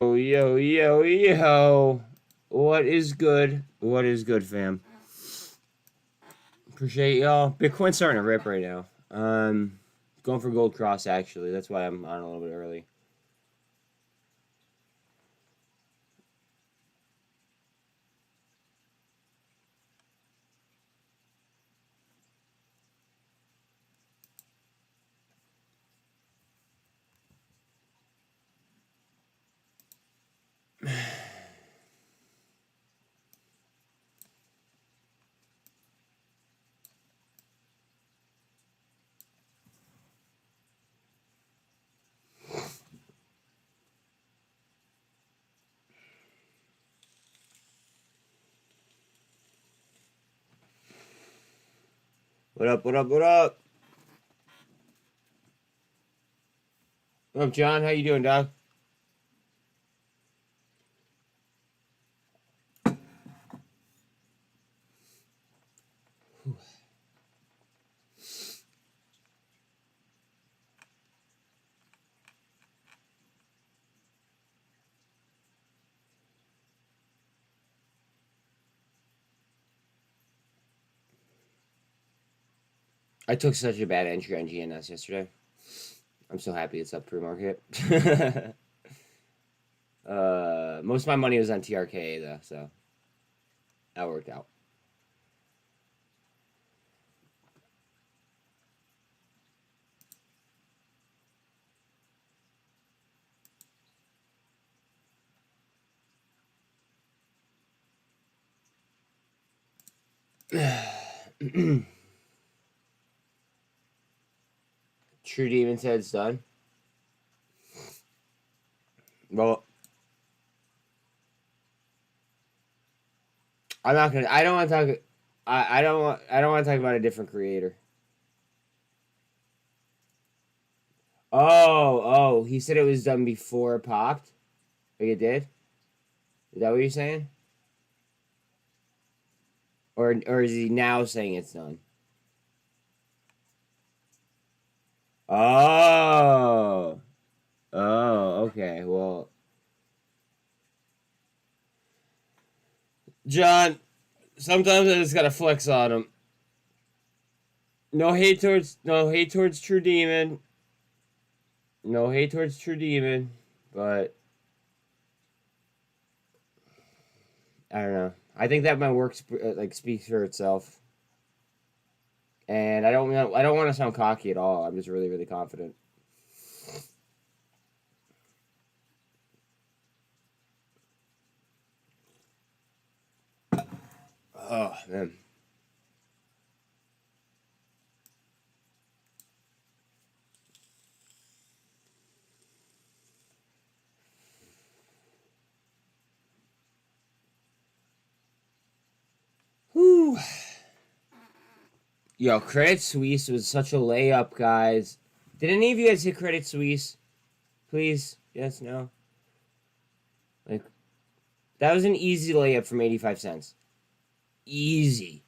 Oh, yo, yo, yo. What is good? What is good, fam? Appreciate y'all. Bitcoin's starting to rip right now. Going for gold cross, actually. That's why I'm on a little bit early. What up, what up, what up? What up, John? How you doing, dog? I took such a bad entry on GNS yesterday. I'm so happy it's up pre-market. Most of my money was on TRKA, though, so that worked out. True Demon said it's done. Well, I'm not gonna. I don't want to talk. I don't want. I don't want to talk about a different creator. Oh. He said it was done before it popped. Like it did. Is that what you're saying? Or is he now saying it's done? Oh. Oh. Okay. Well, John. Sometimes I just gotta flex on him. No hate towards True Demon. No hate towards True Demon, but I don't know. I think that my work like speaks for itself, and I don't want to sound cocky at all. I'm just really really confident. Oh man. Whew. Yo, Credit Suisse was such a layup, guys. Did any of you guys hit Credit Suisse? Please? Yes, no? Like, that was an easy layup from 85 cents. Easy.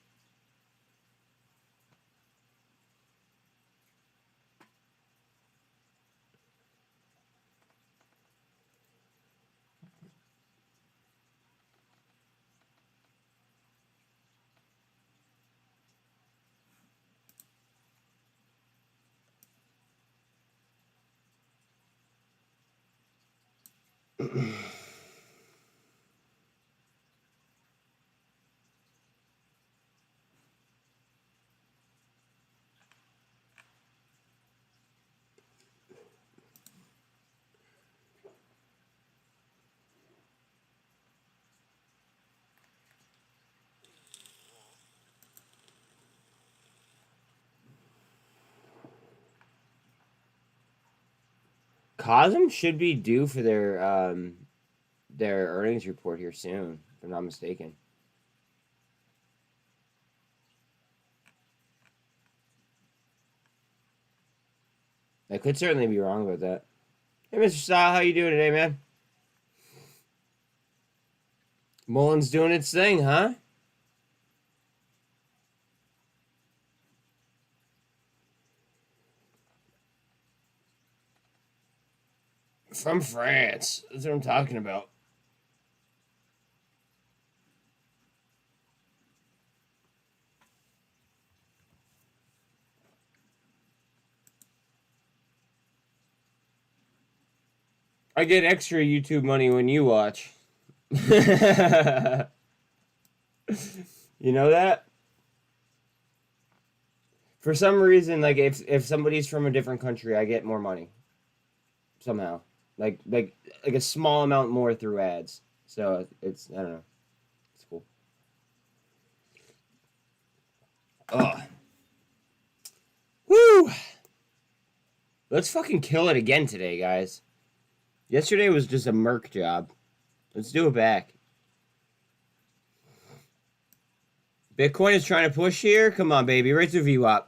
Cosm should be due for their earnings report here soon, if I'm not mistaken. I could certainly be wrong about that. Hey, Mr. Style, how you doing today, man? Mullen's doing its thing, huh? From France. That's what I'm talking about. I get extra YouTube money when you watch. You know that? For some reason, like if somebody's from a different country, I get more money. Somehow. Like a small amount more through ads. So it's I don't know. It's cool. Ugh. Woo! Let's fucking kill it again today, guys. Yesterday was just a merc job. Let's do it back. Bitcoin is trying to push here. Come on, baby. Right through VWAP.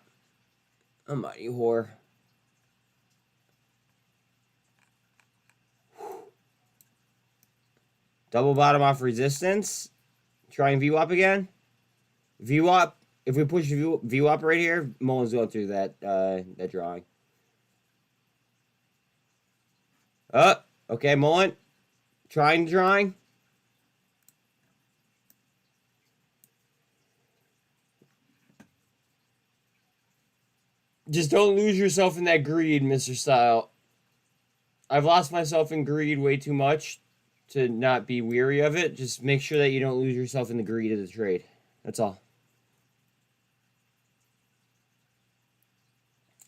Oh my, you whore. Double bottom off resistance. Trying VWAP again. VWAP. If we push VWAP right here, Mullen's going through that drawing. Oh, okay, Mullen. Trying drawing. Just don't lose yourself in that greed, Mr. Style. I've lost myself in greed way too much to not be weary of it. Just make sure that you don't lose yourself in the greed of the trade. That's all.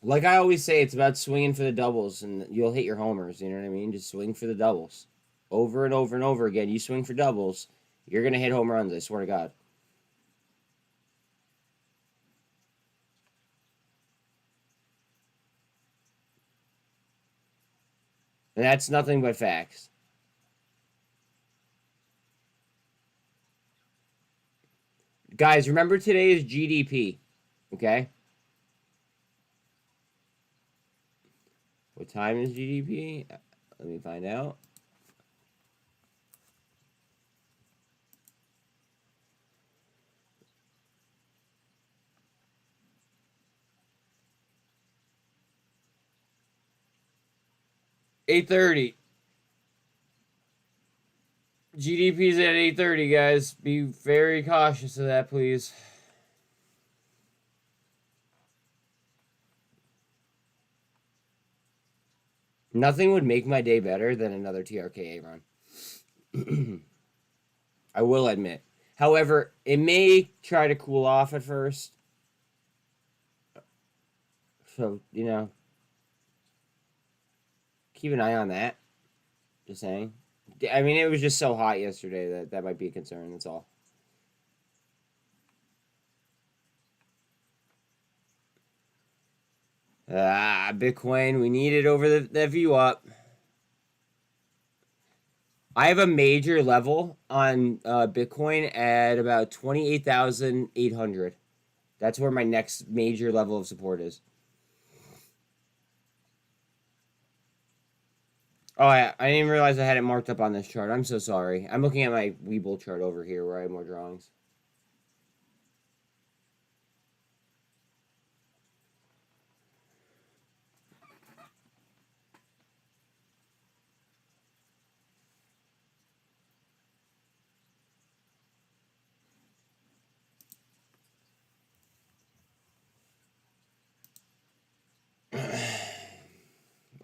Like I always say, it's about swinging for the doubles, and you'll hit your homers. You know what I mean? Just swing for the doubles. Over and over and over again. You swing for doubles, you're going to hit home runs, I swear to God. And that's nothing but facts. Guys, remember today is GDP, okay? What time is GDP? Let me find out. $8:30. GDP's at 8:30, guys. Be very cautious of that, please. Nothing would make my day better than another TRKA run. I will admit. However, it may try to cool off at first. So, you know, keep an eye on that. Just saying. I mean, it was just so hot yesterday that might be a concern. That's all. Bitcoin, we need it over the VWAP. I have a major level on Bitcoin at about 28,800. That's where my next major level of support is. Oh, I didn't even realize I had it marked up on this chart. I'm so sorry. I'm looking at my webull chart over here where I have more drawings.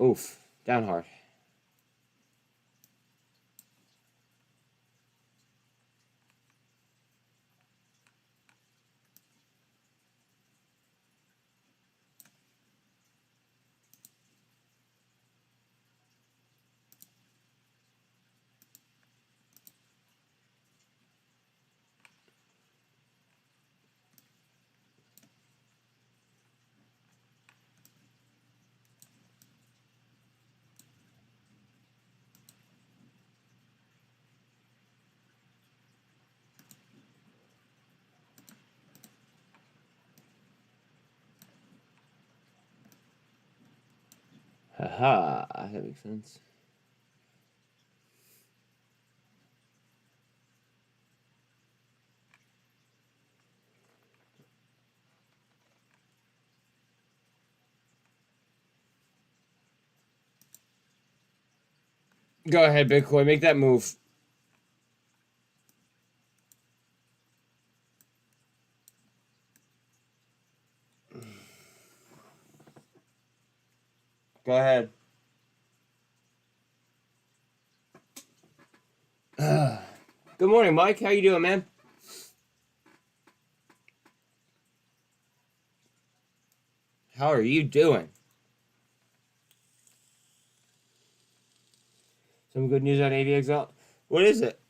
Oof. Down hard. Haha. That makes sense. Go ahead, Bitcoin. Make that move. Go ahead. Good morning, Mike. How you doing, man? How are you doing? Some good news on AVXL. What is it?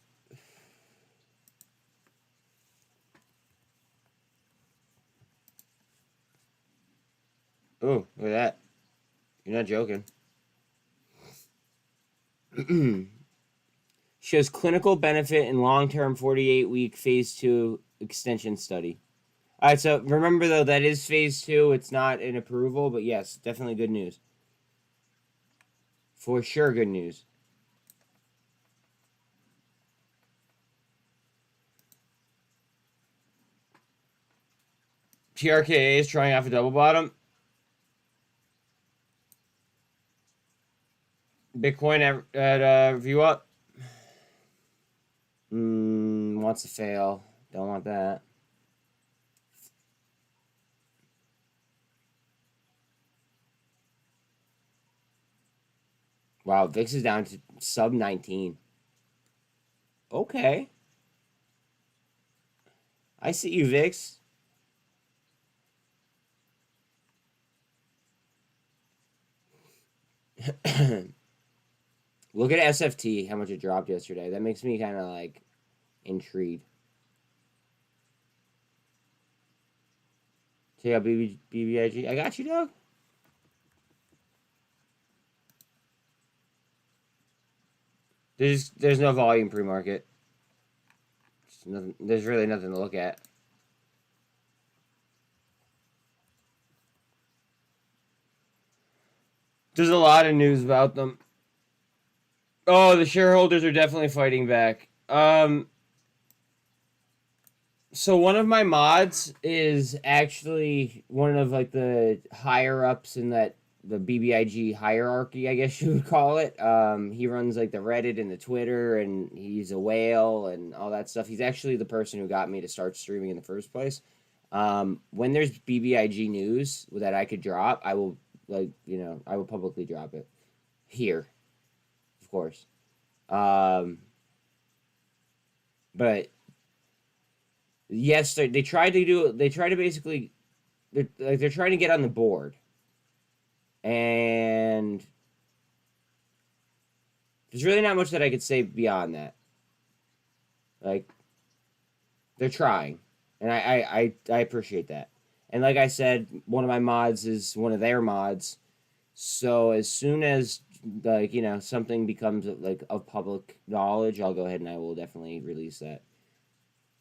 Oh, look at that. You're not joking. Shows clinical benefit in long-term 48-week phase 2 extension study. All right, so remember, though, that is phase 2. It's not an approval, but yes, definitely good news. For sure, good news. TRKA is trying off a double bottom. Bitcoin at view up. Wants to fail. Don't want that. Wow, VIX is down to sub 19. Okay. I see you, VIX. Look at SFT, how much it dropped yesterday. That makes me kind of like intrigued. Check out BBIG. I got you, dog. There's no volume pre-market. There's really nothing to look at. There's a lot of news about them. Oh, the shareholders are definitely fighting back. So one of my mods is actually one of like the higher ups in that the BBIG hierarchy, I guess you would call it. He runs like the Reddit and the Twitter, and he's a whale and all that stuff. He's actually the person who got me to start streaming in the first place. When there's BBIG news that I could drop, I will I will publicly drop it here, of course. But yes, they tried to do. They try to basically, they're trying to get on the board, and there's really not much that I could say beyond that. Like, they're trying, and I appreciate that. And like I said, one of my mods is one of their mods. So as soon as something becomes like of public knowledge, I'll go ahead and I will definitely release that.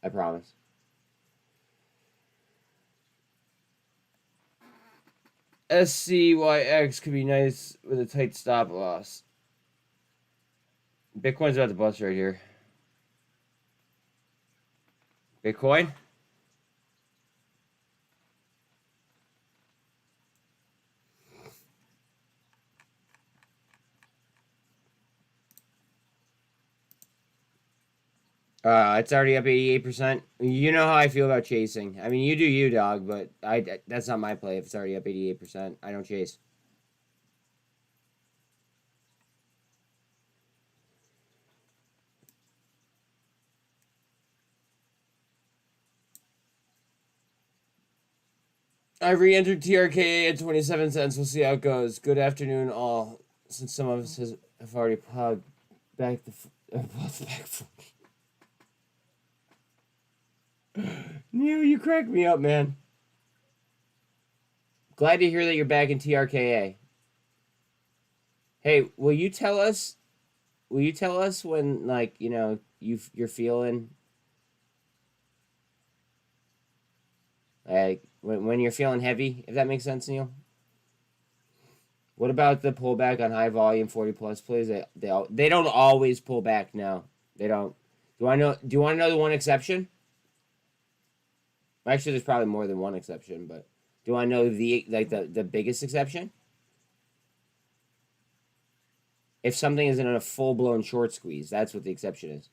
I promise. SCYX could be nice with a tight stop loss. Bitcoin's about to bust right here. Bitcoin? It's already up 88%. You know how I feel about chasing. I mean, you do you, dog, but that's not my play if it's already up 88%. I don't chase. I re-entered TRKA at 27 cents. We'll see how it goes. Good afternoon, all. Since some of us have already plugged back back for me. Neil, you cracked me up, man. Glad to hear that you're back in TRKA. Hey, will you tell us? Will you tell us when, like, you're feeling like when you're feeling heavy? If that makes sense, Neil. What about the pullback on high volume 40+ plays? They don't always pull back. No, they don't. Do you want to know the one exception? Actually, there's probably more than one exception, but do I know the biggest exception? If something isn't in a full-blown short squeeze, that's what the exception is.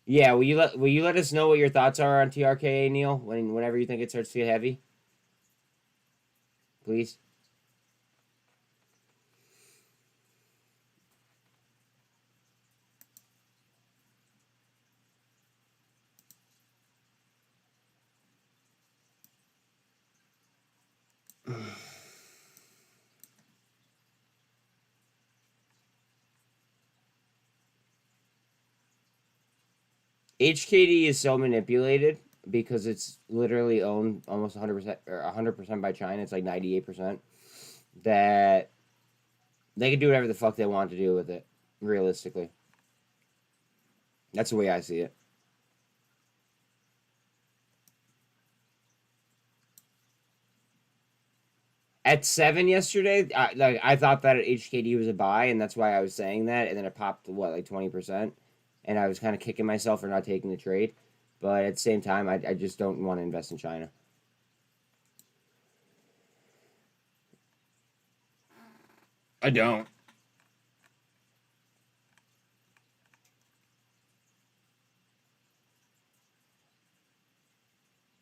Yeah, will you let us know what your thoughts are on TRKA, Neil? Whenever you think it starts to get heavy, please. HKD is so manipulated because it's literally owned almost 100% or 100% by China. It's like 98%. That they can do whatever the fuck they want to do with it, realistically. That's the way I see it. At 7 yesterday, I thought that HKD was a buy, and that's why I was saying that. And then it popped, what, like 20%? And I was kind of kicking myself for not taking the trade. But at the same time, I just don't want to invest in China. I don't.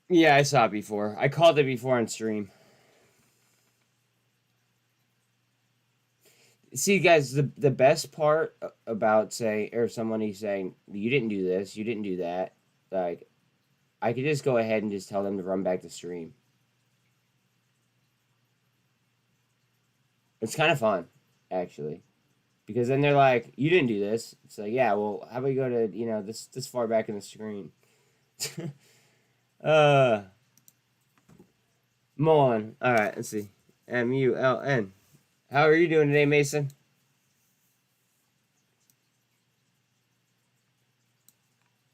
Yeah, I saw it before. I called it before on stream. See, guys, the best part about saying, or somebody saying, you didn't do this, you didn't do that, like, I could just go ahead and just tell them to run back the stream. It's kind of fun, actually. Because then they're like, you didn't do this. It's like, yeah, well, how about you go to, this far back in the screen? uh, Mullen. All right, let's see. MULN. How are you doing today, Mason?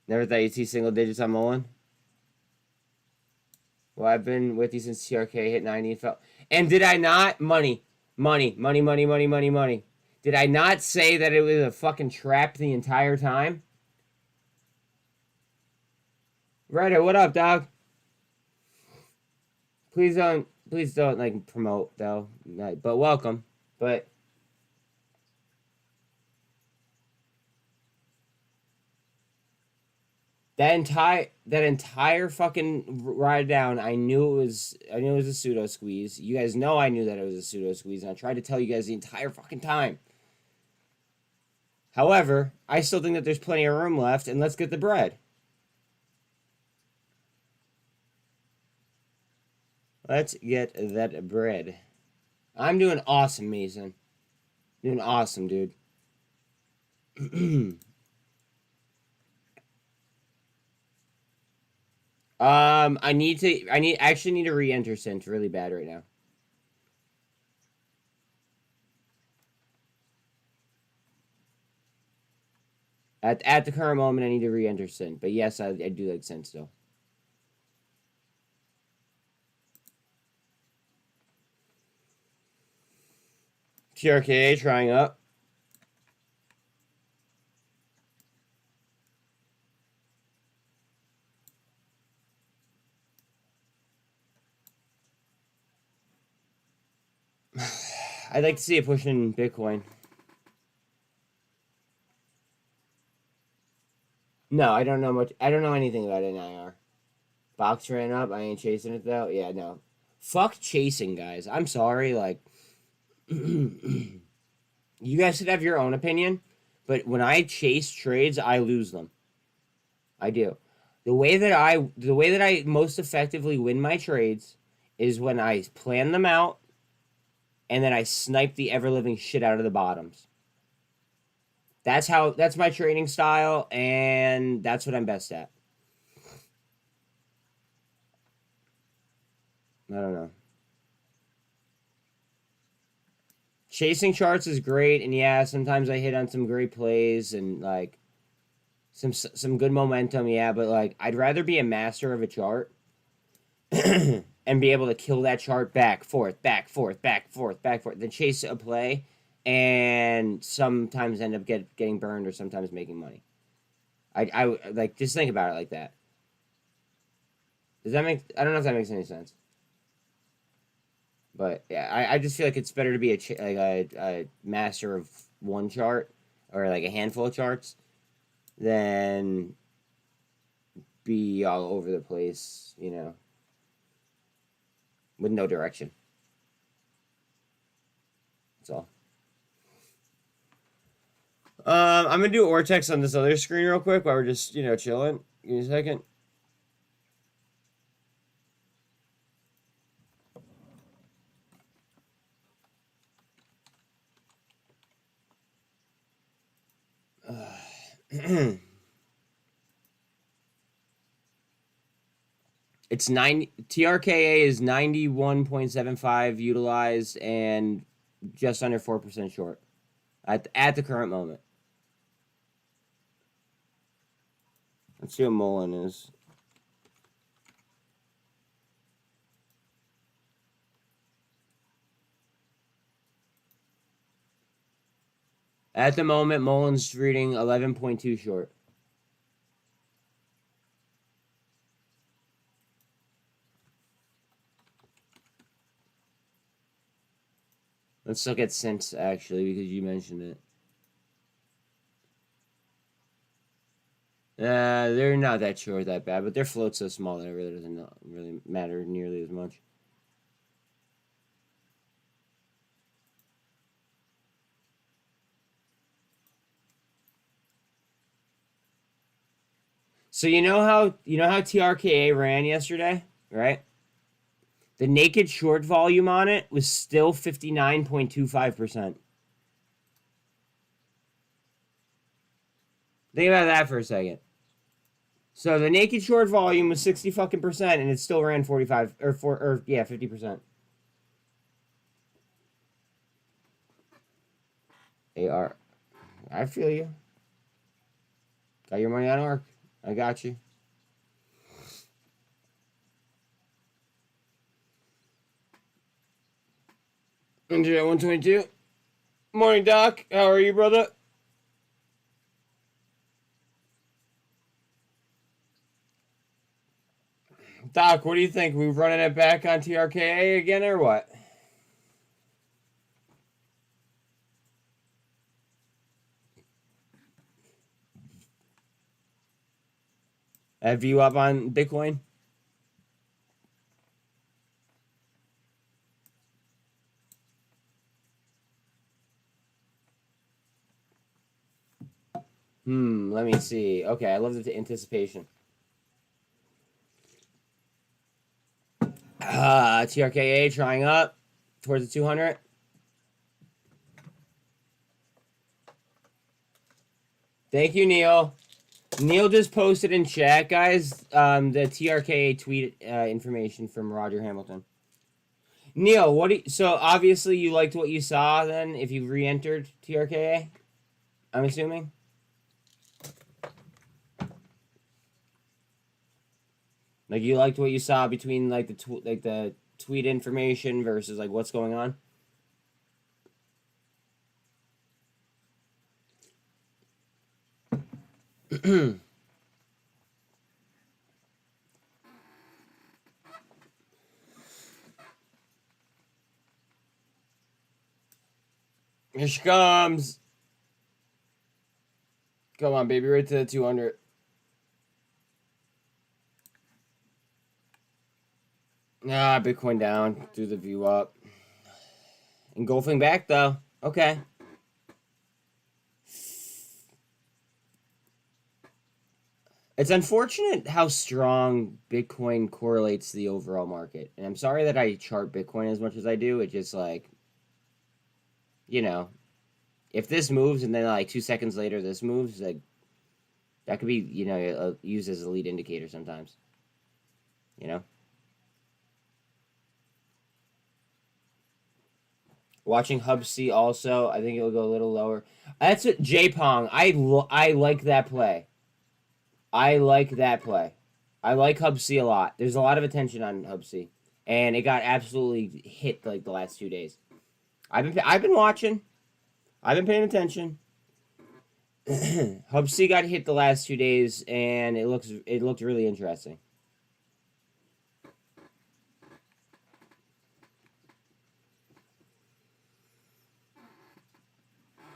Never thought you'd see single digits on Mullen. Well, I've been with you since TRK hit 90 and fell. And did I not? Money. Did I not say that it was a fucking trap the entire time? Ryder, what up, dog? Please don't like promote though. But welcome. But that entire fucking ride down, I knew it was a pseudo squeeze. You guys know I knew that it was a pseudo squeeze, and I tried to tell you guys the entire fucking time. However, I still think that there's plenty of room left, and let's get the bread. Let's get that bread. I'm doing awesome, Mason. Doing awesome, dude. I actually need to re-enter SINT really bad right now. At the current moment, I need to re-enter SINT. But yes, I do like SINT still. TRKA trying up. I'd like to see it pushing Bitcoin. No, I don't know much. I don't know anything about NIR. Box ran up. I ain't chasing it though. Yeah, no. Fuck chasing, guys. I'm sorry. Like, you guys should have your own opinion, but when I chase trades, I lose them. I do. The way that I most effectively win my trades is when I plan them out and then I snipe the ever living shit out of the bottoms. That's my trading style, and that's what I'm best at. I don't know. Chasing charts is great, and yeah, sometimes I hit on some great plays and like some good momentum, yeah, but like I'd rather be a master of a chart and be able to kill that chart back, forth, than chase a play and sometimes end up getting burned or sometimes making money. I like just think about it like that. Does that make? I don't know if that makes any sense. But yeah, I just feel like it's better to be a master of one chart or like a handful of charts than be all over the place, you know, with no direction. That's all. I'm gonna do Ortex on this other screen real quick while we're just, you know, chilling. Give me a second. It's TRKA is 91.75 utilized and just under 4% short at the current moment. Let's see what Mullen is. At the moment, Mullen's reading 11.2 short. Let's look at SINT, actually, because you mentioned it. They're not that short that bad, but their float's so small that it really doesn't really matter nearly as much. So you know how TRKA ran yesterday, right? The naked short volume on it was still 59.25%. Think about that for a second. So the naked short volume was 60 fucking percent, and it still ran 45 or 50%. AR, I feel you. Got your money on ARK. I got you. Andrea 122. Morning, Doc. How are you, brother? Doc, what do you think? We running it back on TRKA again or what? Have you up on Bitcoin? Let me see. Okay, I love the anticipation. TRKA trying up towards the 200. Thank you, Neil. Neil just posted in chat, guys, the TRKA tweet information from Roger Hamilton. Neil, so obviously you liked what you saw then if you re-entered TRKA, I'm assuming? Like you liked what you saw between like the tweet information versus like what's going on? Here she comes. Come on, baby, right to the 200. Bitcoin down, do the view up. Engulfing back though. Okay. It's unfortunate how strong Bitcoin correlates to the overall market. And I'm sorry that I chart Bitcoin as much as I do. It just like, you know, if this moves and then like 2 seconds later this moves, like that could be, you know, used as a lead indicator sometimes. You know? Watching Hub C also, I think it'll go a little lower. That's what J-Pong. I like that play. I like that play. I like Hub C a lot. There's a lot of attention on Hub C, and it got absolutely hit like the last 2 days. I've been watching. I've been paying attention. Hub C got hit the last 2 days, and it looked really interesting.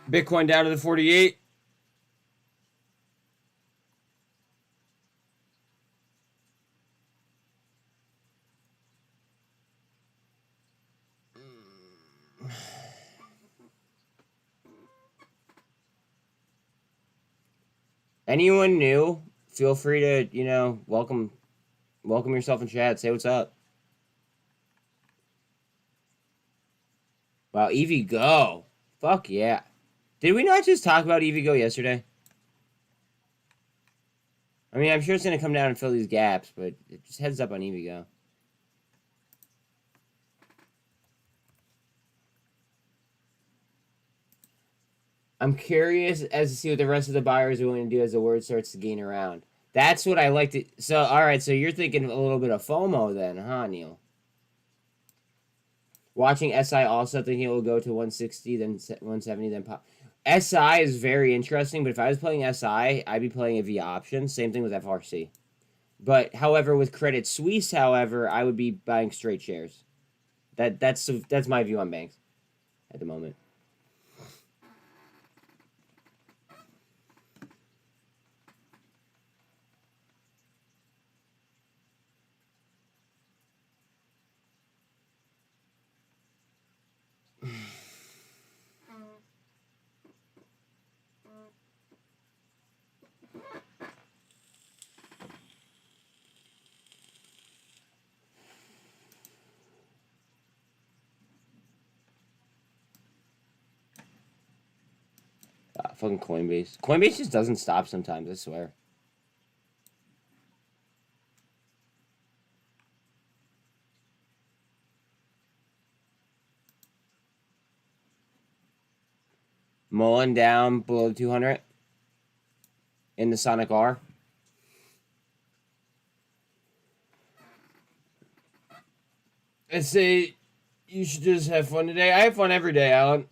Bitcoin down to the 48. Anyone new, feel free to, welcome yourself in chat. Say what's up. Wow, EVGO. Fuck yeah. Did we not just talk about EVGO yesterday? I mean, I'm sure it's going to come down and fill these gaps, but just heads up on EVGO. I'm curious as to see what the rest of the buyers are going to do as the word starts to gain around. That's what I like to... So, all right, so you're thinking a little bit of FOMO then, huh, Neil? Watching SI also thinking it will go to 160, then 170, then pop. SI is very interesting, but if I was playing SI, I'd be playing it via options. Same thing with FRC. But, however, with Credit Suisse, however, I would be buying straight shares. That's my view on banks at the moment. Fucking Coinbase. Coinbase just doesn't stop sometimes, I swear. Mullen down below 200 in the Sonic R. I say you should just have fun today. I have fun every day, Alan.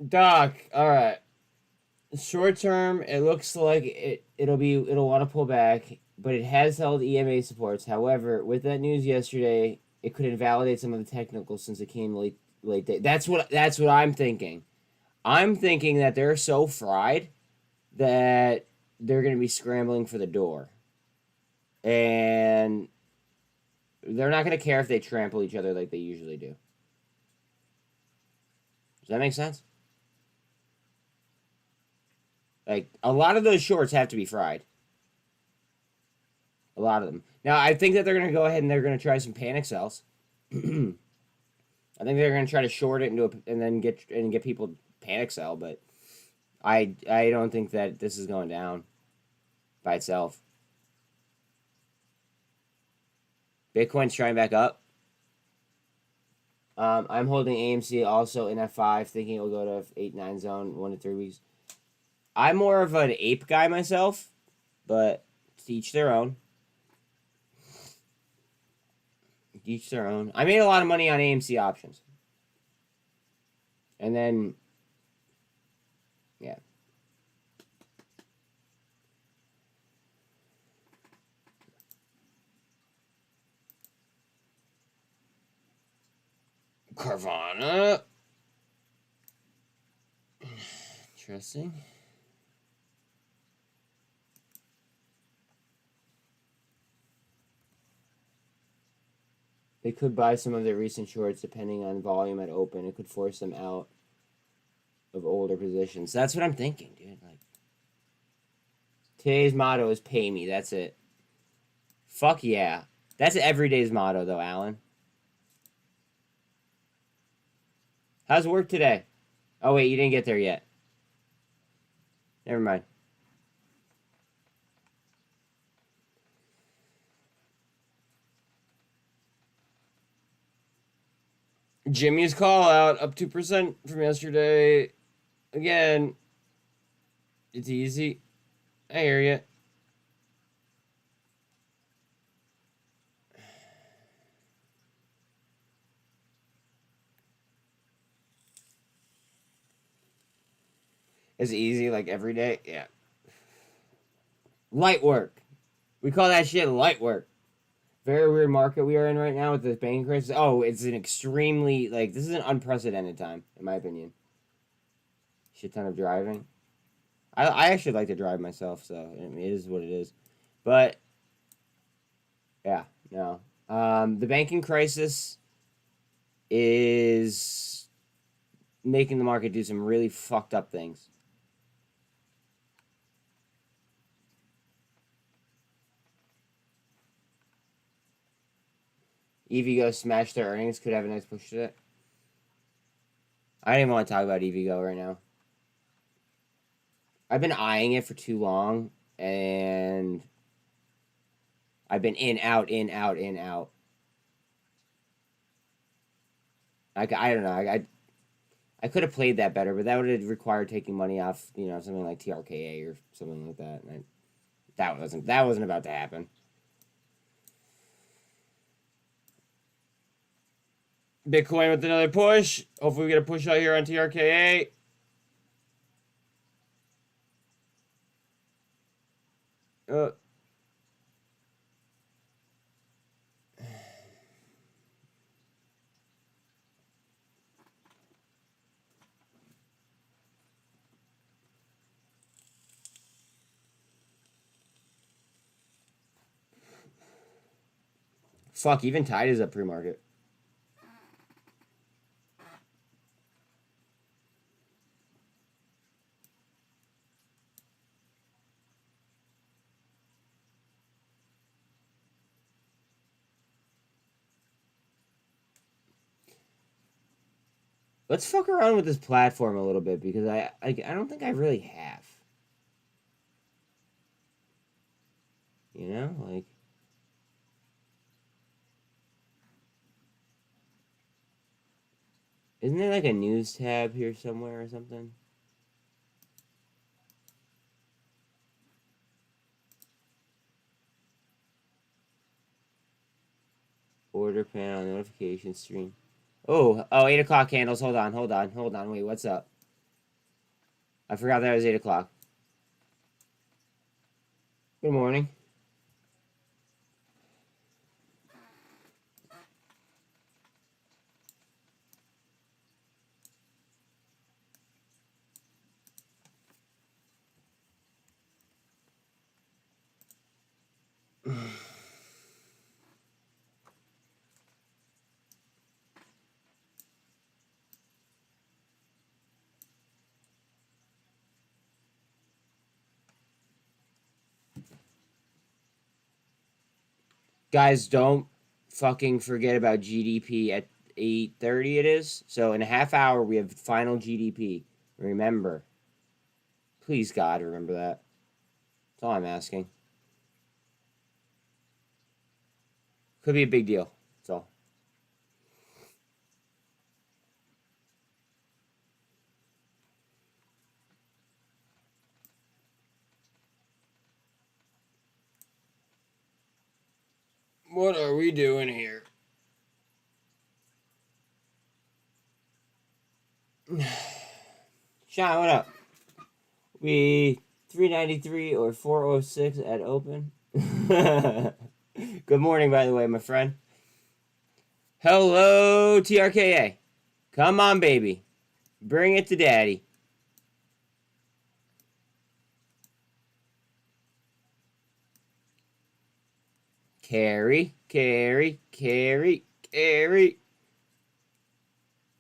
Doc, all right. Short term, it looks like it'll want to pull back, but it has held EMA supports. However, with that news yesterday, it could invalidate some of the technicals since it came late day. That's what I'm thinking. I'm thinking that they're so fried that they're going to be scrambling for the door. And they're not going to care if they trample each other like they usually do. Does that make sense? Like, a lot of those shorts have to be fried. A lot of them. Now, I think that they're going to go ahead and they're going to try some panic sells. I think they're going to try to short it and then get people panic sell, but I don't think that this is going down by itself. Bitcoin's trying back up. I'm holding AMC also in F5, thinking it will go to 8-9 zone 1 to 3 weeks. I'm more of an ape guy myself, but to each their own. Each their own. I made a lot of money on AMC options. And then, yeah. Carvana. Interesting. They could buy some of their recent shorts depending on volume at open. It could force them out of older positions. That's what I'm thinking, dude. Like, today's motto is pay me. That's it. Fuck yeah. That's every day's motto, though, Alan. How's work today? Oh, wait, you didn't get there yet. Never mind. Jimmy's call out up 2% from yesterday. Again, it's easy. I hear you. It's easy, like every day. Yeah. Light work. We call that shit light work. Very weird market we are in right now with the banking crisis. Oh, it's an extremely, like, this is an unprecedented time, in my opinion. Shit ton of driving. I actually like to drive myself, so I mean, it is what it is. But, yeah, no. The banking crisis is making the market do some really fucked up things. EVgo smashed their earnings. Could have a nice push to it. I don't even want to talk about EVgo right now. I've been eyeing it for too long, and I've been in, out, in, out, in, out. I don't know. I could have played that better, but that would have required taking money off, you know, something like TRKA or something like that. And that wasn't about to happen. Bitcoin with another push. Hopefully we get a push out here on TRKA. Fuck, even Tide is up pre-market. Let's fuck around with this platform a little bit because I don't think I really have. You know, like, isn't there like a news tab here somewhere or something? Order panel, notification stream. Oh, 8 o'clock candles. Hold on. Wait, what's up? I forgot that was 8 o'clock. Good morning. Guys, don't fucking forget about GDP at 8:30 it is. So in a half hour we have final GDP. Remember. Please God, remember that. That's all I'm asking. Could be a big deal. That's all. What are we doing here? Sean, what up? We 393 or 406 at open. Good morning, by the way, my friend. Hello, TRKA. Come on, baby. Bring it to daddy. Carry.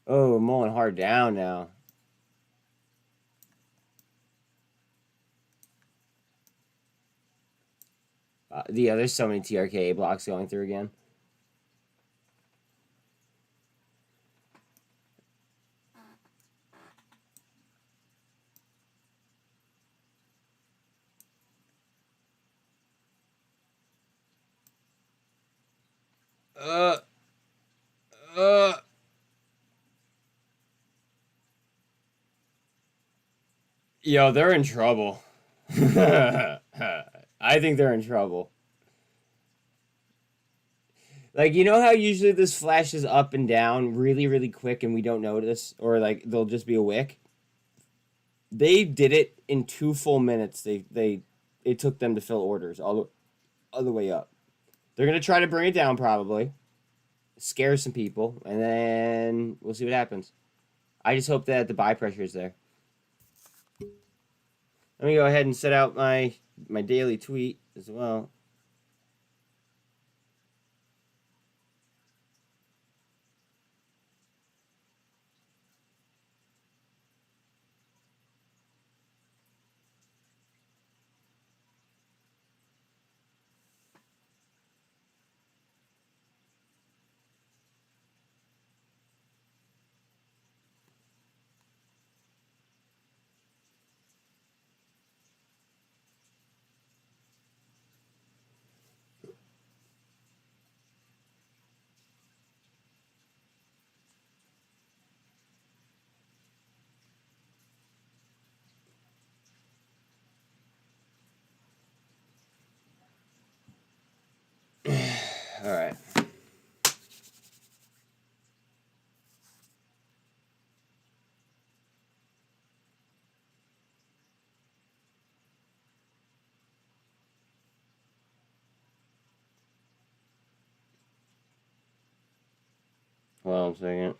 Oh, mulling hard down now. There's so many TRKA blocks going through again. Yo, they're in trouble. I think they're in trouble. Like, you know how usually this flashes up and down really, really quick and we don't notice? Or, like, there'll just be a wick? They did it in 2 full minutes. It took them to fill orders all the way up. They're going to try to bring it down probably. Scare some people. And then we'll see what happens. I just hope that the buy pressure is there. Let me go ahead and set out my daily tweet as well. All right. Hold on a second.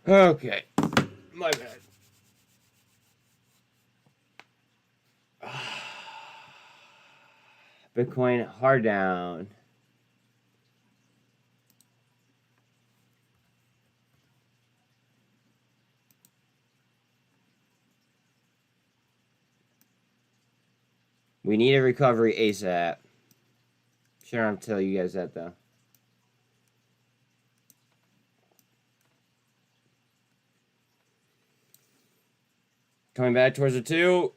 Okay. My bad. Bitcoin hard down. We need a recovery ASAP. Sure, I don't tell you guys that though. Coming back towards the 2.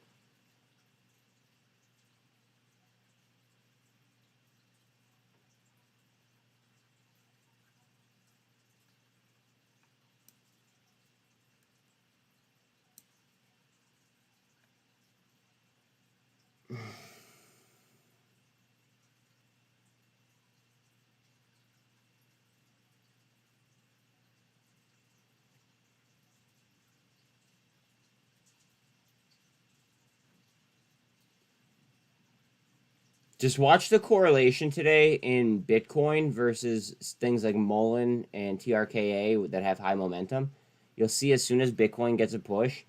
Just watch the correlation today in Bitcoin versus things like Mullen and TRKA that have high momentum. You'll see as soon as Bitcoin gets a push,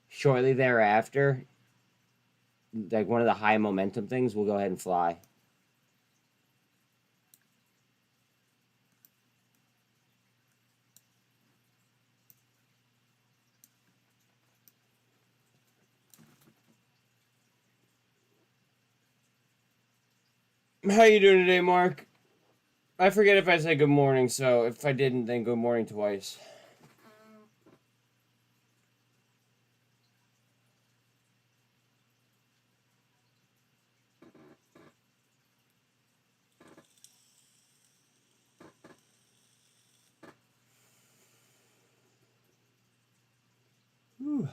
shortly thereafter, like one of the high momentum things will go ahead and fly. How you doing today, Mark? I forget if I said good morning, so if I didn't, then good morning twice. Whew.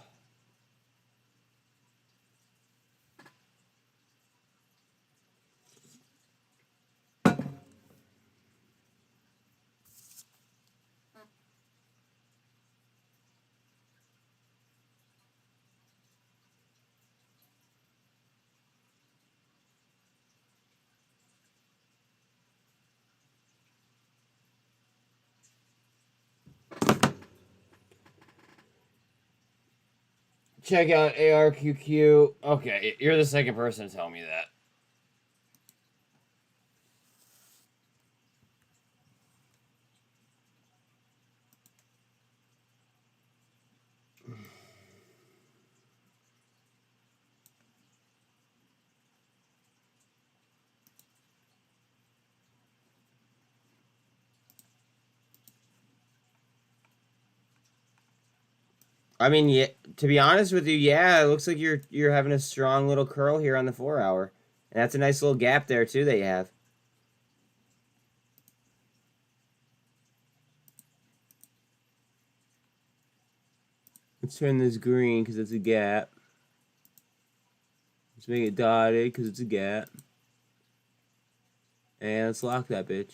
Check out ARQQ. Okay, you're the second person to tell me that. I mean, yeah, to be honest with you, yeah, it looks like you're having a strong little curl here on the 4 hour. And that's a nice little gap there too that you have. Let's turn this green because it's a gap. Let's make it dotted because it's a gap. And let's lock that bitch.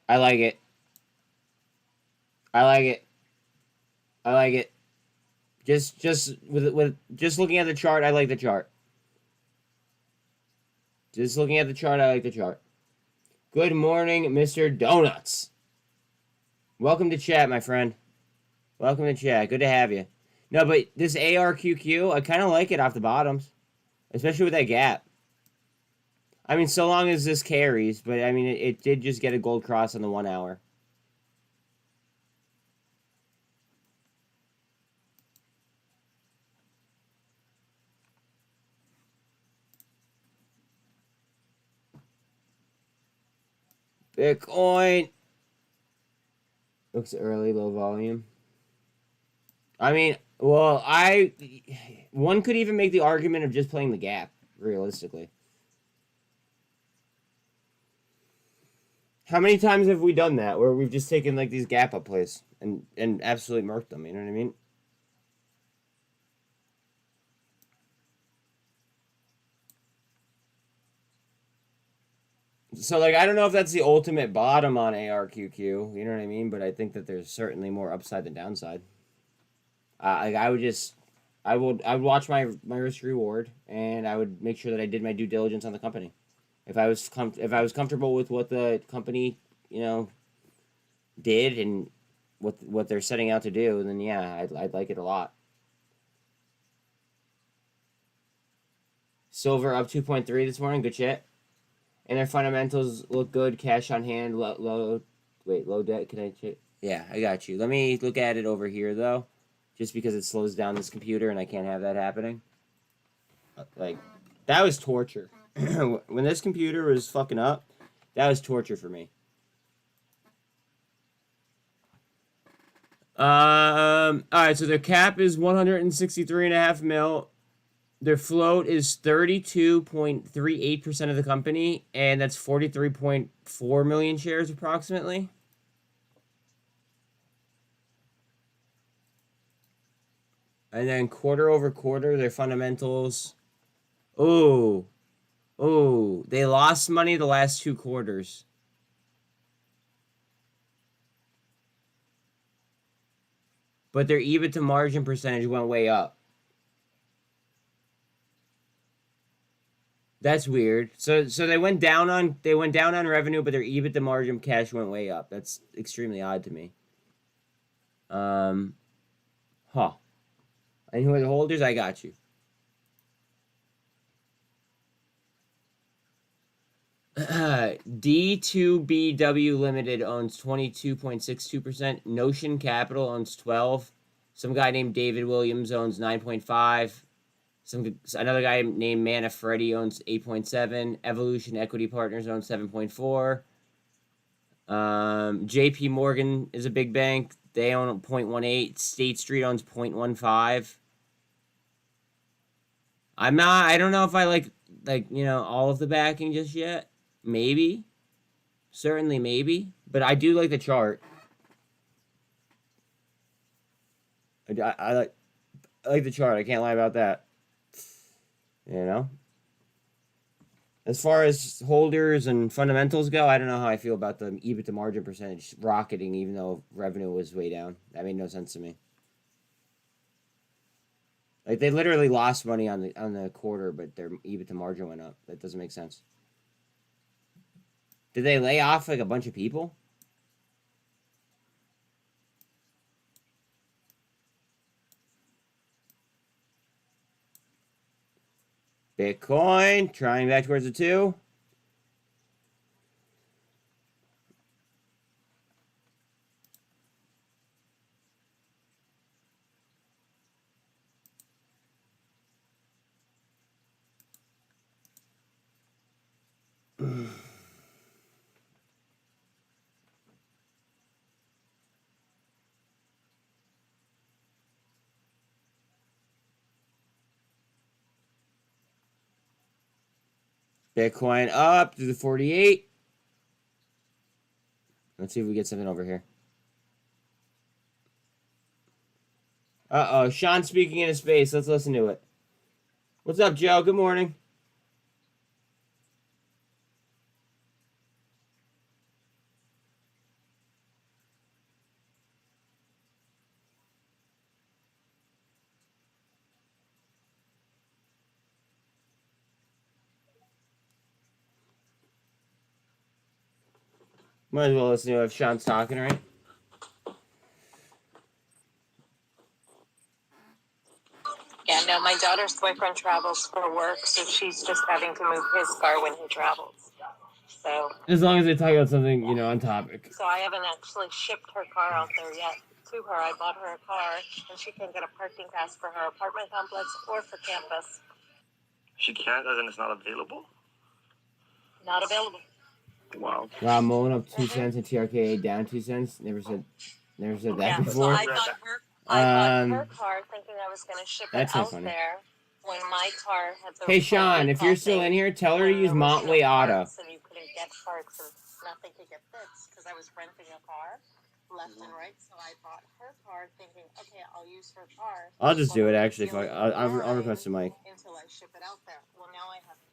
I like it. I like it. I like it. Just with just looking at the chart, I like the chart. Just looking at the chart, I like the chart. Good morning, Mr. Donuts. Welcome to chat, my friend. Welcome to chat. Good to have you. No, but this ARQQ, I kind of like it off the bottoms, especially with that gap. I mean, so long as this carries, but I mean, it did just get a gold cross on the 1 hour. Bitcoin looks early, low volume. I mean, well, one could even make the argument of just playing the gap, realistically. How many times have we done that where we've just taken like these gap up plays and absolutely murked them? You know what I mean? So like I don't know if that's the ultimate bottom on ARQQ. You know what I mean? But I think that there's certainly more upside than downside. Like I would watch my risk reward and I would make sure that I did my due diligence on the company. If I was comfortable with what the company did and what they're setting out to do, then yeah, I'd like it a lot. Silver up 2.3 this morning, good shit. And their fundamentals look good. Cash on hand, low debt. Can I check? Yeah, I got you. Let me look at it over here though, just because it slows down this computer and I can't have that happening. Like that was torture. When this computer was fucking up, that was torture for me. All right, so their cap is 163.5 mil. Their float is 32.38% of the company, and that's 43.4 million shares approximately. And then quarter over quarter, their fundamentals. Oh, they lost money the last 2 quarters. But their EBITDA margin percentage went way up. That's weird. So they went down on revenue, but their EBITDA margin cash went way up. That's extremely odd to me. Huh. And who are the holders? I got you. D2BW Limited owns 22.62%. Notion Capital owns 12. Some guy named David Williams owns 9.5. Another guy named Manfredi owns 8.7. Evolution Equity Partners owns 7.4. JP Morgan is a big bank. They own 0.18. State Street owns 0.15. I don't know if I like all of the backing just yet. Maybe. Certainly maybe. But I do like the chart. I like the chart. I can't lie about that. As far as holders and fundamentals go, I don't know how I feel about the EBITDA margin percentage rocketing, even though revenue was way down. That made no sense to me. Like they literally lost money on the quarter, but their EBITDA margin went up. That doesn't make sense. Did they lay off like a bunch of people? Bitcoin trying back towards the 2. Bitcoin up to the 48. Let's see if we get something over here. Uh-oh, Sean speaking in his space. Let's listen to it. What's up, Joe? Good morning. Might as well listen to if Sean's talking, right? Yeah, no, my daughter's boyfriend travels for work, so she's just having to move his car when he travels. So as long as they talk about something, you know, on topic. So I haven't actually shipped her car out there yet to her. I bought her a car, and she can get a parking pass for her apartment complex or for campus. She can't, as in it's not available? Not available. Wow. Wow, Mullen up 2 cents and TRKA down 2 cents. Never said that before. So I bought her car thinking I was going to ship it out there when my car had the. Hey Sean, if you're still in here, tell her to use mmat Auto. And you couldn't get parts and nothing could get fixed because I was renting a car left and right. So I bought her car thinking, okay, I'll use her car. I'll just do it actually. I'll request a mic. Until I ship it out there. Well, now I have to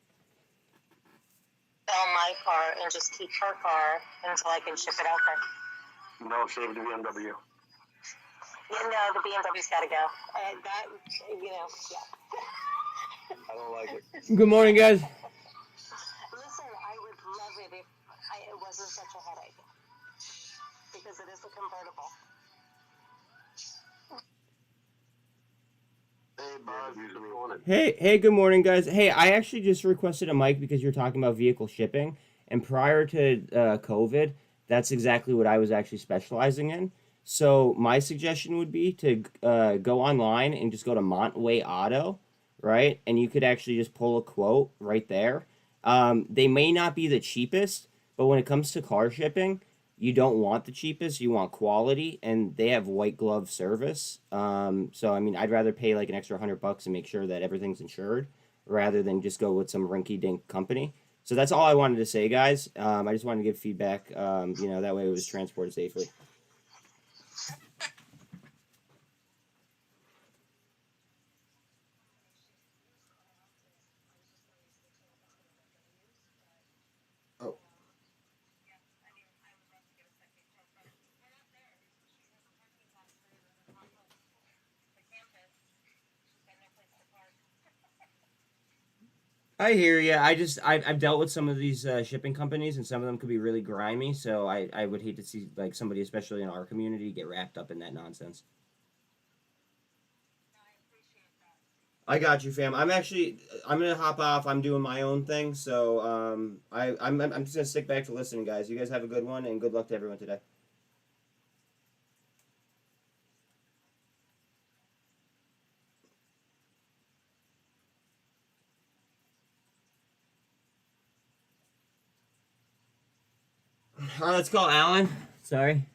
sell my car and just keep her car until I can ship it out there. No, save the BMW. Yeah, no, the BMW's got to go. That, you know, yeah. I don't like it. Good morning, guys. Listen, I would love it if it wasn't such a headache. Because it is a convertible. Hey, good morning, guys. Hey, I actually just requested a mic because you're talking about vehicle shipping. And prior to COVID, that's exactly what I was actually specializing in. So my suggestion would be to go online and just go to mmat Auto, right? And you could actually just pull a quote right there. They may not be the cheapest, but when it comes to car shipping, you don't want the cheapest, you want quality, and they have white glove service. So, I mean, I'd rather pay like an extra $100 and make sure that everything's insured rather than just go with some rinky-dink company. So that's all I wanted to say, guys. I just wanted to give feedback, you know, that way it was transported safely. I hear you. I've dealt with some of these shipping companies, and some of them could be really grimy. So I would hate to see like somebody, especially in our community, get wrapped up in that nonsense. I got you, fam. I'm gonna hop off. I'm doing my own thing, so I'm just gonna stick back to listening, guys. You guys have a good one, and good luck to everyone today. Let's call Alan. Sorry.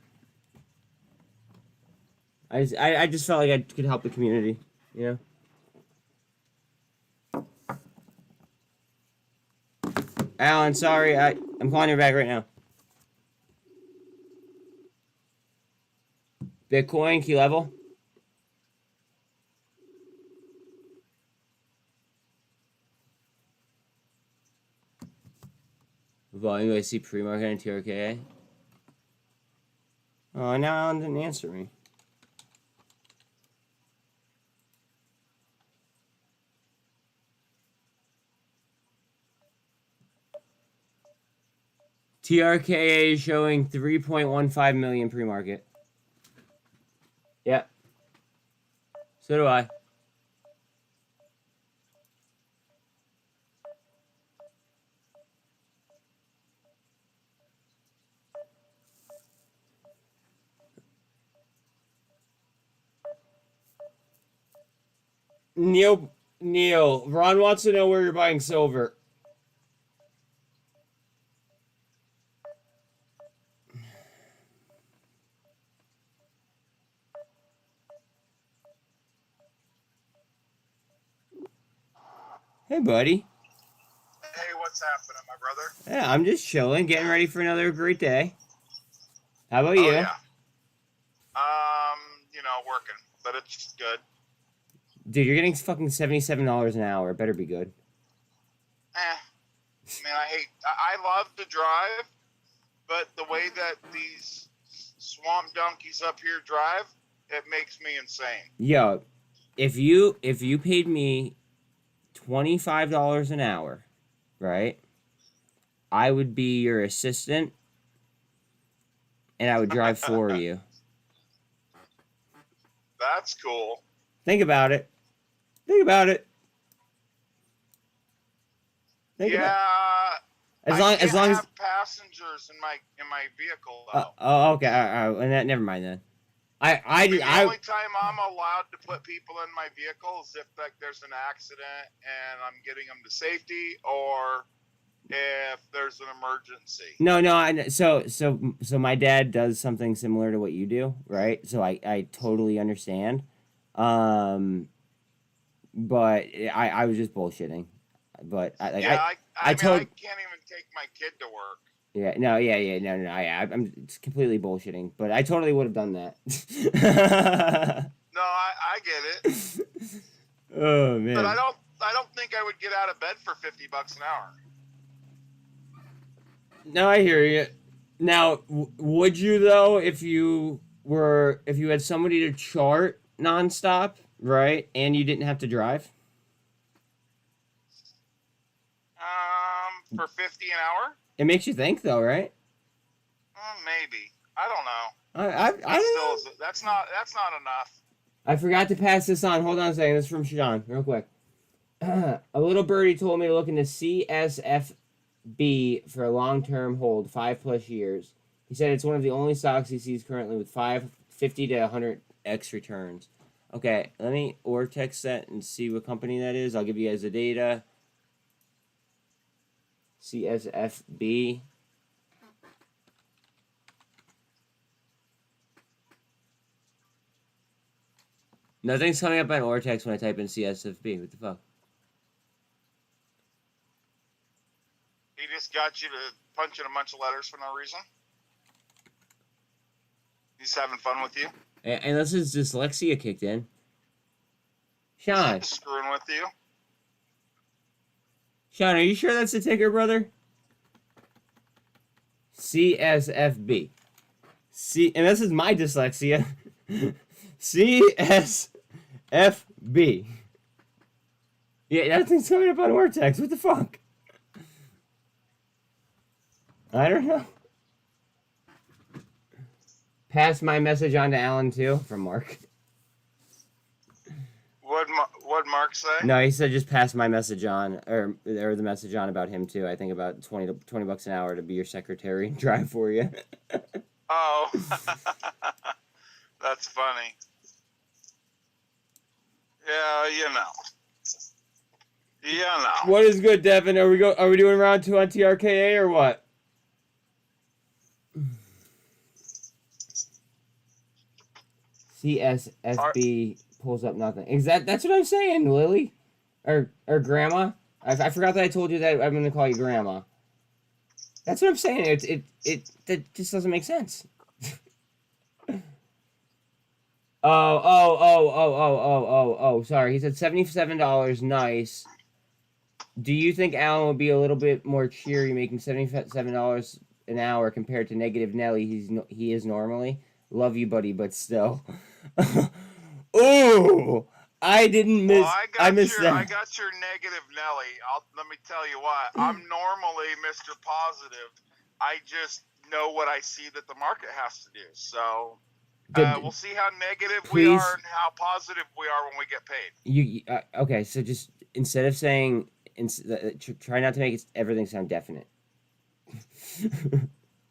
I just felt like I could help the community, you know? Alan, sorry, I'm calling you back right now. Bitcoin, key level. Volume, I see pre-market and TRKA. Oh, now Alan didn't answer me. TRKA is showing 3.15 million pre-market. Yeah. So do I. Neil, Ron wants to know where you're buying silver. Hey, buddy. Hey, what's happening? Yeah, I'm just chilling, getting ready for another great day. How about you? Oh, yeah. Working, but it's good. Dude, you're getting fucking $77 an hour. It better be good. Man, I love to drive, but the way that these swamp donkeys up here drive, it makes me insane. Yo, if you paid me $25 an hour, right? I would be your assistant and I would drive for you. That's cool. Think about it. Think about it. Think about it. As long I as have passengers in my vehicle though. okay, all right, never mind then. The only time I'm allowed to put people in my vehicle is if there's an accident and I'm getting them to safety, or if there's an emergency. No. So my dad does something similar to what you do, right? So I totally understand. But I was just bullshitting. But I can't even take my kid to work. Yeah, no. I'm it's completely bullshitting, but I totally would have done that. No, I get it. Oh man. But I don't think I would get out of bed for $50 an hour. No, I hear you. Now, would you though, if you had somebody to chart nonstop, right, and you didn't have to drive? For $50 an hour? It makes you think, though, right? Maybe. I don't know. I don't know. That's not enough. I forgot to pass this on. Hold on a second. This is from Sean, real quick. A little birdie told me to look into CSFB for a long-term hold, 5+ years. He said it's one of the only stocks he sees currently with 50 to 100x returns. Okay, let me text that and see what company that is. I'll give you guys the data. CSFB. Nothing's coming up on Ortex when I type in CSFB. What the fuck? He just got you to punch in a bunch of letters for no reason? He's having fun with you? Unless his dyslexia kicked in. Sean. He's screwing with you? Sean, are you sure that's the ticker, brother? CSFB. And this is my dyslexia. CSFB. Yeah, nothing's coming up on Vortex. What the fuck? I don't know. Pass my message on to Alan, too, from Mark. What'd Mark say? No, he said just pass my message on, or the message on about him too. I think about $20 an hour to be your secretary and drive for you. Oh, that's funny. Yeah, What is good, Devin? Are we doing round 2 on TRKA or what? CSFB pulls up nothing. That's what I'm saying, Lily, or Grandma. I forgot that I told you that I'm gonna call you Grandma. That's what I'm saying. That just doesn't make sense. Oh. Sorry, he said $77. Nice. Do you think Alan would be a little bit more cheery making $77 an hour compared to negative Nelly he is normally? Love you, buddy, but still. Ooh, I didn't miss. Well, I missed that. I got your negative Nelly. Let me tell you what. I'm normally Mr. Positive. I just know what I see that the market has to do. So we'll see how negative we are and how positive we are when we get paid. Okay? So just instead of saying, try not to make everything sound definite.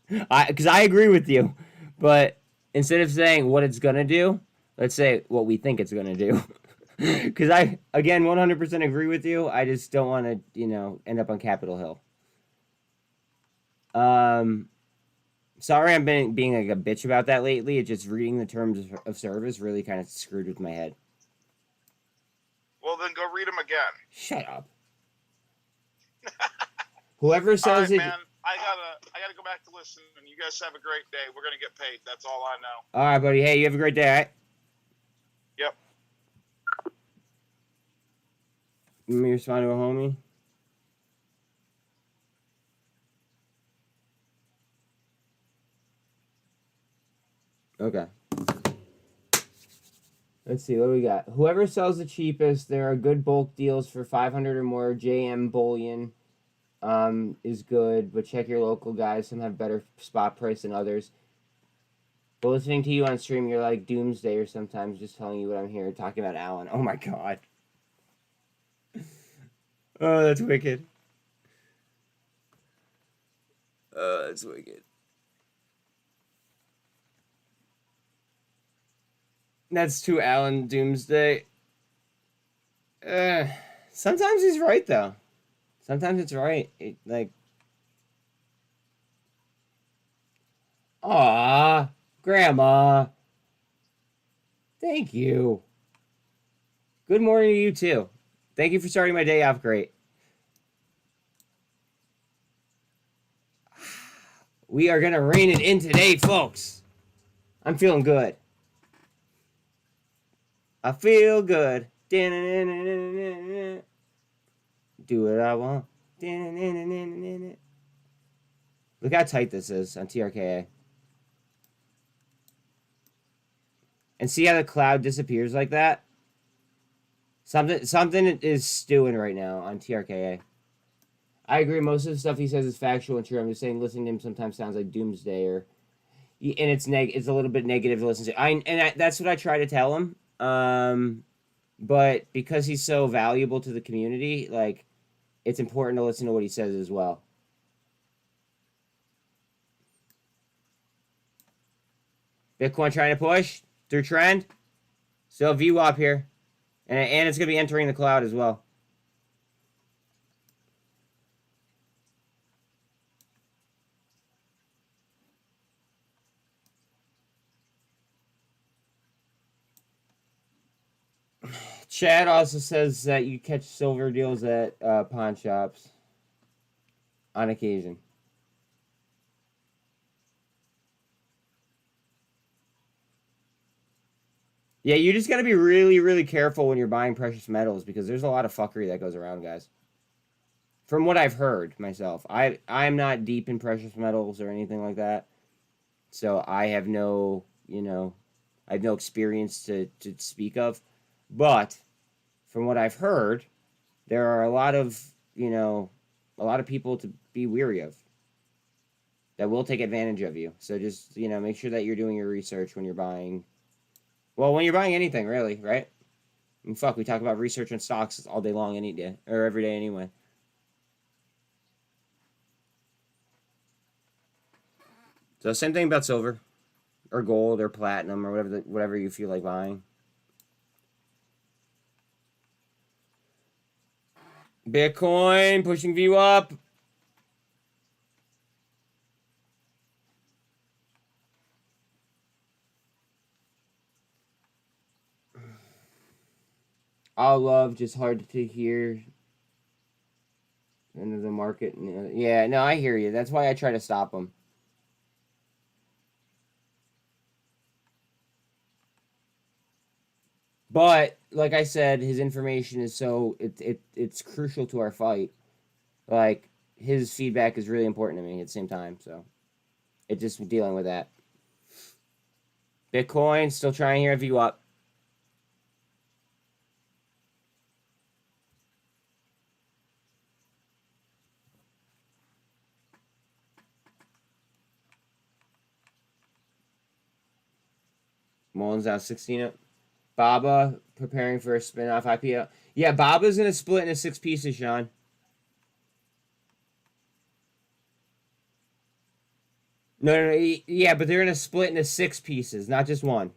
Because I agree with you, but instead of saying what it's gonna do, let's say what we think it's gonna do. Because I, again, 100% agree with you. I just don't want to, end up on Capitol Hill. Sorry I'm being like a bitch about that lately. It's just reading the terms of service really kind of screwed with my head. Well, then go read them again. Shut up. Whoever All sells right, it. man. I gotta go back to listening. You guys have a great day. We're gonna get paid. That's all I know. All right, buddy. Hey, you have a great day. All right. Yep. Let me respond to a homie. Okay. Let's see, what do we got? Whoever sells the cheapest, there are good bulk deals for 500 or more. JM Bullion is good, but check your local guys. Some have better spot price than others. But listening to you on stream, you're like doomsday or sometimes just telling you what I'm here talking about Alan. Oh my god. Oh, that's wicked. Oh, that's wicked. That's too Alan Doomsday. Sometimes he's right though. Sometimes it's right. Aw, Grandma. Thank you. Good morning to you too. Thank you for starting my day off great. We are gonna rein it in today, folks. I'm feeling good. I feel good. Do what I want. Look how tight this is on TRKA. And see how the cloud disappears like that? Something is stewing right now on TRKA. I agree. Most of the stuff he says is factual and true. I'm just saying listening to him sometimes sounds like doomsday and it's it's a little bit negative to listen to. That's what I try to tell him. But because he's so valuable to the community, like, it's important to listen to what he says as well. Bitcoin trying to push through trend. Still VWAP here. And it's going to be entering the cloud as well. Chad also says that you catch silver deals at pawn shops on occasion. Yeah, you just got to be really, really careful when you're buying precious metals because there's a lot of fuckery that goes around, guys. From what I've heard myself. I'm not deep in precious metals or anything like that. So I have no, I have no experience to speak of. But from what I've heard, there are a lot of people to be weary of that will take advantage of you. So just, make sure that you're doing your research when you're buying. Well, when you're buying anything, really, right? I mean, fuck, we talk about research on stocks all day long, any day, or every day anyway. So same thing about silver, or gold, or platinum, or whatever you feel like buying. Bitcoin pushing view up. All love, just hard to hear. End of the market. Yeah, no, I hear you. That's why I try to stop them. But like I said, his information is so it's crucial to our fight. Like, his feedback is really important to me at the same time. So it's just dealing with that. Bitcoin still trying here. View up. Mullen's out 16 up. Baba preparing for a spin-off IPO. Yeah, Baba's going to split into 6 pieces, Sean. No, yeah, but they're going to split into 6 pieces, not just one.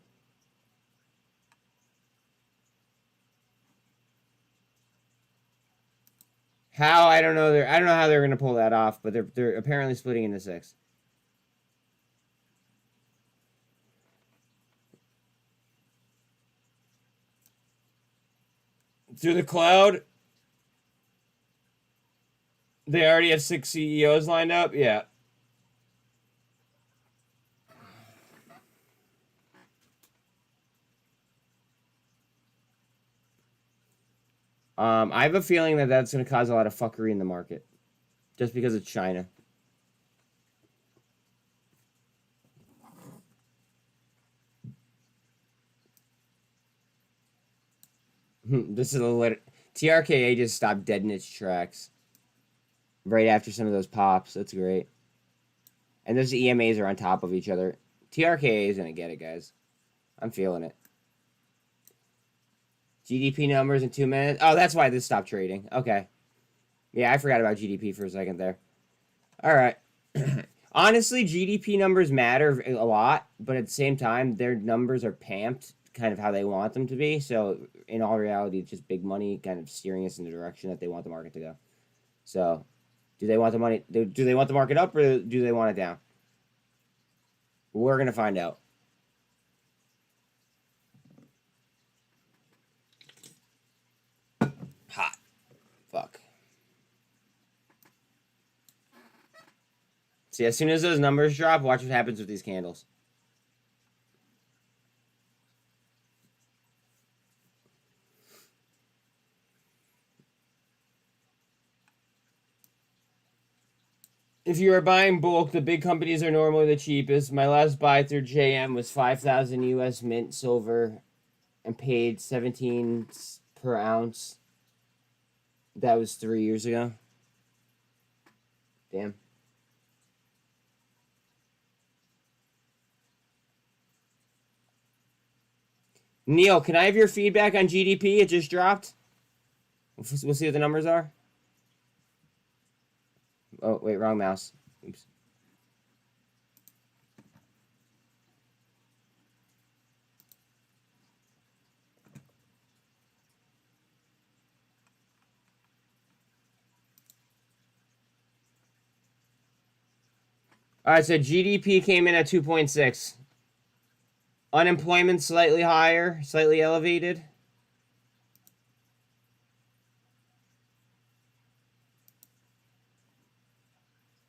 How? I don't know. I don't know how they're going to pull that off, but they're apparently splitting into 6. Through the cloud. They already have 6 CEOs lined up? Yeah. I have a feeling that that's going to cause a lot of fuckery in the market. Just because it's China. This is a lit. TRKA just stopped dead in its tracks. Right after some of those pops. That's great. And those EMAs are on top of each other. TRKA is going to get it, guys. I'm feeling it. GDP numbers in 2 minutes. Oh, that's why this stopped trading. Okay. Yeah, I forgot about GDP for a second there. All right. Honestly, GDP numbers matter a lot, but at the same time, their numbers are pamped kind of how they want them to be. So, in all reality, it's just big money kind of steering us in the direction that they want the market to go. So, do they want the money? Do they want the market up or do they want it down? We're going to find out. Hot. Fuck. See, as soon as those numbers drop, watch what happens with these candles. If you are buying bulk, the big companies are normally the cheapest. My last buy through JM was 5,000 US mint silver and paid 17 per ounce. That was 3 years ago. Damn. Neil, can I have your feedback on GDP? It just dropped. We'll see what the numbers are. Oh, wait, wrong mouse. Oops. All right, so GDP came in at 2.6. Unemployment slightly higher, slightly elevated.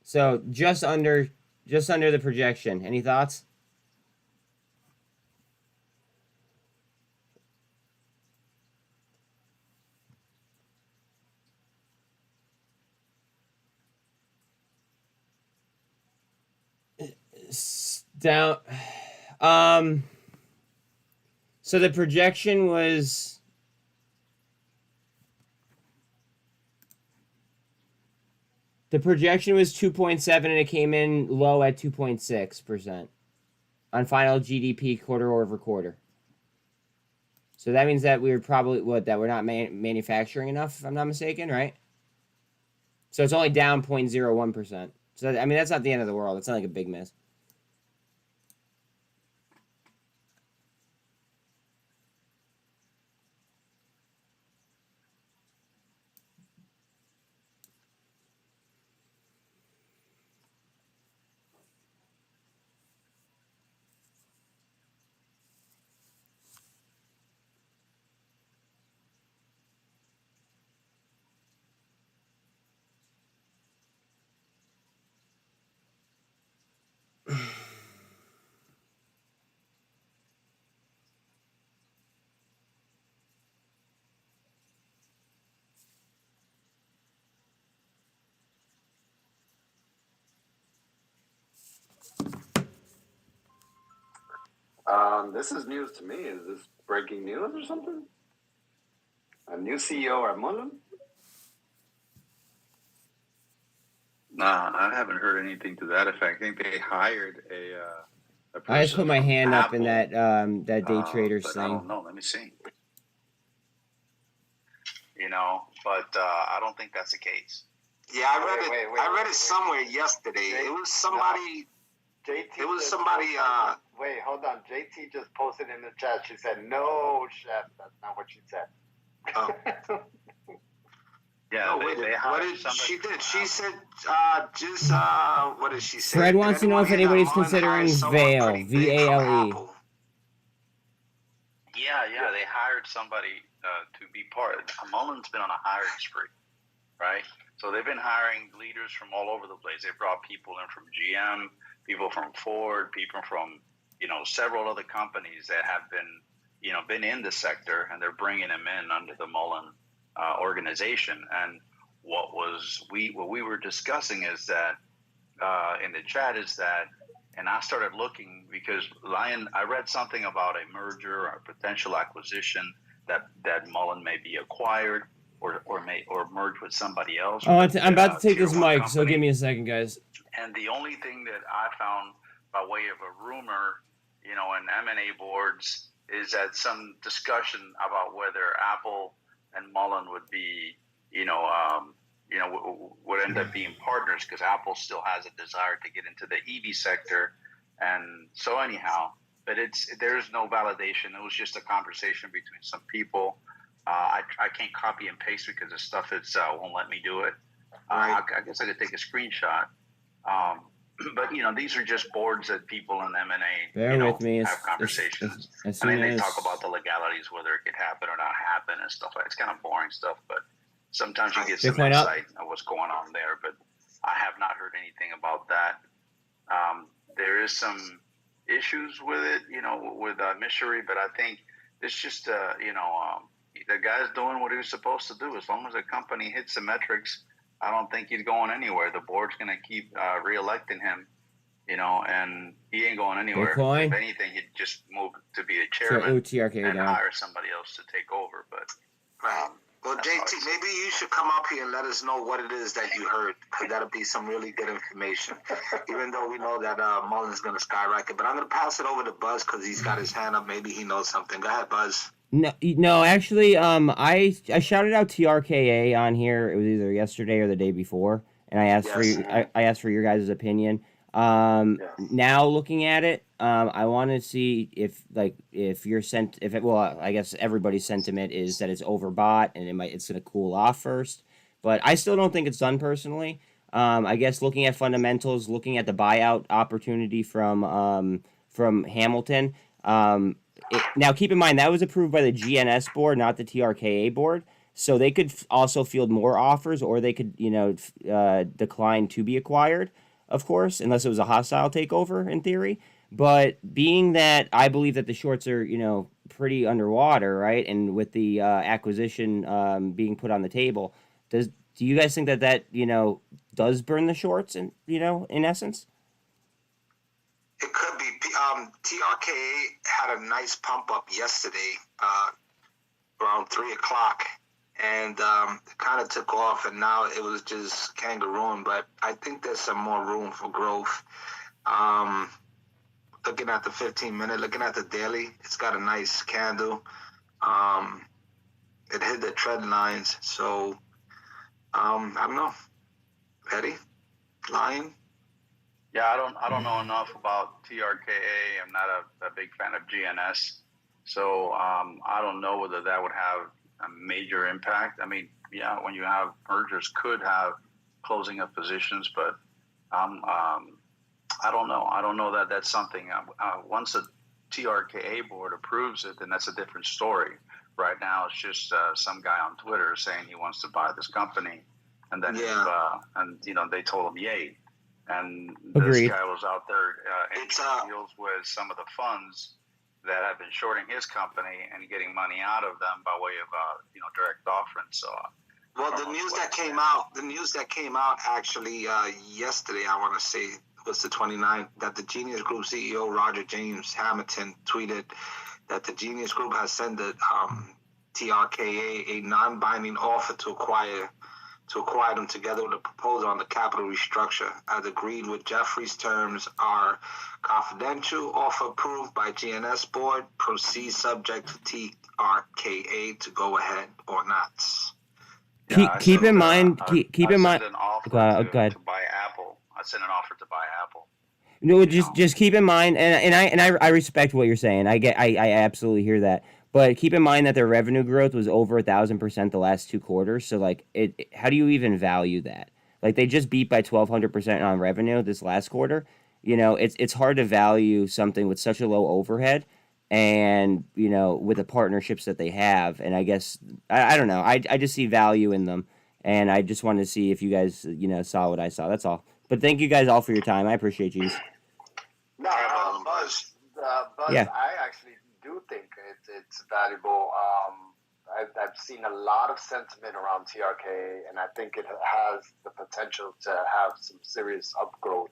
So just under the projection. Any thoughts? Down. So the projection was 2.7 and it came in low at 2.6% on final GDP quarter over quarter. So that means that we're probably that we're not manufacturing enough, if I'm not mistaken, right? So it's only down 0.01%. So I mean that's not the end of the world. It's not like a big miss. This is news to me. Is this breaking news or something? A new CEO at Mullen? Nah, I haven't heard anything to that effect. I think they hired a person. I just put my hand up in that day trader but thing. I don't know. Let me see. You know, but I don't think that's the case. Yeah, I read it somewhere yesterday. It was somebody. JT. It was somebody. Wait, hold on. JT just posted in the chat. She said, "No, chef." That's not what she said. Oh. Yeah, No, they hired what did somebody. she did? She said, what did she say? Fred wants to know if anybody's considering Vale, VALE. Yeah, they hired somebody to be part. Mullen's been on a hiring spree. right? So they've been hiring leaders from all over the place. They brought people in from GM, people from Ford, people from, several other companies that have been in the sector, and they're bringing them in under the Mullen organization. And what we were discussing is that in the chat is that, and I started looking because I read something about a merger or a potential acquisition that Mullen may be acquired or merge with somebody else. Oh, I'm about to take this mic, company. so give me a second, guys. And the only thing that I found by way of a rumor, in M&A boards, is that some discussion about whether Apple and Mullen would be, would end up being partners, because Apple still has a desire to get into the EV sector. And so anyhow, but there's no validation. It was just a conversation between some people. I can't copy and paste because the stuff won't let me do it. I guess I could take a screenshot. But these are just boards that people in M&A with me. have conversations. And then they talk about the legalities, whether it could happen or not happen and stuff like that. It's kind of boring stuff, but sometimes you get some insight of what's going on there. But I have not heard anything about that. There is some issues with it, with Missouri, but I think it's just, the guy's doing what he was supposed to do. As long as the company hits the metrics, I don't think he's going anywhere. The board's going to keep reelecting him, and he ain't going anywhere. Bitcoin? If anything, he'd just move to be a chairman and hire somebody else to take over. But well, JT, maybe you should come up here and let us know what it is that you heard, because that'll be some really good information. Even though we know that Mullen's going to skyrocket, but I'm going to pass it over to Buzz because he's got his hand up. Maybe he knows something. Go ahead, Buzz. No, actually, I shouted out TRKA on here. It was either yesterday or the day before, and I asked for your guys' opinion. Now looking at it, I want to see if I guess everybody's sentiment is that it's overbought and it's going to cool off first, but I still don't think it's done personally. I guess looking at fundamentals, looking at the buyout opportunity from Hamilton. Now, keep in mind, that was approved by the GNS board, not the TRKA board. So they could also field more offers, or they could, decline to be acquired, of course, unless it was a hostile takeover in theory. But being that I believe that the shorts are, pretty underwater, right? And with the acquisition being put on the table, do you guys think that does burn the shorts, in essence? It could be. TRKA had a nice pump up yesterday, around 3:00, and it kind of took off, and now it was just kangarooing. But I think there's some more room for growth. Looking at the 15-minute, looking at the daily, it's got a nice candle. It hit the trend lines, so I don't know. Eddie, Lion. Yeah, I don't know enough about TRKA. I'm not a big fan of GNS, so I don't know whether that would have a major impact. I mean, yeah, when you have mergers, could have closing of positions, but I don't know. I don't know that that's something. Once the TRKA board approves it, then that's a different story. Right now, it's just some guy on Twitter saying he wants to buy this company, and then they told him yay. And this guy was out there entering deals with some of the funds that have been shorting his company and getting money out of them by way of direct offering. So, the news that came out actually yesterday, I want to say was the 29th, that the Genius Group CEO Roger James Hamilton tweeted that the Genius Group has sent the TRKA a non-binding offer to acquire them, together with a proposal on the capital restructure. As agreed with Jeffrey's terms are confidential. Offer approved by GNS board. Proceed subject to TRKA to go ahead or not. Keep in mind. Go ahead. To buy Apple. I sent an offer to buy Apple. No, just keep in mind, and I respect what you're saying. I absolutely hear that. But keep in mind that their revenue growth was over 1,000% the last 2 quarters. So how do you even value that? Like, they just beat by 1,200% on revenue this last quarter. It's hard to value something with such a low overhead, and with the partnerships that they have. And I guess I don't know. I just see value in them. And I just wanted to see if you guys, saw what I saw. That's all. But thank you guys all for your time. I appreciate you. No, Buzz. Buzz, Yeah. I actually do think it's valuable. I've seen a lot of sentiment around TRKA, and I think it has the potential to have some serious upgrowth.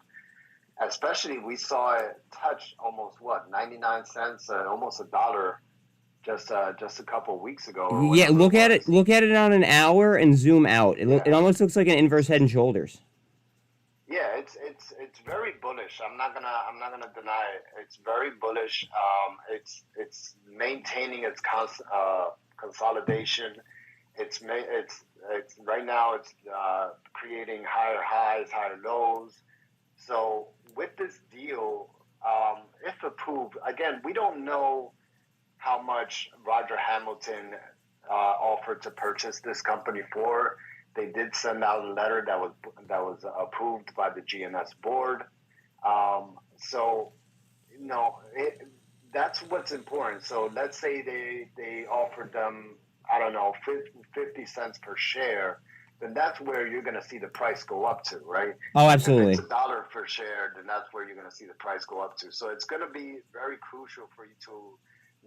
Especially, we saw it touch almost 99 cents, almost $1, just a couple of weeks ago. Yeah, look at it. Look at it on an hour and zoom out. It almost looks like an inverse head and shoulders. Yeah, it's very bullish. I'm not gonna deny it. It's very bullish. It's maintaining its consolidation. It's right now. It's creating higher highs, higher lows. So with this deal, if approved, again, we don't know how much Roger Hamilton offered to purchase this company for. They did send out a letter that was approved by the GNS board. So, that's what's important. So let's say they offered them, I don't know, 50 cents per share. Then that's where you're going to see the price go up to, right? Oh, absolutely. If it's $1 per share, then that's where you're going to see the price go up to. So it's going to be very crucial for you to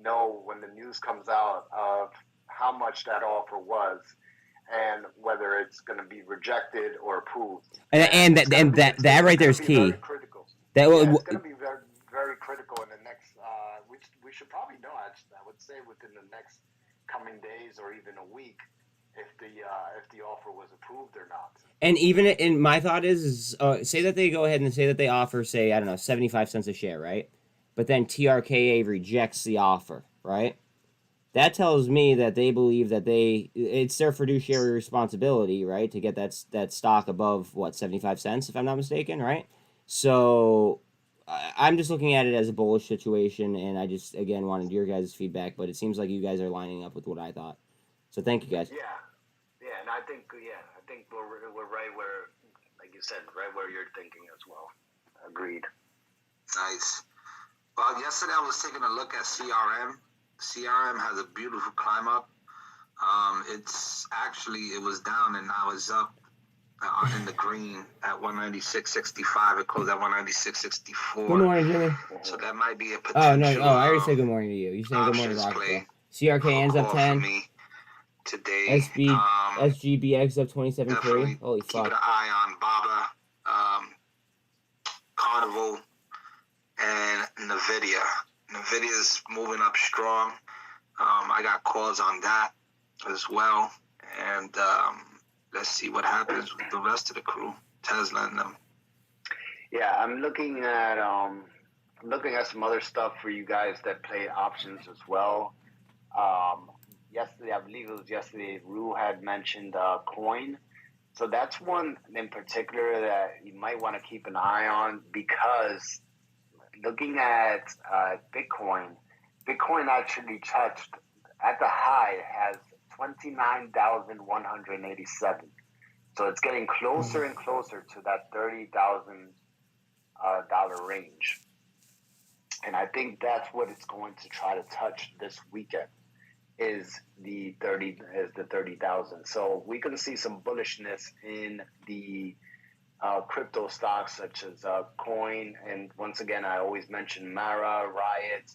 know when the news comes out of how much that offer was, and whether it's going to be rejected or approved. And that right there is key. Very critical. It's going to be very, very critical in the next. We should probably know. I would say within the next coming days or even a week, if the offer was approved or not. And even in my thought is say that they go ahead and say that they offer, say, I don't know, 75 cents a share, right? But then TRKA rejects the offer, right? That tells me that they believe that it's their fiduciary responsibility, right, to get that stock above 75 cents, if I'm not mistaken, right? So I'm just looking at it as a bullish situation, and I just again wanted your guys' feedback, but it seems like you guys are lining up with what I thought. So thank you guys. Yeah, and I think we're right where, like you said, right where you're thinking as well. Agreed. Nice. Well, yesterday I was taking a look at CRM. CRM has a beautiful climb up. It was down and now it's up in the green at 196.65. It closed at 196.64. Good morning, Jimmy. So that might be a potential. Oh no! Oh, I already said good morning to you. You saying good morning, Rocket? CRK ends up 10. Today. SGBX up 27.3. Holy fuck! Keep an eye on BABA, Carnival, and Nvidia. Nvidia's moving up strong. I got calls on that as well, and let's see what happens with the rest of the crew, Tesla and them. Yeah, I'm looking at some other stuff for you guys that play options as well. Yesterday, I believe it was yesterday, Rue had mentioned coin. So that's one in particular that you might want to keep an eye on, because looking at Bitcoin actually touched, at the high, has 29,187. So it's getting closer and closer to that $30,000 range. And I think that's what it's going to try to touch this weekend, is the 30,000. So we're going to see some bullishness in the crypto stocks such as Coin. And once again, I always mention Mara, Riot.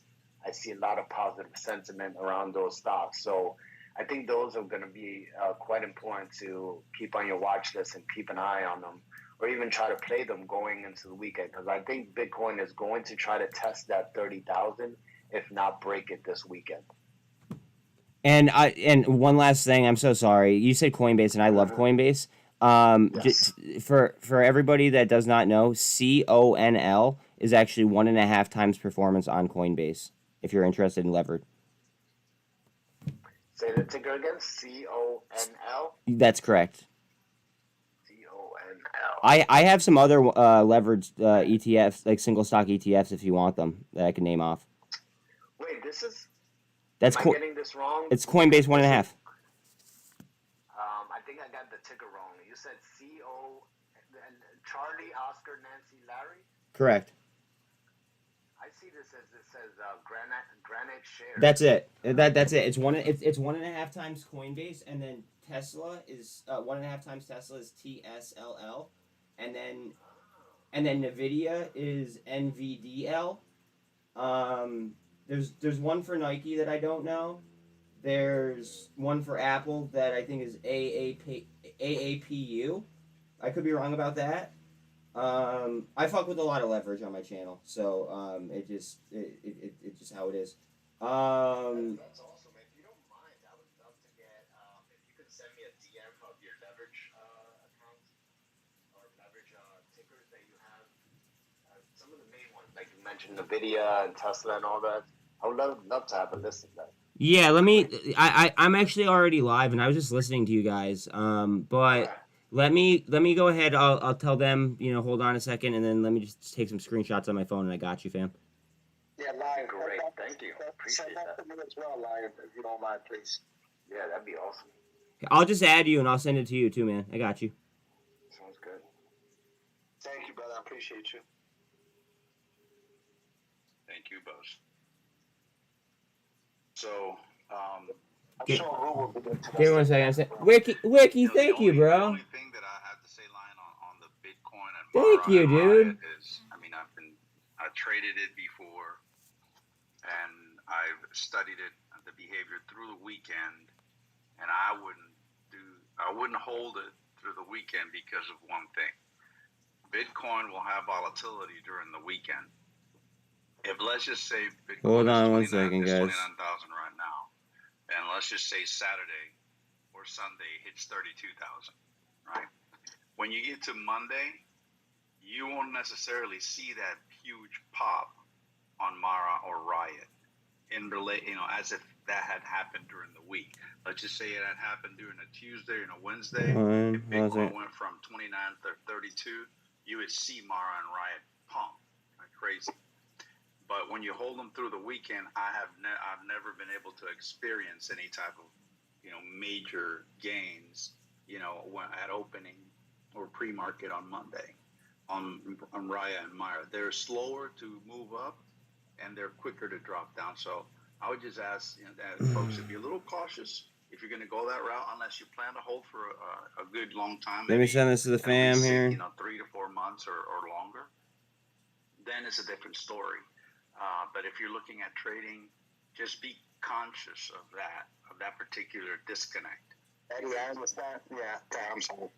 I see a lot of positive sentiment around those stocks. So I think those are going to be quite important to keep on your watch list and keep an eye on them, or even try to play them going into the weekend, because I think Bitcoin is going to try to test that 30,000, if not break it this weekend. And one last thing, I'm so sorry. You said Coinbase, and I love Coinbase. Yes. For everybody that does not know, CONL is actually 1.5 times performance on Coinbase, if you're interested in levered. Say the ticker again, CONL? That's correct. CONL. I have some other leveraged ETFs, like single stock ETFs, if you want them, that I can name off. Wait, this is... Am I getting this wrong? It's Coinbase 1.5. I think I got the ticker wrong. You said CO and Charlie, Oscar, Nancy, Larry? Correct. I see this as it says granite shares. That's it. That's it. It's 1.5 times Coinbase, and then Tesla is 1.5 times Tesla is TSLL, and then Nvidia is NVDL. There's one for Nike that I don't know. There's one for Apple that I think is AAPU. I could be wrong about that. I fuck with a lot of leverage on my channel, so it's just how it is. That's awesome. If you don't mind, I would love to get if you could send me a DM of your leverage accounts or leverage tickers that you have. Some of the main ones, like you mentioned, Nvidia and Tesla and all that. I would love to have a list of that. Yeah, I'm actually already live, and I was just listening to you guys. But let me go ahead. I'll tell them, hold on a second, and then let me just take some screenshots on my phone, and I got you, fam. Yeah, Lion. Great. Thank you. Appreciate that. Send that to me as well, Lion, if you don't mind, please. Yeah, that'd be awesome. I'll just add you, and I'll send it to you too, man. I got you. Sounds good. Thank you, brother. I appreciate you. Thank you, boss. So, I'm sure Ru will be good to Give me 1 second. Wiki, thank you, bro. The only thing that I have to say, Lion, on the Bitcoin and thank you, dude. Is, I mean, I traded it before, and I've studied it, the behavior through the weekend, and I wouldn't hold it through the weekend because of one thing. Bitcoin will have volatility during the weekend. If let's just say Bitcoin hold on 1 is second, guys. 29,000 right now, and let's just say Saturday or Sunday hits 32,000, right? When you get to Monday, you won't necessarily see that huge pop on Mara or Riot as if that had happened during the week. Let's just say it had happened during a Tuesday and a Wednesday. If Bitcoin went from 29 to 32, you would see Mara and Riot pump like crazy. But when you hold them through the weekend, I've never been able to experience any type of, major gains, at opening or pre-market on Monday on Raya and Myra. They're slower to move up and they're quicker to drop down. So I would just ask folks to be a little cautious if you're going to go that route, unless you plan to hold for a good long time. Let me send this to the fam here. 3 to 4 months or longer. Then it's a different story. But if you're looking at trading, just be conscious of that particular disconnect. Eddie, I understand. Yeah, I'm sorry.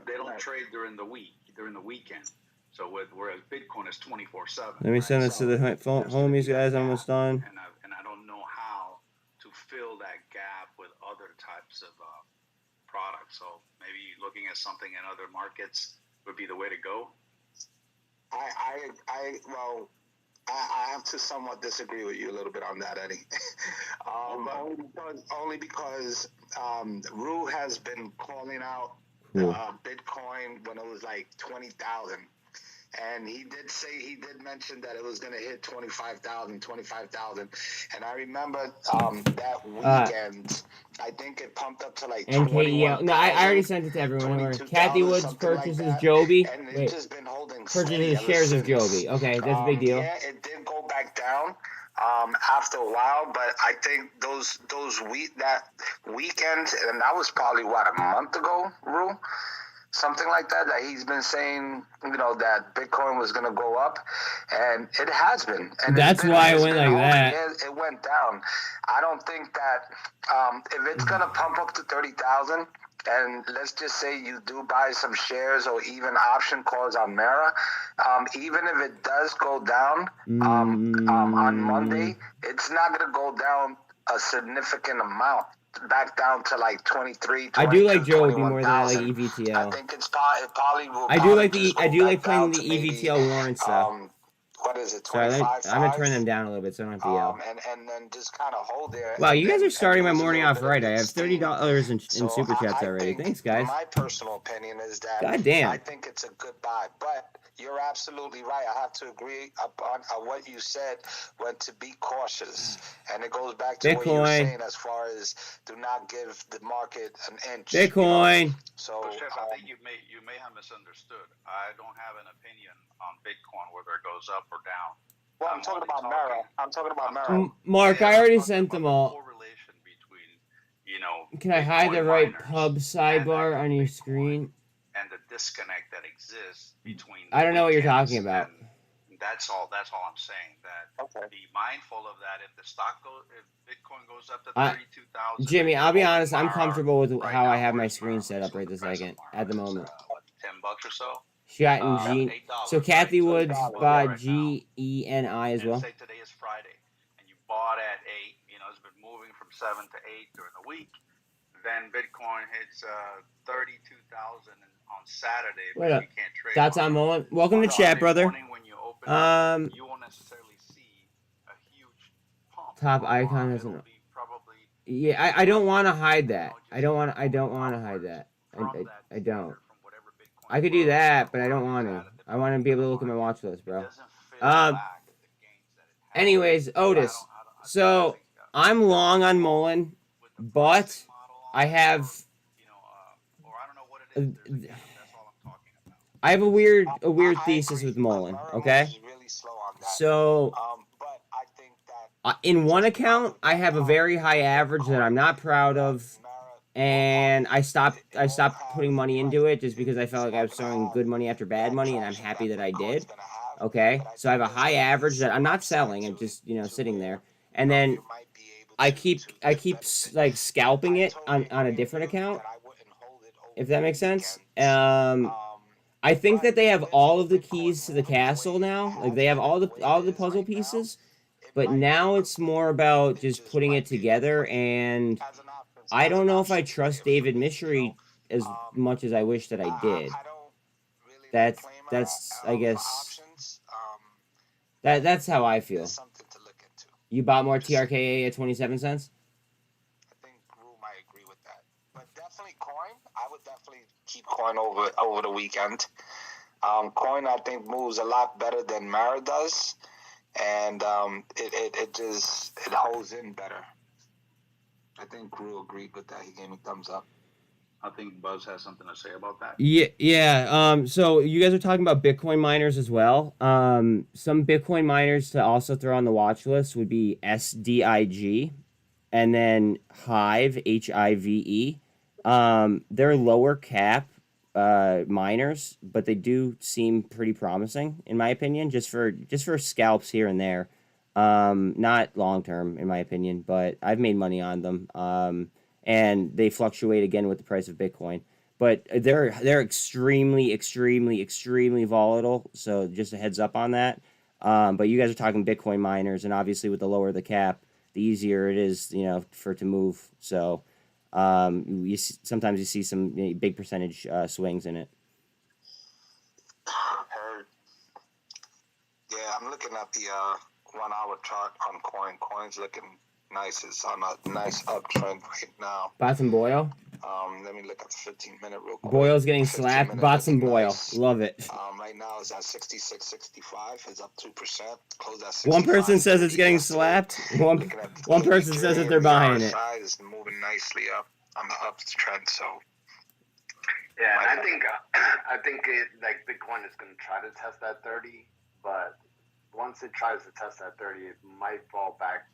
They don't trade during the weekend. So whereas Bitcoin is 24/7. Let me send this to the homies, guys. I'm almost done. And I don't know how to fill that gap with other types of products. So maybe looking at something in other markets would be the way to go. I have to somewhat disagree with you a little bit on that, Eddie. Only because Ru has been calling out Bitcoin when it was like 20,000. And he did mention that it was going to hit 25,000. And I remember that weekend, I think it pumped up to like 21,000. No, I already sent it to everyone. Kathy Woods purchases like Joby. And it's just been holding purchases shares of Joby. Okay, that's a big deal. Yeah, it did go back down after a while, but I think that weekend, and that was probably, a month ago, Ru? Something like that he's been saying, that Bitcoin was going to go up, and it has been. And that's why it went like that. It went down. I don't think that if it's going to pump up to 30,000, and let's just say you do buy some shares or even option calls on Mara, even if it does go down on Monday, it's not going to go down a significant amount. Back down to like 23. I do like Joby more than I like EVTL. I think it probably will. I do like playing the EVTL warrants though. What is it? Sorry, I'm gonna turn them down a little bit so I don't have to yell. And then just kind of hold there. Wow, you guys are starting my morning off right. I have $30 in super chats already. Thanks, guys. My personal opinion is that goddamn, I think it's a good buy, but you're absolutely right. I have to agree upon what you said when to be cautious. And it goes back to what you were saying as far as do not give the market an inch. Bitcoin. So Chef, I think you may have misunderstood. I don't have an opinion on Bitcoin, whether it goes up or down. Well, I'm talking about Mara. I'm talking about Mara. Mark, I already sent them all. Correlation between, you know, Can I hide the Bitcoin right miners pub and sidebar on your Bitcoin screen? and the disconnect that exists between. I don't know what you're talking weekends, about. and that's all I'm saying. That be mindful of that. If the stock goes, if Bitcoin goes up to 32,000, Jimmy, I'll be honest. I'm comfortable with right how now, I have my where's screen Mara? set up right this second. At the moment. What, $10 or so? Scott and Gene. $8, So Kathy right? Woods $8 bought right GENI as and well. say today is Friday, and you bought at 8. You know, it's been moving from 7 to 8 during the week. Then Bitcoin hits 32,000 on Saturday, but you can't trade. That's on Mullen. Welcome to chat, brother. When you open up, you won't necessarily see a huge pump. Top icon isn't. Yeah, I don't want to hide that. I don't want to hide that. I don't. I could do that, but I don't want to. I want to be able to look at my watch list, bro. Anyways, Otis. So I'm long on Mullen, but I have. I have a weird thesis with Mullen. Okay. So. In one account, I have a very high average that I'm not proud of, and I stopped putting money into it just because I felt like I was throwing good money after bad money, and I'm happy that I did. Okay, so I have a high average that I'm not selling. I'm just sitting there, and then I keep like scalping it on a different account, if that makes sense. I think that they have all of the keys to the castle now. Like they have all the puzzle pieces. But now it's more about just putting it together, and I don't know if I trust David Mishery as much as I wish that I did. That's I guess that's how I feel. You bought more TRKA at 27 cents? I think Rue might agree with that. But definitely Coin. I would definitely keep Coin over the weekend. Coin, I think, moves a lot better than Mara does. And it holds in better. I think Gru agreed with that. He gave me thumbs up. I think Buzz has something to say about that. Yeah. So you guys are talking about Bitcoin miners as well. Some Bitcoin miners to also throw on the watch list would be SDIG, and then Hive, HIVE. They're lower cap miners, but they do seem pretty promising in my opinion, just for scalps here and there. Not long term in my opinion, but I've made money on them. And they fluctuate again with the price of Bitcoin, but they're extremely volatile, so just a heads up on that. But you guys are talking Bitcoin miners, and obviously with the lower the cap, the easier it is, for it to move. So sometimes you see some big percentage swings in it. Heard. Yeah, I'm looking at the 1 hour chart on Coin. Coin's looking nice. It's on a nice uptrend right now. Bought some Boyle? Let me look at the 15-minute real quick. Boyle's getting slapped. Bought some Boyle. Nice. Love it. Right now it's at 66.65. It's up 2%. Closed at 65. One person says it's getting slapped. One person says that they're buying it. It's moving nicely up on the uptrend. So. Yeah, and I think Bitcoin is going to try to test that 30, but once it tries to test that 30, it might fall back.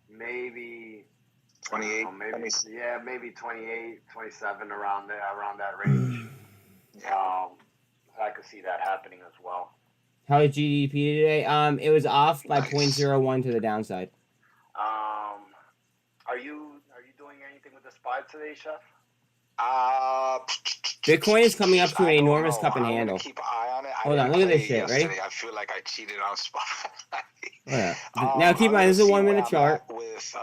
Maybe 28, maybe 28, 27 around that range. I could see that happening as well. How is GDP today? It was off by 0.01 to the downside. Are you doing anything with the SPY today, Chef? Bitcoin is coming up to an enormous cup and handle. Keep an eye on it. Hold on, look at this shit. Ready? I feel like I cheated on SPY. Now keep in mind, this is a 1 minute chart. With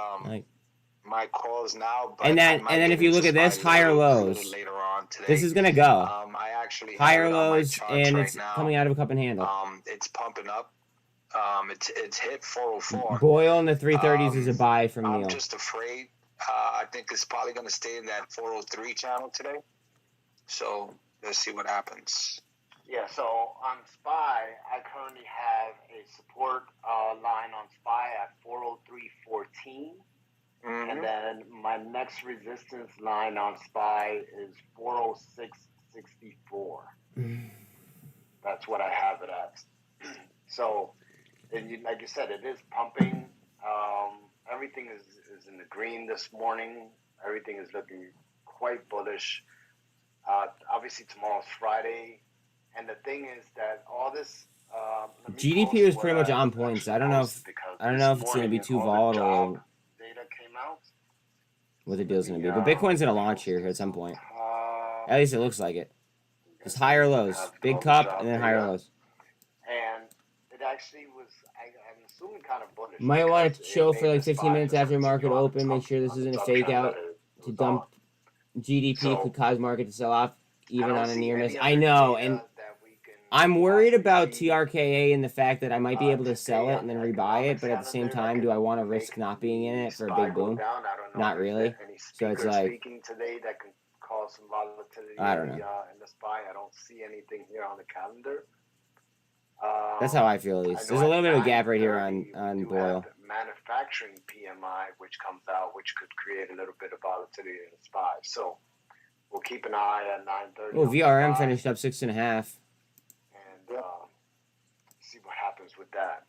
my calls now, but and then if you look at this, higher lows. Later on today. This is gonna go. I actually higher lows, and it's coming out of a cup and handle. It's pumping up. It's hit 404. Boyle in the 330s is a buy from Neil. I'm just afraid. I think it's probably going to stay in that 403 channel today. So let's see what happens. Yeah, so on SPY, I currently have a support line on SPY at 403.14. Mm-hmm. And then my next resistance line on SPY is 406.64. That's what I have it at. So and like you said, it is pumping. Everything is in the green this morning. Everything is looking quite bullish. Obviously, tomorrow's Friday, and the thing is that all this GDP was pretty much on points. I don't know if it's going to be too volatile. Data came out. What the deal's going to be, but Bitcoin's going to launch here at some point. At least it looks like it. Just higher lows, big cup, and then higher lows. And it actually was, I'm assuming, kind of bullish. Might want to chill for like 15 minutes after market open. Make sure this isn't a fake out to dump GDP. Could cause market to sell off even on a near miss. I know, and I'm worried about TRKA and the fact that I might be able to sell it and then rebuy it, but at the same time, do I want to risk not being in it for a big boom? Not really. So it's like, today that can cause some volatility. I don't know. In the SPY, I don't see anything here on the calendar. That's how I feel at least. There's a little bit of a gap right here on Boyle. Manufacturing PMI, which comes out, which could create a little bit of volatility in the SPY. So we'll keep an eye at 9:30. Oh, VRM finished up 6.5. And see what happens with that.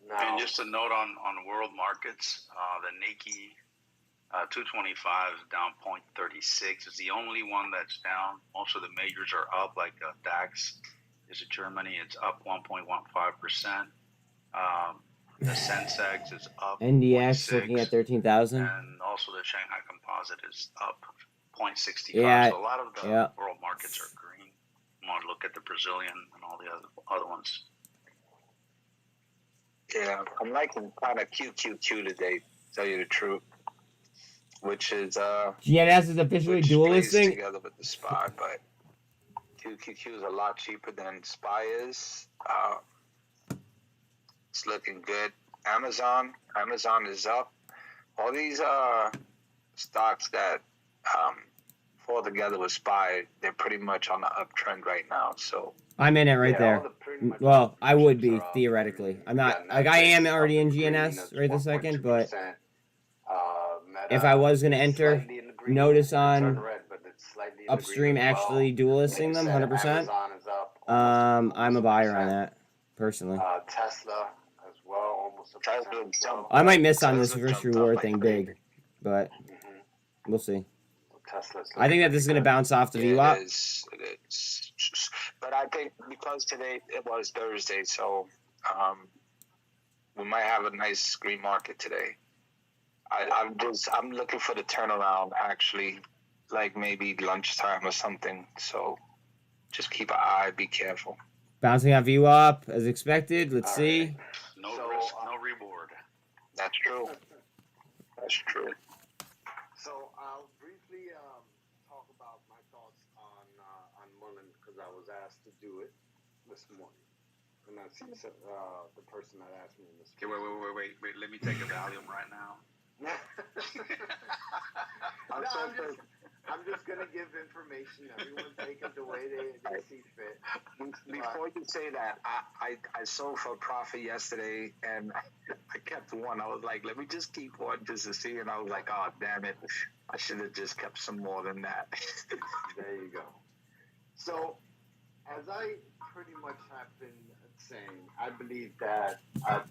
Now, and just a note on world markets, the Nikkei 225 is down 0.36. It's the only one that's down. Most of the majors are up, like DAX is in Germany. It's up 1.15%. The Sensex is up. NDX looking at 13,000. And also the Shanghai Composite is up 0.65. Yeah, so a lot of the world markets are green. You want to look at the Brazilian and all the other ones. Yeah, I'm liking kind of QQQ today, to tell you the truth. Which is GNS is officially dual listing together with the SPY, but QQQ is a lot cheaper than SPY is. It's looking good. Amazon is up. All these stocks that fall together with SPY, they're pretty much on the uptrend right now. So I'm in it right there. Well, I would be theoretically. I'm not like I am already in GNS right this second, but if I was going to enter, notice on upstream actually dual listing them 100%. I'm a buyer on that personally. Tesla as well, almost a I might miss on this risk reward thing big, but we'll see. I think that this is going to bounce off the VWAP. It is. But I think because today it was Thursday, so we might have a nice green market today. I'm looking for the turnaround actually, like maybe lunchtime or something. So just keep an eye, be careful. Bouncing off VWAP as expected. Let's see. No risk, no reward. That's true. That's true. So I'll briefly talk about my thoughts on Mullen because I was asked to do it this morning, and I see the person that asked me this. Okay, wait. Let me take a Valium right now. I'm just gonna give information. Everyone take it the way they see fit. Before you say that, I sold for a profit yesterday, and I kept one. I was like, let me just keep one just to see, and I was like, oh damn it, I should have just kept some more than that. There you go. So, as I pretty much have been saying, I believe that at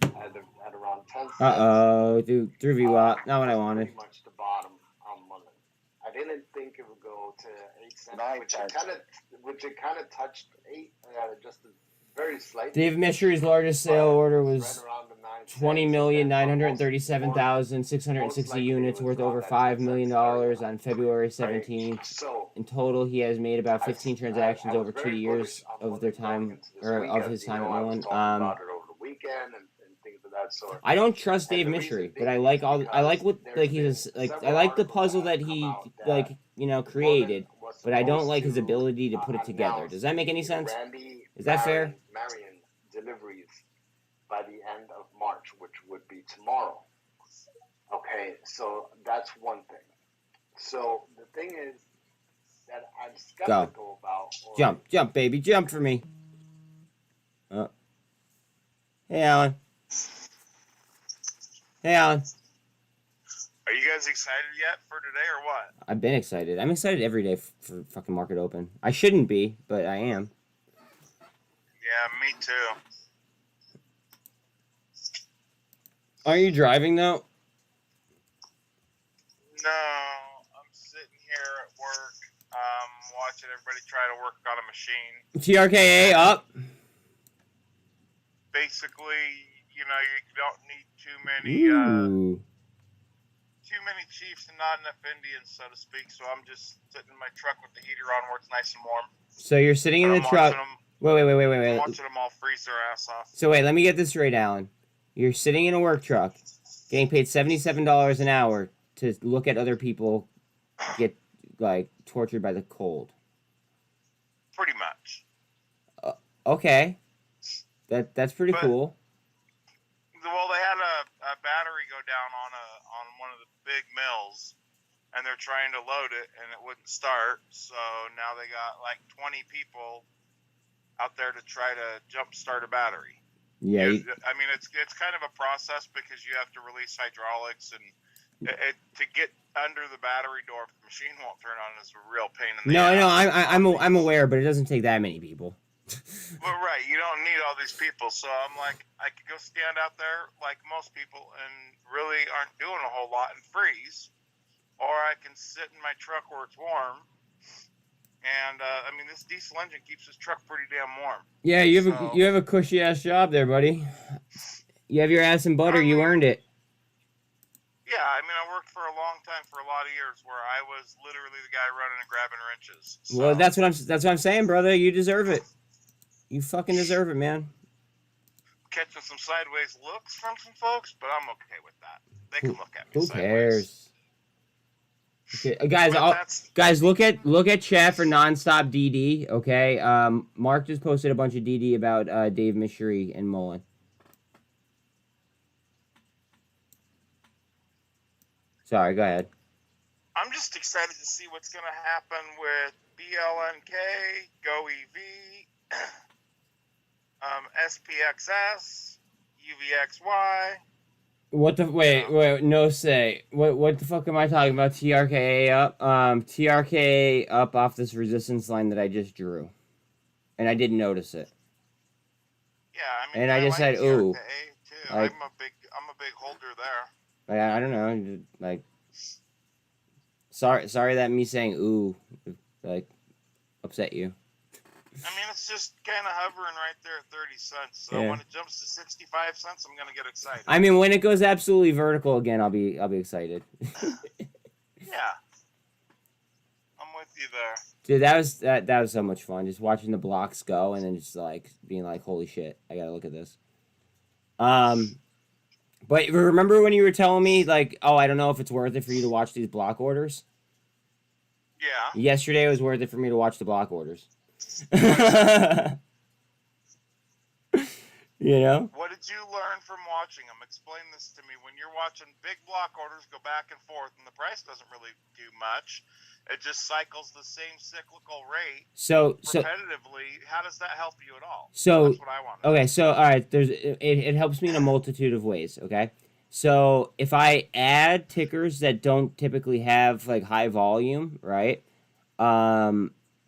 around 10 cents. Dude, through VWAP, not what I wanted. Pretty much the bottom on Mullen. I didn't think it would go to 8 cents, which it kind of touched 8, just very slightly. Dave Mishry's largest sale order was 20,937,660 units worth over $5 million on February 17th. In total, he has made about 15 transactions over 2 years of their time, or of his time at Mullen. I don't trust Dave Mishry, but I like what he's like. I like the puzzle that he created, but I don't like his ability to put it together. Does that make any sense? Is that fair? Marion deliveries by the end of March, which would be tomorrow. Okay, so that's one thing. So the thing is that I'm skeptical about. Jump, baby, jump for me. Hey, Alan. Hey, Alan. Are you guys excited yet for today or what? I've been excited. I'm excited every day for fucking market open. I shouldn't be, but I am. Yeah, me too. Aren't you driving though? No, I'm sitting here at work, watching everybody try to work on a machine. TRKA up. Basically, you don't need too many chiefs and not enough Indians, so to speak. So I'm just sitting in my truck with the heater on, where it's nice and warm. So you're sitting in the truck. Wait. I'm watching them all freeze their ass off. So wait, let me get this straight, Alan. You're sitting in a work truck, getting paid $77 an hour to look at other people get like tortured by the cold. Pretty much. Okay, that's pretty cool. Well, they had a battery go down on one of the big mills, and they're trying to load it, and it wouldn't start. So now they got like 20 people out there to try to jump start a battery. Yeah. I mean, it's kind of a process, because you have to release hydraulics, and to get under the battery door if the machine won't turn on is a real pain in the ass. No, I'm aware, but it doesn't take that many people. Well, right, you don't need all these people. So I'm like, I could go stand out there like most people and really aren't doing a whole lot and freeze, or I can sit in my truck where it's warm. And I mean, this diesel engine keeps this truck pretty damn warm. Yeah, you have a cushy ass job there, buddy. You have your ass in butter. You earned it. Yeah, I mean, I worked for a long time, for a lot of years, where I was literally the guy running and grabbing wrenches. So. Well, that's what I'm saying, brother. You deserve it. You fucking deserve it, man. Catching some sideways looks from some folks, but I'm okay with that. They can look at me. Who sideways. cares? Okay, guys, look at chat for nonstop DD. Okay, Mark just posted a bunch of DD about Dave Mishery and Mullen. Sorry, go ahead. I'm just excited to see what's going to happen with BLNK, goev, SPXS, UVXY. What the wait, no say. What the fuck am I talking about? TRKA up. TRKA up off this resistance line that I just drew. And I didn't notice it. Yeah, I mean, and I just like said ooh. Too. Like, I'm a big holder there. I don't know, like sorry that me saying ooh like upset you. I mean, it's just kind of hovering right there at 30 cents. So yeah. When it jumps to 65 cents, I'm gonna get excited. I mean, when it goes absolutely vertical again, I'll be excited. Yeah, I'm with you there. Dude, that was so much fun, just watching the blocks go and then just like being like, holy shit, I gotta look at this. But remember when you were telling me like, oh, I don't know if it's worth it for you to watch these block orders? Yeah. Yesterday it was worth it for me to watch the block orders. You know? What did you learn from watching them? Explain this to me. When you're watching big block orders go back and forth and the price doesn't really do much, it just cycles the same cyclical rate repetitively. How does that help you at all? So that's what I want. Okay, so all right, it helps me in a multitude of ways, okay? So if I add tickers that don't typically have like high volume, right?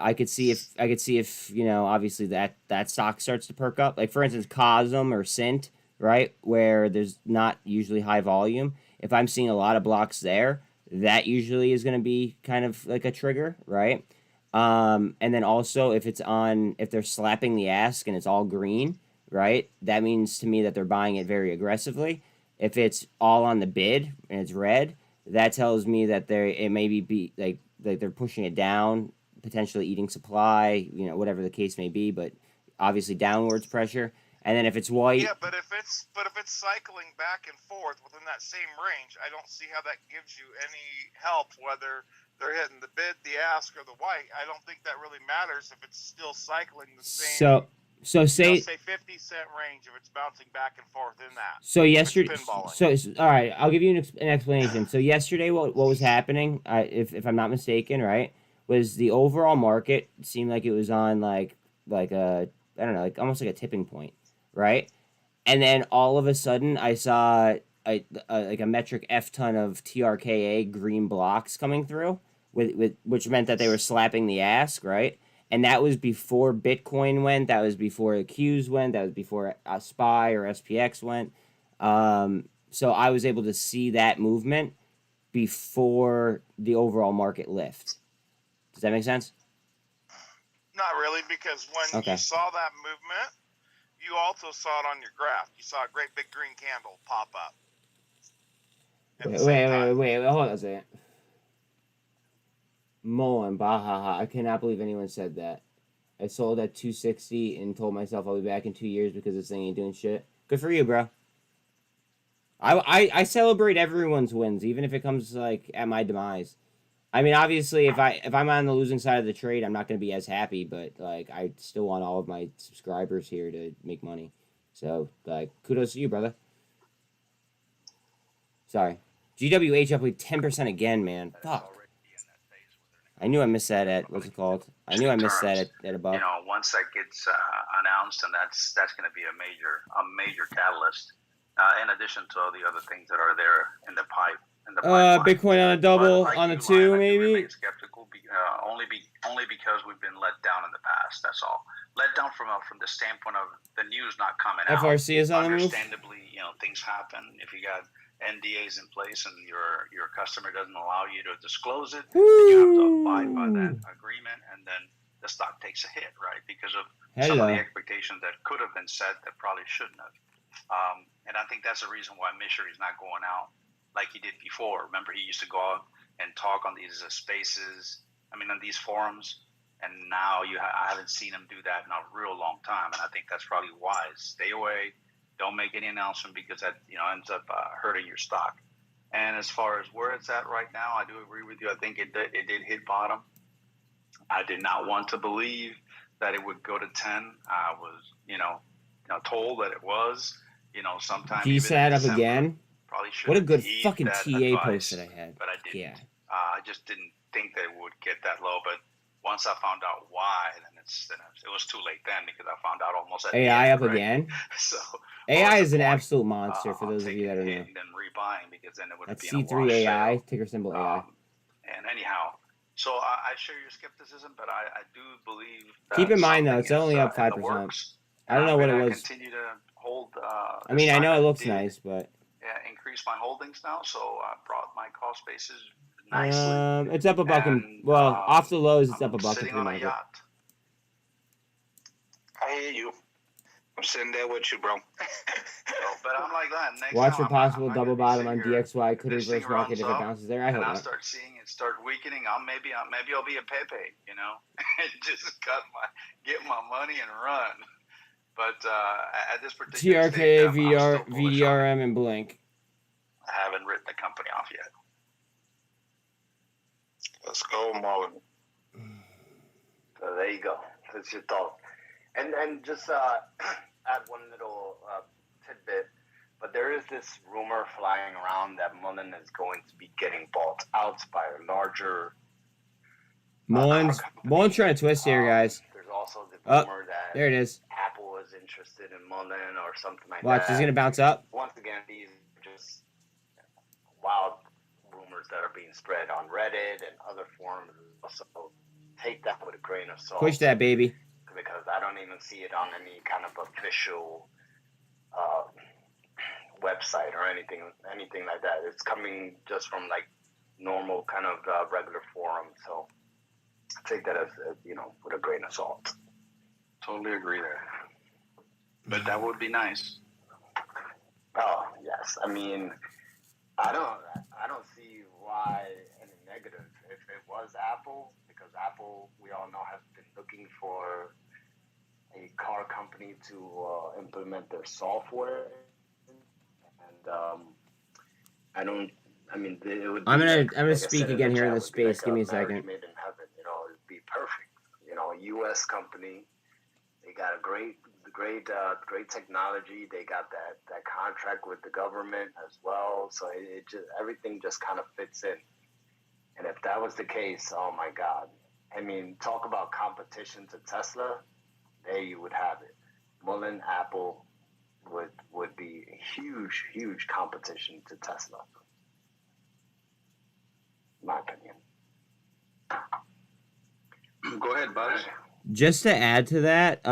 I could see if you know, obviously that stock starts to perk up. Like for instance, cosm or SINT, right, where there's not usually high volume. If I'm seeing a lot of blocks there, that usually is going to be kind of like a trigger, right? And then also if they're slapping the ask and it's all green, right, that means to me that they're buying it very aggressively. If it's all on the bid and it's red, that tells me that it may be like they're pushing it down, potentially eating supply, you know, whatever the case may be, but obviously downwards pressure. And then if it's white, yeah, but if it's cycling back and forth within that same range, I don't see how that gives you any help, whether they're hitting the bid, the ask, or the white. I don't think that really matters if it's still cycling the same. So say 50-cent range if it's bouncing back and forth in that. So yesterday, all right, I'll give you an explanation. So yesterday, what was happening? If I'm not mistaken, right, was the overall market seemed like it was on like a, I don't know, like almost like a tipping point, right? And then all of a sudden, I saw like a metric F ton of TRKA green blocks coming through, which meant that they were slapping the ask, right? And that was before Bitcoin went. That was before the Qs went. That was before SPY or SPX went. So I was able to see that movement before the overall market lift. Does that make sense? Not really, because when Okay. you saw that movement, you also saw it on your graph. You saw a great big green candle pop up. Wait, hold on a second. Mullen, bahaha. I cannot believe anyone said that. I sold at 260 and told myself I'll be back in 2 years because this thing ain't doing shit. Good for you, bro. I celebrate everyone's wins, even if it comes like at my demise. I mean, obviously, if I'm on the losing side of the trade, I'm not going to be as happy. But like, I still want all of my subscribers here to make money. So like, kudos to you, brother. Sorry, GWH up like 10% again, man. Fuck. I knew I missed that at what's it called? I knew I missed that at above. You know, once that gets announced, and that's going to be a major catalyst. In addition to all the other things that are there in the pipe. Bitcoin on a double, like on a you, two, Lion, maybe. I remain skeptical, only because we've been let down in the past. That's all. Let down from the standpoint of the news not coming out. FRC is on the move. Understandably, you know, things happen. If you got NDAs in place and your customer doesn't allow you to disclose it, you have to abide by that agreement, and then the stock takes a hit, right? Because of some of the expectations that could have been set that probably shouldn't have. And I think that's the reason why Misher is not going out like he did before. Remember, he used to go out and talk on these spaces, on these forums, and now I haven't seen him do that in a real long time, and I think that's probably wise. Stay away. Don't make any announcement, because that ends up hurting your stock. And as far as where it's at right now, I do agree with you. I think it did hit bottom. I did not want to believe that it would go to 10. I was, told that it was, sometime. He sat up again. Probably should. What a good fucking TA post that I had. But I didn't. Yeah. I just didn't think that it would get that low. But once I found out why, then it was too late then, because I found out almost at AI the end, up again. So AI is an absolute monster for those of you that are new. And then rebuying, because then it would That's be C3 AI, ticker symbol AI. And anyhow, so I share your skepticism, but I do believe that keep in mind though, it's only up 5%. I don't know what it was. Continue to hold. I mean, I know it looks nice, but increase my holdings now, so I brought my cost basis nicely. It's up a buck, off the lows, it's up a buck. Sitting on a yacht. I hear you. I'm sitting there with you, bro. But I'm like that. Next Watch time, for possible I'm double bottom on DXY. Could this reverse thing market runs if it up, bounces there. I hope and not. I start seeing it start weakening. Maybe I'll be a Pepe, and just get my money and run. But at this particular TRKA, stage, VDRM, and Blink. I haven't written the company off yet. Let's go, Mullen. So there you go. That's your thought. And just add one little tidbit. But there is this rumor flying around that Mullen is going to be getting bought out by a larger. Mullen's trying to twist here, guys. There's also the rumor that there it is. Apple is interested in Mullen or something like that. Watch, he's gonna bounce up. Once again, these are just wild rumors that are being spread on Reddit and other forums. So take that with a grain of salt. Push that, baby. Because I don't even see it on any kind of official website or anything like that. It's coming just from like normal kind of regular forums. So take that as with a grain of salt. Totally agree there. But that would be nice. Oh yes, I mean, I don't see why any negative if it was Apple, because Apple, we all know, has been looking for a car company to implement their software, and it would. I'm gonna speak again here in the space. Like give me a second. Made in heaven, it'd be perfect. A U.S. company. They got a great technology. They got that contract with the government as well. So it just, everything just kind of fits in. And if that was the case, oh my God. I mean, talk about competition to Tesla. There you would have it. Mullen, Apple would be a huge, huge competition to Tesla. In my opinion. Go ahead, Buzz. Just to add to that,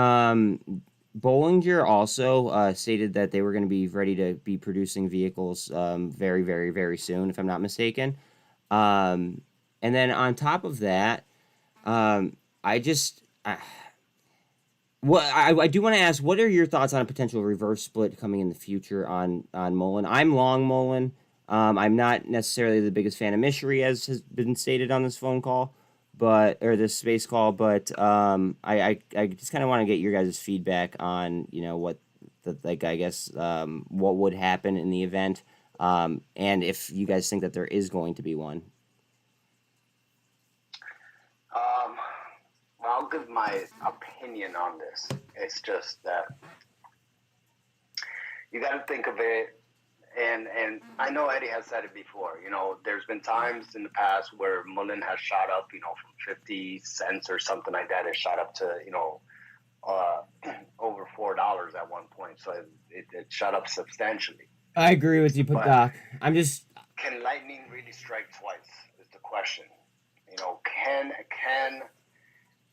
Bollinger also stated that they were going to be ready to be producing vehicles very, very, very soon, if I'm not mistaken. And then on top of that, I just I do want to ask, what are your thoughts on a potential reverse split coming in the future on Mullen? I'm long Mullen. I'm not necessarily the biggest fan of Mishry, as has been stated on this phone call, or this space call, but I just kind of want to get your guys' feedback on what I guess what would happen in the event, and if you guys think that there is going to be one. I'll give my opinion on this. It's just that you got to think of it, and I know Eddie has said it before. There's been times in the past where Mullen has shot up, from 50 cents or something like that. It shot up to, over $4 at one point. So it shot up substantially. I agree with you, Doc. Can lightning really strike twice? Is the question. Can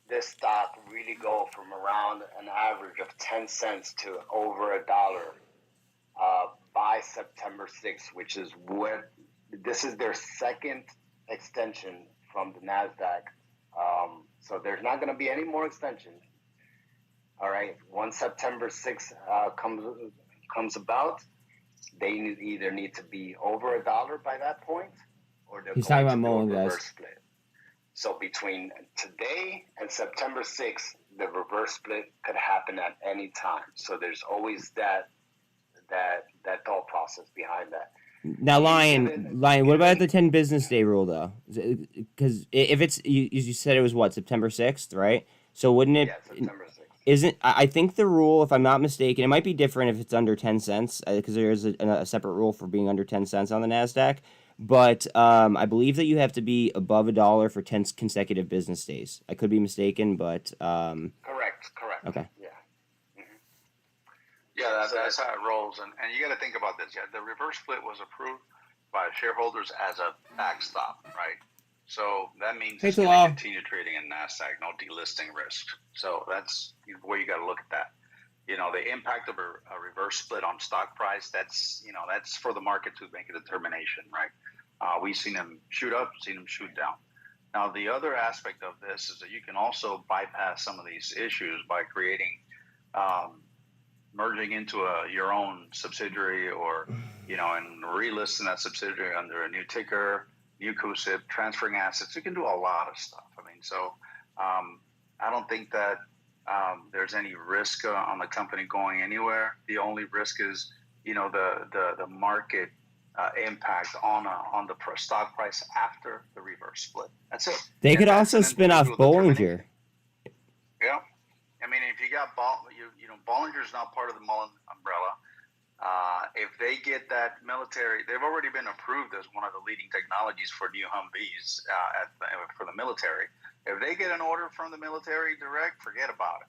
this stock really go from around an average of 10 cents to over $1 by September 6th, which is this is their second extension from the NASDAQ. So there's not going to be any more extensions. All right. Once September 6th comes about, they either need to be over $1 by that point, or they're He's going talking to about do a Mullen, reverse guys. split. So between today and September 6th, the reverse split could happen at any time. So there's always that thought process behind that. Now, Lion, what about the 10 business day rule, though? Because if it's, you said it was what, September 6th, right? So wouldn't it? Yeah, September 6th. I think the rule, if I'm not mistaken, it might be different if it's under 10 cents, because there is a separate rule for being under 10 cents on the NASDAQ. But I believe that you have to be above $1 for 10 consecutive business days. I could be mistaken, but Correct. Okay. Yeah. Yeah, that's how it rolls. And you got to think about this. Yeah, the reverse split was approved by shareholders as a backstop, right? So that means it's going to continue trading in NASDAQ, no delisting risk. So that's where you got to look at that. The impact of a reverse split on stock price, that's for the market to make a determination, right? We've seen them shoot up, seen them shoot down. Now, the other aspect of this is that you can also bypass some of these issues by creating, merging into your own subsidiary or, and relisting that subsidiary under a new ticker, new coep, transferring assets. You can do a lot of stuff. I don't think that there's any risk on the company going anywhere. The only risk is, the market impact on the stock price after the reverse split. That's it. They could also spin off Bollinger. Yeah. If you got Bollinger's not part of the Mullen umbrella. If they get that military, they've already been approved as one of the leading technologies for new Humvees for the military. If they get an order from the military direct, forget about it.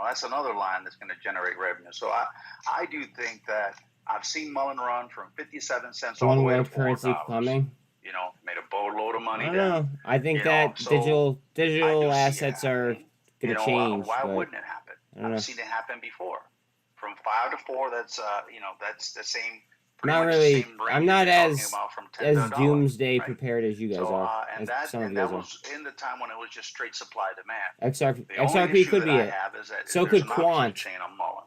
That's another line that's going to generate revenue. So I do think that I've seen Mullen run from 57 cents all the way to $4. Currency coming. Made a boatload of money. I don't know. I think that digital assets are going to change. Why wouldn't it happen? I've seen it happen before. From 5 to 4, that's the same. Not really. I'm not as doomsday right? prepared as you guys are. That was in the time when it was just straight supply demand. XRP could be it. So could Quant. Chain on Mullen,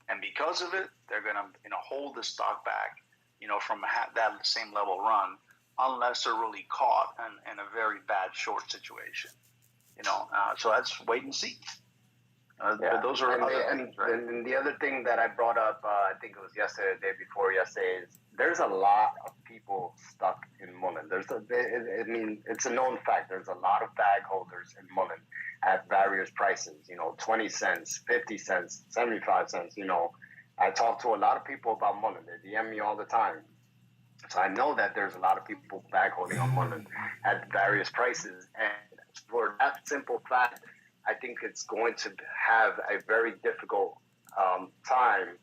and because of it, they're gonna hold the stock back, from that same level run, unless they're really caught in a very bad short situation. So that's wait and see. But those are other things, right? And the other thing that I brought up, I think it was yesterday, the day before yesterday, is there's a lot of people stuck in Mullen. It's a known fact. There's a lot of bag holders in Mullen at various prices, 20 cents, 50 cents, 75 cents. I talk to a lot of people about Mullen. They DM me all the time. So I know that there's a lot of people bag holding on Mullen at various prices. And for that simple fact, I think it's going to have a very difficult time,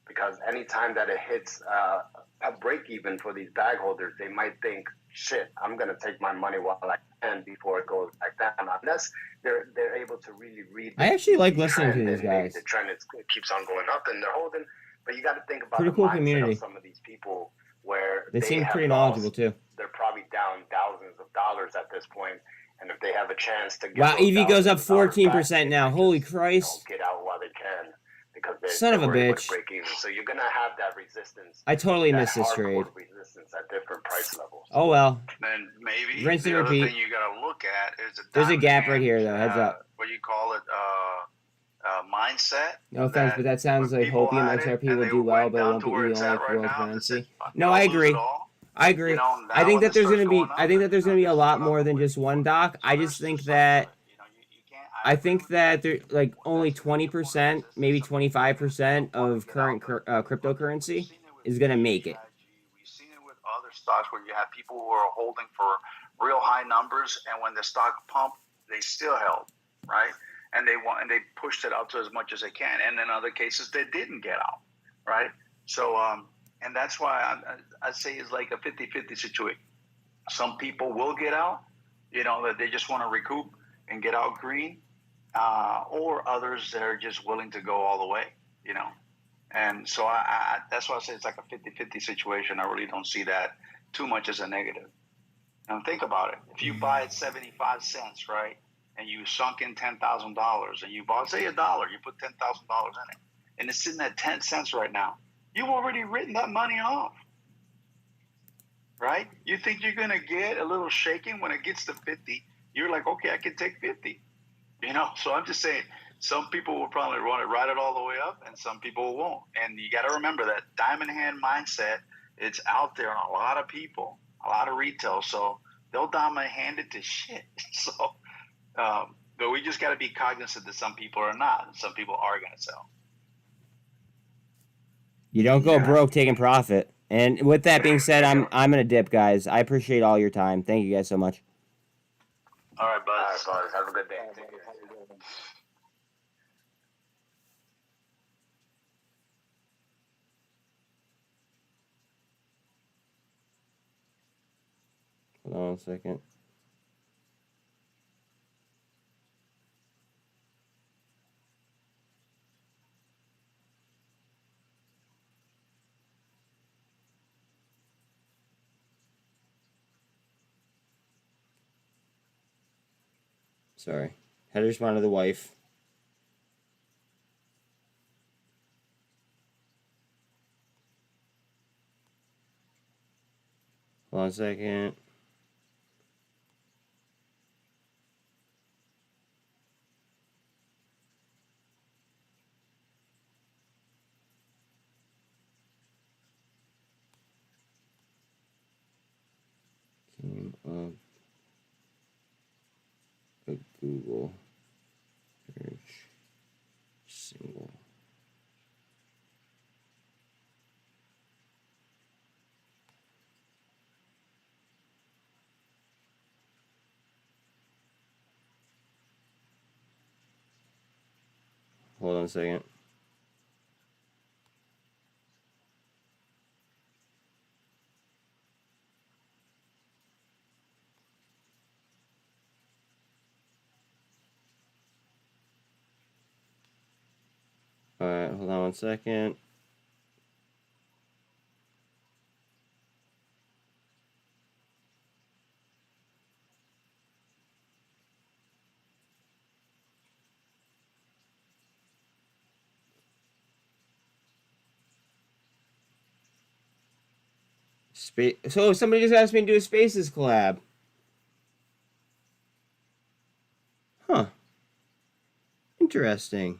because anytime that it hits a break even for these bag holders, they might think, shit, I'm gonna take my money while I can before it goes back down. Unless they're able to really read. I actually like listening to trend, these and maybe guys. the trend keeps on going up, and they're holding. But you got to think about Pretty the cool mindset community. of some of these people, where They seem have pretty lost. knowledgeable too. They're probably down thousands of dollars at this point, and if they have a chance to get Wow, EV goes up thousands of dollars 14% back, now. they Holy just, Christ. get out while they can, because Son of a were able to bitch. break even. So you're gonna have that resistance. I totally that missed this trade. hardcore resistance at different price levels. Oh well. And maybe Rinse and the other repeat. thing you got to look at is the There's a diamond gap right hand, here though. Heads up. what do you call it? Mindset. No offense, but that sounds like people hopium had it XRP and will they do well, went but it down won't to be where easy it's only at for right world now, they said, currency. "Fuck, No, y'all I lose agree. it all." I agree. You know, I now think when that it there's starts gonna be going up, I think that there's gonna be a lot it's more than just one doc. I just think that I think that there like only 20%, maybe 25% of current cryptocurrency is gonna make it. We've seen it with other stocks where you have people who are holding for real high numbers, and when the stock pumped, they still held, right? And they pushed it out to as much as they can. And in other cases, they didn't get out, right? So, and that's why I say it's like a 50-50 situation. Some people will get out, that they just want to recoup and get out green, or others that are just willing to go all the way, And so I that's why I say it's like a 50-50 situation. I really don't see that too much as a negative. Now think about it. If you buy at 75 cents, right, and you sunk in $10,000 and you bought, say, $1, you put $10,000 in it, and it's sitting at 10 cents right now, you've already written that money off, right? You think you're going to get a little shaking when it gets to 50. You're like, okay, I can take 50. So I'm just saying, some people will probably want to ride it all the way up, and some people won't. And you got to remember that diamond hand mindset, it's out there on a lot of people, a lot of retail. So they'll diamond hand it to shit. So, but we just got to be cognizant that some people are not, and some people are going to sell. You don't go broke taking profit. And with that being said, I'm gonna dip, guys. I appreciate all your time. Thank you guys so much. All right, buzz. All right, buzz. Have a good day. Take care. Hold on a second. Sorry. Had to respond to the wife. Hold on a second. Came up a Google search single. Hold on a second. Alright, hold on one second. So somebody just asked me to do a Spaces collab. Huh. Interesting.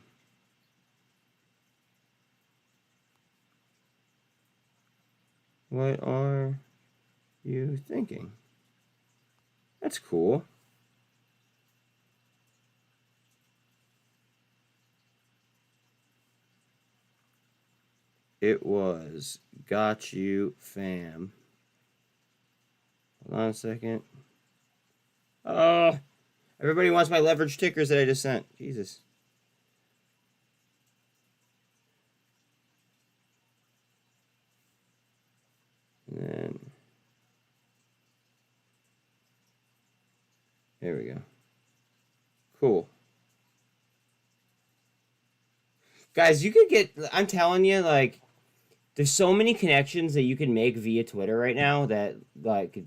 What are you thinking? That's cool. It was got you, fam. Hold on a second. Oh, everybody wants my leverage tickers that I just sent. Jesus. And then There we go. Cool. Guys, you could get, I'm telling you, like, there's so many connections that you can make via Twitter right now that, like,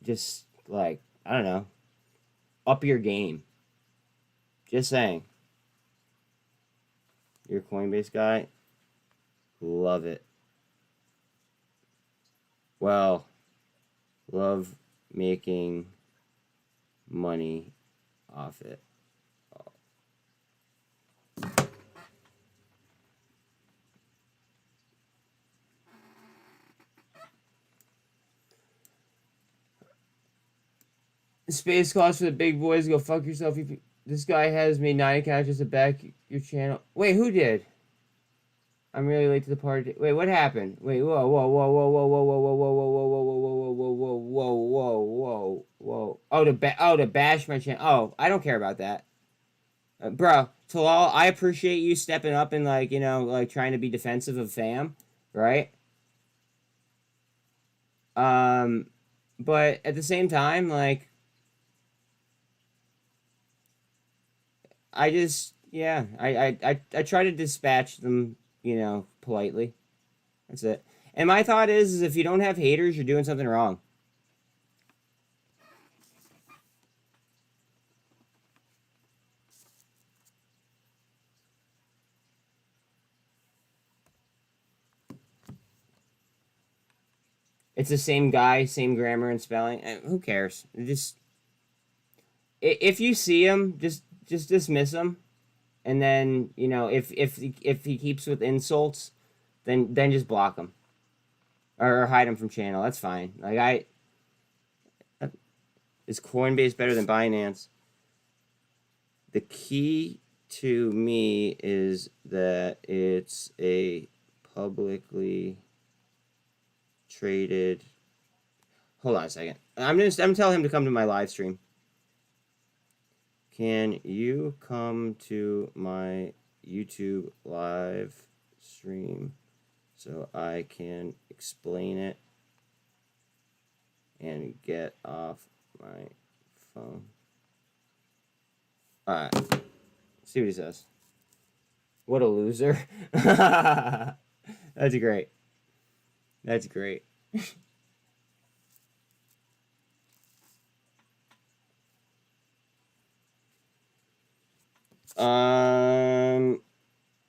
just, like, I don't know, up your game. Just saying. You're a Coinbase guy? Love it. Well, love making money off it. Space calls for the big boys. Go fuck yourself. This guy has made 9 accounts just to back your channel. Wait, who did? I'm really late to the party. Wait, what happened? Wait, whoa, whoa, whoa, whoa, whoa, whoa, whoa, whoa, whoa, whoa, whoa, whoa, whoa, whoa, whoa, whoa, whoa, whoa. Oh, to bash my channel. Oh, I don't care about that. Bro, Talal, I appreciate you stepping up and, like, you know, like, trying to be defensive of fam, right? But at the same time, like, I just, yeah, I try to dispatch them, you know, politely. That's it. And my thought is if you don't have haters, you're doing something wrong. It's the same guy, same grammar and spelling. Who cares? Just if you see him, just dismiss him, and then, you know, if he keeps with insults, then just block him or hide him from channel. That's fine. Like is Coinbase better than Binance? The key to me is that it's a publicly traded. Hold on a second. I'm telling him to come to my live stream. Can you come to my YouTube live stream so I can explain it and get off my phone? Alright. See what he says. What a loser. That's great. That's great.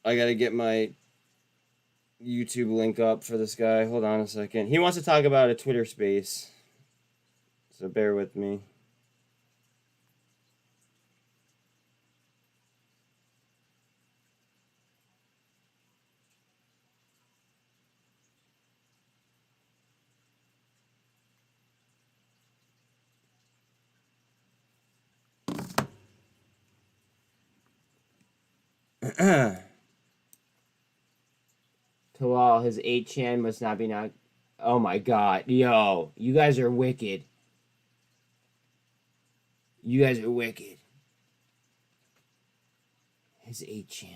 I gotta get my YouTube link up for this guy. Hold on a second. He wants to talk about a Twitter space, so bear with me. Talal, his 8chan must not be not. Oh my god. Yo, you guys are wicked. You guys are wicked. His 8chan.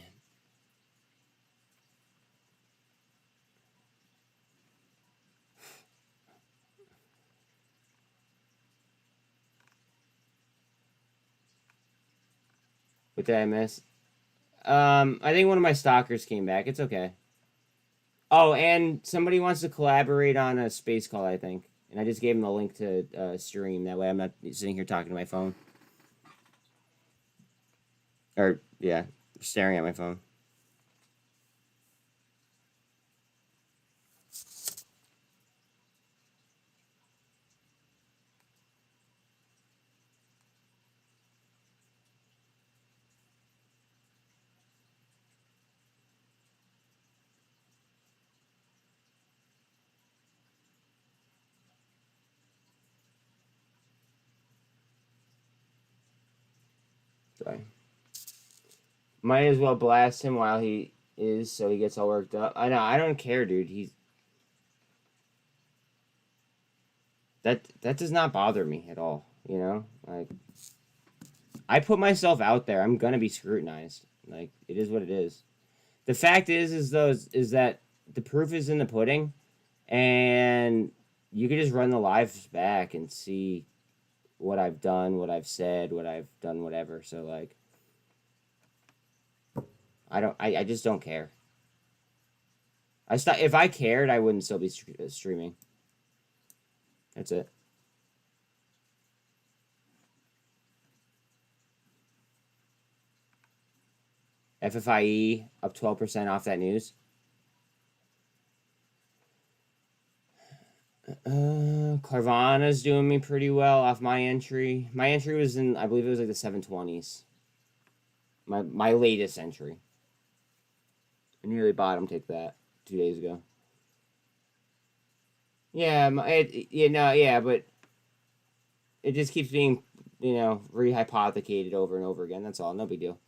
What did I miss? I think one of my stalkers came back. It's okay. Oh, and somebody wants to collaborate on a space call, I think. And I just gave him the link to stream. That way I'm not sitting here talking to my phone. Or, yeah, staring at my phone. Sorry. Might as well blast him while he is, so he gets all worked up. I know, I don't care, dude. That does not bother me at all, you know? Like, I put myself out there. I'm gonna be scrutinized. Like, it is what it is. The fact is that the proof is in the pudding, and you can just run the lives back and see what I've done, what I've said, what I've done, whatever. So like, I just don't care. If I cared, I wouldn't still be streaming. That's it. FFIE up 12% off that news. Carvana's doing me pretty well off my entry. My entry was in, I believe it was like the 720s. My latest entry. I nearly bottom take that 2 days ago. Yeah, but it just keeps being, rehypothecated over and over again. That's all. No big deal.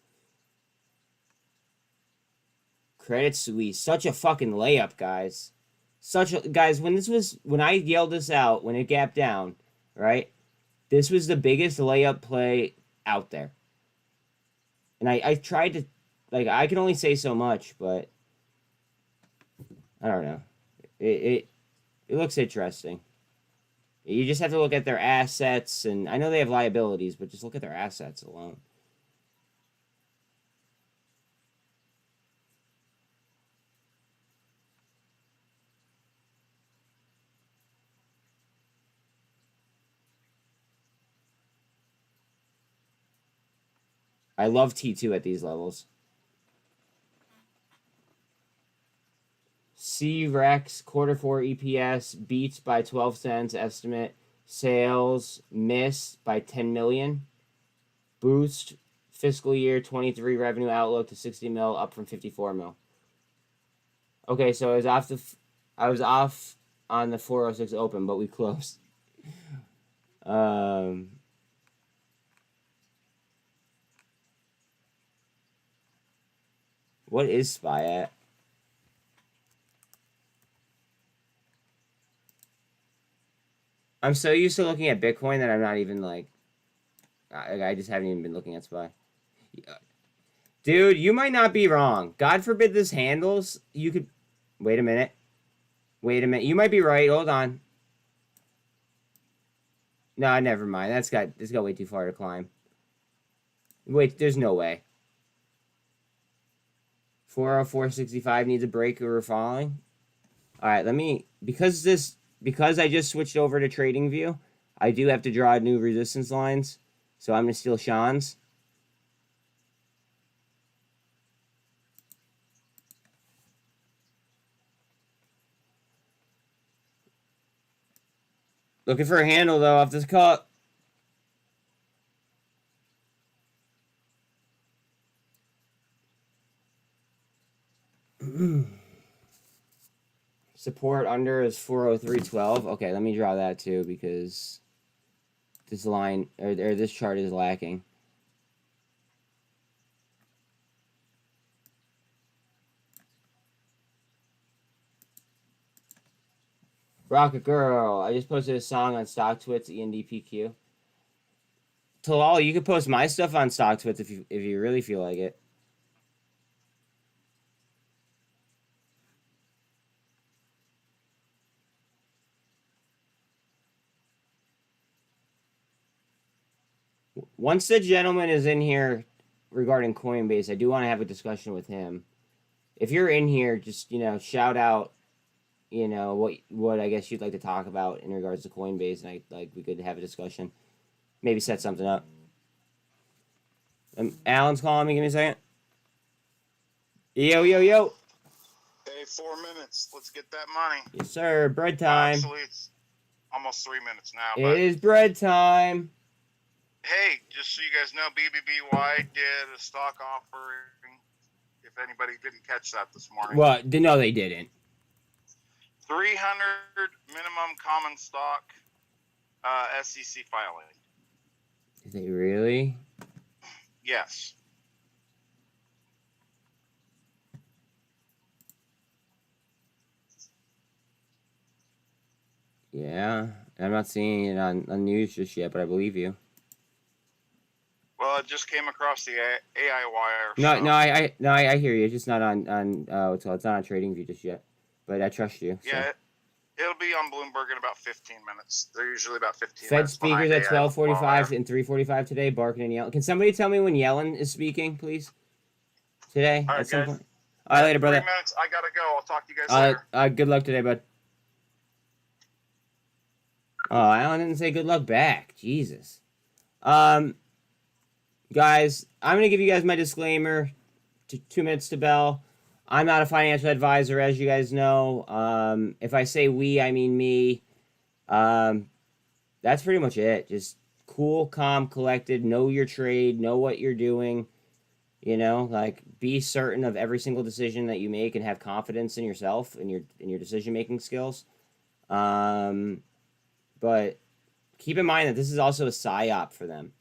Credit Suisse, such a fucking layup, guys. Guys, when I yelled this out, when it gapped down, right? This was the biggest layup play out there. And I tried to, I can only say so much, but I don't know. It looks interesting. You just have to look at their assets, and I know they have liabilities, but just look at their assets alone. I love T2 at these levels. C-Rex, Q4 EPS, beats by 12 cents estimate. Sales, miss by 10 million. Boost, fiscal year 23 revenue outlook to 60 mil, up from 54 mil. Okay, so I was off on the 406 open, but we closed. What is SPY at? I'm so used to looking at Bitcoin that I'm not even I just haven't even been looking at SPY. Dude, you might not be wrong. God forbid this handles. You could. Wait a minute. You might be right. Hold on. No, never mind. It's got way too far to climb. Wait, there's no way. 404.65 needs a break or we're falling. All right, because I just switched over to Trading View, I do have to draw new resistance lines. So I'm going to steal Sean's. Looking for a handle, though, off this cut. Support under is 403.12. Okay, let me draw that, too, because this line, or this chart is lacking. Rocket Girl, I just posted a song on StockTwits, ENDPQ. Talal, you could post my stuff on StockTwits if you really feel like it. Once the gentleman is in here regarding Coinbase, I do want to have a discussion with him. If you're in here, just, shout out, what I guess you'd like to talk about in regards to Coinbase, and we could have a discussion. Maybe set something up. Alan's calling me. Give me a second. Yo. Hey, 4 minutes. Let's get that money. Yes, sir. Bread time. Actually, it's almost 3 minutes now. It is bread time. Hey, just so you guys know, BBBY did a stock offering. If anybody didn't catch that this morning. Well, no, they didn't. 300 minimum common stock SEC filing. Did they really? Yes. Yeah, I'm not seeing it on news just yet, but I believe you. Well, it just came across the AI wire. No, so. I hear you. It's just not on it's not on TradingView just yet. But I trust you. Yeah, so. It'll be on Bloomberg in about 15 minutes. They're usually about 15 Fed minutes. speakers at behind 12:45 and 3:45 today, Barkin and Yellen. Can somebody tell me when Yellen is speaking, please? Today All right, at some guys. point. All right, later, brother. 3 minutes. I gotta go. I'll talk to you guys later. Good luck today, bud. Oh, Alan didn't say good luck back. Jesus. Guys, I'm gonna give you guys my disclaimer. 2 minutes to bell. I'm not a financial advisor, as you guys know. If I say we, I mean me. That's pretty much it. Just cool, calm, collected. Know your trade. Know what you're doing. You know, like, be certain of every single decision that you make and have confidence in yourself and your decision making skills. But keep in mind that this is also a psyop for them.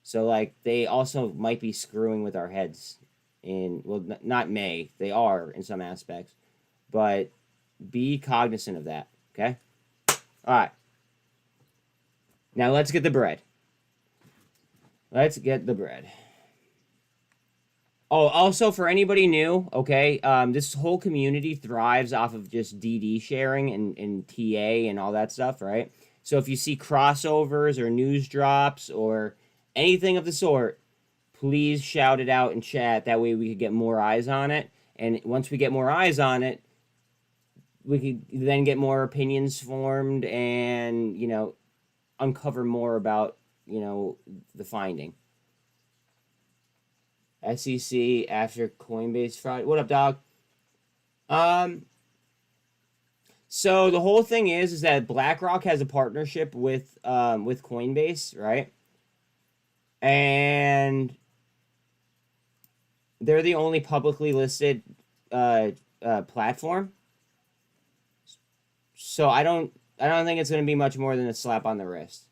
So, like, they also might be screwing with our heads. Not may. They are in some aspects. But be cognizant of that, okay? All right. Now, let's get the bread. Let's get the bread. Oh, also, for anybody new, okay, this whole community thrives off of just DD sharing and TA and all that stuff, right? So if you see crossovers or news drops or anything of the sort, please shout it out in chat. That way we could get more eyes on it. And once we get more eyes on it, we could then get more opinions formed and, you know, uncover more about, you know, the finding. SEC after Coinbase Friday. What up, dog? So the whole thing is that BlackRock has a partnership with Coinbase, right? And they're the only publicly listed platform. So I don't think it's going to be much more than a slap on the wrist.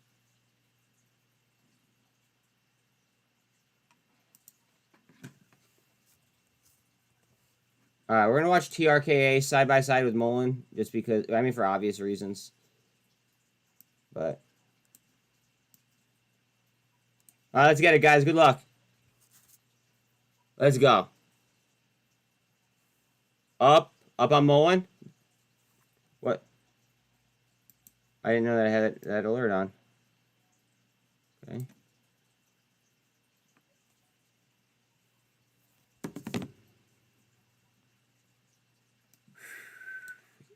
All right, we're going to watch TRKA side by side with Mullen, just because, I mean, for obvious reasons. But. All right, let's get it, guys. Good luck. Let's go. Up on Mullen. What? I didn't know that I had that alert on. Okay.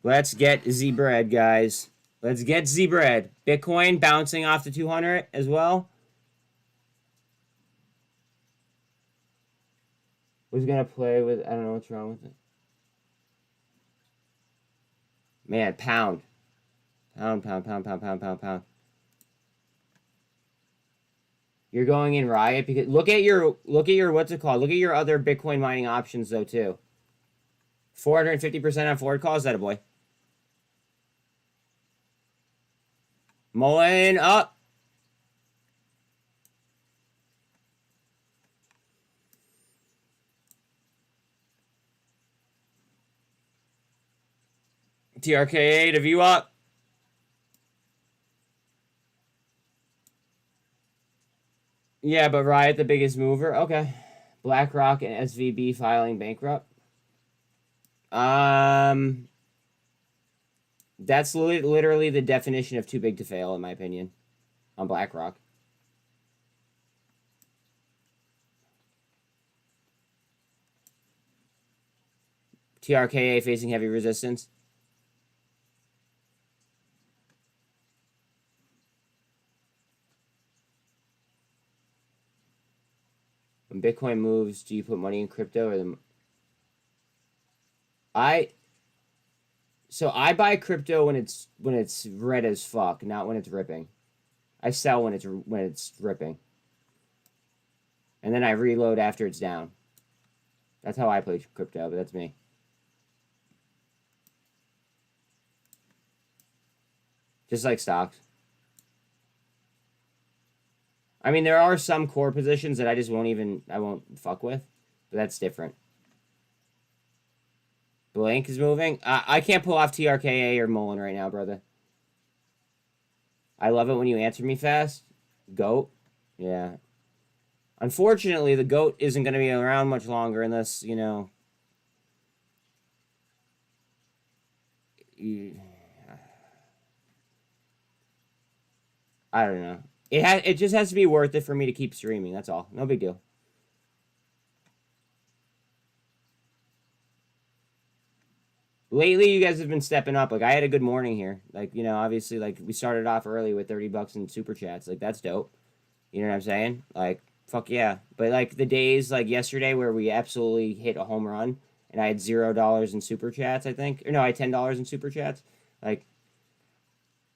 Let's get Z-Bread, guys. Let's get Z-Bread. Bitcoin bouncing off the 200 as well. Who's going to play with... I don't know what's wrong with it. Man, pound. Pound. You're going in Riot because... Look at your... What's it called? Look at your other Bitcoin mining options, though, too. 450% on forward calls. That a boy. Mullen up. TRKA to view up. Yeah, but Riot the biggest mover. Okay. BlackRock and SVB filing bankrupt. That's literally the definition of too big to fail, in my opinion, on BlackRock. TRKA facing heavy resistance. When Bitcoin moves, do you put money in crypto or the... So I buy crypto when it's red as fuck, not when it's ripping. I sell when it's ripping. And then I reload after it's down. That's how I play crypto, but that's me. Just like stocks. I mean, there are some core positions that I just won't fuck with, but that's different. Blank is moving. I can't pull off TRKA or Mullen right now, brother. I love it when you answer me fast. Goat. Yeah. Unfortunately, the goat isn't going to be around much longer unless, you know... I don't know. It just has to be worth it for me to keep streaming. That's all. No big deal. Lately, you guys have been stepping up. Like, I had a good morning here. Like, you know, obviously, like, we started off early with 30 bucks in super chats. Like, that's dope. You know what I'm saying? Like, fuck yeah. But, like, the days, like, yesterday where we absolutely hit a home run and I had $0 in super chats, I think. Or no, I had $10 in super chats. Like,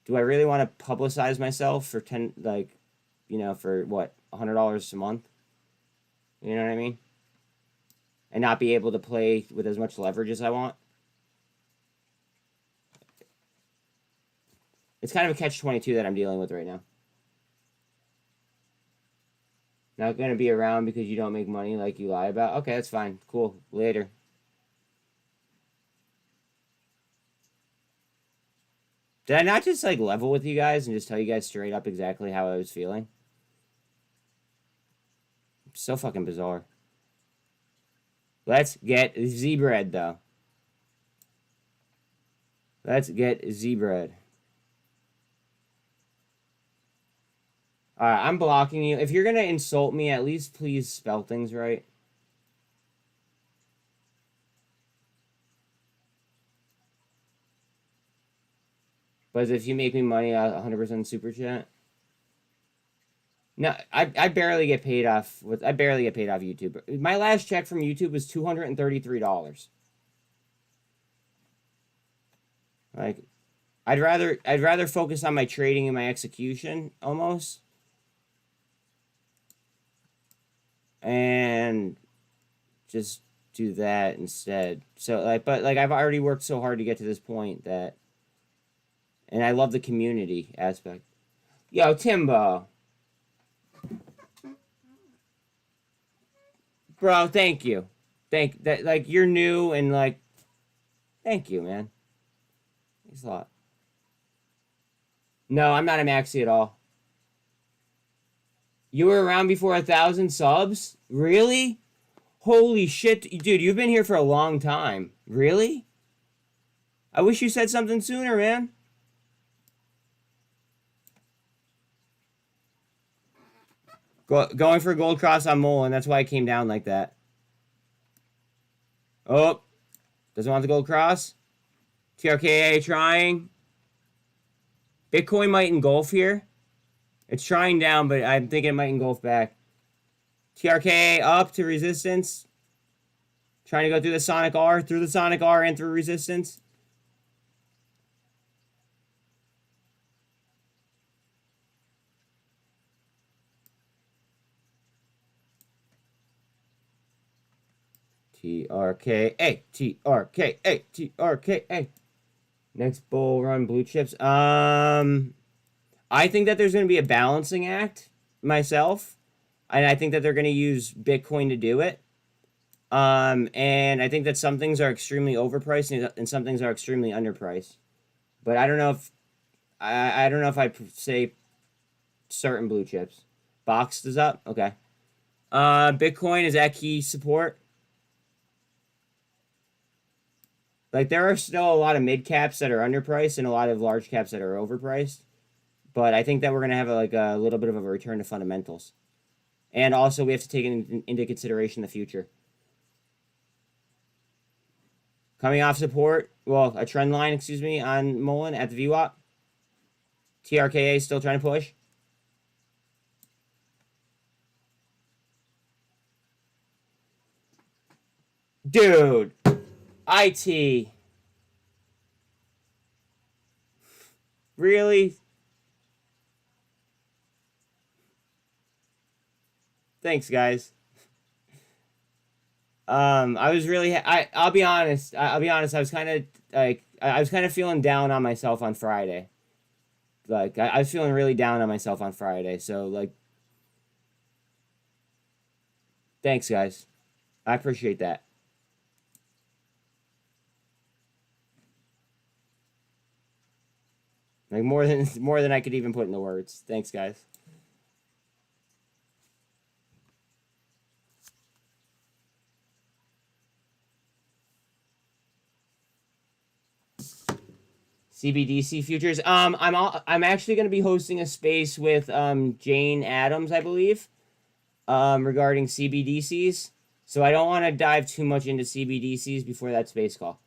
do I really want to publicize myself for 10, like, you know, for what, $100 a month? You know what I mean? And not be able to play with as much leverage as I want? It's kind of a catch-22 that I'm dealing with right now. Not going to be around because you don't make money like you lie about. Okay, that's fine. Cool. Later. Did I not just, like, level with you guys and just tell you guys straight up exactly how I was feeling? So fucking bizarre. Let's get Z-bread, though. Let's get Z-bread. Alright, I'm blocking you. If you're gonna insult me, at least please spell things right. But if you make me money, 100% super chat. No, I barely get paid off I barely get paid off YouTube. My last check from YouTube was $233. Like, I'd rather focus on my trading and my execution almost. And just do that instead. So, like, but, like, I've already worked so hard to get to this point that... And I love the community aspect. Yo, Timbo. Bro, thank you. Like, you're new and, like... Thank you, man. Thanks a lot. No, I'm not a maxi at all. You were around before 1,000 subs? Really? Holy shit. Dude, you've been here for a long time. Really? I wish you said something sooner, man. Going for a gold cross on Mullen. That's why I came down like that. Oh. Doesn't want the gold cross. TRKA trying. Bitcoin might engulf here. It's trying down, but I'm thinking it might engulf back. TRKA up to resistance. Trying to go through the Sonic R. Through the Sonic R and through resistance. TRKA. TRKA. TRKA. Next bull run blue chips. I think that there's going to be a balancing act myself. And I think that they're going to use Bitcoin to do it. And I think that some things are extremely overpriced and some things are extremely underpriced. But I don't know if I don't know if I'd say certain blue chips. Boxed is up? Okay. Bitcoin is at key support. Like, there are still a lot of mid caps that are underpriced and a lot of large caps that are overpriced. But I think that we're going to have a little bit of a return to fundamentals. And also, we have to take into consideration the future. Coming off support, well, a trend line, excuse me, on Mullen at the VWAP. TRKA still trying to push. Dude, IT. Really? Thanks, guys. I was really, I'll be honest. I was kind of, like, I was kind of feeling down on myself on Friday. Like, I was feeling really down on myself on Friday. So, like, thanks, guys. I appreciate that. Like, more than I could even put into words. Thanks, guys. CBDC futures. I'm actually going to be hosting a space with Jane Addams, I believe, regarding CBDCs. So I don't want to dive too much into CBDCs before that space call.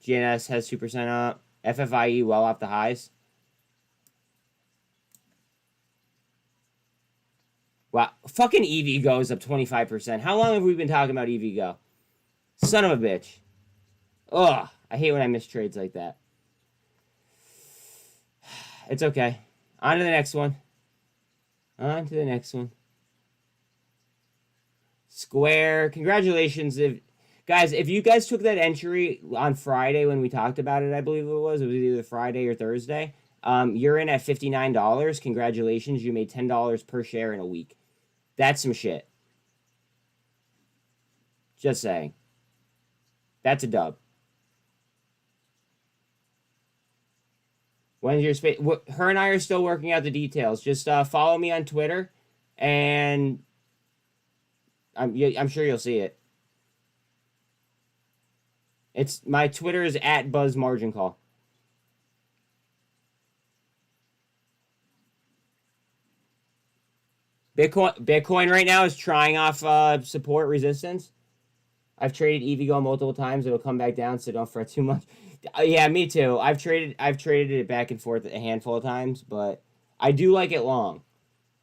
GNS has 2% up. FFIE well off the highs. Wow. Fucking EVGO is up 25%. How long have we been talking about EVGO? Son of a bitch. Ugh. I hate when I miss trades like that. It's okay. On to the next one. On to the next one. Square. Congratulations. Guys, if you guys took that entry on Friday when we talked about it, I believe it was either Friday or Thursday, you're in at $59. Congratulations. You made $10 per share in a week. That's some shit. Just saying. That's a dub. When's your space? Her and I are still working out the details. Just follow me on Twitter, and I'm sure you'll see it. My Twitter is at BuzzMarginCall. Bitcoin right now is trying off support resistance. I've traded EVGO multiple times. It'll come back down, so don't fret too much. Yeah, me too. I've traded it back and forth a handful of times, but I do like it long.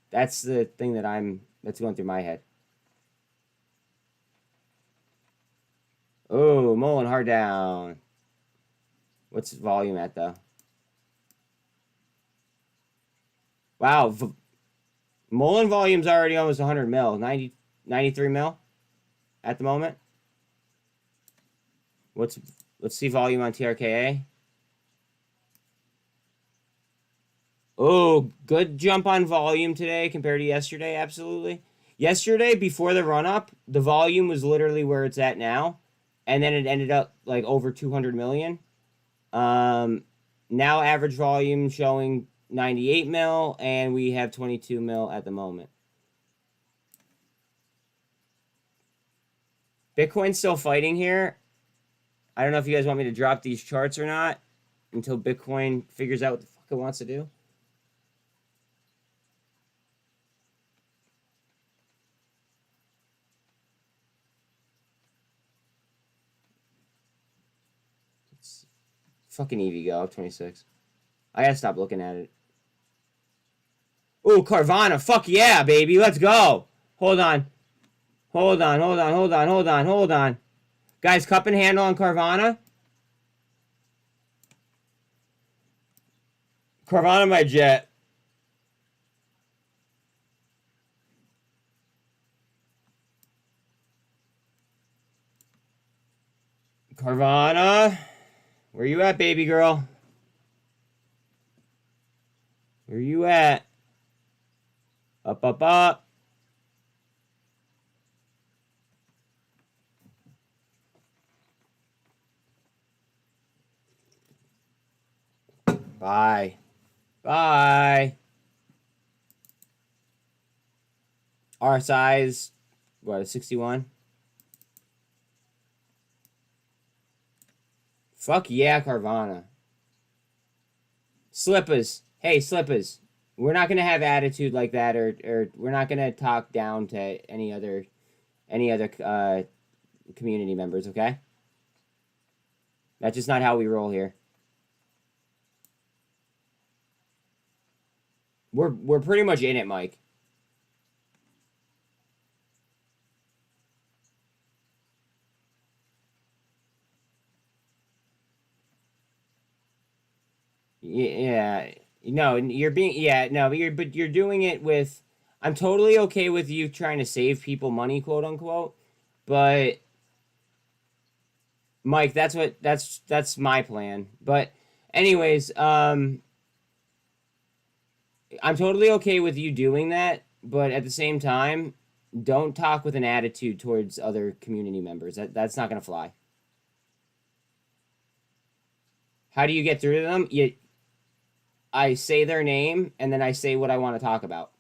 That's the thing that's going through my head. Oh, Mullen hard down. What's volume at though? Wow, Mullen volume's already almost 100 mil, 93 mil at the moment. Let's see volume on TRKA. Oh, good jump on volume today compared to yesterday, absolutely. Yesterday, before the run-up, the volume was literally where it's at now, and then it ended up like over 200 million. Now average volume showing 98 mil, and we have 22 mil at the moment. Bitcoin's still fighting here. I don't know if you guys want me to drop these charts or not until Bitcoin figures out what the fuck it wants to do. It's fucking EVGO, 26. I gotta stop looking at it. Ooh, Carvana. Fuck yeah, baby. Let's go. Hold on. Hold on. Guys, cup and handle on Carvana. Carvana, my jet. Carvana. Where you at, baby girl? Where you at? Up, up, up. Bye. Bye. R size, what, a 61? Fuck yeah, Carvana. Slippers. Hey, Slippers. We're not going to have attitude like that, or we're not going to talk down to any other community members, okay? That's just not how we roll here. We're pretty much in it, Mike. Yeah. No, you're being but you're doing it with I'm totally okay with you trying to save people money, quote unquote. But Mike, that's my plan. But anyways, I'm totally okay with you doing that, but at the same time, don't talk with an attitude towards other community members. That's not going to fly. How do you get through to them? I say their name, and then I say what I want to talk about.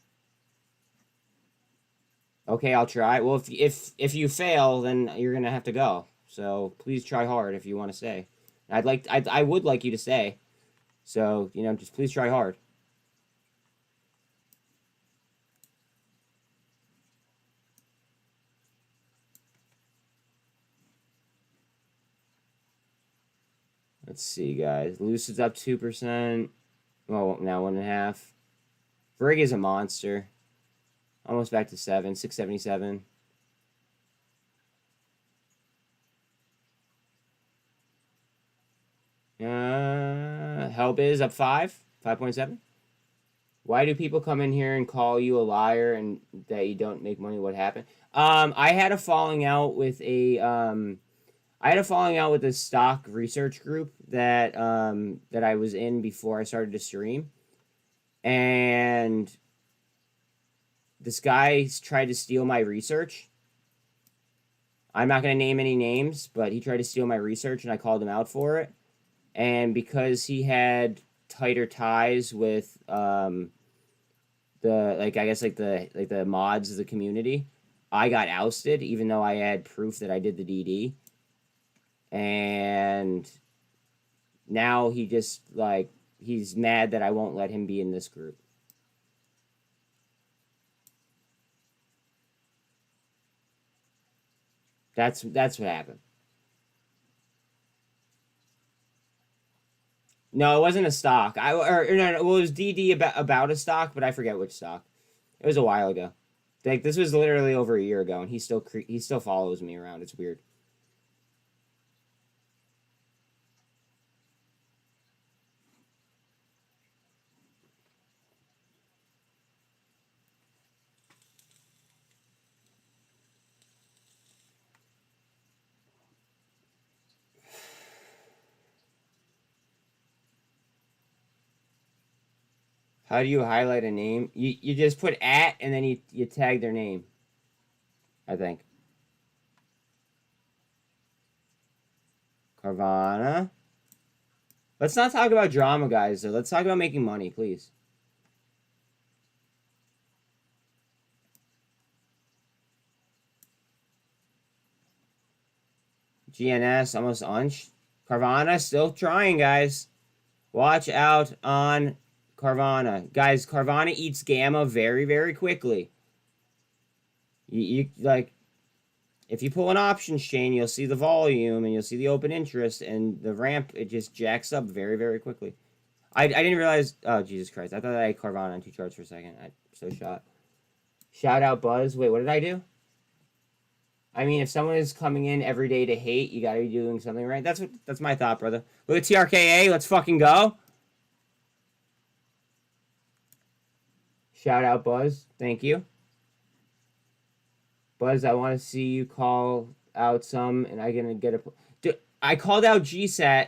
Okay, I'll try. Well, if you fail, then you're gonna have to go. So please try hard if you want to stay. I would like you to stay. So just please try hard. Let's see, guys. Lucid's up 2%. Well, now 1.5%. Brig is a monster. Almost back to 7, 677. Help is up 5.7. Why do people come in here and call you a liar and that you don't make money? What happened? I had a falling out with a stock research group that I was in before I started to stream, and this guy tried to steal my research. I'm not going to name any names, but he tried to steal my research, and I called him out for it. And because he had tighter ties with the mods of the community, I got ousted, even though I had proof that I did the DD. And now he just he's mad that I won't let him be in this group. That's what happened. No, it wasn't a stock. No, it was DD about a stock, but I forget which stock. It was a while ago. This was literally over a year ago, and he still follows me around. It's weird. How do you highlight a name? You just put @ and then you tag their name, I think. Carvana. Let's not talk about drama, guys. So let's talk about making money, please. GNS almost unch. Carvana still trying, guys. Watch out on Carvana. Guys, Carvana eats gamma very, very quickly. You if you pull an options chain, you'll see the volume and you'll see the open interest, and the ramp, it just jacks up very, very quickly. I didn't realize. Oh, Jesus Christ. I thought I had Carvana on 2 charts for a second. I'm so shot. Shout out Buzz. Wait, what did I do? I mean, if someone is coming in every day to hate, you gotta be doing something right. That's my thought, brother. Look at TRKA. Let's fucking go. Shout out Buzz. Thank you. Buzz, I want to see you call out some, and I'm gonna get a. Dude, I called out GSAT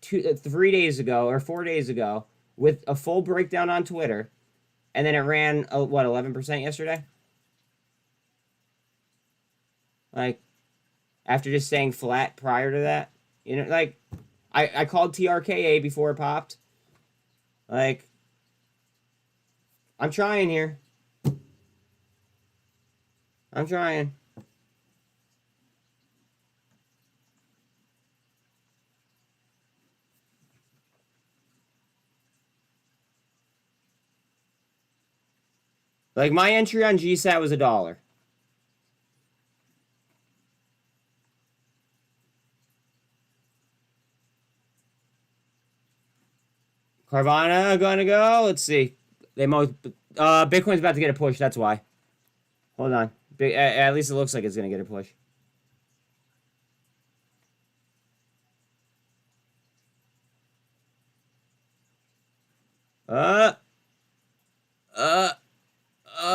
3 days ago or 4 days ago with a full breakdown on Twitter, and then it ran 11% yesterday. After just staying flat prior to that, I called TRKA before it popped. I'm trying here. I'm trying. My entry on GSAT was $1. Carvana gonna go. Let's see. Bitcoin's about to get a push. That's why. Hold on. At least it looks like it's gonna get a push.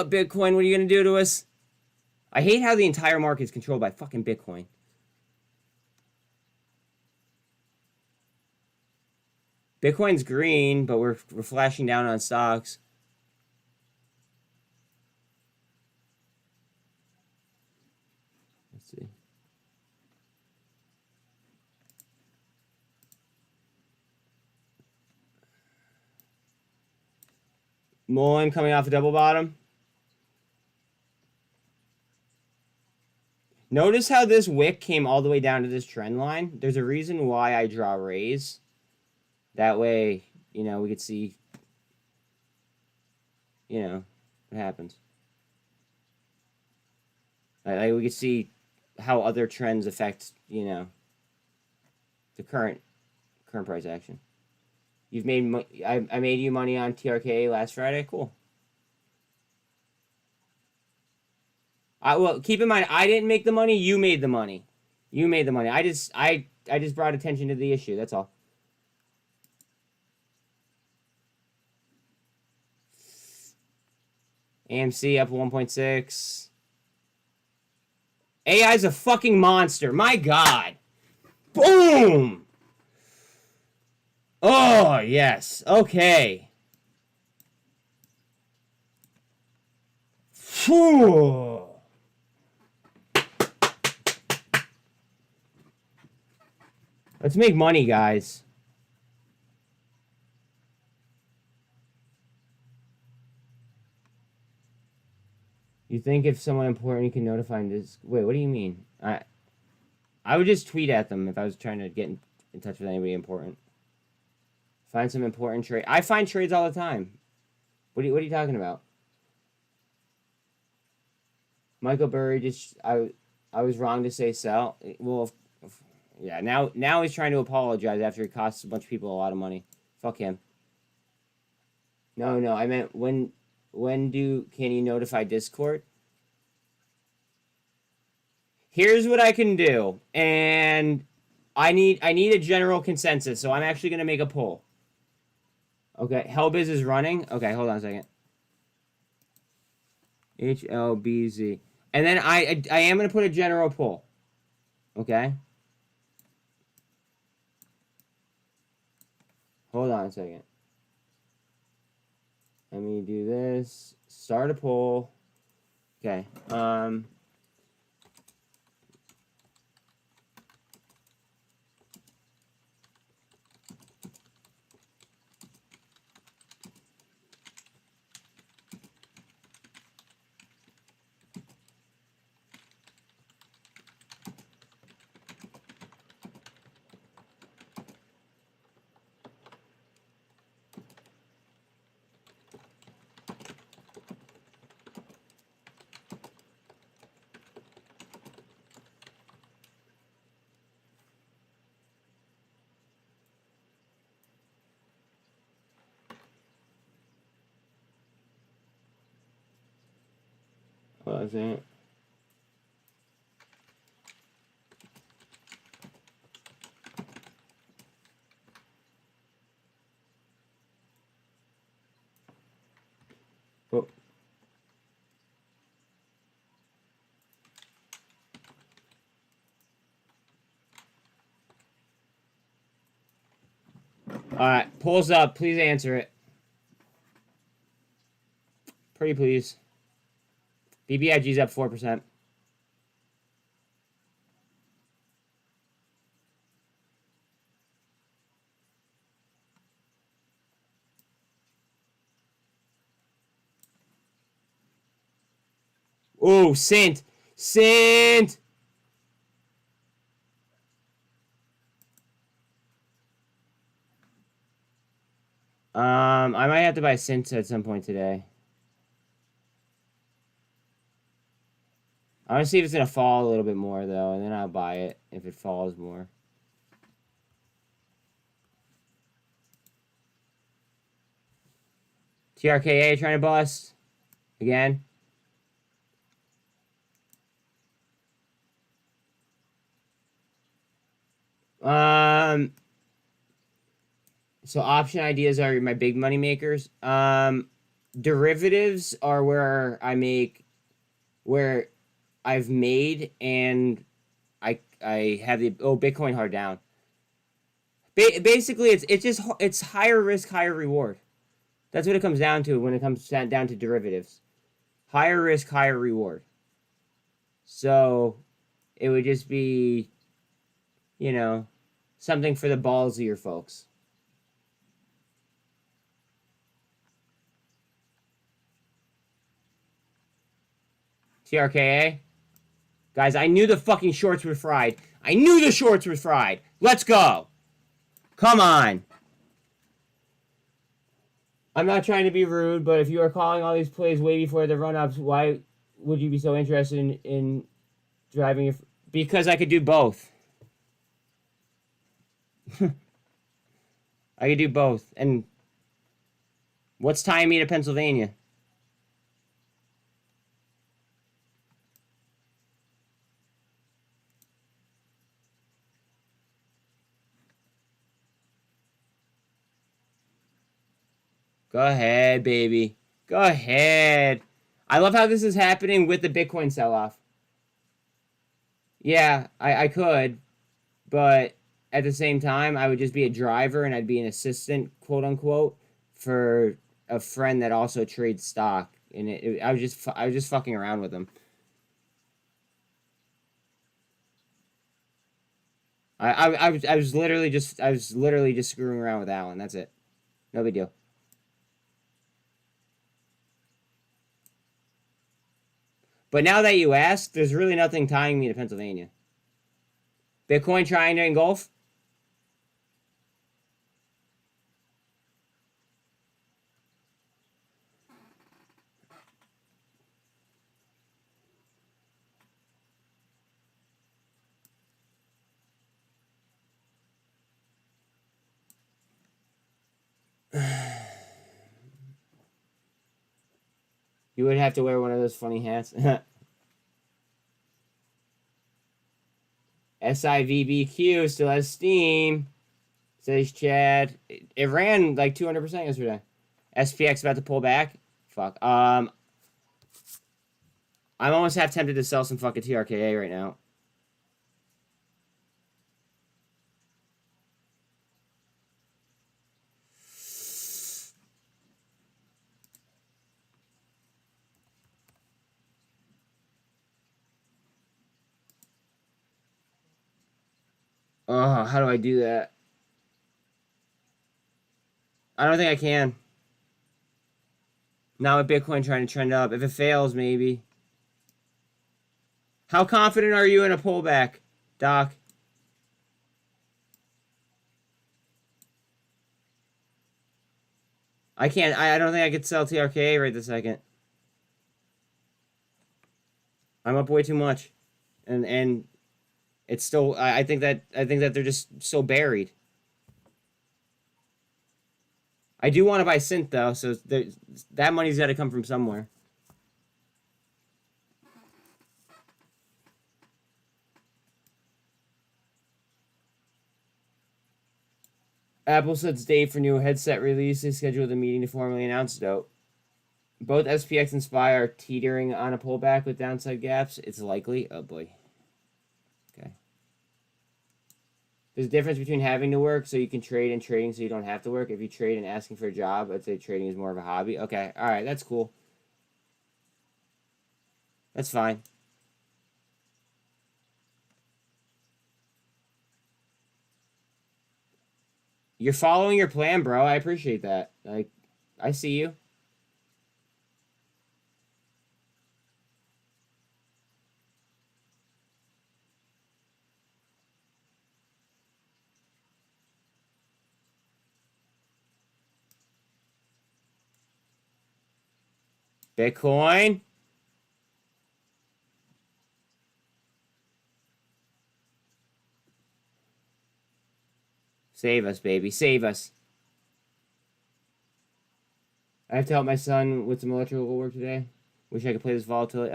Bitcoin, what are you gonna do to us? I hate how the entire market is controlled by fucking Bitcoin. Bitcoin's green, but we're flashing down on stocks. Let's see. Mullen coming off a double bottom. Notice how this wick came all the way down to this trend line? There's a reason why I draw rays. That way, you know, we could see, you know, what happens. Like we could see how other trends affect, you know, the current price action. You've made I made you money on TRKA last Friday. Cool. Well, keep in mind, I didn't make the money. You made the money. You made the money. I just brought attention to the issue. That's all. AMC up 1.6. AI's a fucking monster. My God. Boom. Oh, yes. Okay. Phew. Let's make money, guys. You think if someone important you can notify this? Wait, what do you mean? I would just tweet at them if I was trying to get in touch with anybody important. Find some important trade. I find trades all the time. What are you talking about? Michael Burry just I was wrong to say sell. Well, yeah. Now he's trying to apologize after he costs a bunch of people a lot of money. Fuck him. No. I meant when can you notify Discord? Here's what I can do, and I need a general consensus, so I'm actually gonna make a poll. Okay, Hellbiz is running. Okay, hold on a second. HLBZ, and then I am gonna put a general poll. Okay. Hold on a second. Let me do this. Start a poll. Okay. What was it? Oh. Alright, polls up. Please answer it. Pretty please. BBIG's up 4%. Oh, SINT. SINT. I might have to buy SINT at some point today. I want to see if it's going to fall a little bit more, though, and then I'll buy it if it falls more. TRKA trying to bust. Again. So option ideas are my big money makers. Derivatives are where I've made and I have the Bitcoin hard down. Basically it's higher risk, higher reward. That's what it comes down to when it comes down to derivatives. Higher risk, higher reward. So it would just be, you know, something for the ballsier folks. TRKA. Guys, I knew the fucking shorts were fried. I knew the shorts were fried. Let's go. Come on. I'm not trying to be rude, but if you are calling all these plays way before the run-ups, why would you be so interested in driving your... Because I could do both. I could do both. And what's tying me to Pennsylvania? Go ahead, baby. Go ahead. I love how this is happening with the Bitcoin sell-off. Yeah, I could, but at the same time, I would just be a driver and I'd be an assistant, quote unquote, for a friend that also trades stock. And I was just fucking around with him. I was literally just screwing around with Alan. That's it. No big deal. But now that you ask, there's really nothing tying me to Pennsylvania. Bitcoin trying to engulf? You would have to wear one of those funny hats. SIVBQ still has steam, says Chad. It ran like 200% yesterday. SPX about to pull back. Fuck. I'm almost half tempted to sell some fucking TRKA right now. Oh, how do I do that? I don't think I can. Now with Bitcoin trying to trend up. If it fails, maybe. How confident are you in a pullback, Doc? I can't. I don't think I could sell TRKA right this second. I'm up way too much, and it's still. I think that they're just so buried. I do want to buy SINT though, so that money's got to come from somewhere. Apple sets date for new headset release. They scheduled a meeting to formally announce it. Both SPX and SPY are teetering on a pullback with downside gaps. It's likely. Oh boy. Okay. There's a difference between having to work so you can trade and trading so you don't have to work. If you trade and asking for a job, I'd say trading is more of a hobby. Okay. All right. That's cool. That's fine. You're following your plan, bro. I appreciate that. Like, I see you. Bitcoin. Save us, baby. Save us. I have to help my son with some electrical work today. Wish I could play this volatility.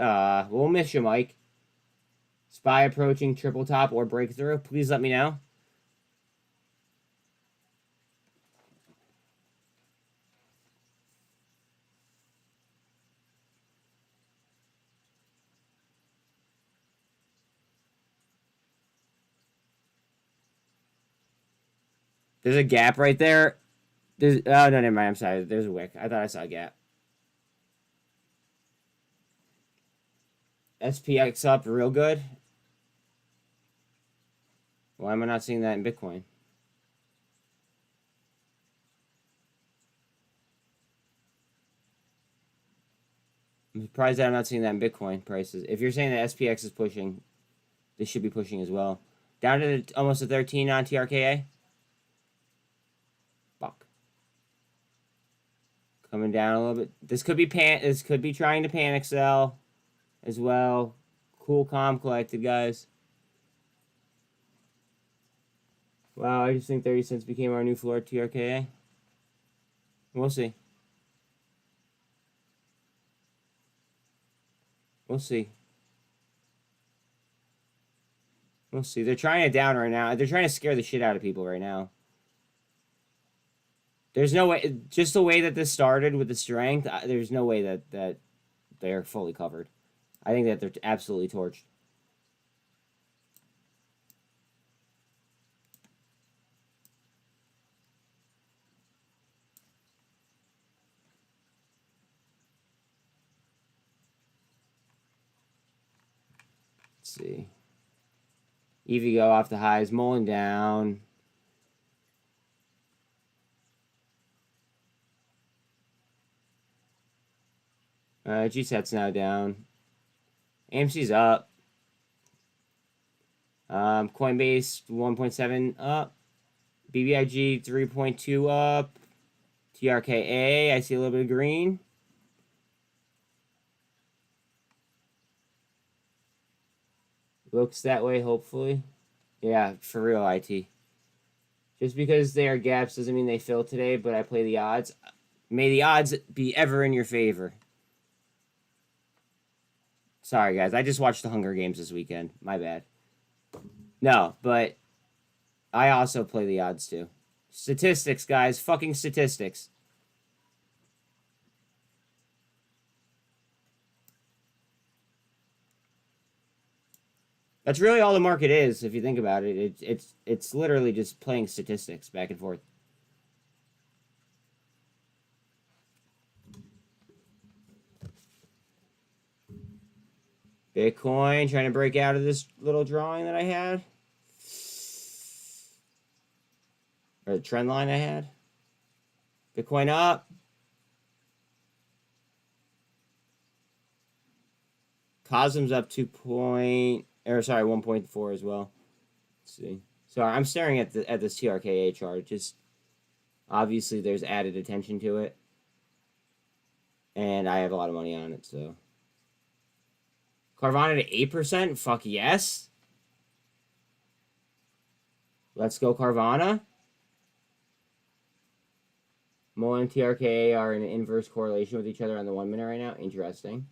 We'll miss you, Mike. SPY approaching triple top or breakthrough. Please let me know. There's a gap right there. There's oh no, never mind. I'm sorry. There's a wick. I thought I saw a gap. SPX up real good. Why am I not seeing that in Bitcoin? I'm surprised that I'm not seeing that in Bitcoin prices. If you're saying that SPX is pushing, this should be pushing as well. Down to almost a 13 on TRKA. Fuck. Coming down a little bit. This could be trying to panic sell as well. Cool, calm, collected, guys. Wow, I just think 30 cents became our new floor at TRKA. We'll see. We'll see. We'll see. They're trying it down right now. They're trying to scare the shit out of people right now. There's no way, just the way that this started with the strength, there's no way that they're fully covered. I think that they're absolutely torched. Let's see. EV go off the highs, mulling down. GSAT's now down. AMC's up. Coinbase 1.7 up. BBIG 3.2 up. TRKA, I see a little bit of green. Looks that way, hopefully. Yeah, for real, IT. Just because they are gaps doesn't mean they fill today, but I play the odds. May the odds be ever in your favor. Sorry, guys. I just watched the Hunger Games this weekend. My bad. No, but I also play the odds, too. Statistics, guys. Fucking statistics. That's really all the market is, if you think about it. It's literally just playing statistics back and forth. Bitcoin trying to break out of this little drawing that I had. Or the trend line I had. Bitcoin up. Cosm's up 1.4 as well. Let's see. Sorry, I'm staring at this TRKA chart. Just obviously there's added attention to it. And I have a lot of money on it, so. Carvana to 8%? Fuck yes. Let's go Carvana. Mullen and TRKA are in inverse correlation with each other on the 1 minute right now. Interesting.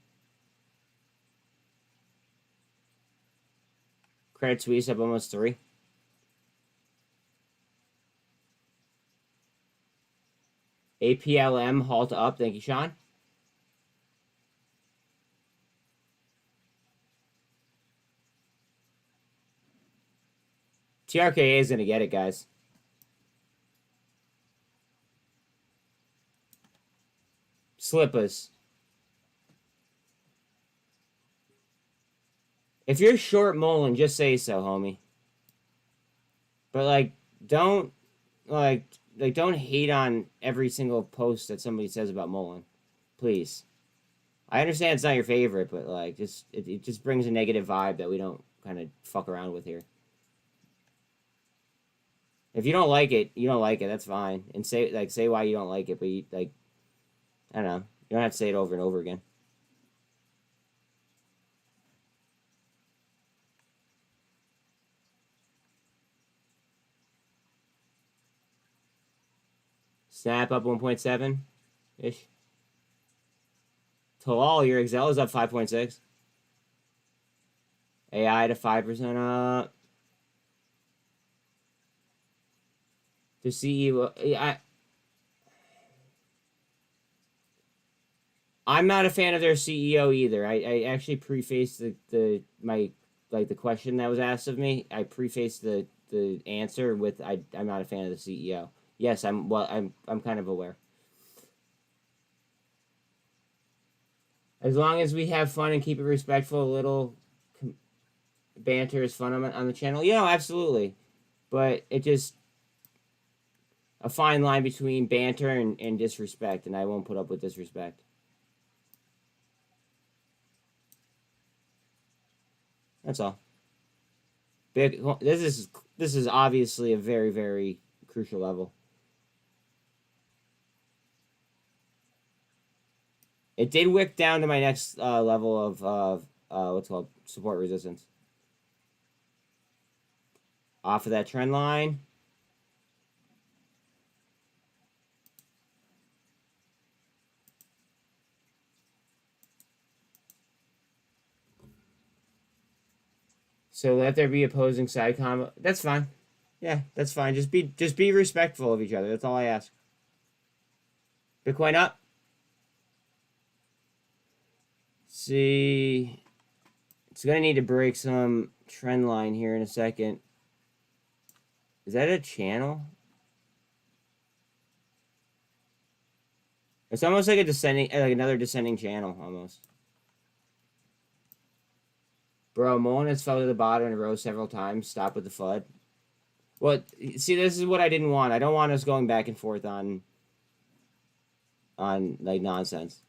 Credit Suisse up almost 3. APLM halt up. Thank you, Sean. TRKA is going to get it, guys. Slip us. If you're short Mullen, just say so, homie. But, like, don't hate on every single post that somebody says about Mullen. Please. I understand it's not your favorite, but, like, it just brings a negative vibe that we don't kind of fuck around with here. If you don't like it, you don't like it. That's fine. And say why you don't like it, but you, like, I don't know. You don't have to say it over and over again. Snap up 1.7-ish. Talal, your Excel is up 5.6. AI to 5% up. To CEO, I'm not a fan of their CEO either. I actually prefaced the question that was asked of me. I prefaced the answer with I'm not a fan of the CEO. Yes, I'm kind of aware. As long as we have fun and keep it respectful, a little banter is fun on the channel. You know, absolutely. But it just a fine line between banter and disrespect, and I won't put up with disrespect. That's all. This is obviously a very, very crucial level. It did wick down to my next level of what's called support resistance. Off of that trend line. So let there be opposing side combo. That's fine. Yeah, that's fine. Just be respectful of each other. That's all I ask. Bitcoin up. See, it's gonna need to break some trend line here in a second. Is that a channel? It's almost like a descending, like another descending channel, almost. Bro, Mullen has fell to the bottom and rose several times. Stop with the FUD. Well, see, this is what I didn't want. I don't want us going back and forth on like nonsense.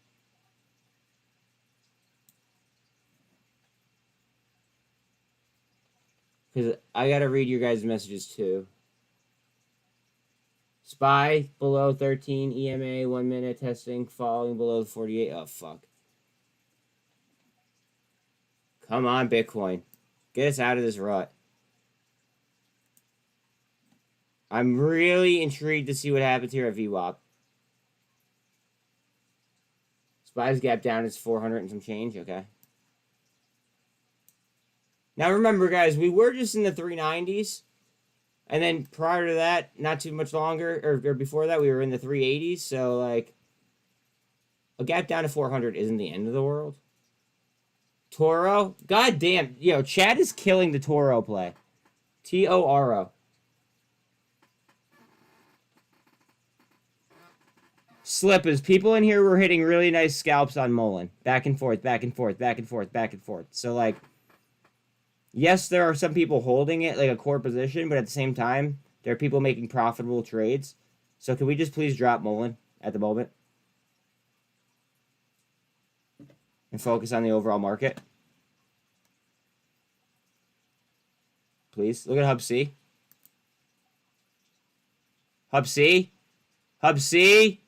Because I gotta read your guys' messages too. SPY below 13, EMA 1 minute testing, falling below 48. Oh fuck. Come on, Bitcoin. Get us out of this rut. I'm really intrigued to see what happens here at VWAP. SPY's gap down is 400 and some change. Okay. Now remember, guys, we were just in the 390s. And then prior to that, not too much longer, or before that, we were in the 380s. So, like, a gap down to 400 isn't the end of the world. Toro? God damn. Yo, Chad is killing the Toro play. Toro. Slippers. People in here were hitting really nice scalps on Mullen. Back and forth, back and forth, back and forth, back and forth. So, like, yes, there are some people holding it like a core position, but at the same time, there are people making profitable trades. So can we just please drop Mullen at the moment? And focus on the overall market? Please. Look at Hub C. Hub C. Hub C.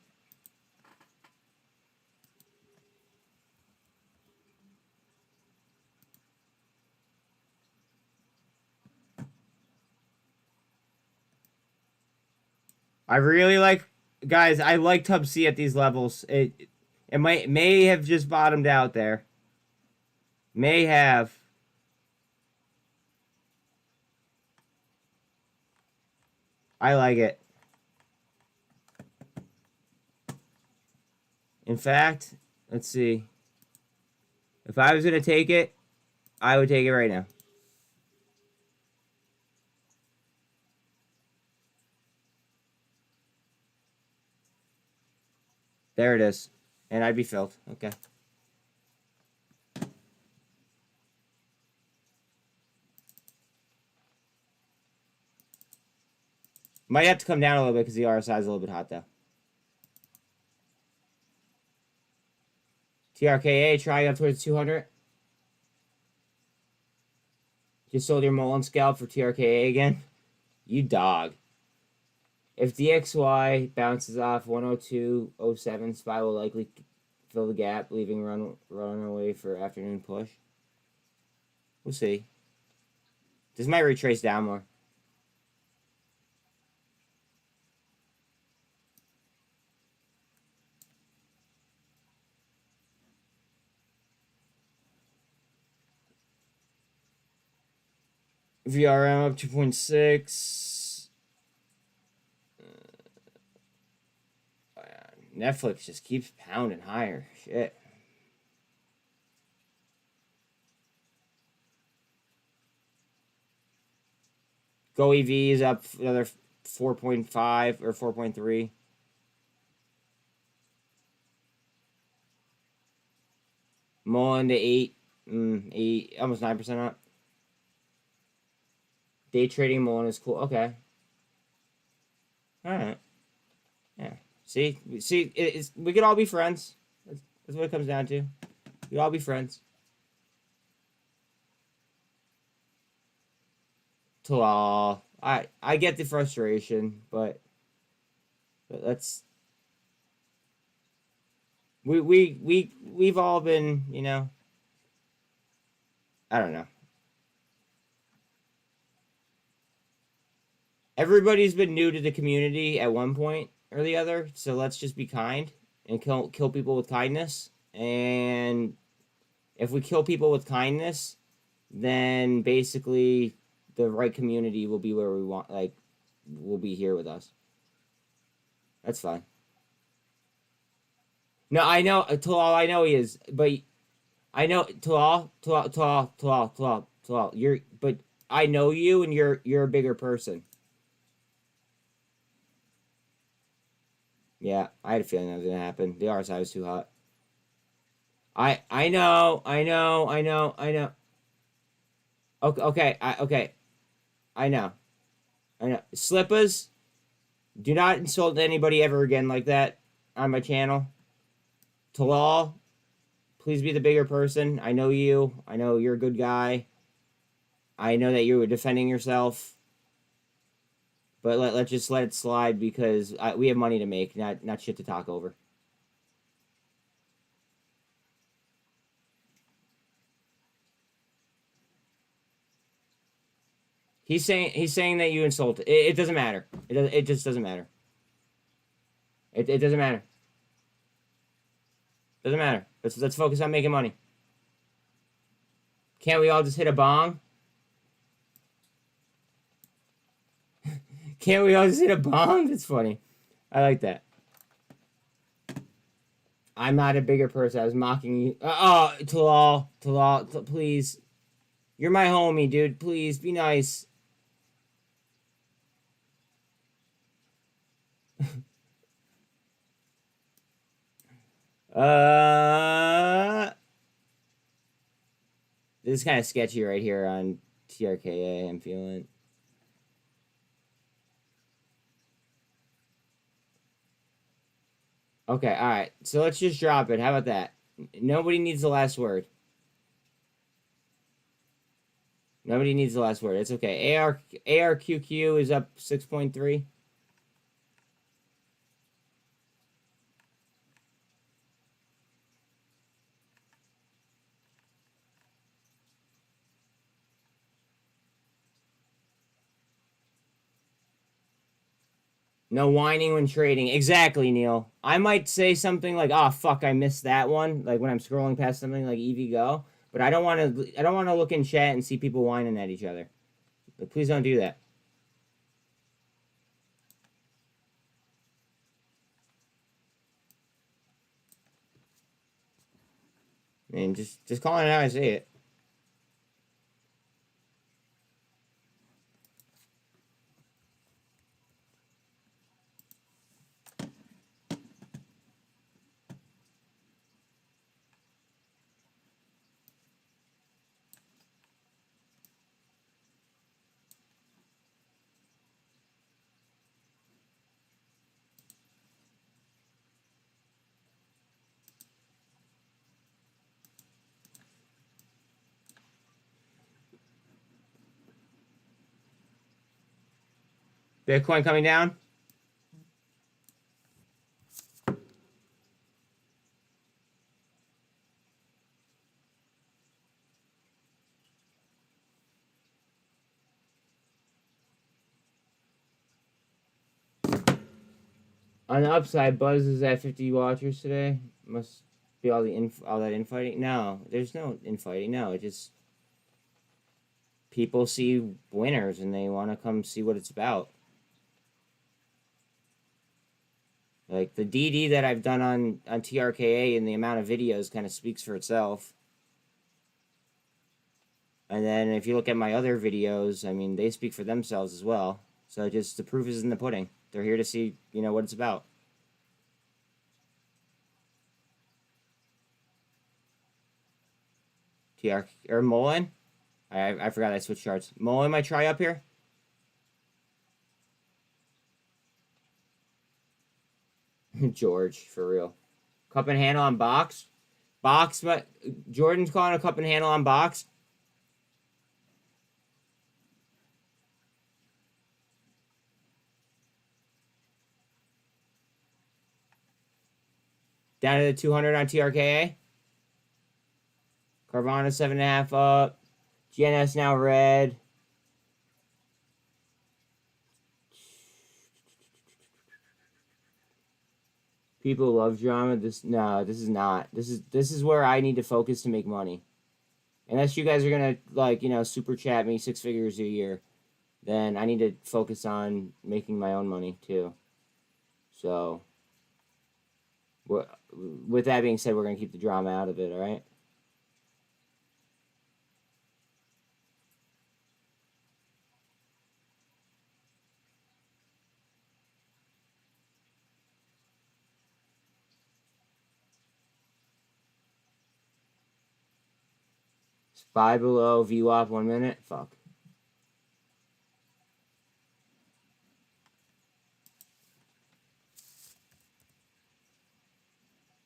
I really like, guys, I liked Hub C at these levels. It may have just bottomed out there. May have. I like it. In fact, let's see. If I was going to take it, I would take it right now. There it is. And I'd be filled. Okay. Might have to come down a little bit because the RSI is a little bit hot, though. TRKA, trying up towards 200. Just sold your Mullen scalp for TRKA again? You dog. If DXY bounces off 102.07, SPY will likely fill the gap, leaving runaway for afternoon push. We'll see. This might retrace down more. VRM up 2.6. Netflix just keeps pounding higher. Shit. GoEV is up another 4.5 or 4.3. Mullen to 8. 8, almost 9% up. Day trading Mullen is cool. Okay. All right. Yeah. See, we could all be friends. That's what it comes down to. We could all be friends. Talal. I get the frustration, but let's. We've all been, you know. I don't know. Everybody's been new to the community at one point or the other, so let's just be kind and kill people with kindness. And if we kill people with kindness, then basically the right community will be where we want, like, will be here with us. That's fine. No, I know, Talal, I know he is, but I know, Talal, but I know you, and you're a bigger person. Yeah, I had a feeling that was gonna happen. The RSI was too hot. I know. Okay, I know. Slippers, do not insult anybody ever again like that on my channel. Talal, please be the bigger person. I know you. I know you're a good guy. I know that you were defending yourself. But let's just let it slide because we have money to make, not shit to talk over. He's saying that you insulted. It doesn't matter. It just doesn't matter. It doesn't matter. Doesn't matter. Let's focus on making money. Can't we all just hit a bong? Can't we all just hit a bong? That's funny. I like that. I'm not a bigger person. I was mocking you. Oh, Talal, please. You're my homie, dude. Please, be nice. This is kind of sketchy right here on TRKA, I'm feeling. Okay, alright. So let's just drop it. How about that? Nobody needs the last word. Nobody needs the last word. It's okay. ARQQ is up 6.3. No whining when trading. Exactly, Neil. I might say something like, "Oh fuck, I missed that one." Like when I'm scrolling past something like EVGO, but I don't want to. I don't want to look in chat and see people whining at each other. But please don't do that. I mean, just calling it how I say it. Bitcoin coming down. On the upside, Buzz is at 50 watchers today. Must be all that infighting. No, there's no infighting. No, it just people see winners and they want to come see what it's about. Like the DD that I've done on TRKA and the amount of videos kind of speaks for itself. And then if you look at my other videos, I mean, they speak for themselves as well. So just the proof is in the pudding. They're here to see, you know, what it's about. Or Mullen? I forgot I switched charts. Mullen might try up here. George, for real. Cup and handle on box. Box, but Jordan's calling a cup and handle on box. Down to the 200 on TRKA. Carvana 7.5 up. GNS now red. People love drama. This is not. This is where I need to focus to make money. Unless you guys are gonna like, you know, super chat me 6 figures a year, then I need to focus on making my own money too. So, with that being said, we're gonna keep the drama out of it. All right. Buy below, VWAP 1 minute. Fuck.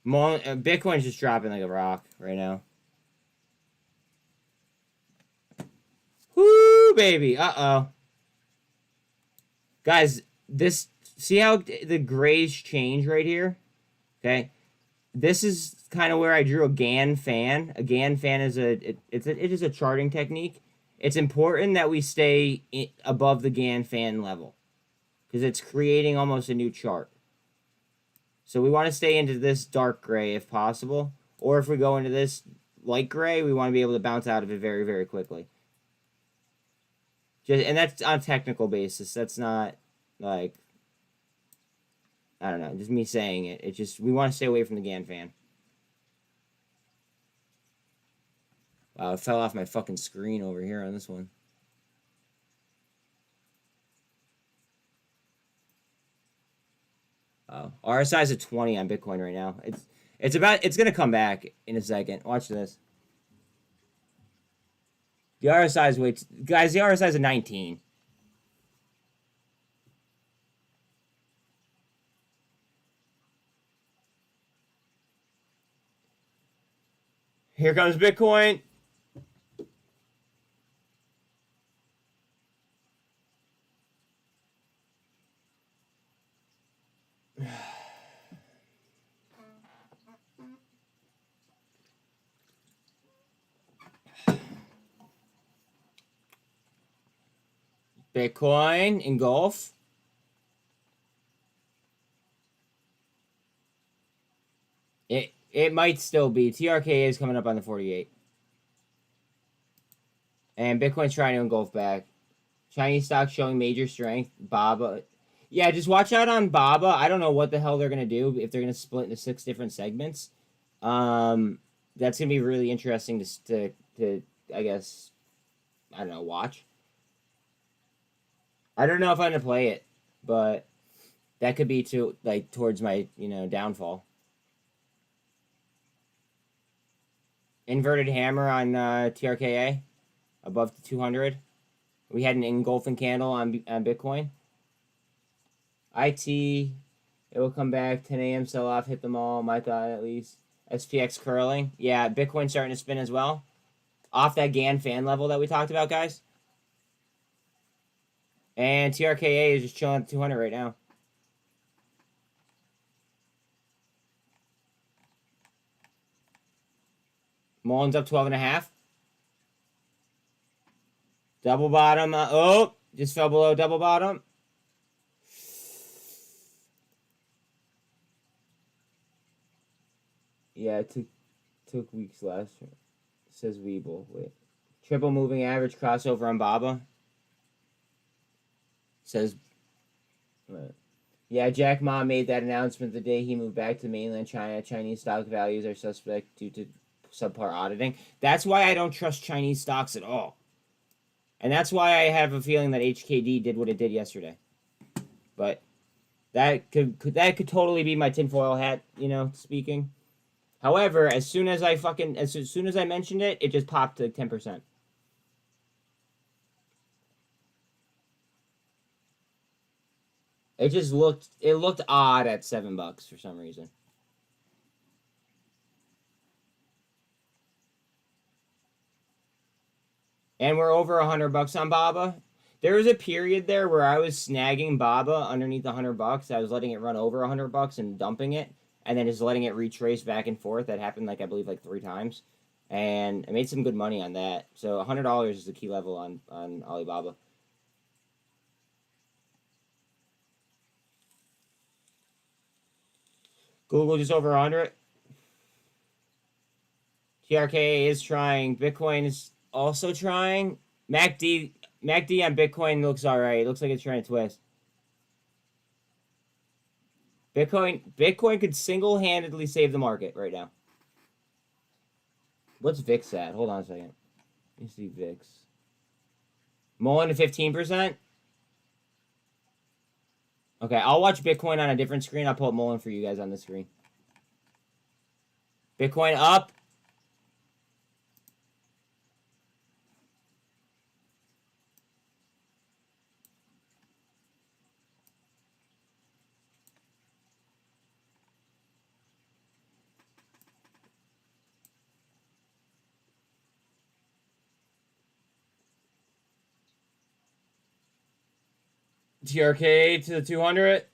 Bitcoin's just dropping like a rock right now. Whoo, baby. Uh-oh. Guys, see how the grays change right here? Okay. This is kind of where I drew a Gann fan. A Gann fan is it is a charting technique. It's important that we stay above the Gann fan level because it's creating almost a new chart. So we want to stay into this dark gray if possible, or if we go into this light gray, we want to be able to bounce out of it very, very quickly. And that's on a technical basis. That's not like, I don't know, just me saying it. It's just we want to stay away from the Gann fan. Wow, it fell off my fucking screen over here on this one. Wow. RSI is at 20 on Bitcoin right now. It's gonna come back in a second. Watch this. The RSI is guys, the RSI is at 19. Here comes Bitcoin. Bitcoin engulf. It might still be. TRKA is coming up on the 48. And Bitcoin's trying to engulf back. Chinese stocks showing major strength. BABA. Yeah, just watch out on BABA. I don't know what the hell they're going to do, if they're going to split into 6 different segments. That's going to be really interesting to I guess, I don't know, watch. I don't know if I'm going to play it, but that could be towards my, downfall. Inverted hammer on TRKA above the 200. We had an engulfing candle on Bitcoin. IT, it will come back. 10 a.m. sell off, hit them all. My thought at least. SPX curling. Yeah, Bitcoin starting to spin as well. Off that Gann fan level that we talked about, guys. And TRKA is just chilling at 200 right now. Mullen's up 12.5. Double bottom. Just fell below double bottom. Yeah, it took weeks last. Says webull. Wait. Triple moving average crossover on BABA. Says. Yeah, Jack Ma made that announcement the day he moved back to mainland China. Chinese stock values are suspect due to subpar auditing. That's why I don't trust Chinese stocks at all. And that's why I have a feeling that HKD did what it did yesterday. But that could totally be my tinfoil hat, speaking. However, as soon as I mentioned it, it just popped to 10%. It looked odd at $7 for some reason. And we're over $100 on BABA. There was a period there where I was snagging BABA underneath $100. I was letting it run over $100 and dumping it. and then just letting it retrace back and forth. That happened, like, I believe, like 3 times. And I made some good money on that. So $100 is the key level on Alibaba. Google just over 100. TRKA is trying. Bitcoin is also trying. MACD on Bitcoin looks alright. It looks like it's trying to twist. Bitcoin could single-handedly save the market right now. What's VIX at? Hold on a second. Let me see VIX. Mullen to 15%? Okay, I'll watch Bitcoin on a different screen. I'll pull up Mullen for you guys on the screen. Bitcoin up. TRK to the 200.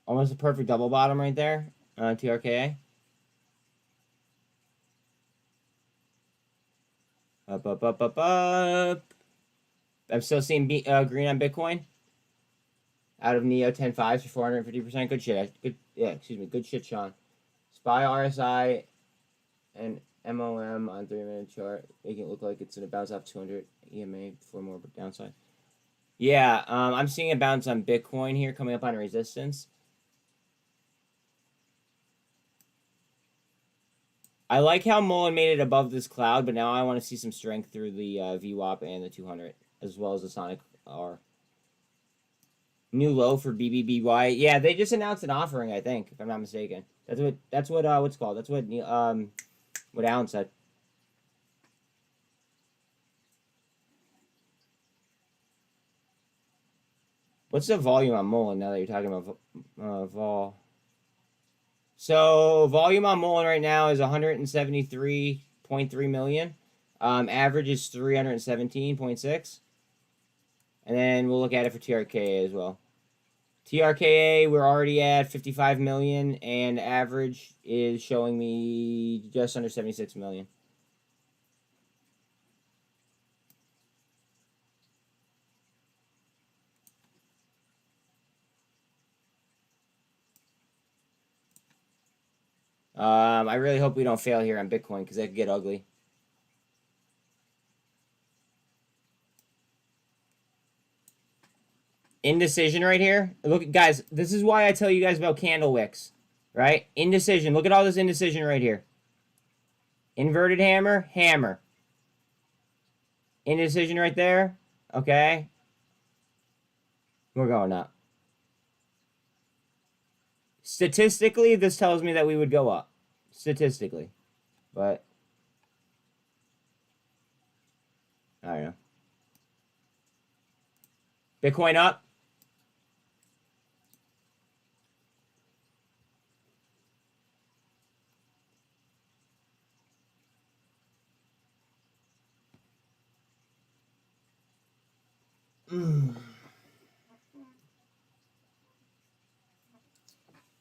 Almost a perfect double bottom right there on TRKA. Up. I'm still seeing green on Bitcoin. Out of Neo 10.5s for 450%. Good shit. Good shit, Sean. SPY RSI and MOM on 3-minute chart, making it look like it's going to bounce off 200 EMA before more downside. Yeah, I'm seeing a bounce on Bitcoin here coming up on resistance. I like how Mullen made it above this cloud, but now I want to see some strength through the VWAP and the 200, as well as the Sonic R. New low for BBBY. Yeah, they just announced an offering, I think, if I'm not mistaken. That's what what's called. That's what Alan said. What's the volume on Mullen now that you're talking about vol? So volume on Mullen right now is 173.3 million. Average is 317.6. And then we'll look at it for TRKA as well. TRKA, we're already at 55 million, and average is showing me just under 76 million. I really hope we don't fail here on Bitcoin because that could get ugly. Indecision right here. Look, guys, this is why I tell you guys about candle wicks, right? Indecision. Look at all this indecision right here. Inverted hammer, hammer. Indecision right there. Okay. We're going up. Statistically, this tells me that we would go up. Statistically. But I don't know. Bitcoin up.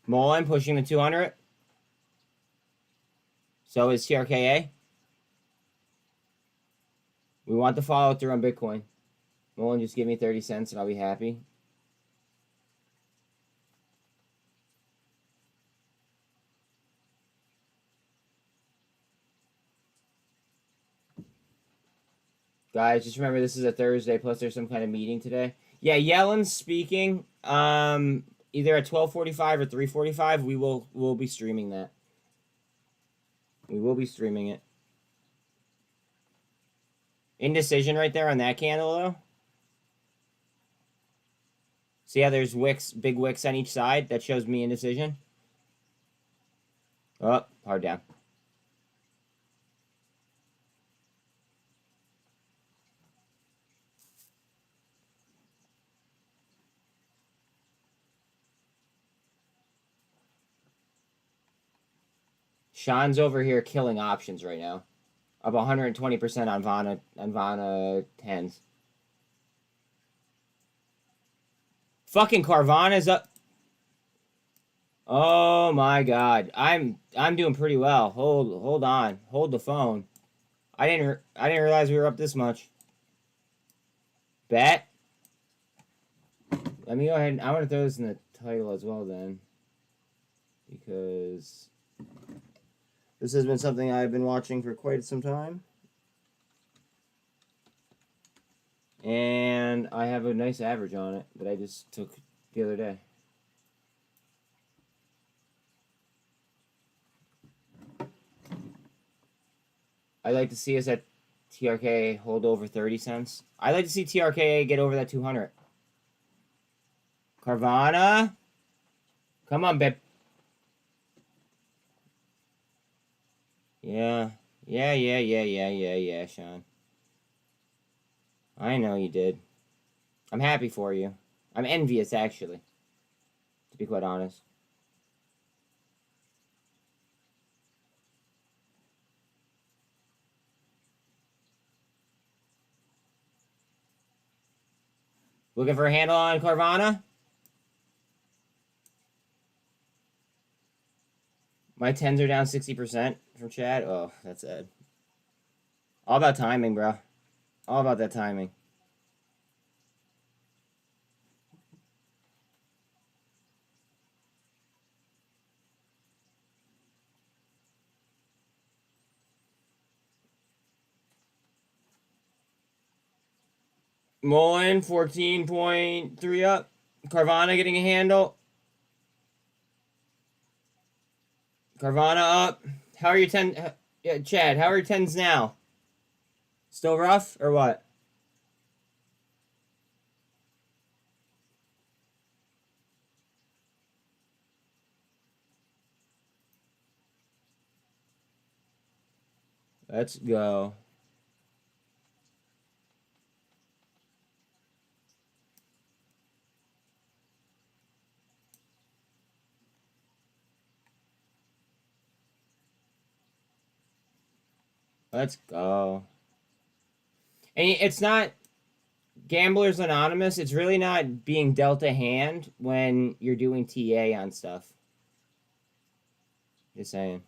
Mullen pushing the 200. So is TRKA. We want the follow through on Bitcoin. Mullen, just give me 30 cents and I'll be happy. Guys, just remember this is a Thursday, plus there's some kind of meeting today. Yeah, Yellen's speaking. Either at 12:45 or 3:45. We'll be streaming that. We will be streaming it. Indecision right there on that candle though. See how there's wicks, big wicks on each side? That shows me indecision. Oh, hard down. Sean's over here killing options right now. Up 120% on Vana 10s. Fucking Carvana's up. Oh my god. I'm doing pretty well. Hold on. Hold the phone. I didn't realize we were up this much. Bet. Let me go ahead and I want to throw this in the title as well then. Because this has been something I've been watching for quite some time. And I have a nice average on it that I just took the other day. I'd like to see us at TRKA hold over 30 cents. I'd like to see TRKA get over that 200. Carvana. Come on, babe. Yeah, Sean. I know you did. I'm happy for you. I'm envious, actually. To be quite honest. Looking for a handle on Carvana? My 10s are down 60% from Chad. Oh, that's sad. All about timing, bro. All about that timing. Mullen 14.3 up. Carvana getting a handle. Carvana up. How are your 10? Yeah, Chad, how are your 10s now? Still rough or what? Let's go. Let's go. And it's not Gamblers Anonymous. It's really not being dealt a hand when you're doing TA on stuff. Just saying.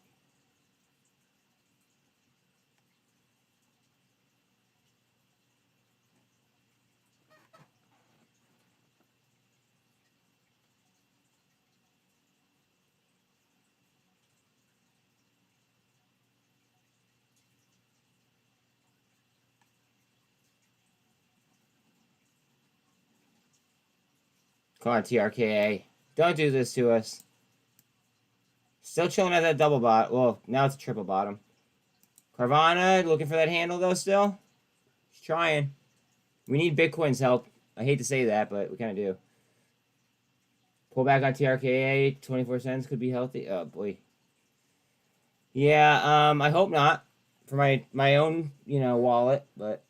Come on, TRKA. Don't do this to us. Still chilling at that double bot. Well, now it's a triple bottom. Carvana, looking for that handle, though, still? Just trying. We need Bitcoin's help. I hate to say that, but we kind of do. Pull back on TRKA, 24 cents could be healthy. Oh, boy. Yeah, I hope not. For my own, wallet, but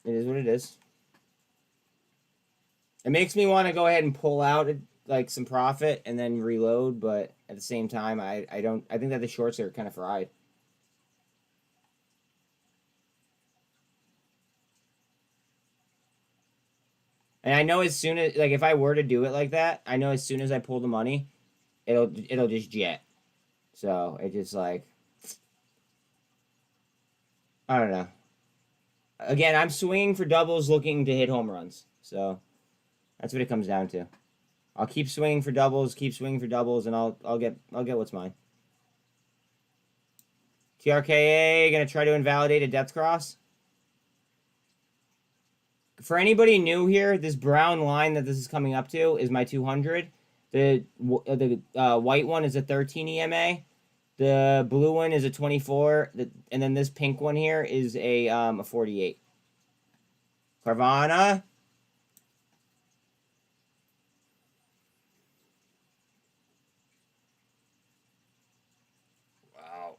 it is what it is. It makes me want to go ahead and pull out like some profit and then reload, but at the same time, I think that the shorts are kind of fried. And I know as soon as, like, if I were to do it like that, I know as soon as I pull the money, it'll just jet. So it just like, I don't know. Again, I'm swinging for doubles, looking to hit home runs. So that's what it comes down to. I'll keep swinging for doubles, and I'll get what's mine. TRKA gonna try to invalidate a depth cross. For anybody new here, this brown line that this is coming up to is my 200. The white one is a 13 EMA. The blue one is a 24. And then this pink one here is a 48. Carvana. Wow.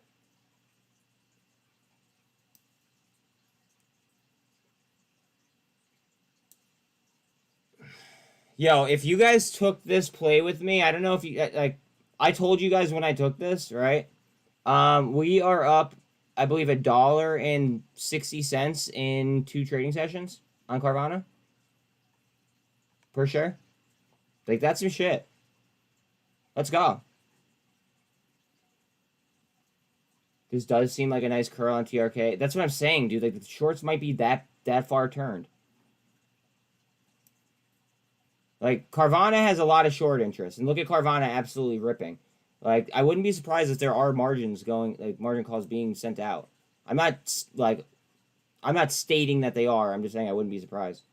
Yo, if you guys took this play with me, I don't know if you, like, I told you guys when I took this, right? We are up, I believe, $1.60 in 2 trading sessions on Carvana. Per share. Like, that's some shit. Let's go. This does seem like a nice curl on TRK. That's what I'm saying, dude. Like, the shorts might be that far turned. Like, Carvana has a lot of short interest. And look at Carvana absolutely ripping. Like, I wouldn't be surprised if there are margins going, like, margin calls being sent out. I'm not stating that they are. I'm just saying I wouldn't be surprised.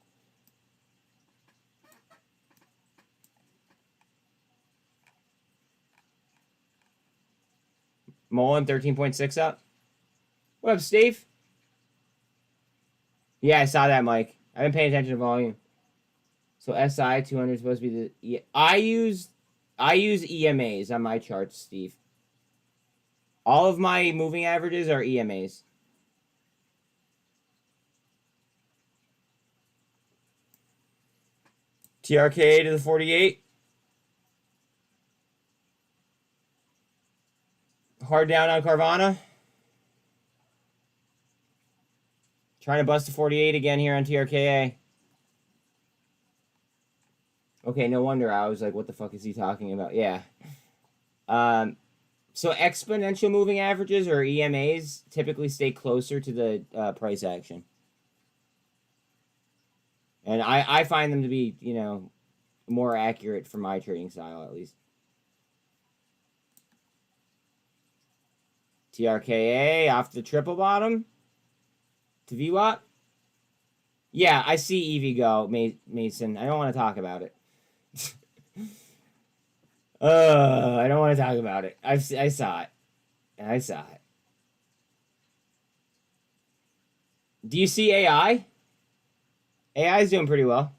Mullen 13.6 up. What up, Steve? Yeah, I saw that, Mike. I've been paying attention to volume. So SI 200 is supposed to be the... I use EMAs on my charts, Steve. All of my moving averages are EMAs. TRKA to the 48. Hard down on Carvana. Trying to bust the 48 again here on TRKA. Okay, no wonder. I was like, what the fuck is he talking about? Yeah. So exponential moving averages, or EMAs, typically stay closer to the price action. And I find them to be, you know, more accurate for my trading style, at least. TRKA off the triple bottom to VWAP. Yeah, I see EV go, Mason. I don't want to talk about it. I don't want to talk about it. I saw it. I saw it. Do you see AI? AI is doing pretty well.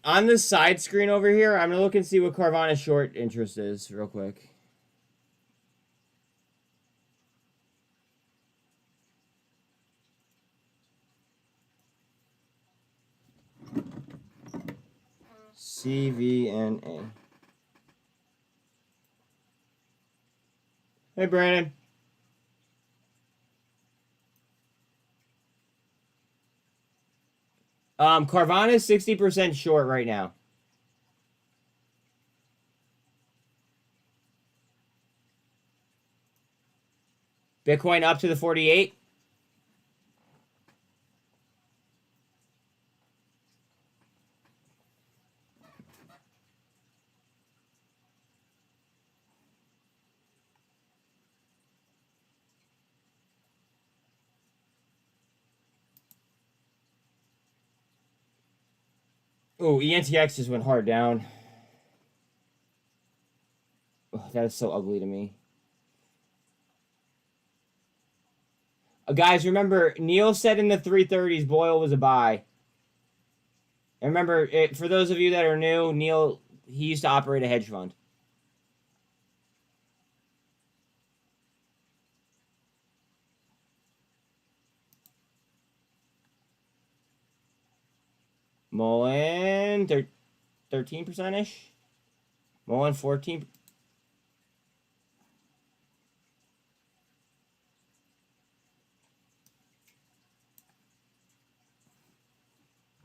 On the side screen over here, I'm gonna look and see what Carvana's short interest is real quick. CVNA. Hey, Brandon. Carvana is 60% short right now. Bitcoin up to the 48. Oh, ENTX just went hard down. Oh, that is so ugly to me. Guys, remember, Neil said in the 330s Boyle was a buy. And remember, for those of you that are new, Neil, he used to operate a hedge fund. Mullen, 13%-ish. Mullen, 14%.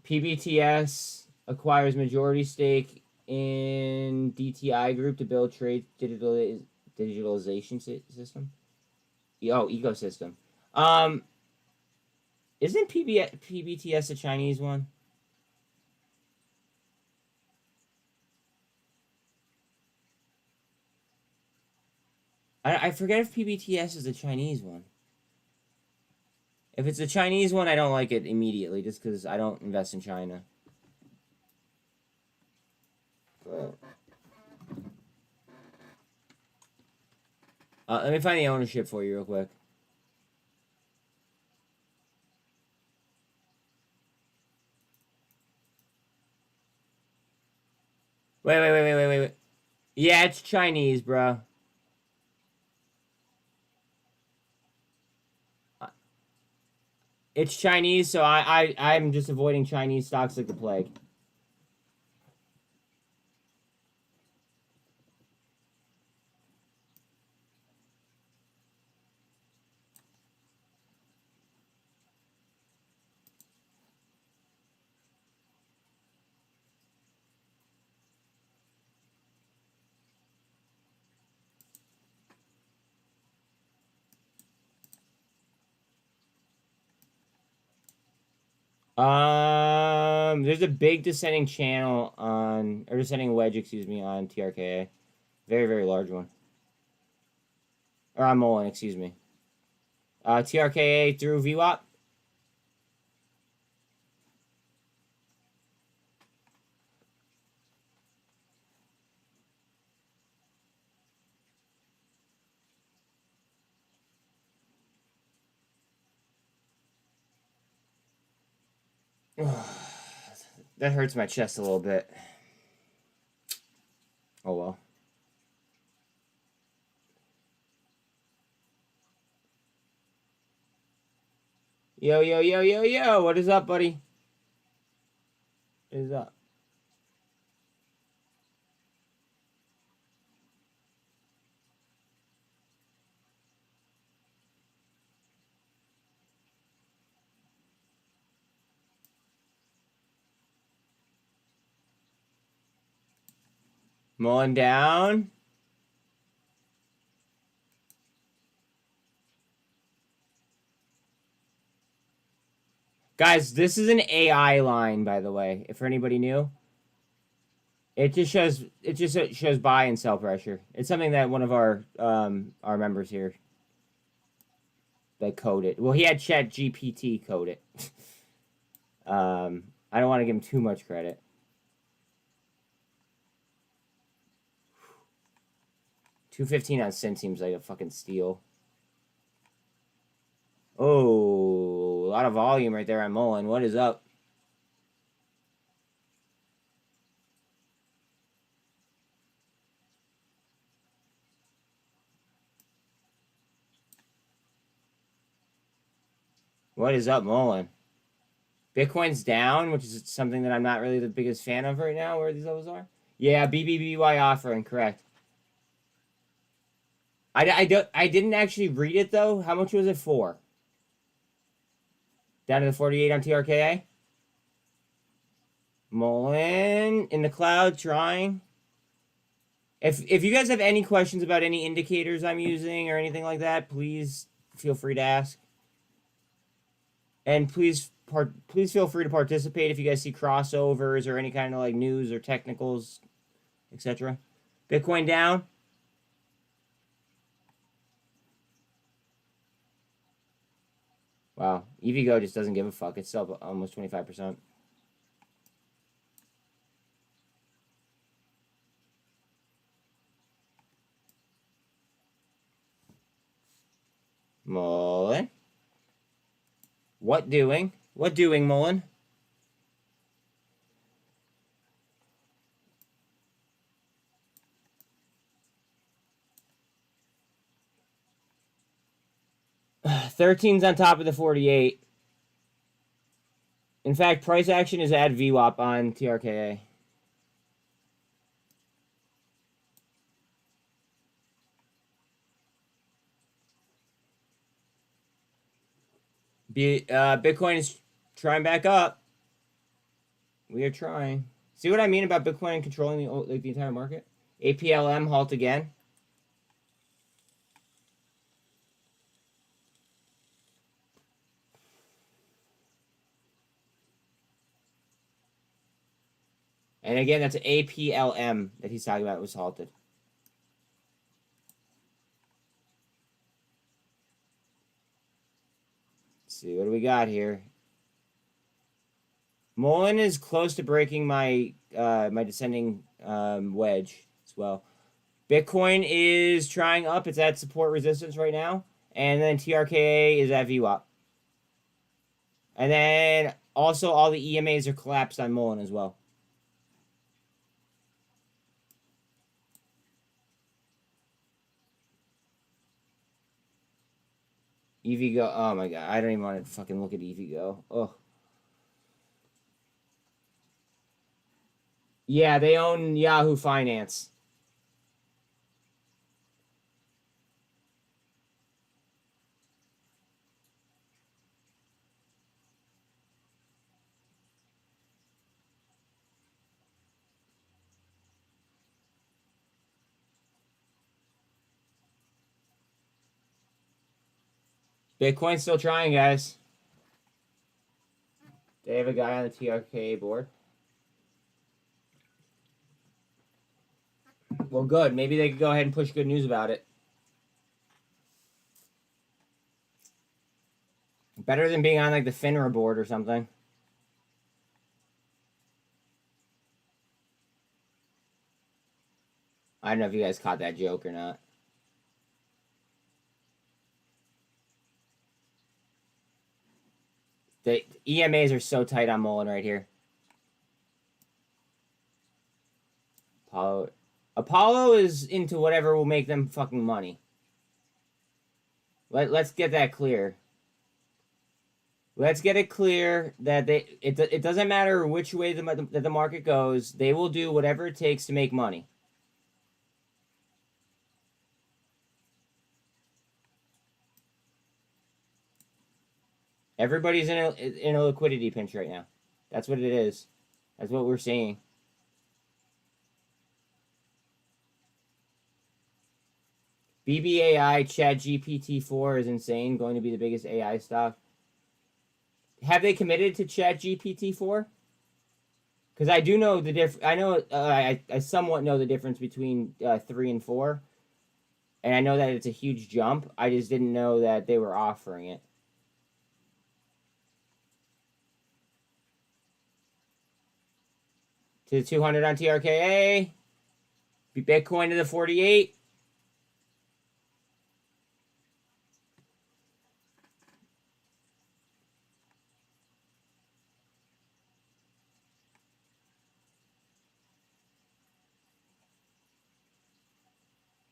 PBTS acquires majority stake in DTI Group to build trade digitalization system. Oh, ecosystem. Isn't PBTS a Chinese one? I forget if PBTS is a Chinese one. If it's a Chinese one, I don't like it immediately, just because I don't invest in China. Let me find the ownership for you real quick. Wait. Yeah, it's Chinese, bro. It's Chinese, so I'm just avoiding Chinese stocks like the plague. There's a big descending channel on, or descending wedge, excuse me, on TRKA. Very, very large one. Or on Mullen, excuse me. TRKA through VWAP. That hurts my chest a little bit. Oh well. Yo, yo, yo, yo, yo. What is up, buddy? What is up? Mullen down. Guys, this is an AI line, by the way, if for anybody new. It just shows buy and sell pressure. It's something that one of our members here that coded. Well, he had ChatGPT code it. I don't want to give him too much credit. $2.15 on SINT seems like a fucking steal. Oh, a lot of volume right there on Mullen. What is up? What is up, Mullen? Bitcoin's down, which is something that I'm not really the biggest fan of right now, where these levels are. Yeah, BBBY offering, correct. I didn't actually read it, though. How much was it for? Down to the 48 on TRKA? Mullen in the cloud trying. If you guys have any questions about any indicators I'm using or anything like that, please feel free to ask. And please feel free to participate if you guys see crossovers or any kind of like news or technicals, etc. Bitcoin down. Wow, EVGO just doesn't give a fuck. It's still almost 25%. Mullen. What doing? What doing, Mullen? $13's on top of the 48. In fact, price action is at VWAP on TRKA. Bitcoin is trying back up. We are trying. See what I mean about Bitcoin controlling the entire market? APLM halt again. And again, that's APLM that he's talking about was halted. Let's see, what do we got here? Mullen is close to breaking my my descending wedge as well. Bitcoin is trying up. It's at support resistance right now. And then TRKA is at VWAP. And then also all the EMAs are collapsed on Mullen as well. EVgo. Oh my god, I don't even want to fucking look at EVgo. Oh. Yeah, they own Yahoo Finance. Bitcoin's still trying, guys. They have a guy on the TRKA board. Well, good. Maybe they could go ahead and push good news about it. Better than being on like the FINRA board or something. I don't know if you guys caught that joke or not. The EMAs are so tight on Mullen right here. Apollo is into whatever will make them fucking money. Let's get that clear. Let's get it clear that it doesn't matter which way the market goes. They will do whatever it takes to make money. Everybody's in a liquidity pinch right now. That's what it is. That's what we're seeing. BBAI ChatGPT-4 is insane. Going to be the biggest AI stock. Have they committed to ChatGPT-4? Because I do know the I know I somewhat know the difference between 3 and 4, and I know that it's a huge jump. I just didn't know that they were offering it. To the 200 on TRKA. Bitcoin to the 48.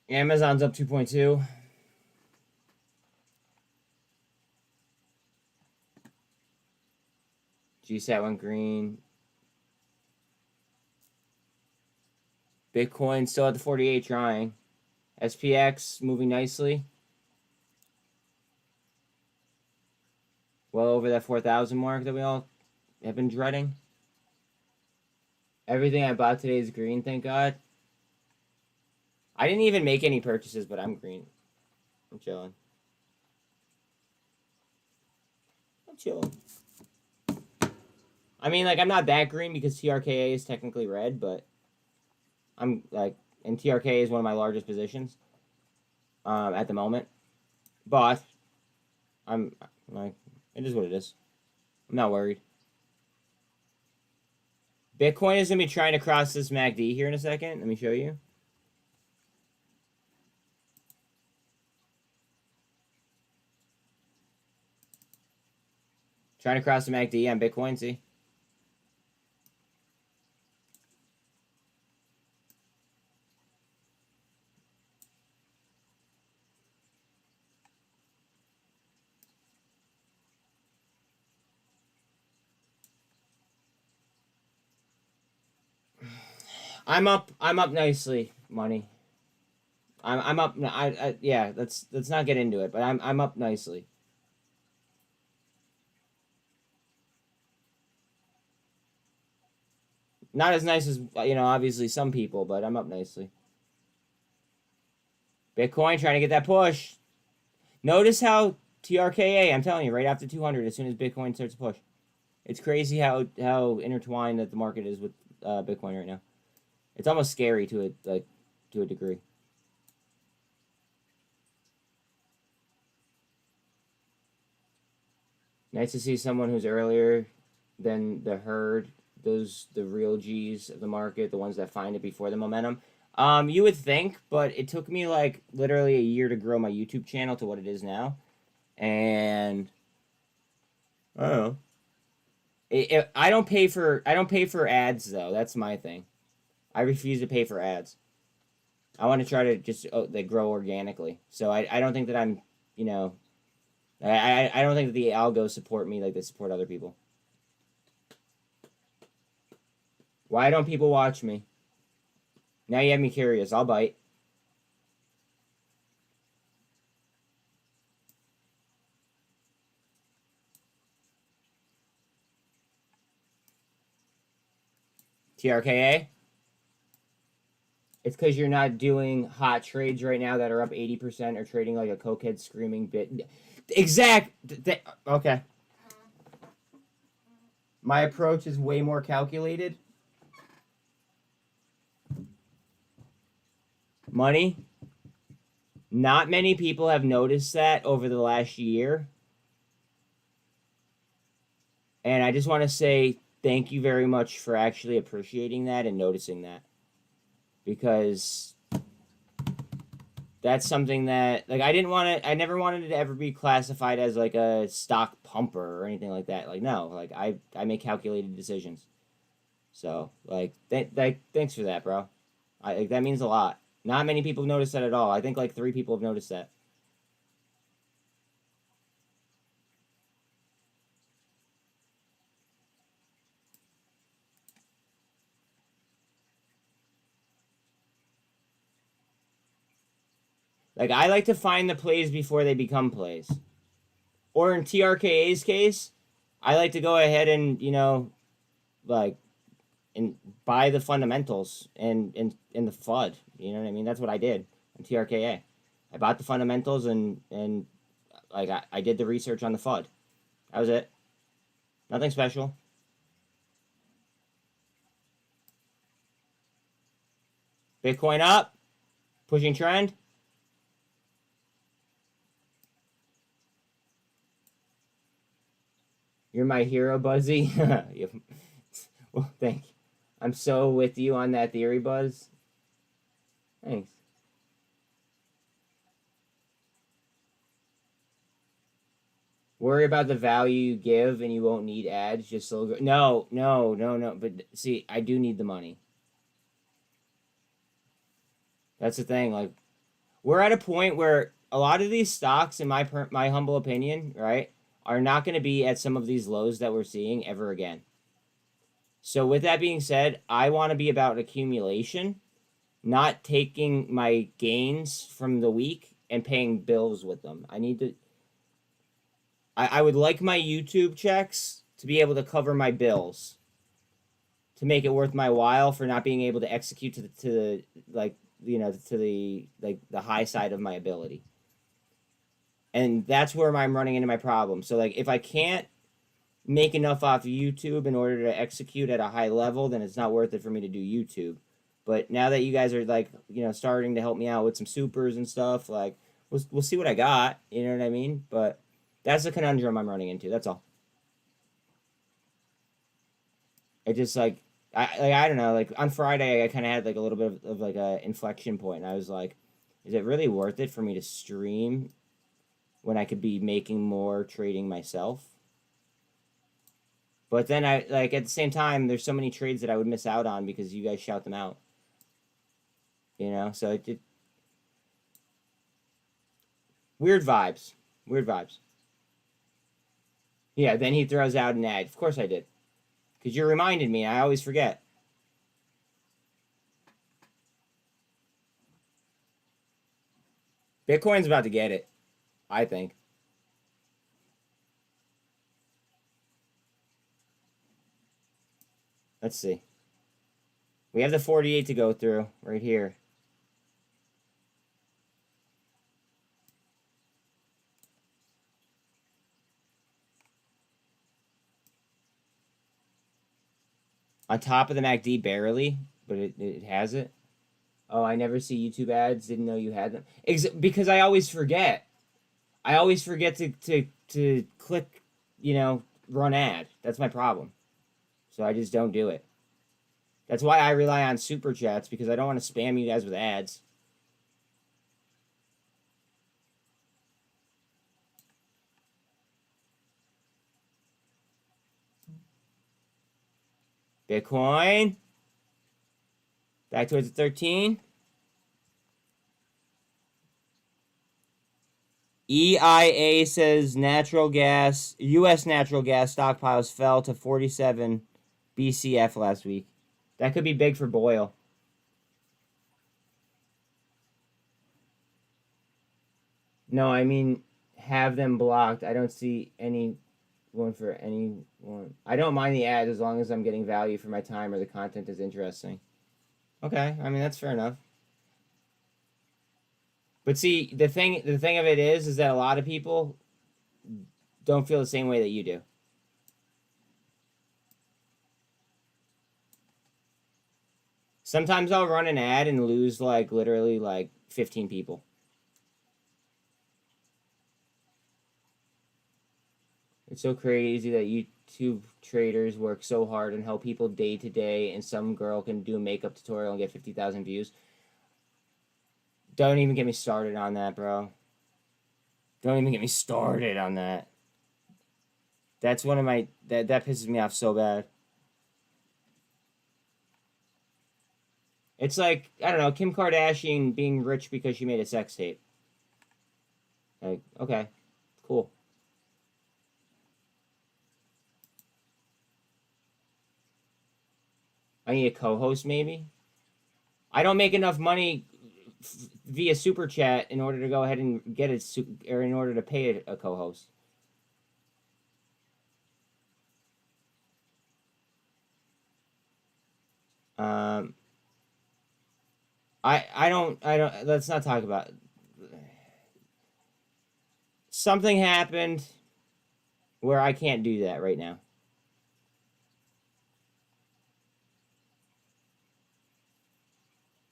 Amazon's up 2.2. GSAT went green. Bitcoin still at the 48 trying. SPX moving nicely. Well over that 4,000 mark that we all have been dreading. Everything I bought today is green, thank God. I didn't even make any purchases, but I'm green. I'm chilling. I'm chilling. I mean, like, I'm not that green because TRKA is technically red, but I'm, like, and TRKA is one of my largest positions at the moment. But I'm, like, it is what it is. I'm not worried. Bitcoin is going to be trying to cross this MACD here in a second. Let me show you. Trying to cross the MACD on Bitcoin, see? I'm up nicely, money. I'm up. Yeah. Let's not get into it. But I'm up nicely. Not as nice as obviously some people, but I'm up nicely. Bitcoin trying to get that push. Notice how TRKA. I'm telling you, right after 200, as soon as Bitcoin starts to push, it's crazy how intertwined that the market is with Bitcoin right now. It's almost scary to a degree. Nice to see someone who's earlier than the herd. The real G's of the market, the ones that find it before the momentum. You would think, but it took me like literally a year to grow my YouTube channel to what it is now, and I don't know. I don't pay for ads though. That's my thing. I refuse to pay for ads. I want to try to just grow organically. So I don't think that I'm I don't think that the algos support me like they support other people. Why don't people watch me? Now you have me curious. I'll bite. TRKA? It's because you're not doing hot trades right now that are up 80% or trading like a cokehead screaming bit. Okay. My approach is way more calculated. Money. Not many people have noticed that over the last year. And I just want to say thank you very much for actually appreciating that and noticing that. Because that's something that, like, I never wanted it to ever be classified as, like, a stock pumper or anything like that. Like, no, like, I make calculated decisions. So, like, thanks for that, bro. Like, that means a lot. Not many people notice that at all. I think, like, 3 people have noticed that. Like, I like to find the plays before they become plays. Or in TRKA's case, I like to go ahead and, you know, like, and buy the fundamentals and in the FUD. You know what I mean? That's what I did in TRKA. I bought the fundamentals and like, I did the research on the FUD. That was it. Nothing special. Bitcoin up. Pushing trend. You're my hero, Buzzy. Well, thank you. I'm so with you on that theory, Buzz. Thanks. Worry about the value you give and you won't need ads. Just so no. But see, I do need the money. That's the thing. Like, we're at a point where a lot of these stocks, in my humble opinion, right, are not going to be at some of these lows that we're seeing ever again. So with that being said, I want to be about accumulation, not taking my gains from the week and paying bills with them. I need to... I would like my YouTube checks to be able to cover my bills, to make it worth my while for not being able to execute to the like, you know, to the, like, the high side of my ability. And that's where I'm running into my problem. So, like, if I can't make enough off of YouTube in order to execute at a high level, then it's not worth it for me to do YouTube. But now that you guys are, like, you know, starting to help me out with some supers and stuff, like, we'll see what I got. You know what I mean? But that's the conundrum I'm running into. That's all. It just, like, I don't know. Like, on Friday, I kind of had, like, a little bit of like, a inflection point. And I was like, is it really worth it for me to stream when I could be making more trading myself? But then I, like, at the same time, there's so many trades that I would miss out on because you guys shout them out. You know? So it weird vibes. Weird vibes. Yeah, then he throws out an ad. Of course I did. Because you reminded me. I always forget. Bitcoin's about to get it, I think. Let's see. We have the 48 to go through right here. On top of the MACD, barely, but it has it. Oh, I never see YouTube ads. Didn't know you had them. Because I always forget. I always forget to click, you know, run ad. That's my problem. So I just don't do it. That's why I rely on super chats, because I don't want to spam you guys with ads. Bitcoin. Back towards the 13. EIA says U.S. natural gas stockpiles fell to 47 BCF last week. That could be big for Boyle. No, I mean, have them blocked. I don't see any one for anyone. I don't mind the ads as long as I'm getting value for my time or the content is interesting. Okay, I mean, that's fair enough. But see, the thing of it is that a lot of people don't feel the same way that you do. Sometimes I'll run an ad and lose like literally like 15 people. It's so crazy that YouTube traders work so hard and help people day to day, and some girl can do a makeup tutorial and get 50,000 views. Don't even get me started on that, bro. Don't even get me started on that. That's one of my... That pisses me off so bad. It's like, I don't know, Kim Kardashian being rich because she made a sex tape. Like, okay, cool. I need a co-host, maybe? I don't make enough money via Super Chat in order to go ahead and get it, or in order to pay a co-host. I don't, let's not talk about it. Something happened where I can't do that right now.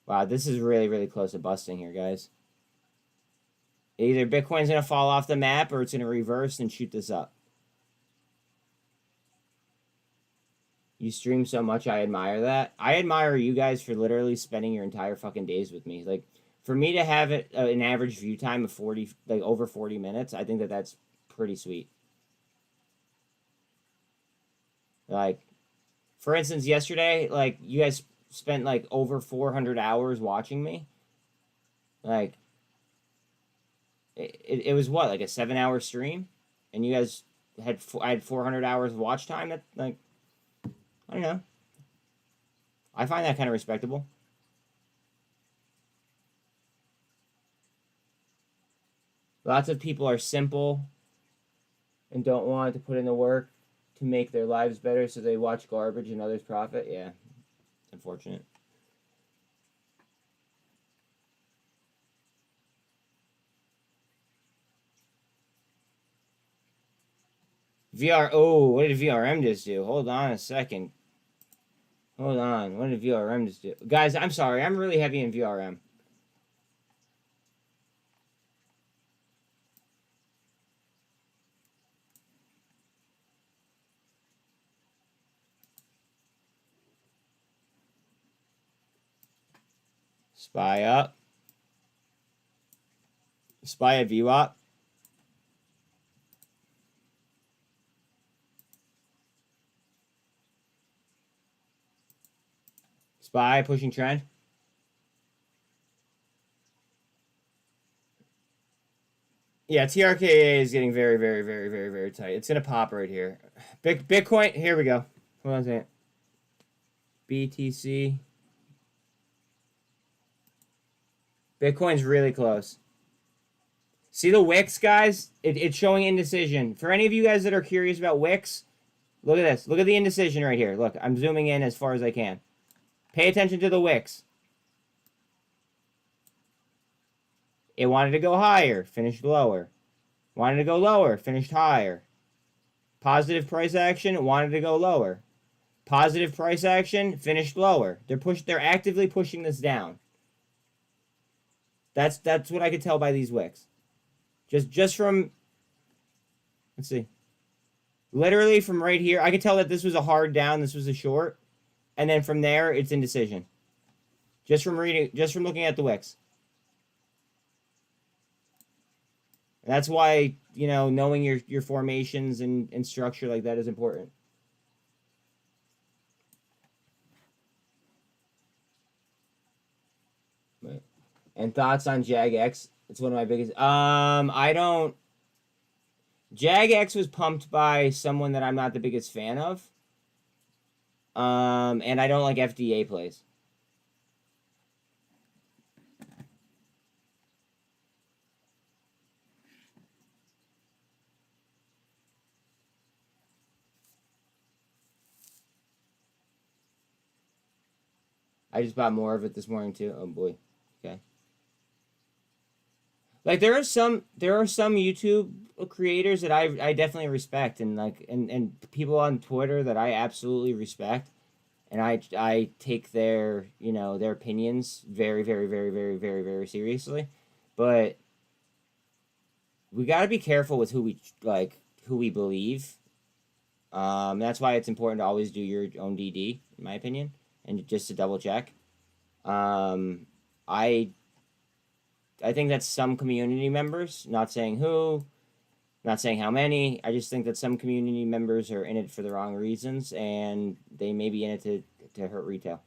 Wow, this is really, really close to busting here, guys. Either Bitcoin's going to fall off the map or it's going to reverse and shoot this up. You stream so much, I admire that. I admire you guys for literally spending your entire fucking days with me. Like, for me to have it an average view time of 40, like over 40 minutes, I think that that's pretty sweet. Like, for instance, yesterday, like, you guys spent like over 400 hours watching me. Like, it was what, like a 7-hour stream, and you guys had I had 400 hours of watch time. That, like, I don't know. I find that kind of respectable. Lots of people are simple and don't want to put in the work to make their lives better, so they watch garbage and others profit. Yeah, unfortunate. VR. Oh, what did VRM just do? Hold on a second. Hold on. What did VRM just do? Guys, I'm sorry. I'm really heavy in VRM. Spy up. Spy a VWAP. Spy pushing trend. Yeah, TRKA is getting very, very, very, very, very tight. It's gonna pop right here. Bitcoin. Here we go. Hold on a second. BTC. Bitcoin's really close. See the wicks, guys? It's showing indecision. For any of you guys that are curious about wicks, look at this. Look at the indecision right here. Look, I'm zooming in as far as I can. Pay attention to the wicks. It wanted to go higher, finished lower. Wanted to go lower, finished higher. Positive price action, wanted to go lower. Positive price action, finished lower. They're actively pushing this down. That's what I could tell by these wicks. Just from, let's see. Literally from right here, I could tell that this was a hard down, this was a short, and then from there it's indecision. Just from looking at the wicks. And that's why, you know, knowing your formations and structure like that is important. And thoughts on JAGX? It's one of my biggest. I don't. JagX was pumped by someone that I'm not the biggest fan of. And I don't like FDA plays. I just bought more of it this morning too. Oh boy. Okay. Like there are some YouTube creators that I definitely respect, and like and people on Twitter that I absolutely respect, and I take their, you know, their opinions very very seriously. But we got to be careful with who we believe. That's why it's important to always do your own DD, in my opinion, and just to double check. I think that some community members, not saying who, not saying how many, I just think that some community members are in it for the wrong reasons, and they may be in it to hurt retail.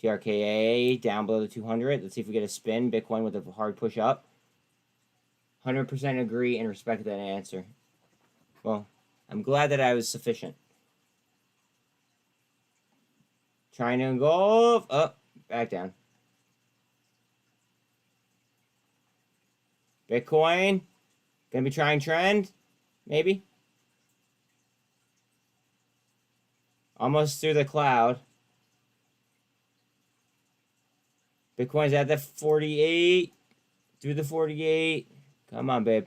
TRKA down below the 200. Let's see if we get a spin. Bitcoin with a hard push up. 100% agree and respect that answer. Well, I'm glad that I was sufficient. Trying to engulf. Oh, back down. Bitcoin. Gonna be trying trend. Maybe. Almost through the cloud. Bitcoin's at the 48. Through the 48. Come on, babe.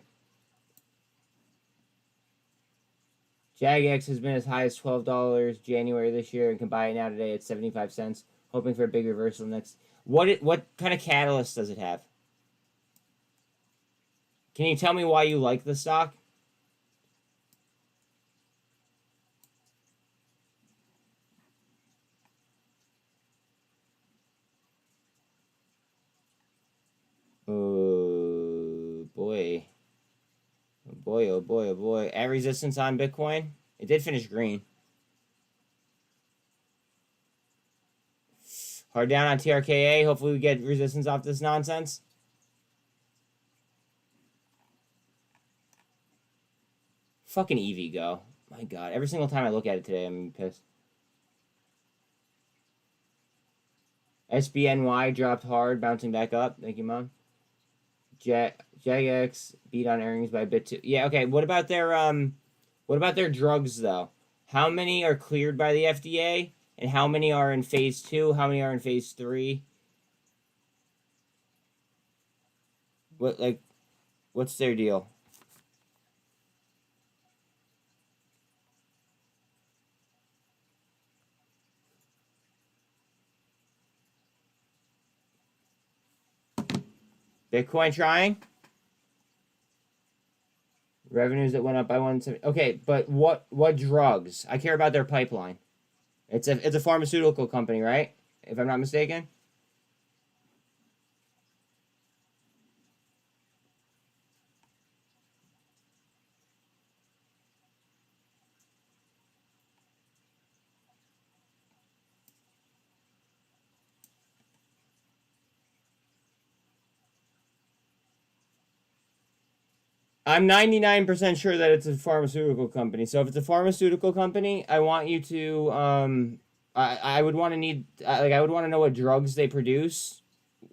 JagX has been as high as $12 January this year and can buy it now today at 75 cents. Hoping for a big reversal next. What kind of catalyst does it have? Can you tell me why you like the stock? Oh boy. Oh boy, oh boy, oh boy. At resistance on Bitcoin. It did finish green. Hard down on TRKA. Hopefully we get resistance off this nonsense. Fucking EV go. My god. Every single time I look at it today, I'm pissed. SBNY dropped hard, bouncing back up. Thank you, Mom. JagX beat on earnings by a bit too. Yeah, okay. What about their drugs though? How many are cleared by the FDA? And how many are in phase 2? How many are in phase 3? What's their deal? Bitcoin trying? Revenues that went up by 170. Okay, but what drugs? I care about their pipeline. It's a pharmaceutical company, right? If I'm not mistaken. I'm 99% sure that it's a pharmaceutical company. So if it's a pharmaceutical company, I want you to I would want to know what drugs they produce,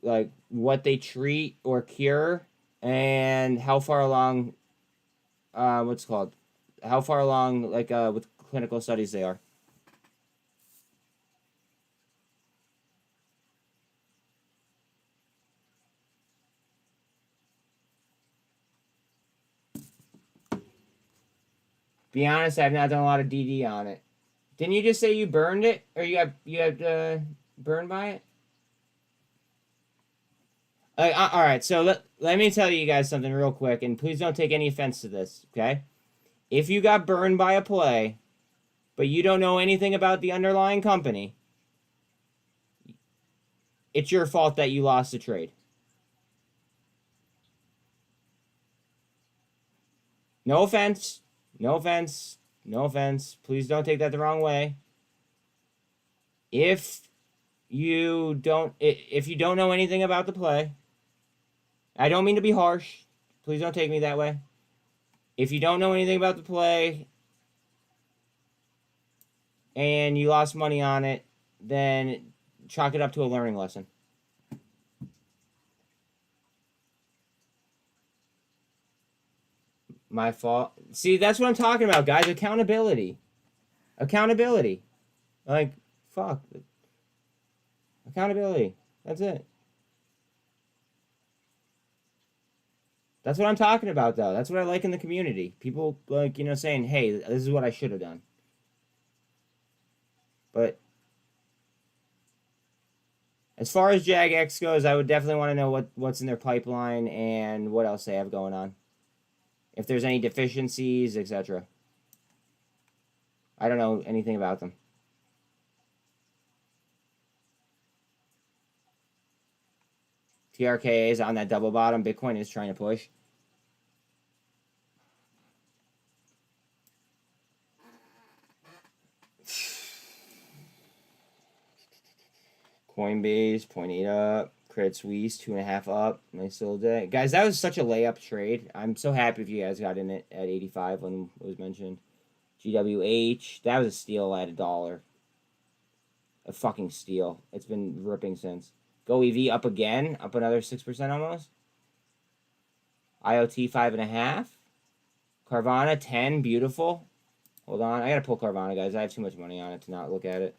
like what they treat or cure, and how far along how far along with clinical studies they are. Be honest, I've not done a lot of DD on it. Didn't you just say you burned it, or you had burned by it? All right, so let me tell you guys something real quick, and please don't take any offense to this, okay? If you got burned by a play, but you don't know anything about the underlying company, it's your fault that you lost the trade. No offense. No offense. No offense. Please don't take that the wrong way. If you don't, if you don't know anything about the play, I don't mean to be harsh. Please don't take me that way. If you don't know anything about the play and you lost money on it, then chalk it up to a learning lesson. My fault. See, that's what I'm talking about, guys. Accountability. Accountability. Like, fuck. Accountability. That's it. That's what I'm talking about, though. That's what I like in the community. People, like, you know, saying, hey, this is what I should have done. But as far as JAGX goes, I would definitely want to know what's in their pipeline and what else they have going on. If there's any deficiencies, etc. I don't know anything about them. TRKA is on that double bottom. Bitcoin is trying to push. Coinbase, 0.8 up. Credit Suisse, 2.5 up. Nice little day. Guys, that was such a layup trade. I'm so happy if you guys got in it at 85 when it was mentioned. GWH, that was a steal at $1. A fucking steal. It's been ripping since. GoEV up again, up another 6% almost. IoT 5.5. Carvana 10, beautiful. Hold on, I gotta pull Carvana, guys. I have too much money on it to not look at it.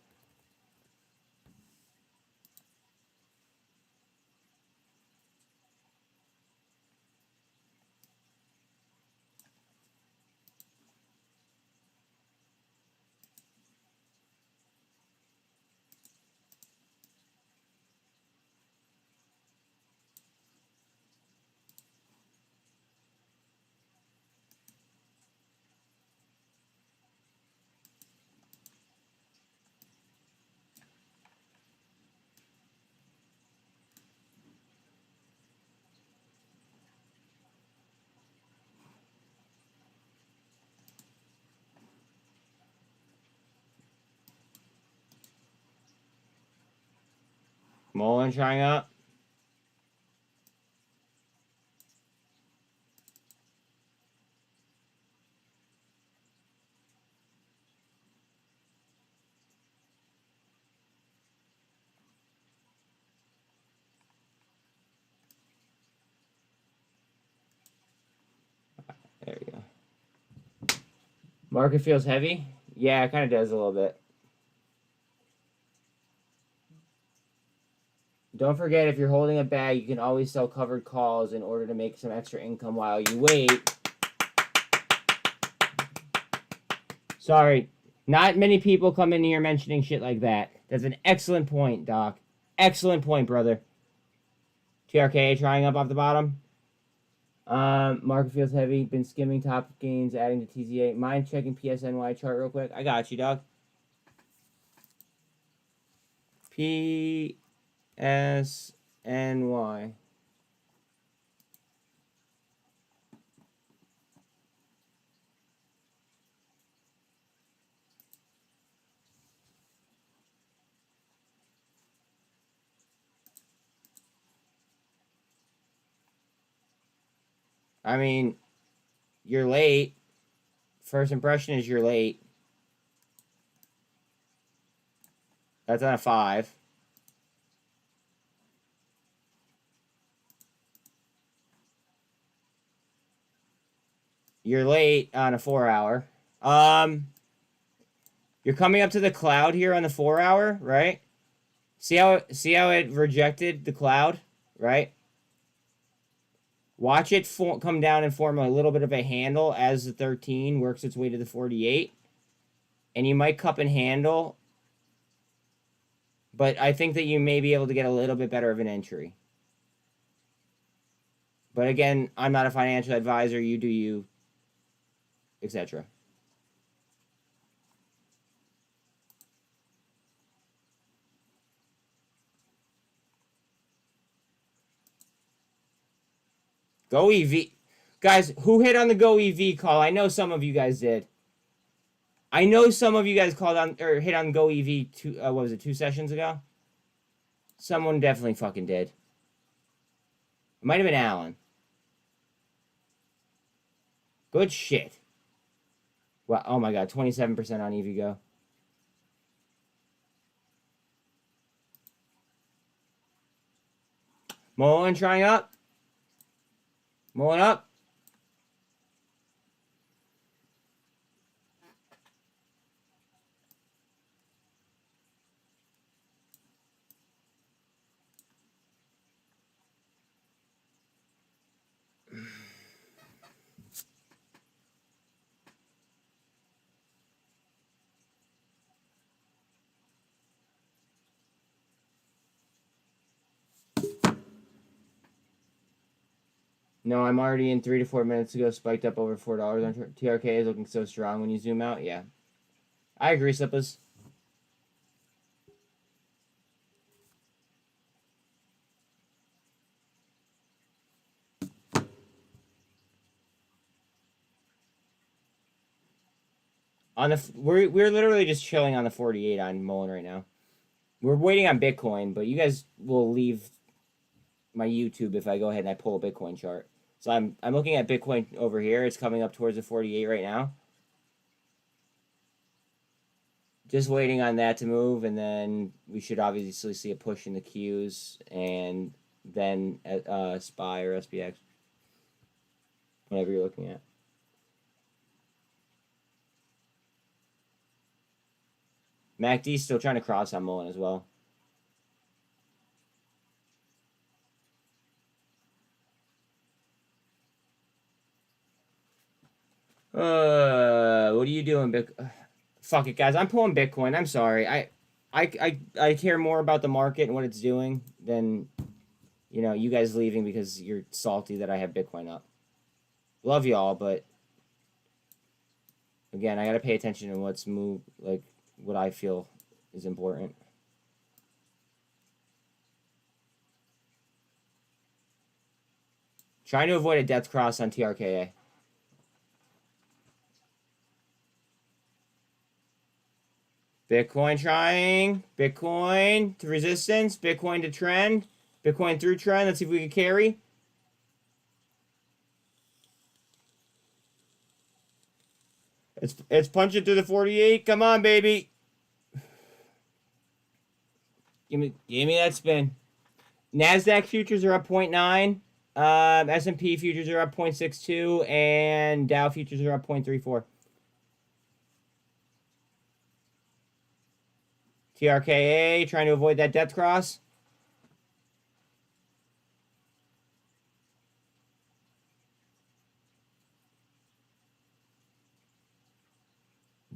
Mullen trying up. There we go. Market feels heavy? Yeah, it kind of does a little bit. Don't forget, if you're holding a bag, you can always sell covered calls in order to make some extra income while you wait. Sorry, not many people come in here mentioning shit like that. That's an excellent point, Doc. Excellent point, brother. TRKA trying up off the bottom. Market feels heavy. Been skimming top gains, adding to TZA. Mind checking PSNY chart real quick? I got you, dog. PSNY. I mean, you're late. First impression is you're late. That's on a 5. You're late on a 4-hour. You're coming up to the cloud here on the 4-hour, right? See how it rejected the cloud, right? Watch it come down and form a little bit of a handle as the 13 works its way to the 48. And you might cup and handle. But I think that you may be able to get a little bit better of an entry. But again, I'm not a financial advisor. You do you, etc. GoEV. Guys, who hit on the GoEV call? I know some of you guys did. I know some of you guys called on or hit on GoEV 2 sessions ago? Someone definitely fucking did. It might have been Alan. Good shit. Wow, oh my god, 27% on EVGO. Mullen trying up. Mullen up. No, I'm already in 3 to 4 minutes ago. Spiked up over $4 on TRKA is looking so strong when you zoom out. Yeah, I agree, Slippers. On the we're literally just chilling on the 48 on Mullen right now. We're waiting on Bitcoin, but you guys will leave my YouTube if I go ahead and I pull a Bitcoin chart. So I'm looking at Bitcoin over here. It's coming up towards the 48 right now. Just waiting on that to move, and then we should obviously see a push in the Qs, and then SPY or SPX, whatever you're looking at. MACD's still trying to cross on Mullen as well. What are you doing, fuck it, guys. I'm pulling Bitcoin. I'm sorry. I care more about the market and what it's doing than, you know, you guys leaving because you're salty that I have Bitcoin up. Love y'all, but again, I gotta pay attention to what's what I feel is important. Trying to avoid a death cross on TRKA. Bitcoin trying. Bitcoin to resistance. Bitcoin to trend. Bitcoin through trend. Let's see if we can carry. It's punching through the 48. Come on, baby. Give me that spin. NASDAQ futures are up 0.9. S&P futures are up 0.62. And Dow futures are up 0.34. TRKA trying to avoid that death cross.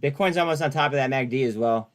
Bitcoin's almost on top of that MACD as well.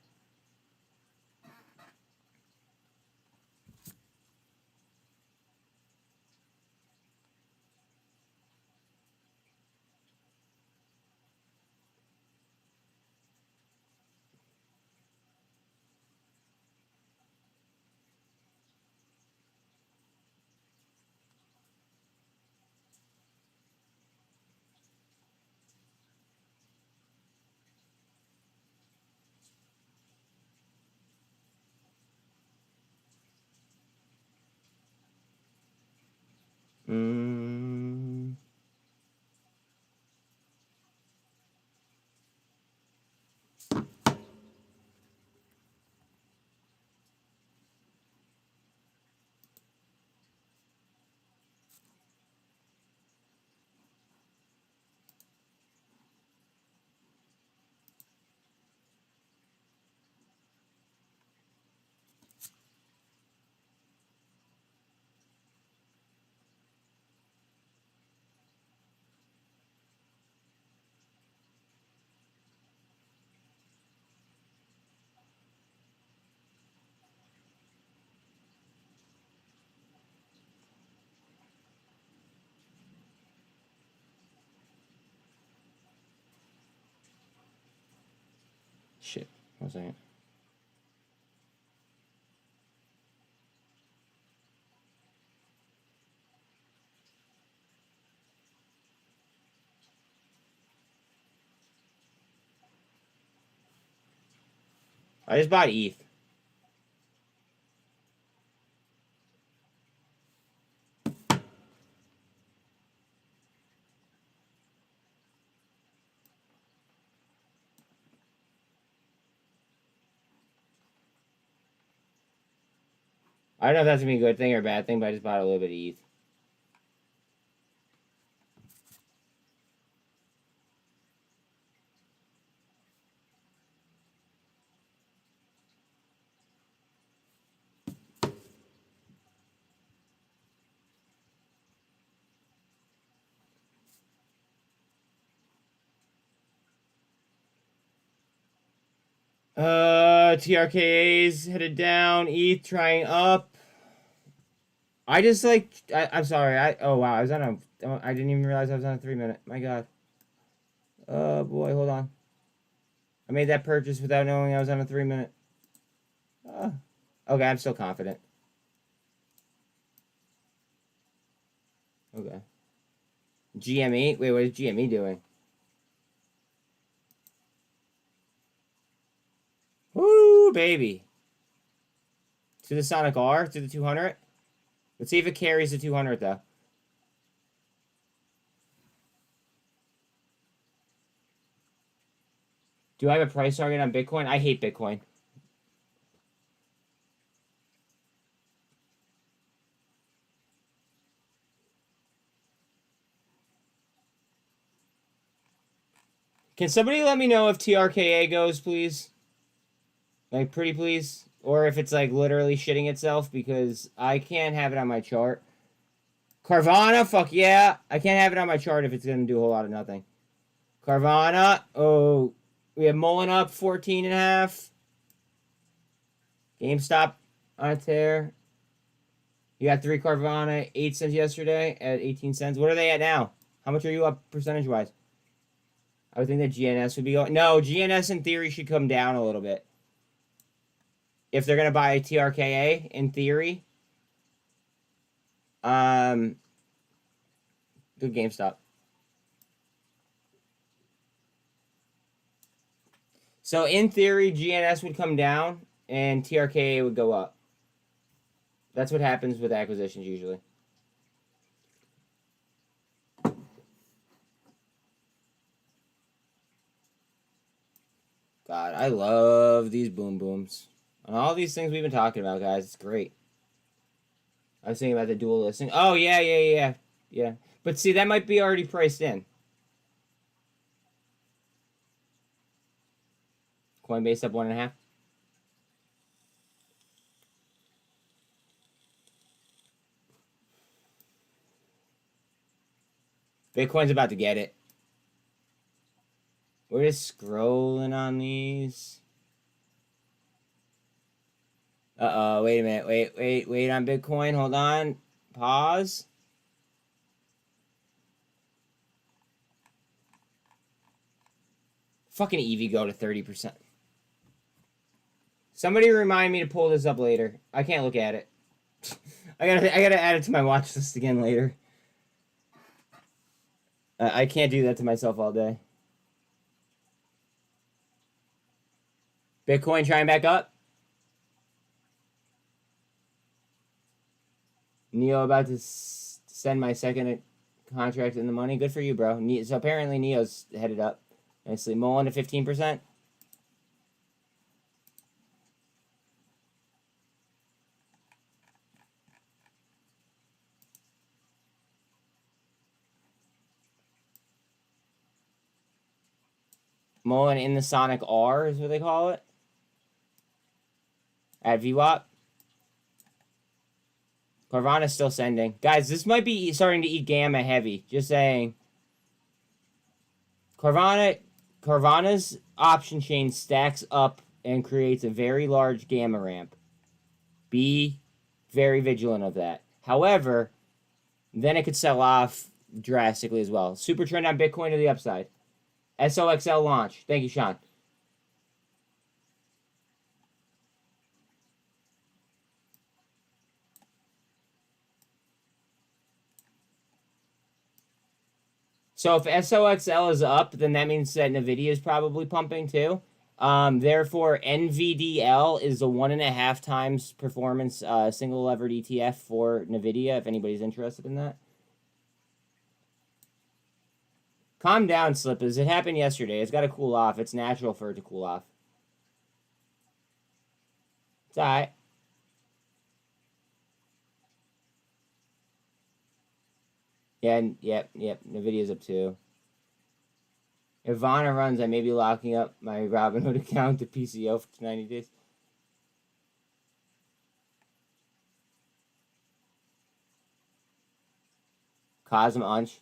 Shit. 1 second. I just bought ETH. I don't know if that's gonna be a good thing or a bad thing, but I just bought a little bit of ETH. TRKA's headed down. ETH trying up. I just like. I'm sorry. Oh wow. I was on a. I didn't even realize I was on a 3-minute. My God. Oh boy. Hold on. I made that purchase without knowing I was on a 3-minute. Okay. I'm still confident. Okay. GME. Wait. What is GME doing? Woo, baby. To the Sonic R, to the 200. Let's see if it carries the 200, though. Do I have a price target on Bitcoin? I hate Bitcoin. Can somebody let me know if TRKA goes, please? Like, pretty please? Or if it's, like, literally shitting itself, because I can't have it on my chart. Carvana, fuck yeah. I can't have it on my chart if it's going to do a whole lot of nothing. Carvana, oh, we have Mullen up 14.5. GameStop on a tear. You got 3 Carvana, 8 cents yesterday at 18 cents. What are they at now? How much are you up percentage-wise? I would think that GNS would be going... No, GNS in theory should come down a little bit. If they're going to buy a TRKA, in theory. Good GameStop. So, in theory, GNS would come down, and TRKA would go up. That's what happens with acquisitions, usually. God, I love these boom booms. And all these things we've been talking about, guys. It's great. I was thinking about the dual listing. Oh, yeah. But see, that might be already priced in. Coinbase up 1.5. Bitcoin's about to get it. We're just scrolling on these. Uh-oh, wait a minute. Wait on Bitcoin. Hold on. Pause. Fucking EV go to 30%. Somebody remind me to pull this up later. I can't look at it. I gotta add it to my watch list again later. I can't do that to myself all day. Bitcoin trying back up. Neo about to send my second contract in the money. Good for you, bro. So apparently Neo's headed up nicely. Mullen to 15%. Mullen in the Sonic R is what they call it. At VWAP. Carvana's still sending. Guys, this might be starting to eat gamma heavy. Just saying. Carvana's option chain stacks up and creates a very large gamma ramp. Be very vigilant of that. However, then it could sell off drastically as well. Super trend on Bitcoin to the upside. SOXL launch. Thank you, Sean. So if SOXL is up, then that means that NVIDIA is probably pumping too. Therefore, NVDL is a 1.5 times performance single levered ETF for NVIDIA, if anybody's interested in that. Calm down, Slippers. It happened yesterday. It's got to cool off. It's natural for it to cool off. It's alright. Yeah, yep. Nvidia's up too. If Vana runs, I may be locking up my Robinhood account to PCO for 90 days. Cosm Unch.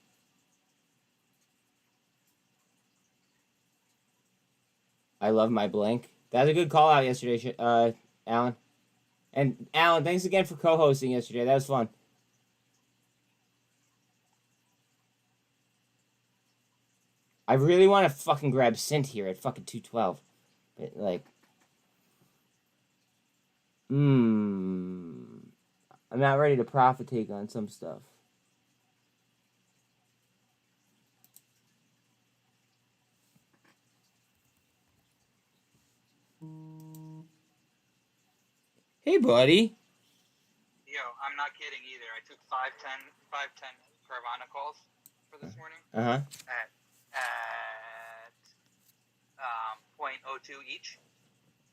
I love my blink. That was a good call out yesterday, Alan. And Alan, thanks again for co-hosting yesterday. That was fun. I really want to fucking grab SINT here at fucking 212. But, like... I'm not ready to profit take on some stuff. Hey, buddy. Yo, I'm not kidding either. I took 510 Carvana calls for this morning. Uh-huh. At 0.02 each.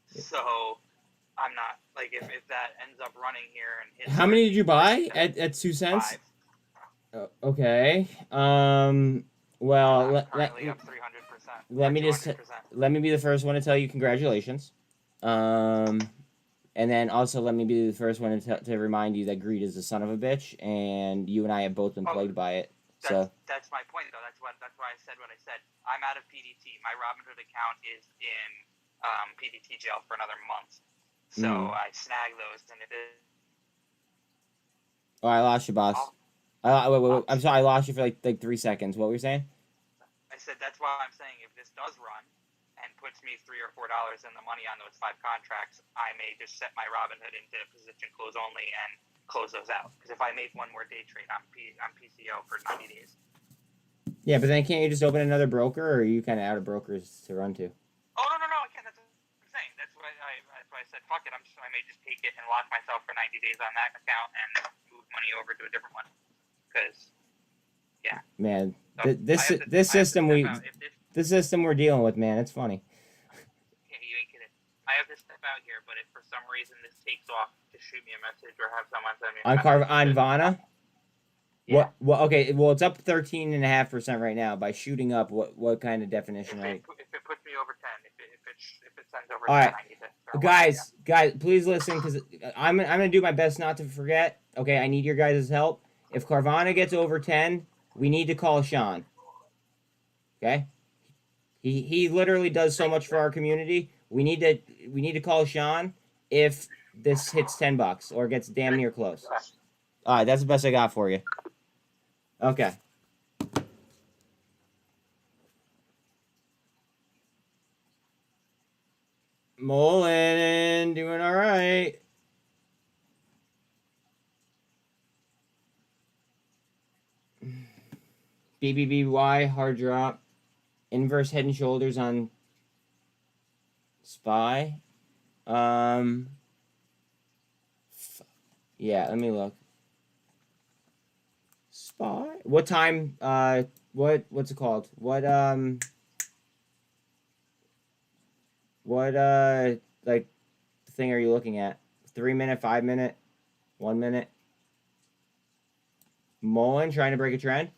So I'm not like if that ends up running here and hits. How many did you buy at 2 cents? 5. Okay. Well, currently up 300%. let me be the first one to tell you congratulations. And then also let me be the first one to remind you that greed is the son of a bitch, and you and I have both been plagued by it. That's my point, though. That's why I said what I said. I'm out of PDT. My Robinhood account is in PDT jail for another month, so I snag those. And if it... Oh, I lost you, boss. Wait. I'm sorry, I lost you for like 3 seconds. What were you saying? I said that's why I'm saying if this does run and puts me $3 or $4 in the money on those 5 contracts, I may just set my Robinhood into position close only and close those out. Because if I make one more day trade, I'm PCO for 90 days. Yeah, but then can't you just open another broker, or are you kind of out of brokers to run to? Oh, no, I can't. That's what I'm saying. That's why I said, fuck it. I may just take it and lock myself for 90 days on that account and move money over to a different one. Because, yeah. Man, so this system we're dealing with, man, it's funny. Yeah, you ain't kidding. I have to step out here, but if for some reason this takes off, just shoot me a message or have someone send me a message. On Vana? Yeah. What? Okay. Well, it's up 13.5% right now. By shooting up, what kind of definition? If it puts me over 10, if it sends over 10, all right, I need to guys, please listen, because I'm gonna do my best not to forget. Okay, I need your guys' help. If Carvana gets over 10, we need to call Sean. Okay. He literally does so much for our community. We need to call Sean if this hits $10 or gets damn near close. All right, that's the best I got for you. Okay. Mullen, doing all right. BBBY, hard drop. Inverse head and shoulders on SPY. Yeah, let me look. SPY? What time? What's it called? What like thing are you looking at? 3 minute, 5 minute, 1 minute? Mullen trying to break a trend?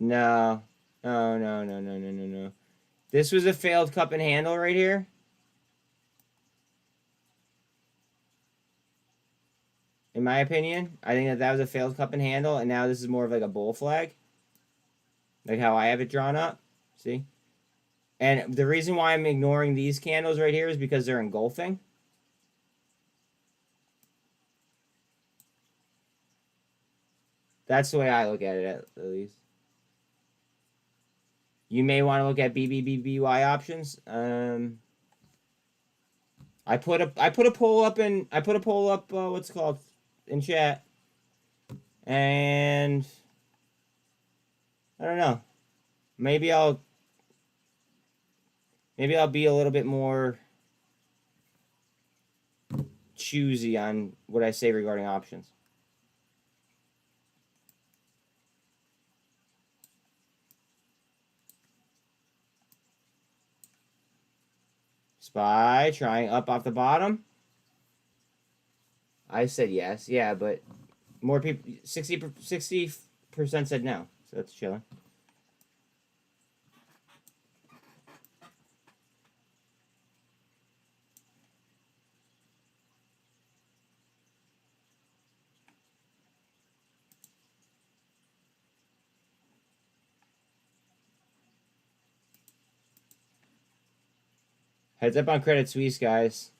No. No. This was a failed cup and handle right here. In my opinion, I think that was a failed cup and handle, and now this is more of like a bull flag. Like how I have it drawn up. See? And the reason why I'm ignoring these candles right here is because they're engulfing. That's the way I look at it, at least. You may want to look at BBBY options. I put a poll up what's it called in chat, and I don't know. Maybe I'll be a little bit more choosy on what I say regarding options. SPY trying up off the bottom. I said yes. Yeah, but more people, 60% said no. So that's chilling. Heads up on Credit Suisse, guys.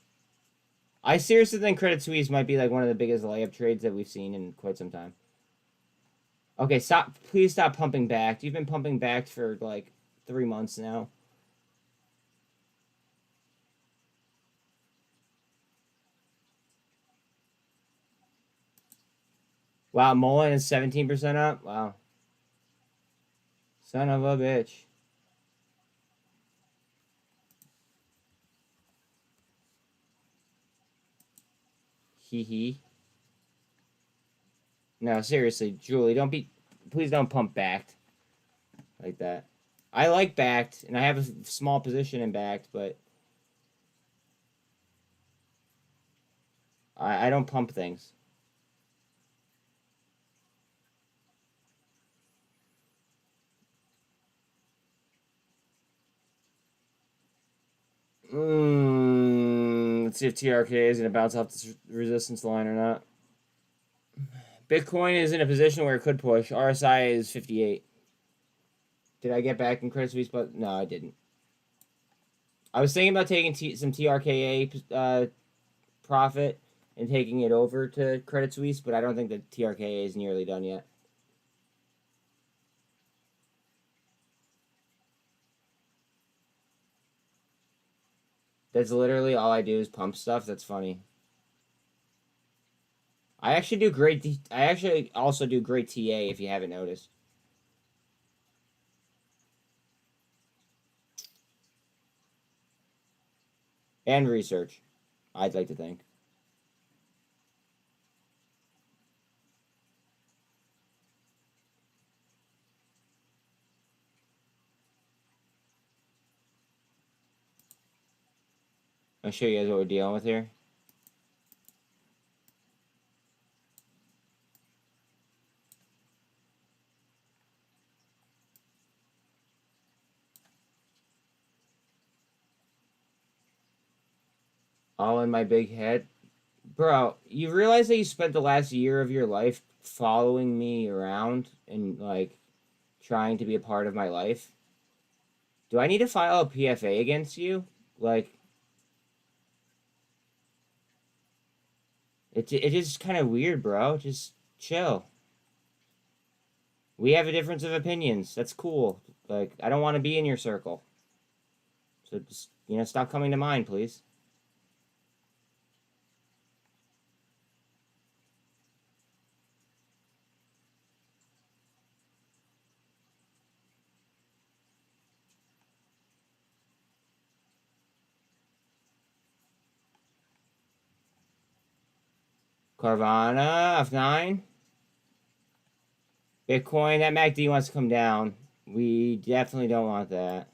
I seriously think Credit Suisse might be like one of the biggest layup trades that we've seen in quite some time. Okay, stop. Please stop pumping back. You've been pumping back for like 3 months now. Wow, Mullen is 17% up. Wow. Son of a bitch. Hee hee. No, seriously, Julie, please don't pump backed like that. I like backed, and I have a small position in backed, but I don't pump things. Let's see if TRKA is going to bounce off this resistance line or not. Bitcoin is in a position where it could push. RSI is 58. Did I get back in Credit Suisse? But no, I didn't. I was thinking about taking some TRKA profit and taking it over to Credit Suisse, but I don't think that TRKA is nearly done yet. That's literally all I do is pump stuff. That's funny. I actually do great. I actually also do great TA if you haven't noticed. And research, I'd like to think. I'll show you guys what we're dealing with here. All in my big head. Bro, you realize that you spent the last year of your life following me around and, like, trying to be a part of my life? Do I need to file a PFA against you? Like, it is kind of weird, bro. Just chill. We have a difference of opinions. That's cool. Like, I don't want to be in your circle. So just, stop coming to mine, please. Carvana, F9. Bitcoin, that MACD wants to come down. We definitely don't want that.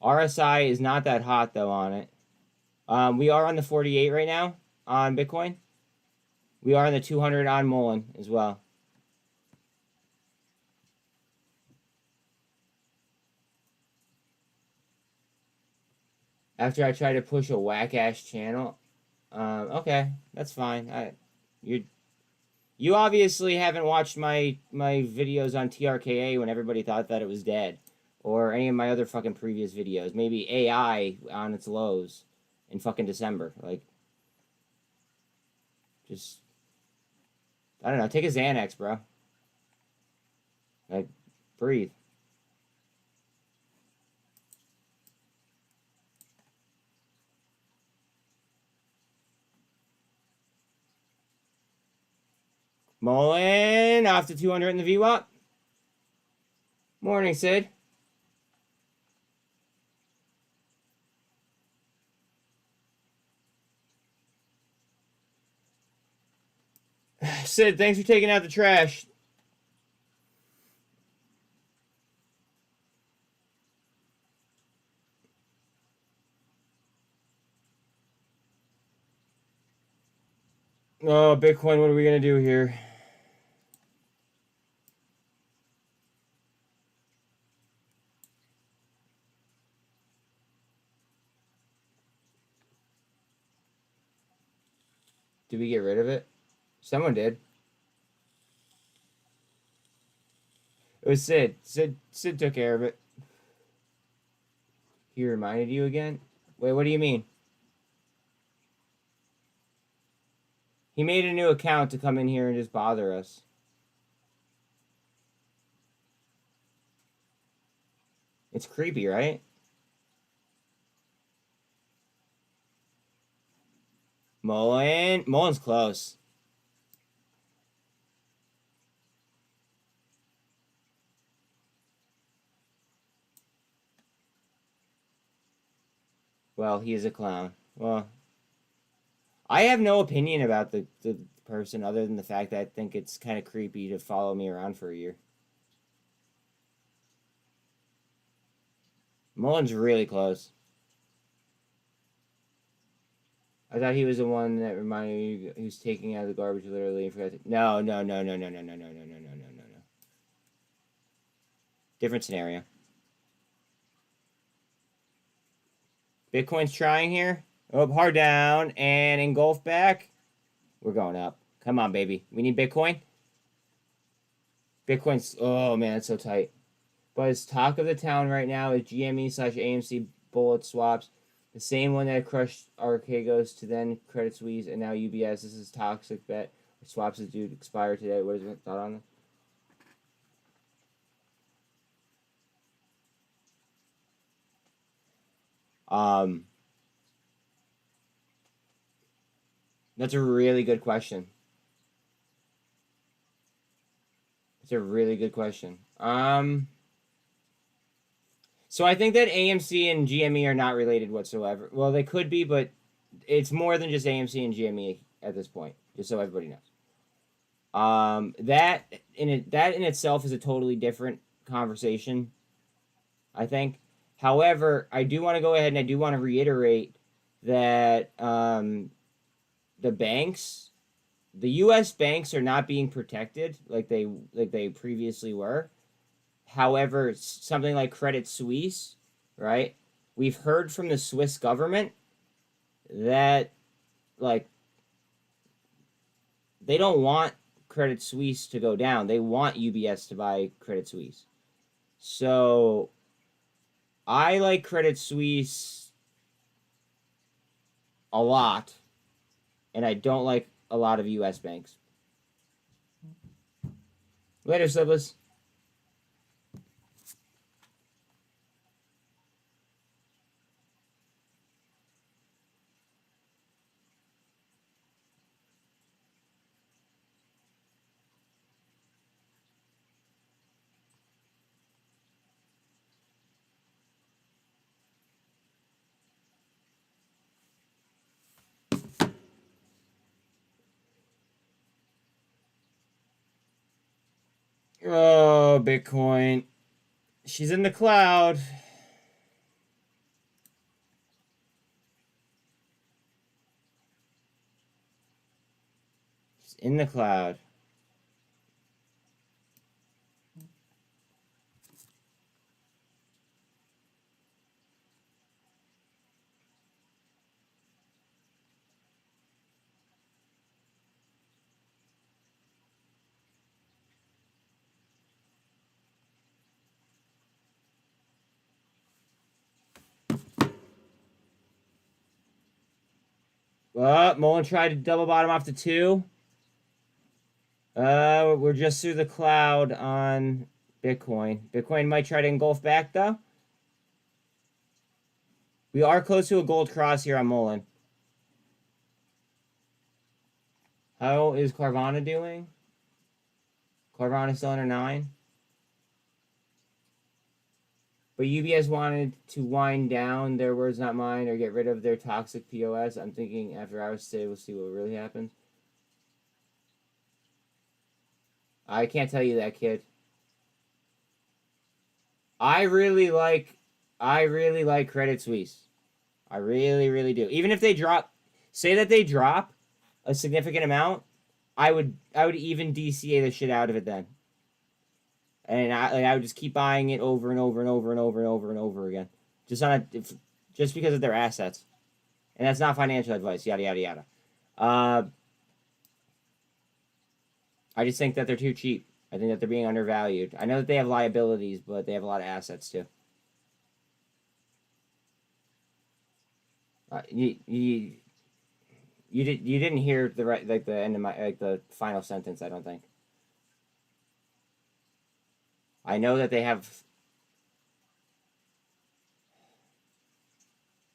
RSI is not that hot, though, on it. We are on the 48 right now on Bitcoin. We are on the 200 on Mullen as well. After I try to push a whack-ass channel. Okay, that's fine. You obviously haven't watched my videos on TRKA when everybody thought that it was dead. Or any of my other fucking previous videos. Maybe AI on its lows in fucking December. Like, just, I don't know, take a Xanax, bro. Like, breathe. Mullen off to 200 in the VWAP. Morning, Sid. Sid, thanks for taking out the trash. Oh, Bitcoin, what are we going to do here? Did we get rid of it? Someone did. It was Sid. Sid took care of it. He reminded you again? Wait, what do you mean? He made a new account to come in here and just bother us. It's creepy, right? Mullen's close. Well, he is a clown. Well, I have no opinion about the person other than the fact that I think it's kind of creepy to follow me around for a year. Mullen's really close. I thought he was the one that reminded me he was taking out of the garbage literally and forgot to... No. Different scenario. Bitcoin's trying here. Oh, hard down and engulf back. We're going up. Come on, baby. We need Bitcoin. Bitcoin's... Oh, man, it's so tight. But his talk of the town right now is GME/AMC bullet swaps. The same one that crushed Archegos to then Credit Suisse and now UBS. This is toxic bet. Swaps is due to expire today. What is your thought on this? That's a really good question. It's a really good question. So I think that AMC and GME are not related whatsoever. Well, they could be, but it's more than just AMC and GME at this point, just so everybody knows. That in itself is a totally different conversation, I think. However, I do want to go ahead and I do want to reiterate that the banks, the U.S. banks are not being protected like they previously were. However, something like Credit Suisse, right? We've heard from the Swiss government that, like, they don't want Credit Suisse to go down. They want UBS to buy Credit Suisse. So, I like Credit Suisse a lot, and I don't like a lot of U.S. banks. Later, Slibless. Oh, Bitcoin. She's in the cloud. She's in the cloud. Mullen tried to double bottom off the 2. We're just through the cloud on Bitcoin. Bitcoin might try to engulf back, though. We are close to a gold cross here on Mullen. How is Carvana doing? Carvana still under 9. But UBS wanted to wind down their words, not mine, or get rid of their toxic POS. I'm thinking after hours today, we'll see what really happens. I can't tell you that, kid. I really like Credit Suisse. I really, really do. Even if they drop, say that they drop a significant amount, I would even DCA the shit out of it then. And I would just keep buying it over and over and over and over and over and over again. Just because of their assets. And that's not financial advice, yada, yada, yada. I just think that they're too cheap. I think that they're being undervalued. I know that they have liabilities, but they have a lot of assets too. You didn't hear the end of my the final sentence, I don't think. I know that they have.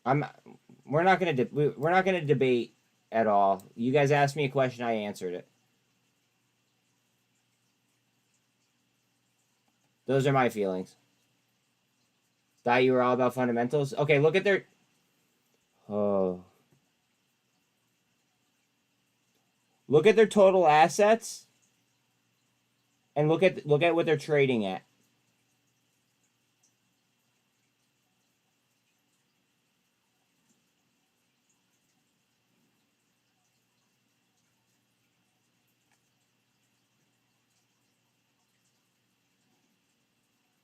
We're not gonna debate at all. You guys asked me a question, I answered it. Those are my feelings. Thought you were all about fundamentals. Okay, look at their. Oh. Look at their total assets. And look at what they're trading at.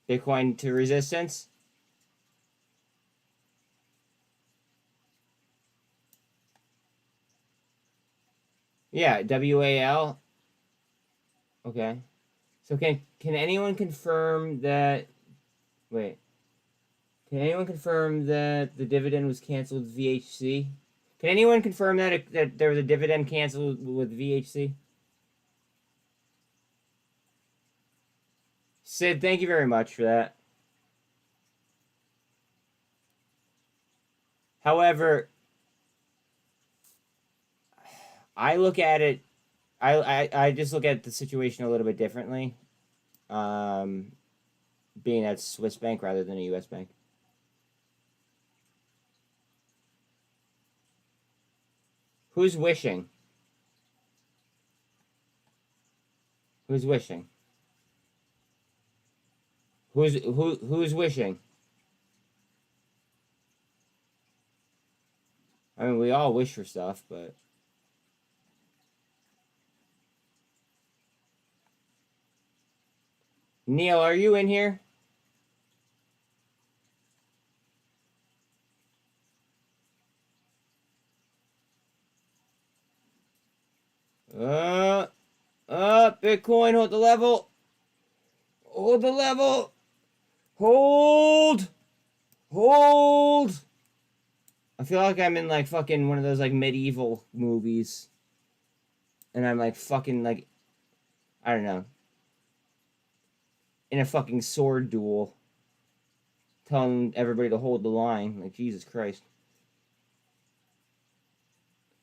Bitcoin to resistance. Yeah, WAL. Okay. So can anyone confirm that? Wait. Can anyone confirm that the dividend was canceled with VHC? Can anyone confirm that that there was a dividend canceled with VHC? Sid, thank you very much for that. However, I look at it. I just look at the situation a little bit differently. Being at Swiss bank rather than a U.S. bank. Who's wishing? Who's wishing? Who's wishing? I mean, we all wish for stuff, but Neil, are you in here? Bitcoin, hold the level. Hold the level. Hold. I feel like I'm in like fucking one of those like medieval movies. And I'm like fucking like, I don't know. In a fucking sword duel. Telling everybody to hold the line. Like, Jesus Christ.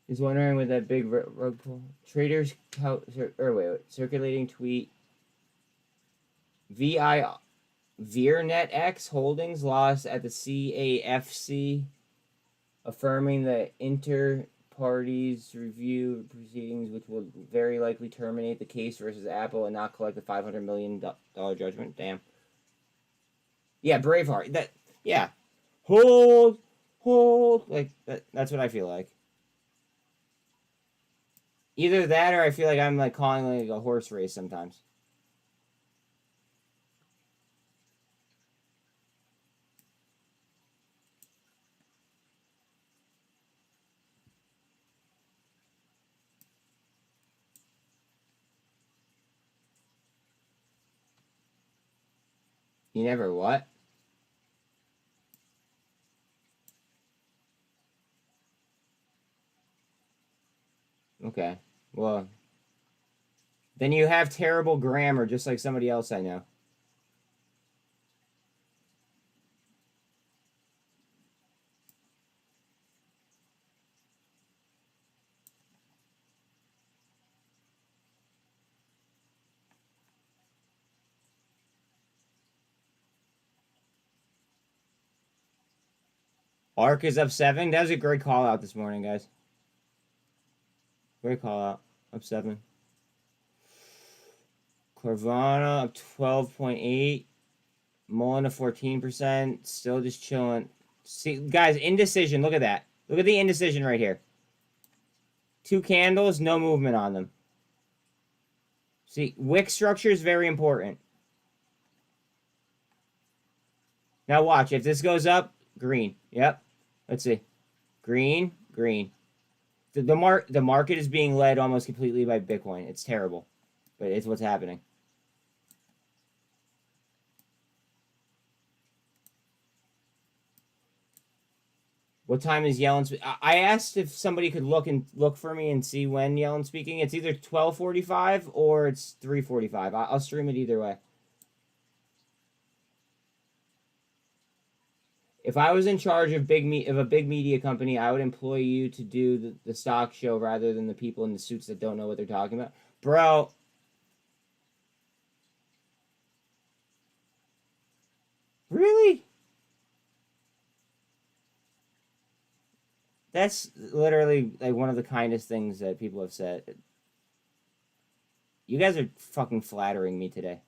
He's wondering with that big rug pull. Traders, circulating tweet. VRNet X Holdings lost at the CAFC, affirming the inter-parties review proceedings, which will very likely terminate the case versus Apple and not collect the $500 million judgment. Damn. Yeah, Braveheart. Yeah. Hold. Like, that's what I feel like. Either that or I feel like I'm like calling like a horse race sometimes. You never what? Okay. Well, then you have terrible grammar, just like somebody else I know. ARK is up 7. That was a great call out this morning, guys. Great call out. Up 7. Carvana up 12.8. Mullen to 14%. Still just chilling. See, guys, indecision. Look at that. Look at the indecision right here. 2 candles, no movement on them. See, wick structure is very important. Now watch. If this goes up, green. Yep. Let's see. Green, green. The market is being led almost completely by Bitcoin. It's terrible. But it's what's happening. What time is Yellen? I asked if somebody could look for me and see when Yellen's speaking. It's either 12:45 or it's 3:45. I'll stream it either way. If I was in charge of a big media company, I would employ you to do the stock show rather than the people in the suits that don't know what they're talking about. Bro. Really? That's literally like one of the kindest things that people have said. You guys are fucking flattering me today.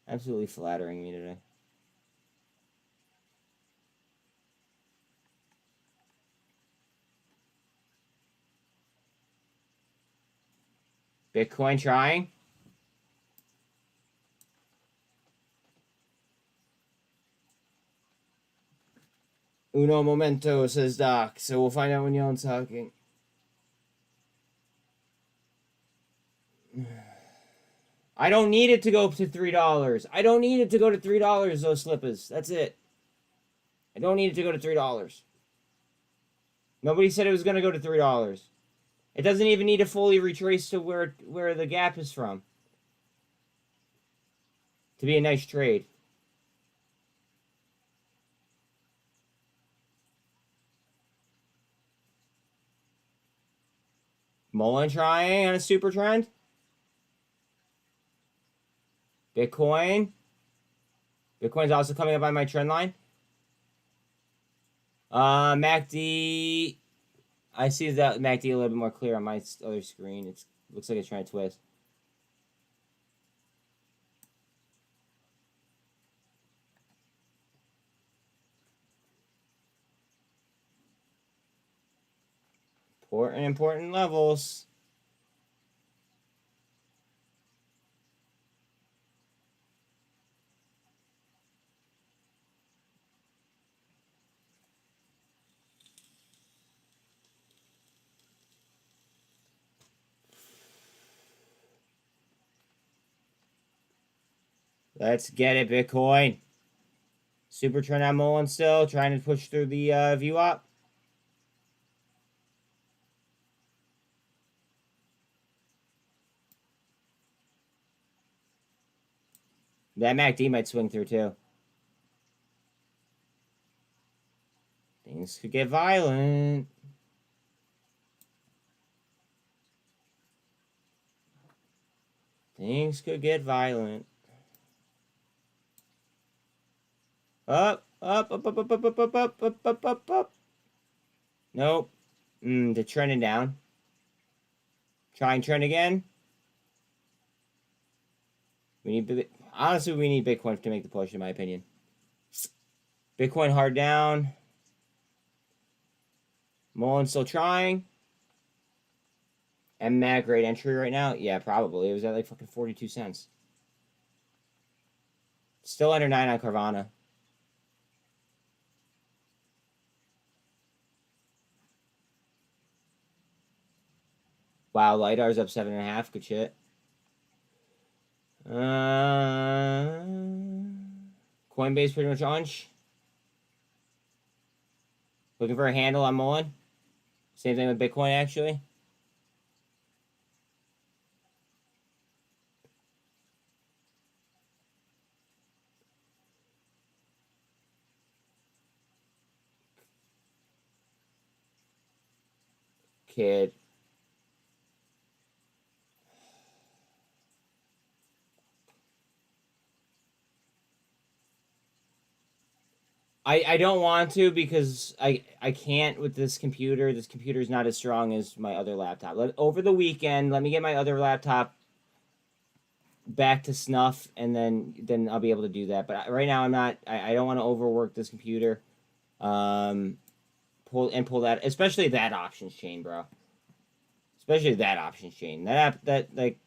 Absolutely flattering me today. Bitcoin trying? Uno momento, says Doc. So we'll find out when Yellen's talking. I don't need it to go up to $3. I don't need it to go to $3, those slippers. That's it. I don't need it to go to $3. Nobody said it was going to go to $3. It doesn't even need to fully retrace to where the gap is from to be a nice trade. Mullen trying on a super trend. Bitcoin. Bitcoin's also coming up on my trend line. MACD. I see that MACD a little bit more clear on my other screen. It looks like it's trying to twist. Important levels. Let's get it, Bitcoin. Super trend on Mullen still, trying to push through the view up. That MACD might swing through too. Things could get violent. Things could get violent. Up. Nope. They're trending down. Try and trend again. Honestly, we need Bitcoin to make the push, in my opinion. Bitcoin hard down. Mullen still trying. MMat great entry right now? Yeah, probably. It was at like fucking 42 cents. Still under 9 on Carvana. Wow, LiDAR's up 7.5. Good shit. Coinbase pretty much on. Looking for a handle on Mullen. Same thing with Bitcoin, actually. Kid. I don't want to because I can't with this computer. This computer is not as strong as my other laptop. Over the weekend, let me get my other laptop back to snuff, and then I'll be able to do that. But right now I'm not. I don't want to overwork this computer. pull that, especially that options chain, bro. Especially that options chain. That like.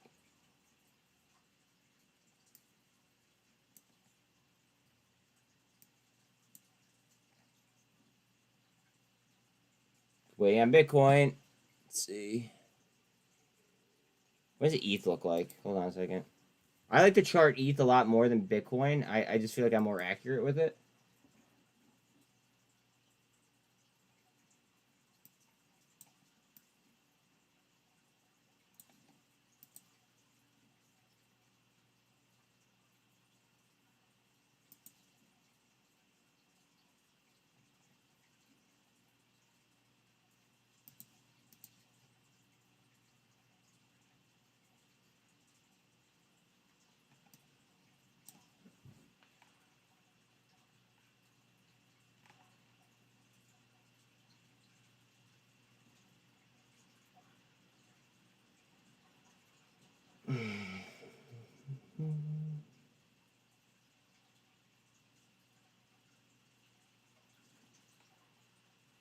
Waiting on Bitcoin. Let's see. What does ETH look like? Hold on a second. I like to chart ETH a lot more than Bitcoin. I just feel like I'm more accurate with it.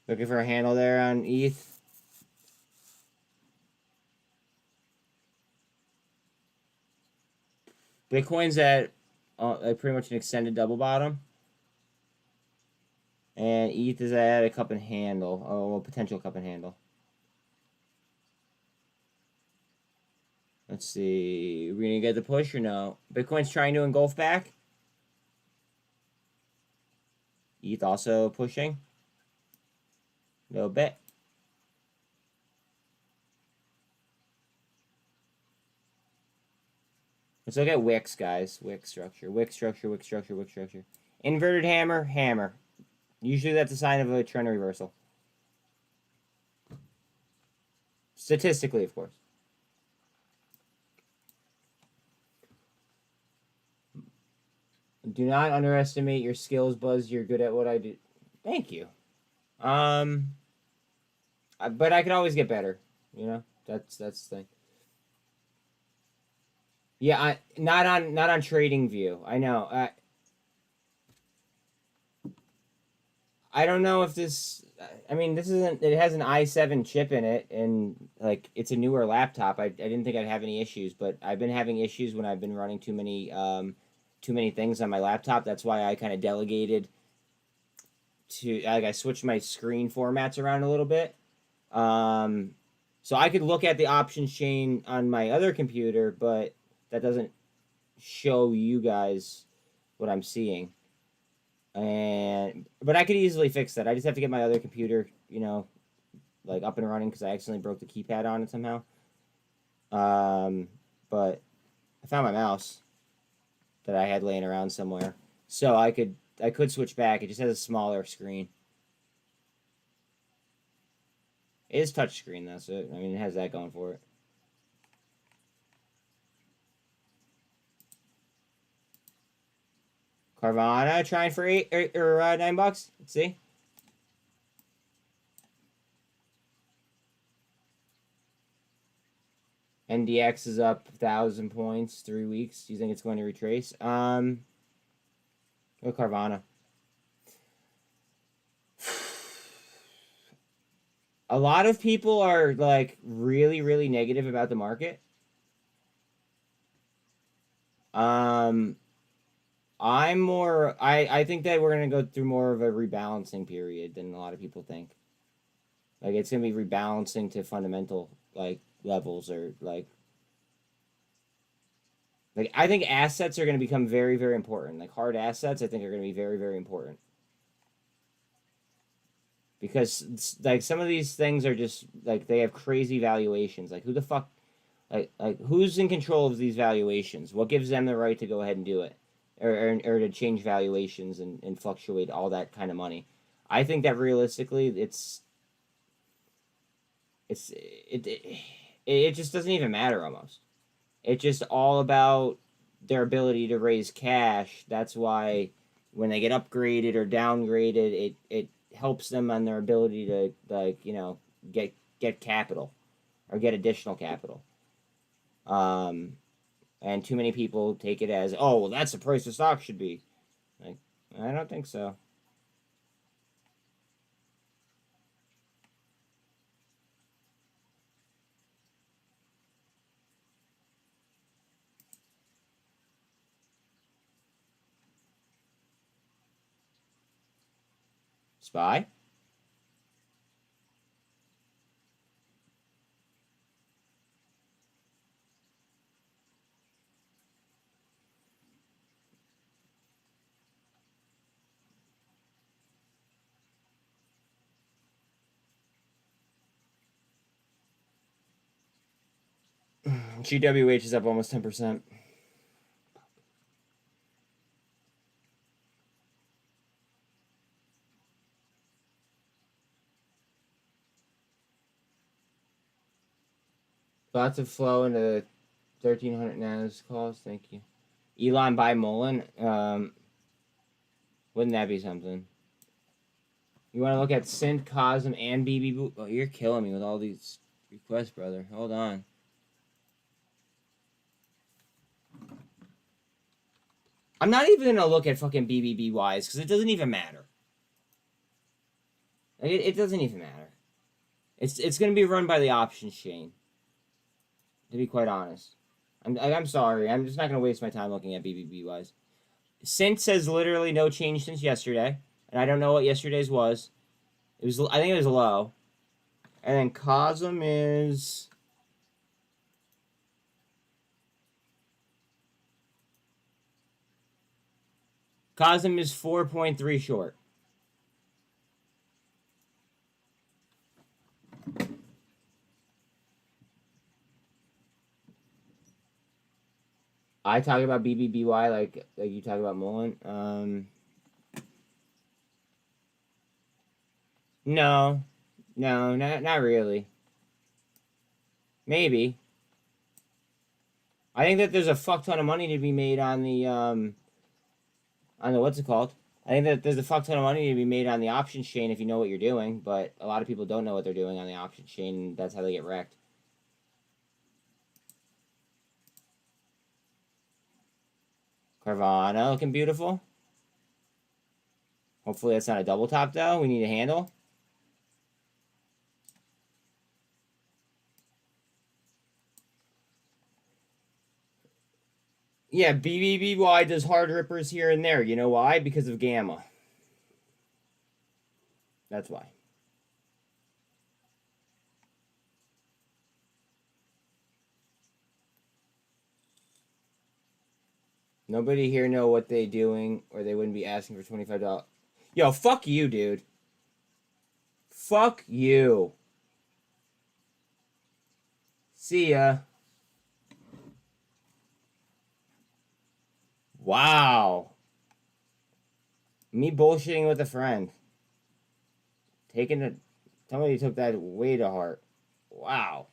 Looking for a handle there on ETH. Bitcoin's at pretty much an extended double bottom. And ETH is at a cup and handle. Oh, well, potential cup and handle. Let's see. Are we going to get the push or no? Bitcoin's trying to engulf back. ETH also pushing. No bet. Let's look at wicks, guys. Wick structure. Wick structure, wick structure, wick structure. Inverted hammer, hammer. Usually that's a sign of a trend reversal. Statistically, of course. Do not underestimate your skills, Buzz. You're good at what I do. Thank you. But I can always get better. You know, that's the thing. Yeah, not on Trading View. I know. I don't know if this. I mean, this isn't. It has an i7 chip in it, and like it's a newer laptop. I didn't think I'd have any issues, but I've been having issues when I've been running too many things on my laptop. That's why I kind of delegated to. Like I switched my screen formats around a little bit. So I could look at the options chain on my other computer, but that doesn't show you guys what I'm seeing. But I could easily fix that. I just have to get my other computer, you know, like up and running because I accidentally broke the keypad on it somehow. But I found my mouse that I had laying around somewhere, so I could switch back. It just has a smaller screen. It is touchscreen though, so I mean it has that going for it. Carvana trying for $8 or $9. Let's see. NDX is up 1,000 points, 3 weeks. Do you think it's going to retrace? Go Carvana. A lot of people are like really, really negative about the market. I'm more. I think that we're gonna go through more of a rebalancing period than a lot of people think. Like it's gonna be rebalancing to fundamental like levels or like I think assets are gonna become very, very important. Like hard assets, I think are gonna be very, very important. Because like some of these things are just like they have crazy valuations. Like who the fuck, like who's in control of these valuations? What gives them the right to go ahead and do it, or to change valuations and fluctuate all that kind of money? I think that realistically, it just doesn't even matter almost. It's just all about their ability to raise cash. That's why when they get upgraded or downgraded, it helps them on their ability to like get capital or get additional capital. And too many people take it as, oh well, that's the price the stock should be. Like I don't think so. SPY? GWH is up almost 10%. Lots of flow into 1300 nanos calls. Thank you. Elon by Mullen. Wouldn't that be something? You want to look at SINT, cosm, and BBIG? Oh, you're killing me with all these requests, brother. Hold on. I'm not even gonna look at fucking BBBYs because it doesn't even matter. Like, it doesn't even matter. It's gonna be run by the options chain. To be quite honest, I'm sorry. I'm just not gonna waste my time looking at BBBYs. SINT says literally no change since yesterday, and I don't know what yesterday's was. It was, I think it was low, and then cosm is. Cosm is 4.3 short. I talk about BBBY like you talk about Mullen. No, not really. Maybe. I think that there's a fuck ton of money to be made on the what's it called? I think that there's a fuck ton of money to be made on the options chain if you know what you're doing, but a lot of people don't know what they're doing on the options chain, and that's how they get wrecked. Carvana looking beautiful. Hopefully that's not a double top, though. We need a handle. Yeah, BBBY does hard rippers here and there. You know why? Because of gamma. That's why. Nobody here know what they doing, or they wouldn't be asking for $25. Yo, fuck you, dude. Fuck you. See ya. Wow. Me bullshitting with a friend. Somebody took that way to heart. Wow.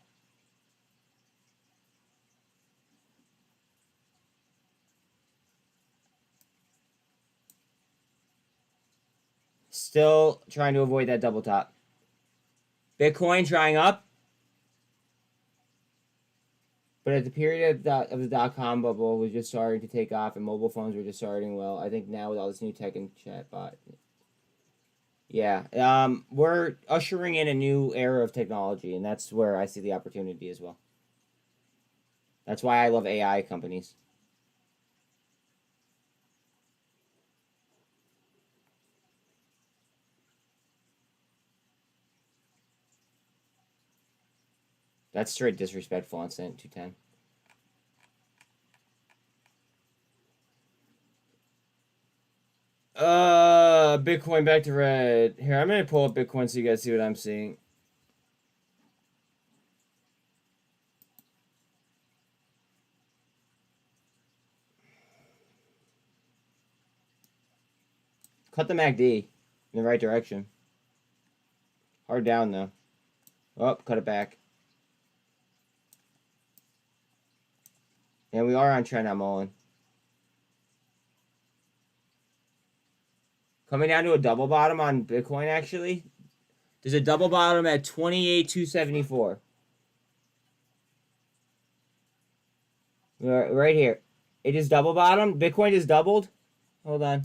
Still trying to avoid that double top. Bitcoin trying up. But at the period of the dot-com bubble was just starting to take off and mobile phones were just starting well. I think now with all this new tech and chatbot. Yeah. We're ushering in a new era of technology, and that's where I see the opportunity as well. That's why I love AI companies. That's straight disrespectful on SINT 210. Bitcoin back to red. Here, I'm gonna pull up Bitcoin so you guys see what I'm seeing. Cut the MACD in the right direction. Hard down though. Oh, cut it back. And we are on trend on Mullen. Coming down to a double bottom on Bitcoin, actually. There's a double bottom at 28,274. Right here. It is double bottom. Bitcoin is doubled. Hold on.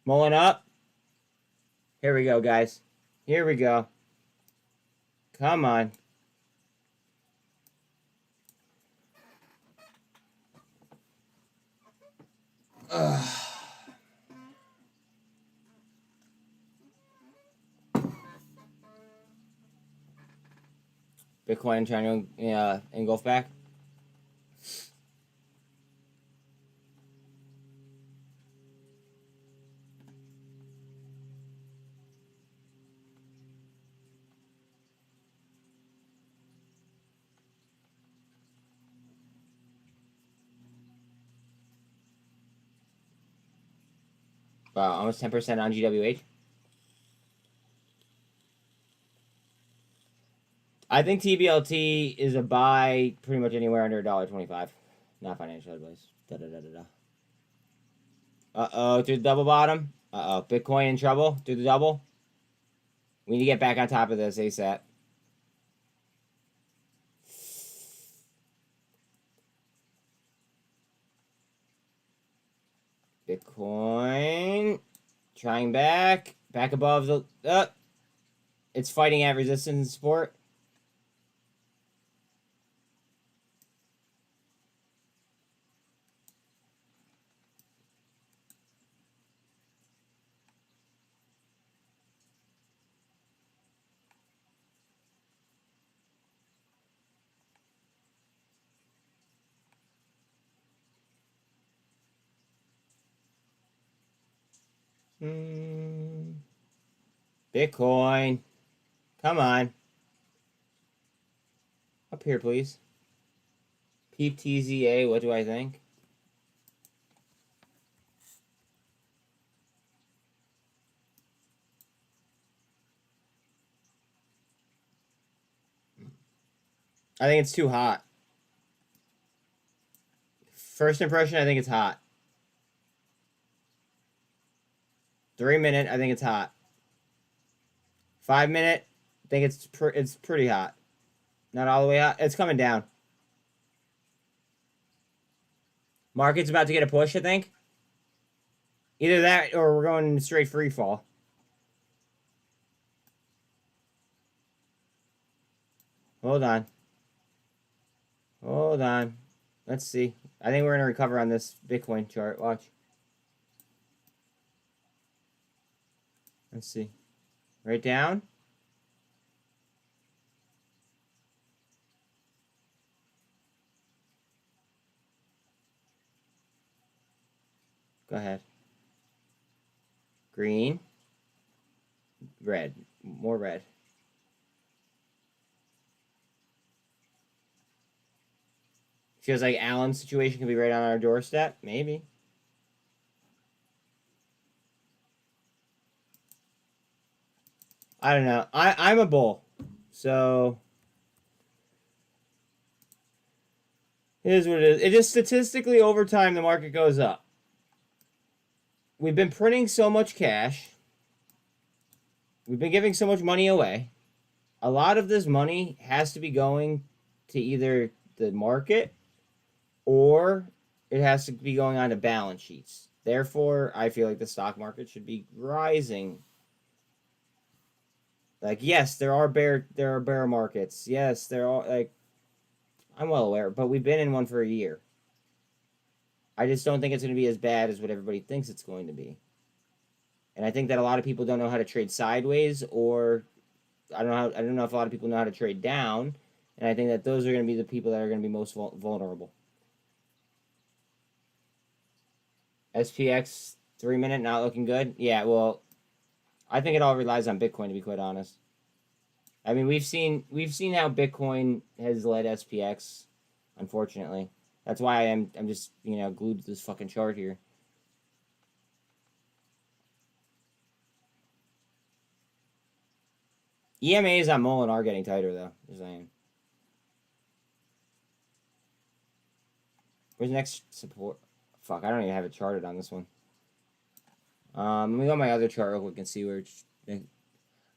Mullen up. Here we go, guys. Here we go. Come on. Bitcoin trying to engulf back. Wow, almost 10% on GWH. I think TBLT is a buy pretty much anywhere under $1.25. Not financial advice. Uh-oh, through the double bottom. Uh-oh, Bitcoin in trouble through the double. We need to get back on top of this ASAP. Bitcoin trying back above the. It's fighting at resistance and support. Bitcoin. Come on. Up here, please. Peep TZA, what do I think? I think it's too hot. First impression, I think it's hot. 3 minute, I think it's hot. 5 minute, I think it's pretty hot. Not all the way hot. It's coming down. Market's about to get a push, I think. Either that or we're going straight free fall. Hold on. Hold on. Let's see. I think we're going to recover on this Bitcoin chart. Watch. Let's see. Right down. Go ahead. Green. Red. More red. Feels like Allen's situation could be right on our doorstep. Maybe. I don't know. I'm a bull. So it is what it is. It is statistically over time the market goes up. We've been printing so much cash. We've been giving so much money away. A lot of this money has to be going to either the market or it has to be going on to balance sheets. Therefore, I feel like the stock market should be rising. Like, yes, there are bear markets. Yes, there are, like, I'm well aware, but we've been in one for a year. I just don't think it's going to be as bad as what everybody thinks it's going to be. And I think that a lot of people don't know how to trade sideways, or I don't know if a lot of people know how to trade down. And I think that those are going to be the people that are going to be most vulnerable. SPX 3 minute not looking good. Yeah, well, I think it all relies on Bitcoin, to be quite honest. I mean, we've seen how Bitcoin has led SPX, unfortunately. That's why I'm just, glued to this fucking chart here. EMAs on Mullen are getting tighter, though. Just saying. Where's the next support? Fuck, I don't even have it charted on this one. Let me go on my other chart real quick and see where it's...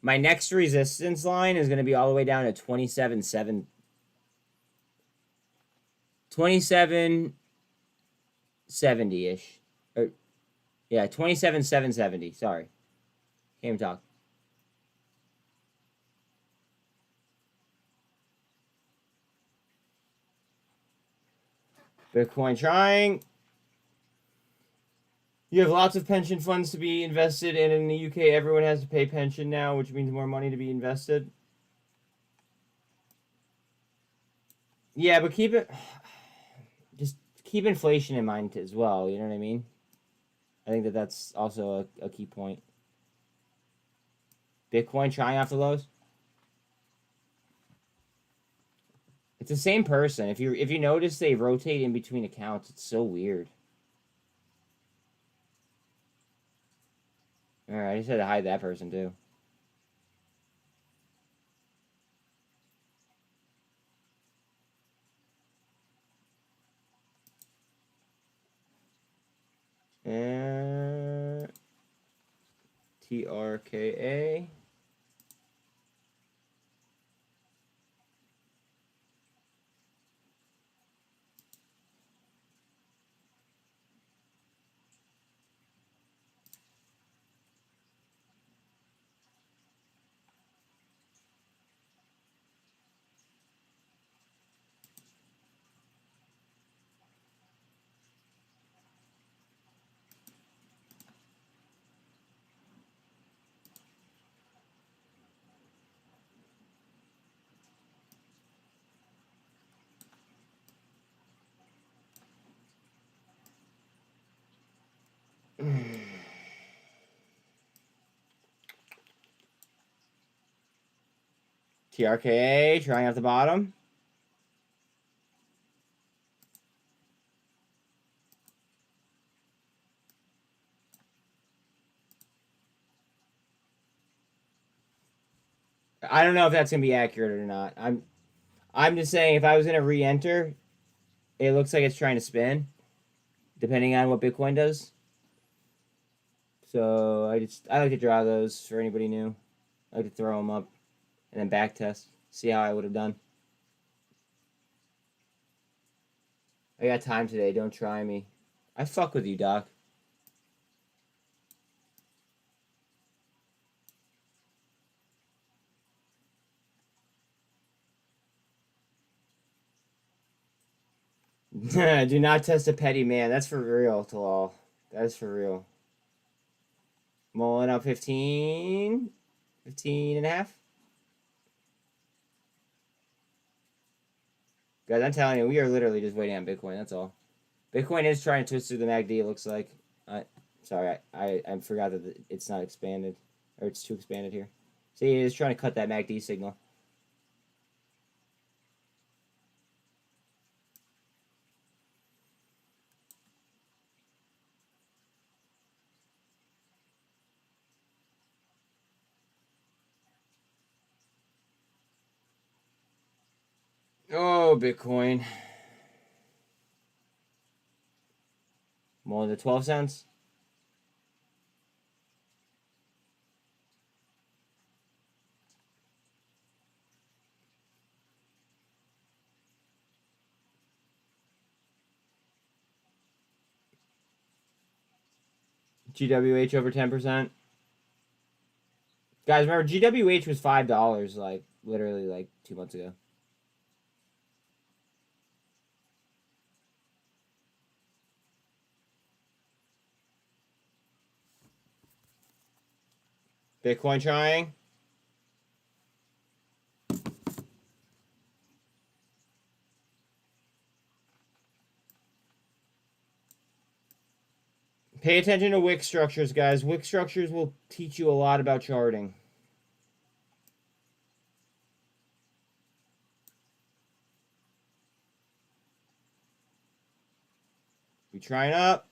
My next resistance line is going to be all the way down to 2770-ish. Yeah, 27,770. Sorry. Can't even talk. Bitcoin trying. You have lots of pension funds to be invested in. In the UK, everyone has to pay pension now, which means more money to be invested. Yeah, but keep it... Just keep inflation in mind as well, you know what I mean? I think that that's also a key point. Bitcoin trying off the lows? It's the same person. If you notice they rotate in between accounts, it's so weird. Alright, I just had to hide that person too. And TRKA. TRKA trying off the bottom. I don't know if that's gonna be accurate or not. I'm just saying if I was gonna re-enter, it looks like it's trying to spin, depending on what Bitcoin does. So I like to draw those for anybody new. I like to throw them up and then back test, see how I would have done. I got time today. Don't try me. I fuck with you, Doc. Do not test a petty man. That's for real, Talal. That is for real. Mullen up 15. 15 and a half. Guys, I'm telling you, we are literally just waiting on Bitcoin. That's all. Bitcoin is trying to twist through the MACD, it looks like. Sorry, I forgot that it's not expanded. Or it's too expanded here. See, it is trying to cut that MACD signal. Oh, Bitcoin. More than 12 cents? GWH over 10%. Guys, remember, GWH was $5, like, literally, like, 2 months ago. Bitcoin trying. Pay attention to wick structures, guys. Wick structures will teach you a lot about charting. We trying up.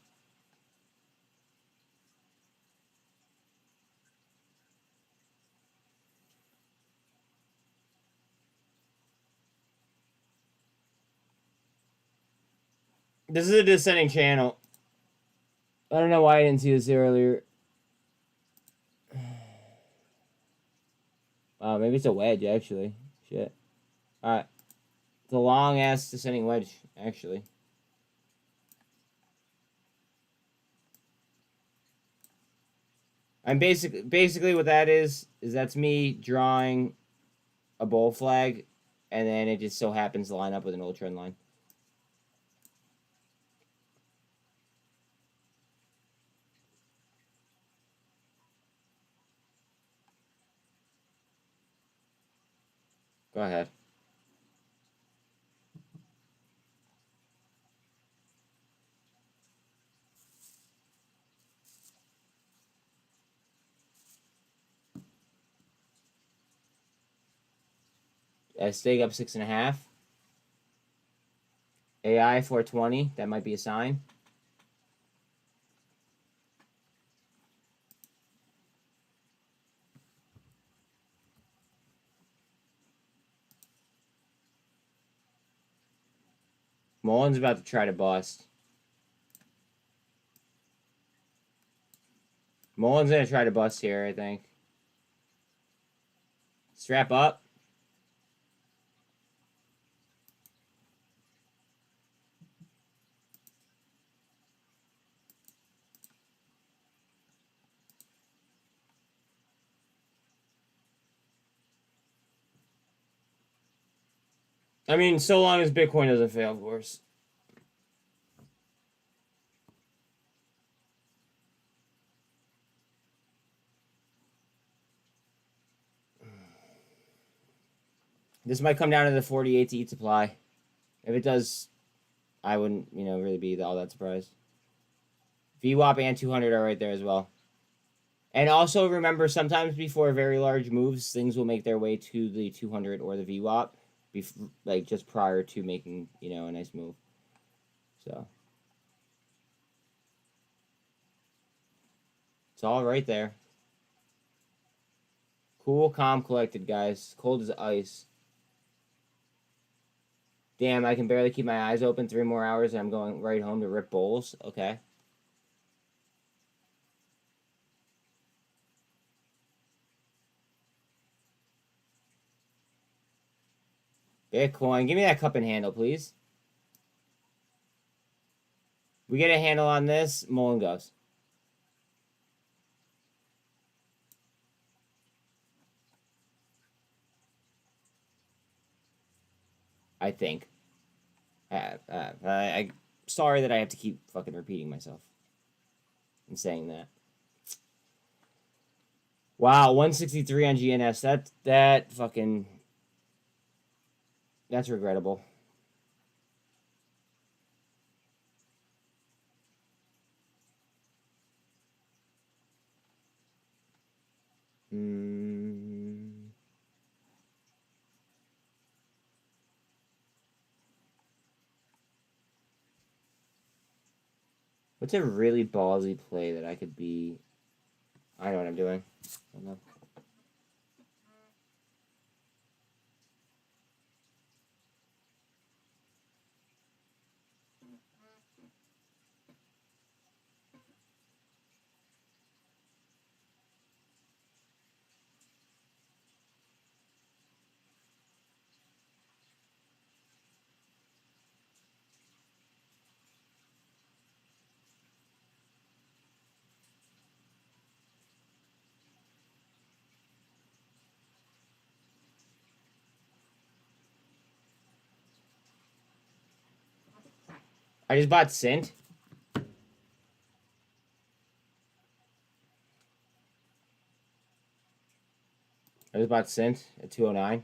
This is a descending channel. I don't know why I didn't see this earlier. Wow, maybe it's a wedge, actually. Shit. Alright. It's a long-ass descending wedge, actually. I'm basically what that is that's me drawing a bull flag, and then it just so happens to line up with an old trend line. Go ahead. Stake up 6.5. AI 420. That might be a sign. Mullen's about to try to bust. Mullen's going to try to bust here, I think. Strap up. I mean, so long as Bitcoin doesn't fail, of course. This might come down to the 48 to eat supply. If it does, I wouldn't, really be all that surprised. VWAP and 200 are right there as well. And also remember, sometimes before very large moves, things will make their way to the 200 or the VWAP, like just prior to making, a nice move. So it's all right there. Cool, calm, collected, guys. Cold as ice. Damn, I can barely keep my eyes open 3 more hours and I'm going right home to rip bowls. Okay. Bitcoin, give me that cup and handle, please. We get a handle on this, Mullen goes. I think. I'm sorry that I have to keep fucking repeating myself and saying that. Wow, 163 on GNS. That fucking... That's regrettable. What's a really ballsy play that I could be... I know what I'm doing. I don't know. I just bought SINT. I just bought SINT at 209.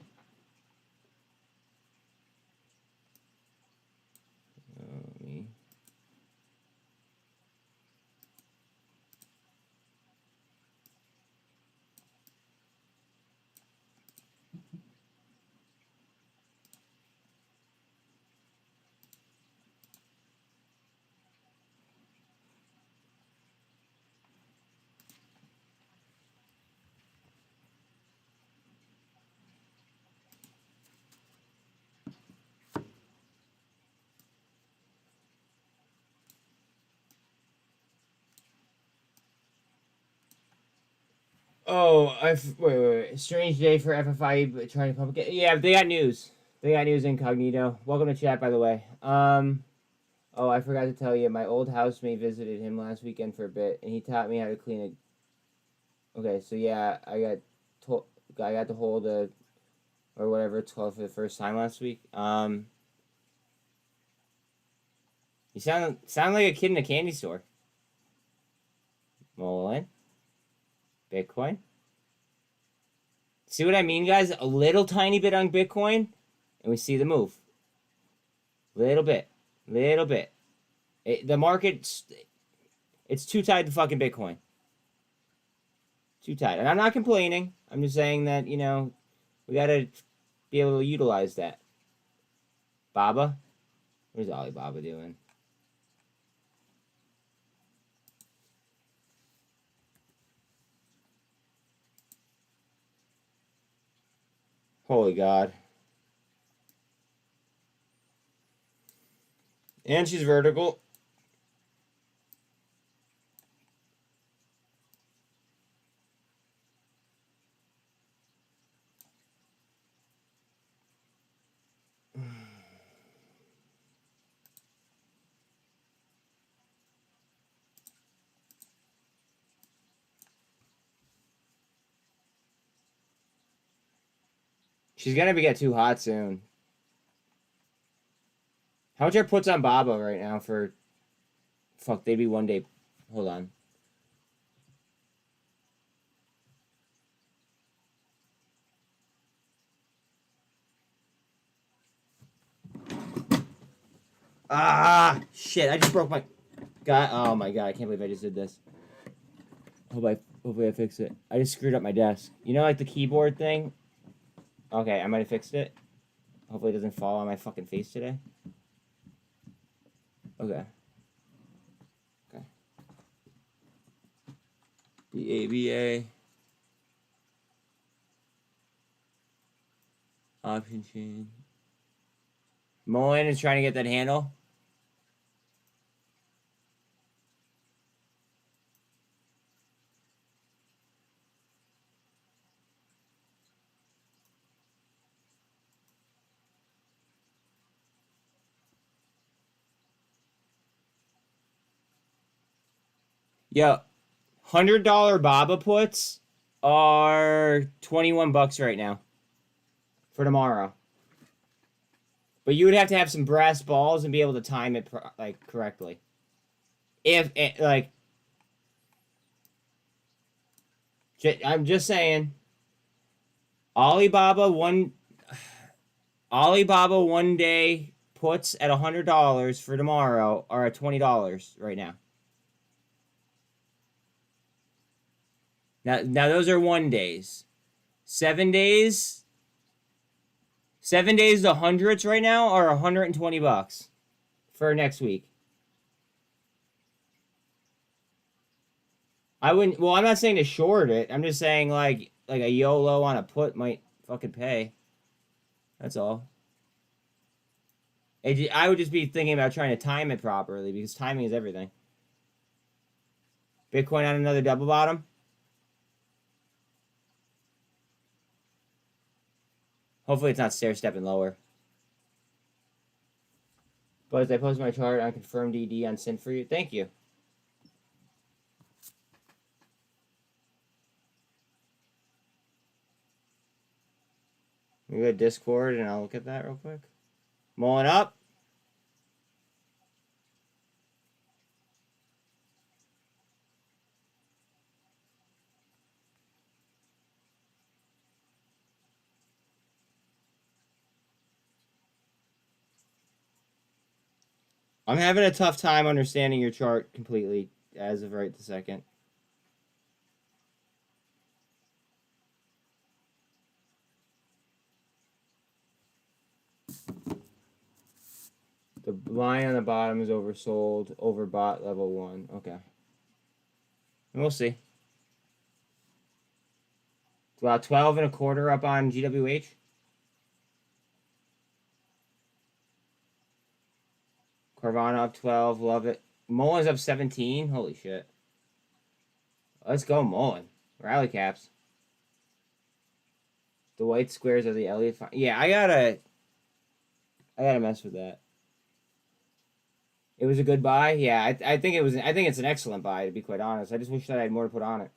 Oh, wait. Strange day for FFI, but trying to public. Yeah, they got news. They got news incognito. Welcome to chat, by the way. Oh, I forgot to tell you, my old housemate visited him last weekend for a bit, and he taught me how to clean it. Okay, so yeah, I got to hold or whatever it's called for the first time last week. You sound like a kid in a candy store. Mullen. Bitcoin. See what I mean, guys? A little tiny bit on Bitcoin, and we see the move. Little bit. The market, it's too tied to fucking Bitcoin. Too tight. And I'm not complaining. I'm just saying that, you know, we got to be able to utilize that. Baba? Where's Alibaba doing? Holy God. And she's vertical. She's gonna get too hot soon. How much are puts on Baba right now for... Fuck, they'd be one day... Hold on. Ah! Shit, I just broke my... God, oh my God, I can't believe I just did this. Hopefully I fix it. I just screwed up my desk. You know, like the keyboard thing? Okay, I might have fixed it. Hopefully it doesn't fall on my fucking face today. Okay. Okay. BABA. Option chain. Mullen is trying to get that handle. Yo, $100 Baba puts are $21 right now for tomorrow. But you would have to have some brass balls and be able to time it like correctly. If it, like, I'm just saying, Alibaba one day puts at $100 for tomorrow are at $20 right now. Now those are 1 days. 7 days. 7 days the hundreds right now are $120 for next week. I wouldn't. Well, I'm not saying to short it. I'm just saying like a YOLO on a put might fucking pay. That's all. I would just be thinking about trying to time it properly because timing is everything. Bitcoin on another double bottom. Hopefully it's not stair-stepping lower. But as I post my chart on confirmed DD on SINT for you, thank you. We go to Discord and I'll look at that real quick. Mullen up. I'm having a tough time understanding your chart completely as of right this second. The line on the bottom is oversold, overbought level 1. Okay. And we'll see. It's about 12 and a quarter up on GWH. Carvana up 12. Love it. Mullen's up 17. Holy shit. Let's go, Mullen. Rally caps. The white squares are the Elliott. Yeah, I gotta mess with that. It was a good buy. Yeah, I think it was. I think it's an excellent buy, to be quite honest. I just wish that I had more to put on it.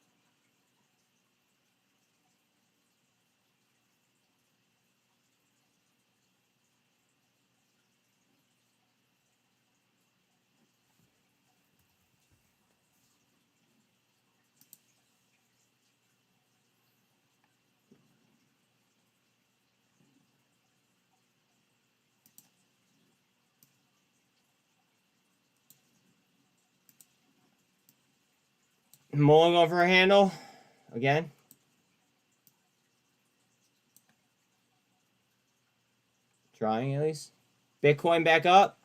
Mulling over a handle again. Trying at least. Bitcoin back up.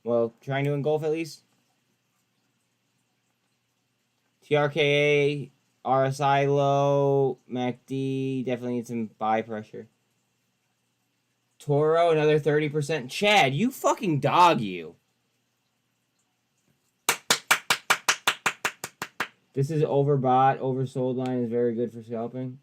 Well, trying to engulf at least. TRKA, RSI low, MACD definitely need some buy pressure. Toro, another 30%. Chad, you fucking dog you. This is overbought. Oversold line is very good for scalping.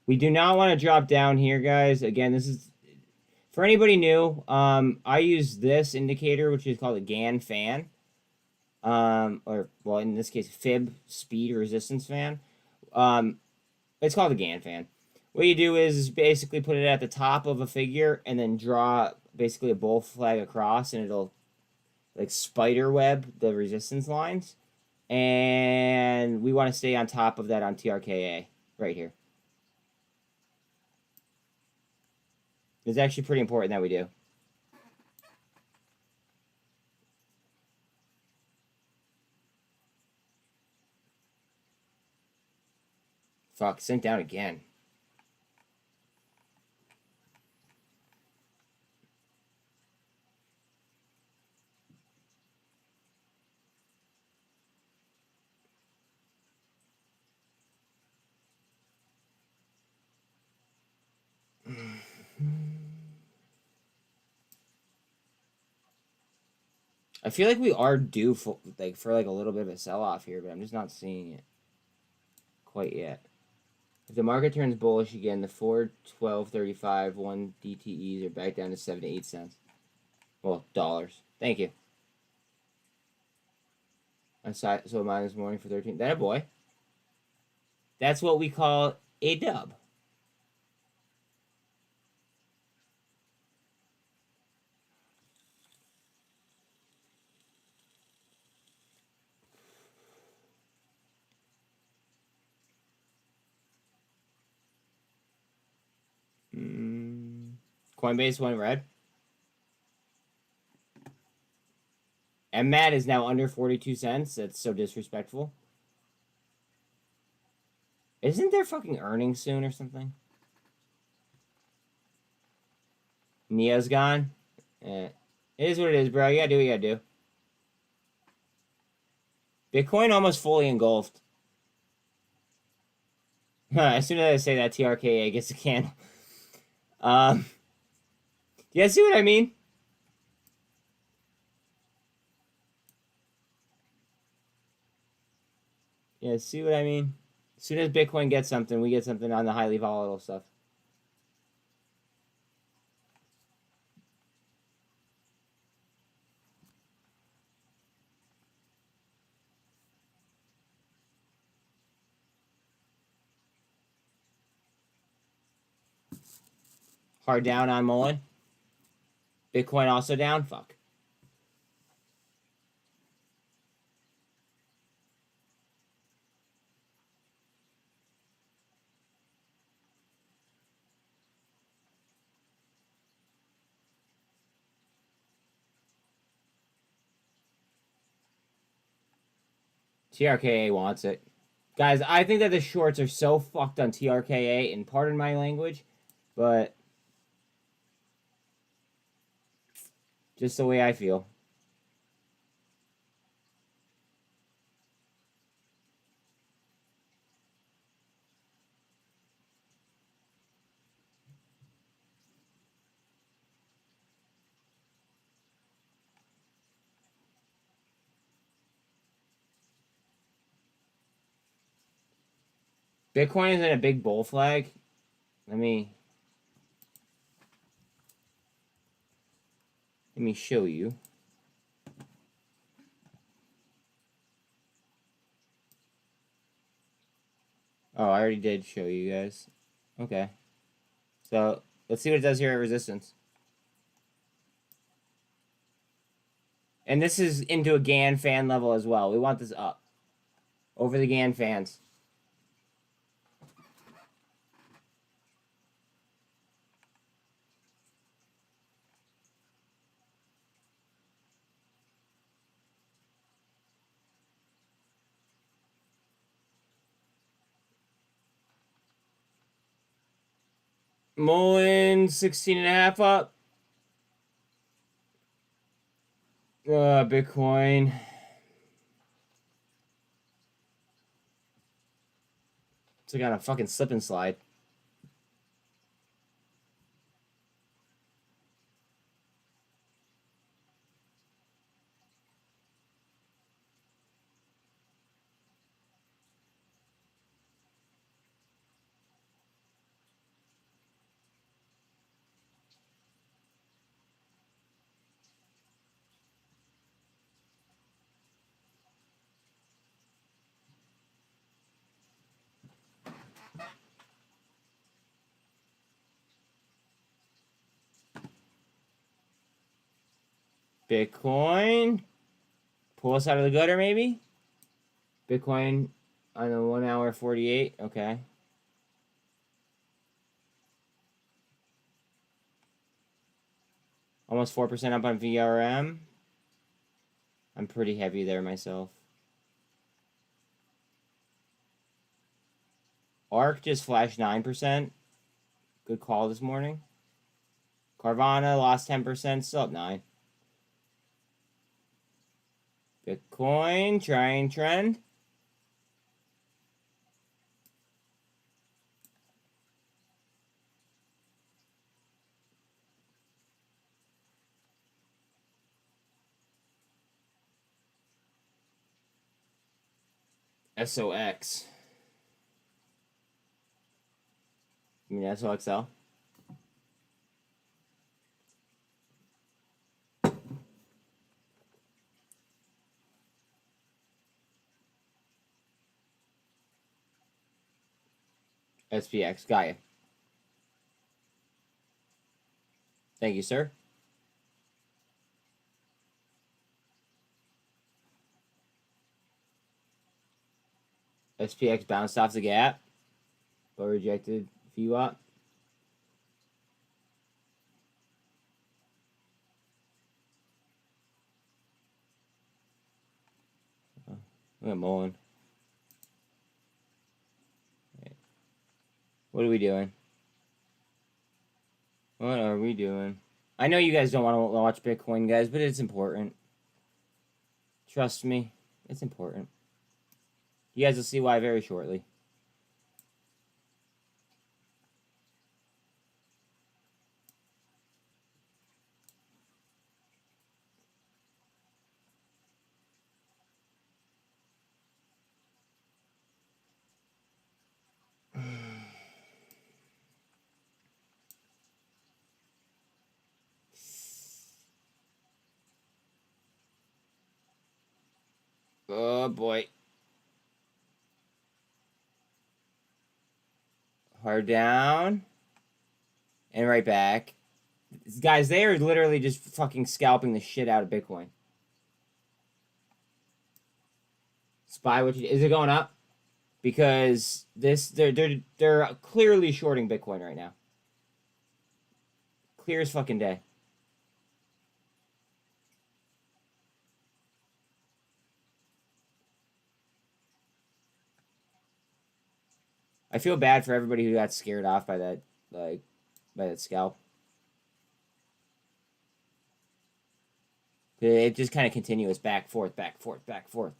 We do not want to drop down here, guys. Again, this is for anybody new. I use this indicator, which is called a GAN fan. Or well, in this case, fib speed resistance fan. It's called a GAN fan. What you do is basically put it at the top of a figure and then draw basically a bull flag across, and it'll like spider web the resistance lines. And we want to stay on top of that on TRKA right here. It's actually pretty important that we do. Fuck, sent down again. I feel like we are due for like a little bit of a sell-off here, but I'm just not seeing it quite yet. If the market turns bullish again, the 4.1235 1 DTEs are back down to 7 to 8 cents. Well, dollars. Thank you. I saw mine this morning for 13. That a boy. That's what we call a dub. Coinbase went red. MMAT is now under 42 cents. That's so disrespectful. Isn't there fucking earnings soon or something? Neo's gone. It is what it is, bro. You gotta do what you gotta do. Bitcoin almost fully engulfed. As soon as I say that, TRKA gets a candle. You guys see what I mean? Yeah, see what I mean? As soon as Bitcoin gets something, we get something on the highly volatile stuff. Hard down on Mullen. Bitcoin also down? Fuck. TRKA wants it. Guys, I think that the shorts are so fucked on TRKA, and pardon my language, but just the way I feel. Bitcoin is in a big bull flag. Let me show you. Oh, I already did show you guys. Okay. So, let's see what it does here at resistance. And this is into a GAN fan level as well. We want this up. Over the GAN fans. Mullen 16.5 up. Bitcoin. It's like on a fucking slip and slide. Bitcoin. Pull us out of the gutter, maybe? Bitcoin on the 1 hour 48. Okay. Almost 4% up on VRM. I'm pretty heavy there myself. ARC just flashed 9%. Good call this morning. Carvana lost 10%, still up 9. Bitcoin trying trend. SOX. You mean SOXL? SPX. Got you. Thank you, sir. SPX bounced off the gap, but rejected VWAP. Look at Mullen. What are we doing? What are we doing? I know you guys don't want to watch Bitcoin, guys, but it's important. Trust me, it's important. You guys will see why very shortly. Oh boy. Hard down. And right back. Guys, they are literally just fucking scalping the shit out of Bitcoin. Spy what you... Is it going up? Because this they're clearly shorting Bitcoin right now. Clear as fucking day. I feel bad for everybody who got scared off by that, like, by that scalp. It just kind of continuous back, forth, back, forth, back, forth.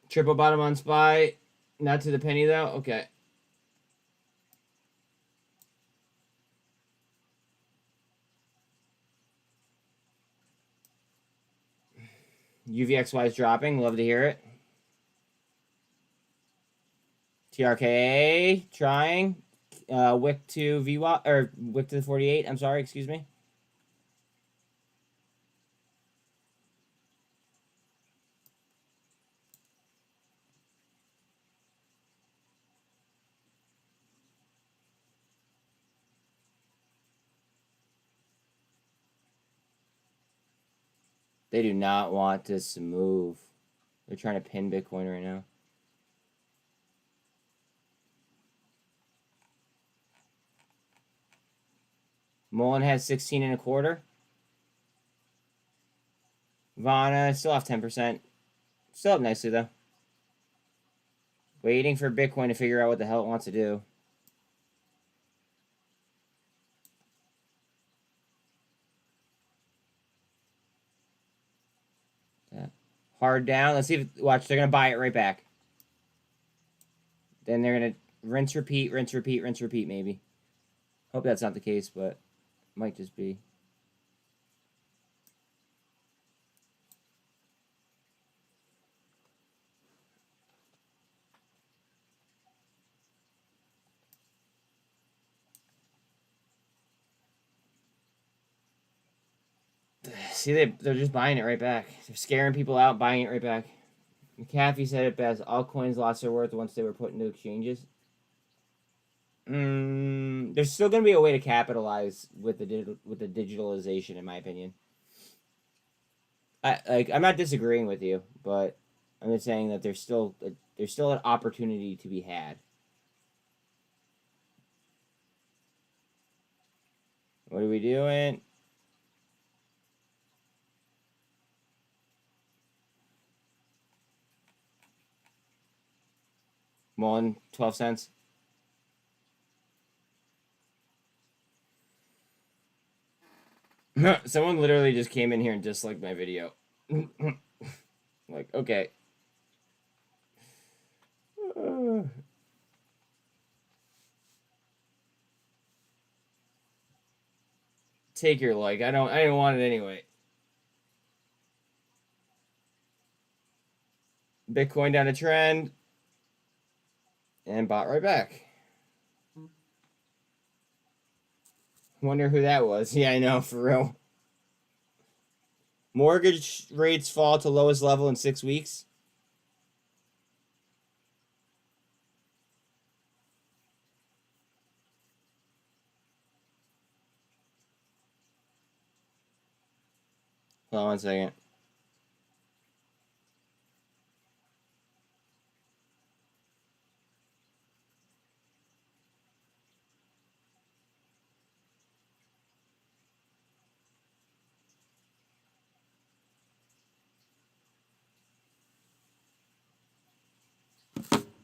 Triple bottom on SPY. Not to the penny, though? Okay. UVXY is dropping. Love to hear it. TRKA trying. Wick to VWAP, or wick to the 48. I'm sorry, excuse me. They do not want this to move. They're trying to pin Bitcoin right now. Mullen has 16 and a quarter. Vana still off 10%. Still up nicely though. Waiting for Bitcoin to figure out what the hell it wants to do. Hard down. Let's see if... Watch, they're going to buy it right back. Then they're going to rinse, repeat, rinse, repeat, rinse, repeat, maybe. Hope that's not the case, but might just be. See, they're just buying it right back. They're scaring people out, buying it right back. McAfee said it best. All coins lost their worth once they were put into exchanges. There's still going to be a way to capitalize with the digitalization, in my opinion. I'm not disagreeing with you, but I'm just saying that there's still an opportunity to be had. What are we doing? Mullen, 12 cents. Someone literally just came in here and disliked my video. Like, okay. Take your like. I didn't want it anyway. Bitcoin down a trend. And bought right back. Wonder who that was. Yeah, I know, for real. Mortgage rates fall to lowest level in 6 weeks. Hold on 1 second.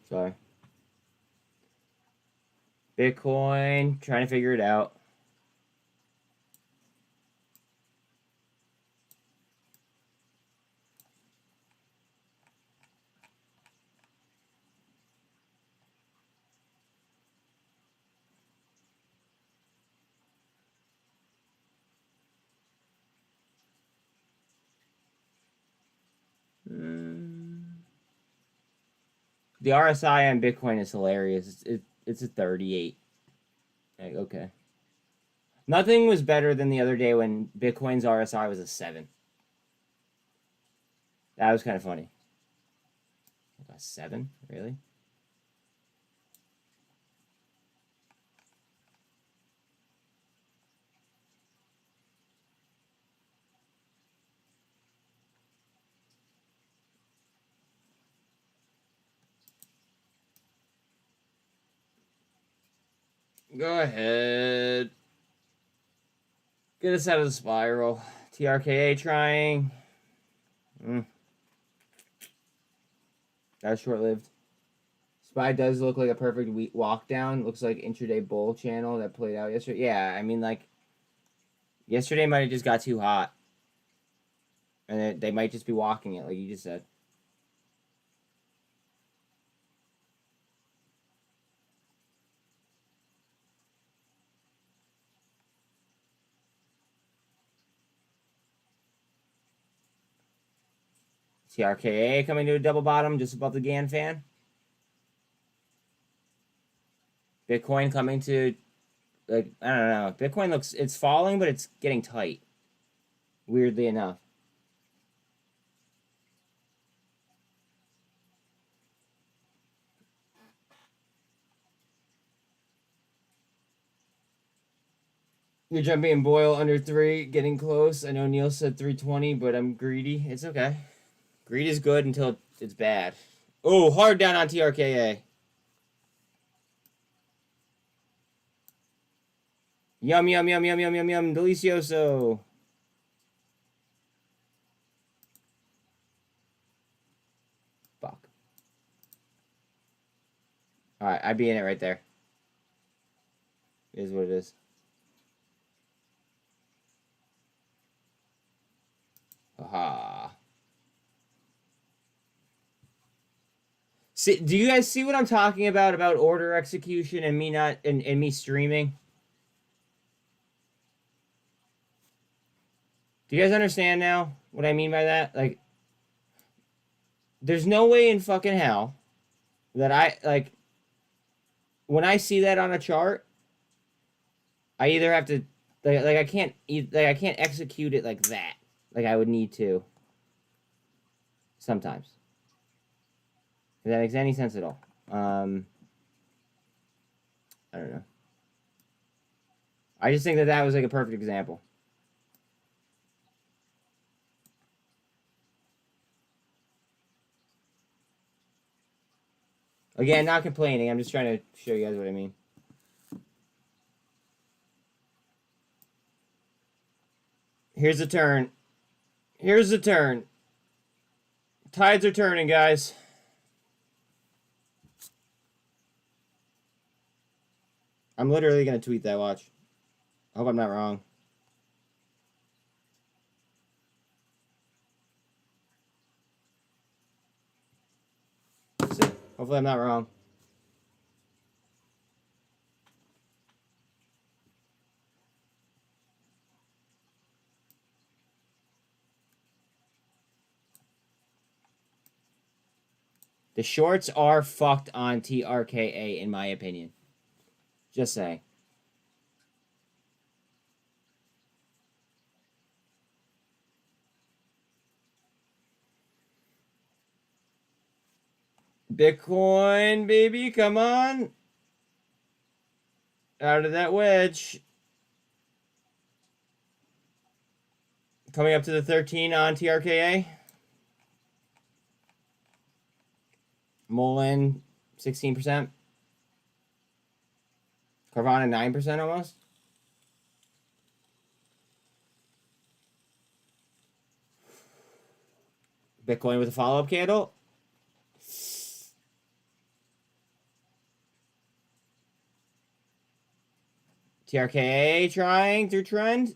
Sorry. Bitcoin, trying to figure it out. The RSI on Bitcoin is hilarious. It's a 38. Like, okay. Nothing was better than the other day when Bitcoin's RSI was a 7. That was kind of funny. A 7? Really? Go ahead. Get us out of the spiral. TRKA trying. That was short-lived. SPY does look like a perfect walk down. Looks like intraday bull channel that played out yesterday. Yeah, I mean, like, yesterday might have just got too hot. And they might just be walking it, like you just said. TRKA coming to a double bottom just above the GAN fan. Bitcoin coming to, like, I don't know. Bitcoin looks, it's falling, but it's getting tight. Weirdly enough. You're jumping in Boyle under 3, getting close. I know Neil said 320, but I'm greedy. It's okay. Greed is good until it's bad. Oh, hard down on TRKA. Yum, yum, yum, yum, yum, yum, yum. Delicioso. Fuck. Alright, I'd be in it right there. It is what it is. Aha. See, do you guys see what I'm talking about order execution and me not and me streaming? Do you guys understand now what I mean by that? Like, there's no way in fucking hell that I, like, when I see that on a chart, I either have to, I can't execute it like that, like I would need to sometimes. If that makes any sense at all. I don't know. I just think that was like a perfect example. Again, not complaining. I'm just trying to show you guys what I mean. Here's the turn. Here's the turn. Tides are turning, guys. I'm literally going to tweet that, watch. I hope I'm not wrong. Let's see. Hopefully I'm not wrong. The shorts are fucked on TRKA, in my opinion. Just saying. Bitcoin, baby, come on. Out of that wedge. Coming up to the 13 on TRKA. Mullen, 16%. Carvana, 9% almost. Bitcoin with a follow-up candle. TRKA trying through trend.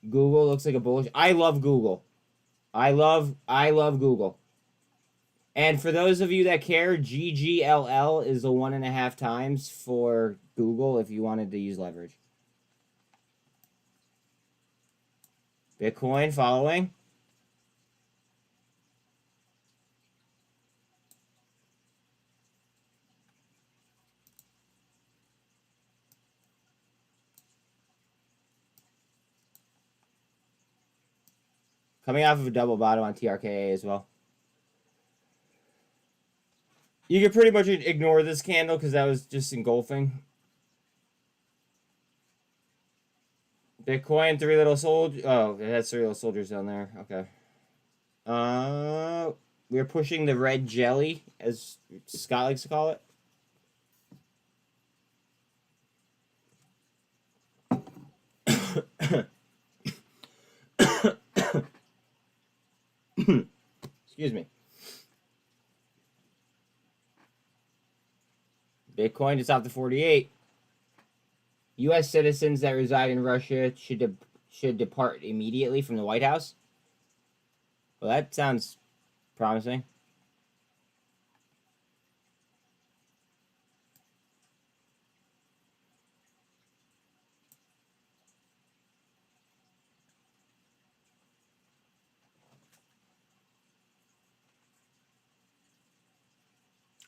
Google looks like a bullish. I love Google. I love Google. And for those of you that care, GGLL is the 1.5 times for Google if you wanted to use leverage. Bitcoin following. Coming off of a double bottom on TRKA as well. You can pretty much ignore this candle because that was just engulfing. Bitcoin, 3 little soldiers. Oh, it has 3 little soldiers down there. Okay. We're pushing the red jelly, as Scott likes to call it. Excuse me. Bitcoin is off the 48. U.S. citizens that reside in Russia should depart immediately from the White House. Well, that sounds promising.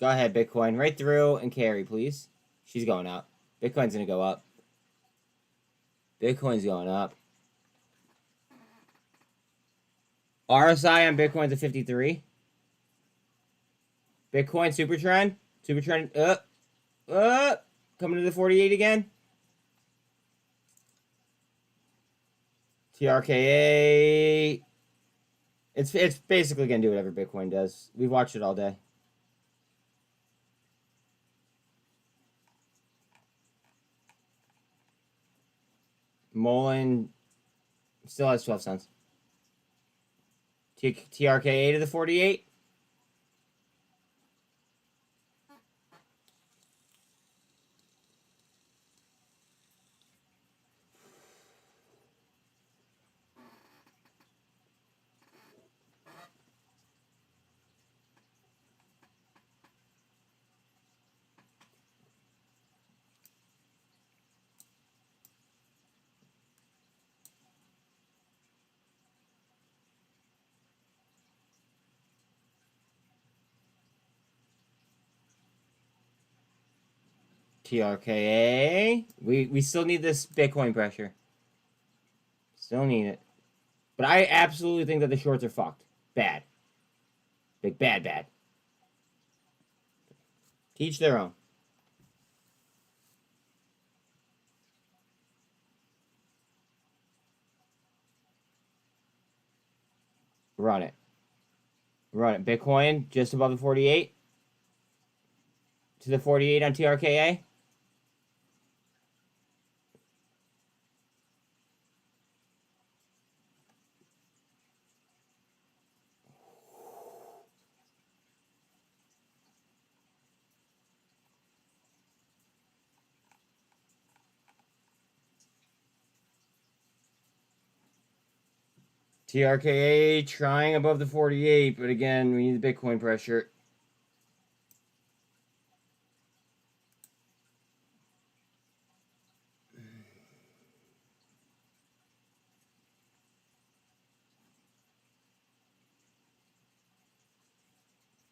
Go ahead, Bitcoin. Right through and carry, please. She's going up. Bitcoin's going to go up. Bitcoin's going up. RSI on Bitcoin's at 53. Bitcoin super trend. Super trend up. Up. Coming to the 48 again. TRKA. It's basically gonna do whatever Bitcoin does. We've watched it all day. Mullen still has 12 cents. TRKA to the 48. TRKA. We still need this Bitcoin pressure. Still need it. But I absolutely think that the shorts are fucked. Bad. Big bad. Teach their own. Run it. Bitcoin just above the 48. To the 48 on TRKA. TRKA trying above the 48, but again, we need the Bitcoin pressure.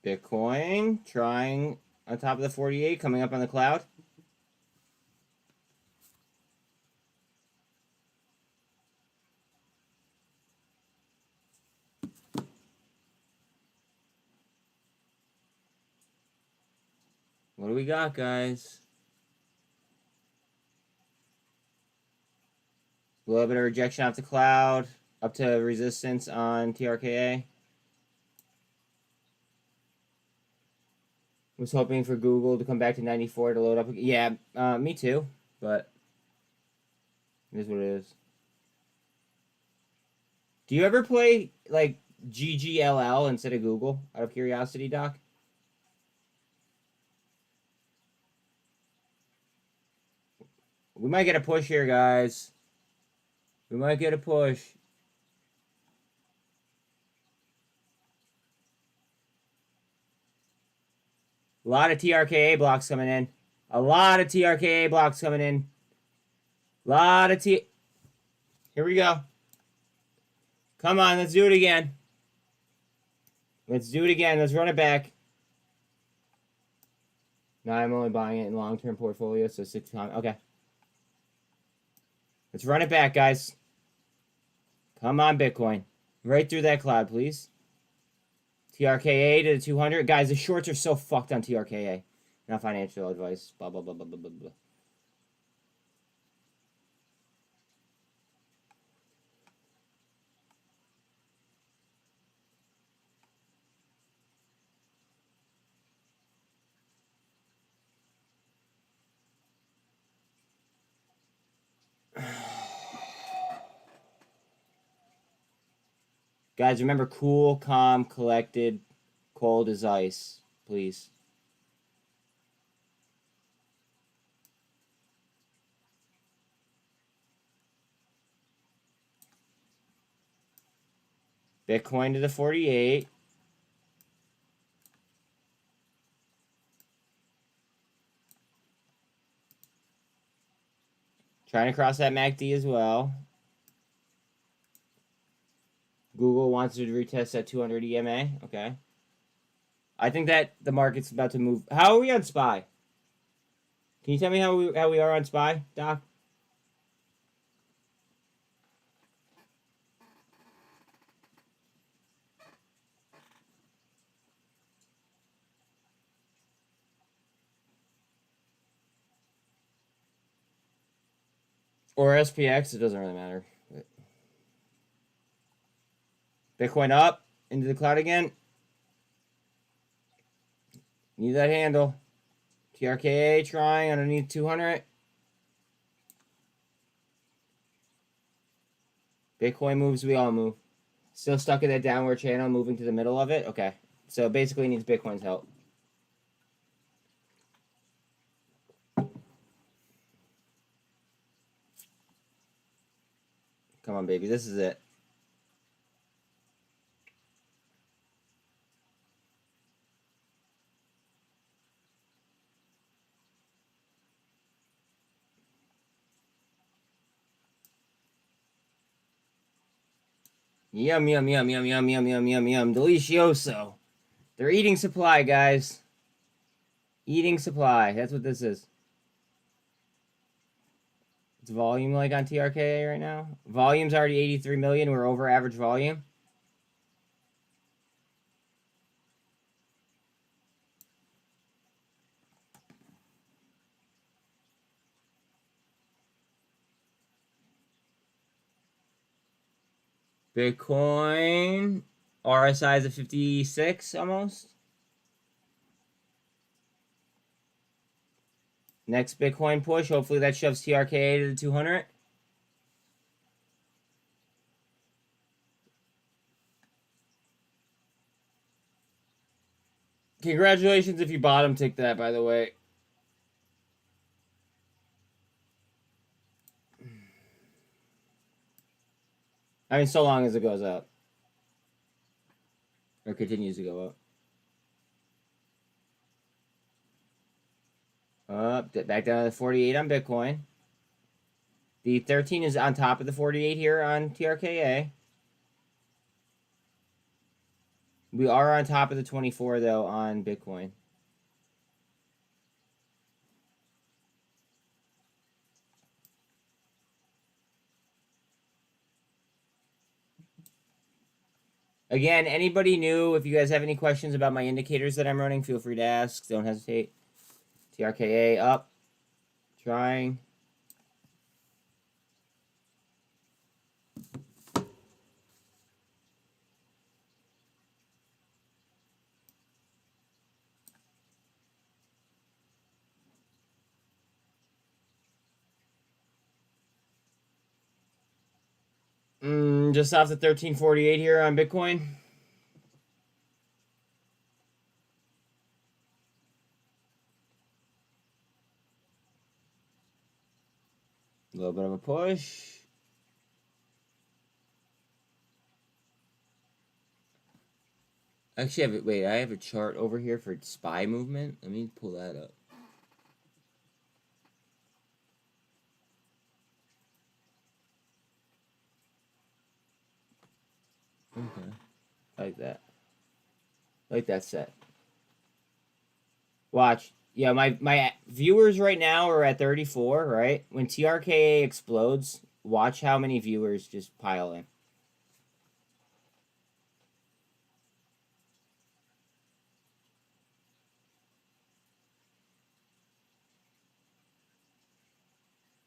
Bitcoin trying on top of the 48, coming up on the cloud. What do we got, guys? A little bit of rejection off the cloud, up to resistance on TRKA. Was hoping for Google to come back to 94 to load up. Yeah, me too, but it is what it is. Do you ever play, like, GGLL instead of Google, out of curiosity, Doc? We might get a push here, guys. We might get a push. A lot of TRKA blocks coming in. A lot of TRKA blocks coming in. Here we go. Come on, let's do it again. Let's do it again. Let's run it back. Now I'm only buying it in long-term portfolio, so 6 times. Okay. Let's run it back, guys. Come on, Bitcoin. Right through that cloud, please. TRKA to the 200. Guys, the shorts are so fucked on TRKA. Not financial advice. Blah, blah, blah, blah, blah, blah, blah. Guys, remember, cool, calm, collected, cold as ice, please. Bitcoin to the 48. Trying to cross that MACD as well. Google wants to retest that 200 EMA. Okay. I think that the market's about to move. How are we on SPY? Can you tell me how we are on SPY, Doc? Or SPX? It doesn't really matter. Bitcoin up into the cloud again. Need that handle. TRKA trying underneath 200. Bitcoin moves, we all move. Still stuck in that downward channel, moving to the middle of it? Okay. So basically needs Bitcoin's help. Come on, baby. This is it. Yum, yum, yum, yum, yum, yum, yum, yum, yum. Delicioso. They're eating supply, guys. Eating supply. That's what this is. It's volume like on TRKA right now. Volume's already 83 million. We're over average volume. Bitcoin. RSI is at 56 almost. Next Bitcoin push. Hopefully that shoves TRKA to the 200. Congratulations if you bottom tick that, by the way. I mean, so long as it goes up. Or continues to go up. Back down to the 48 on Bitcoin. The 13 is on top of the 48 here on TRKA. We are on top of the 24, though, on Bitcoin. Again, anybody new, if you guys have any questions about my indicators that I'm running, feel free to ask. Don't hesitate. TRKA up. Trying. Just off the 1348 here on Bitcoin. A little bit of a push. Actually, I have a chart over here for SPY movement. Let me pull that up. Okay. Like that. Like that set. Watch. Yeah, my viewers right now are at 34, right? When TRKA explodes, watch how many viewers just pile in.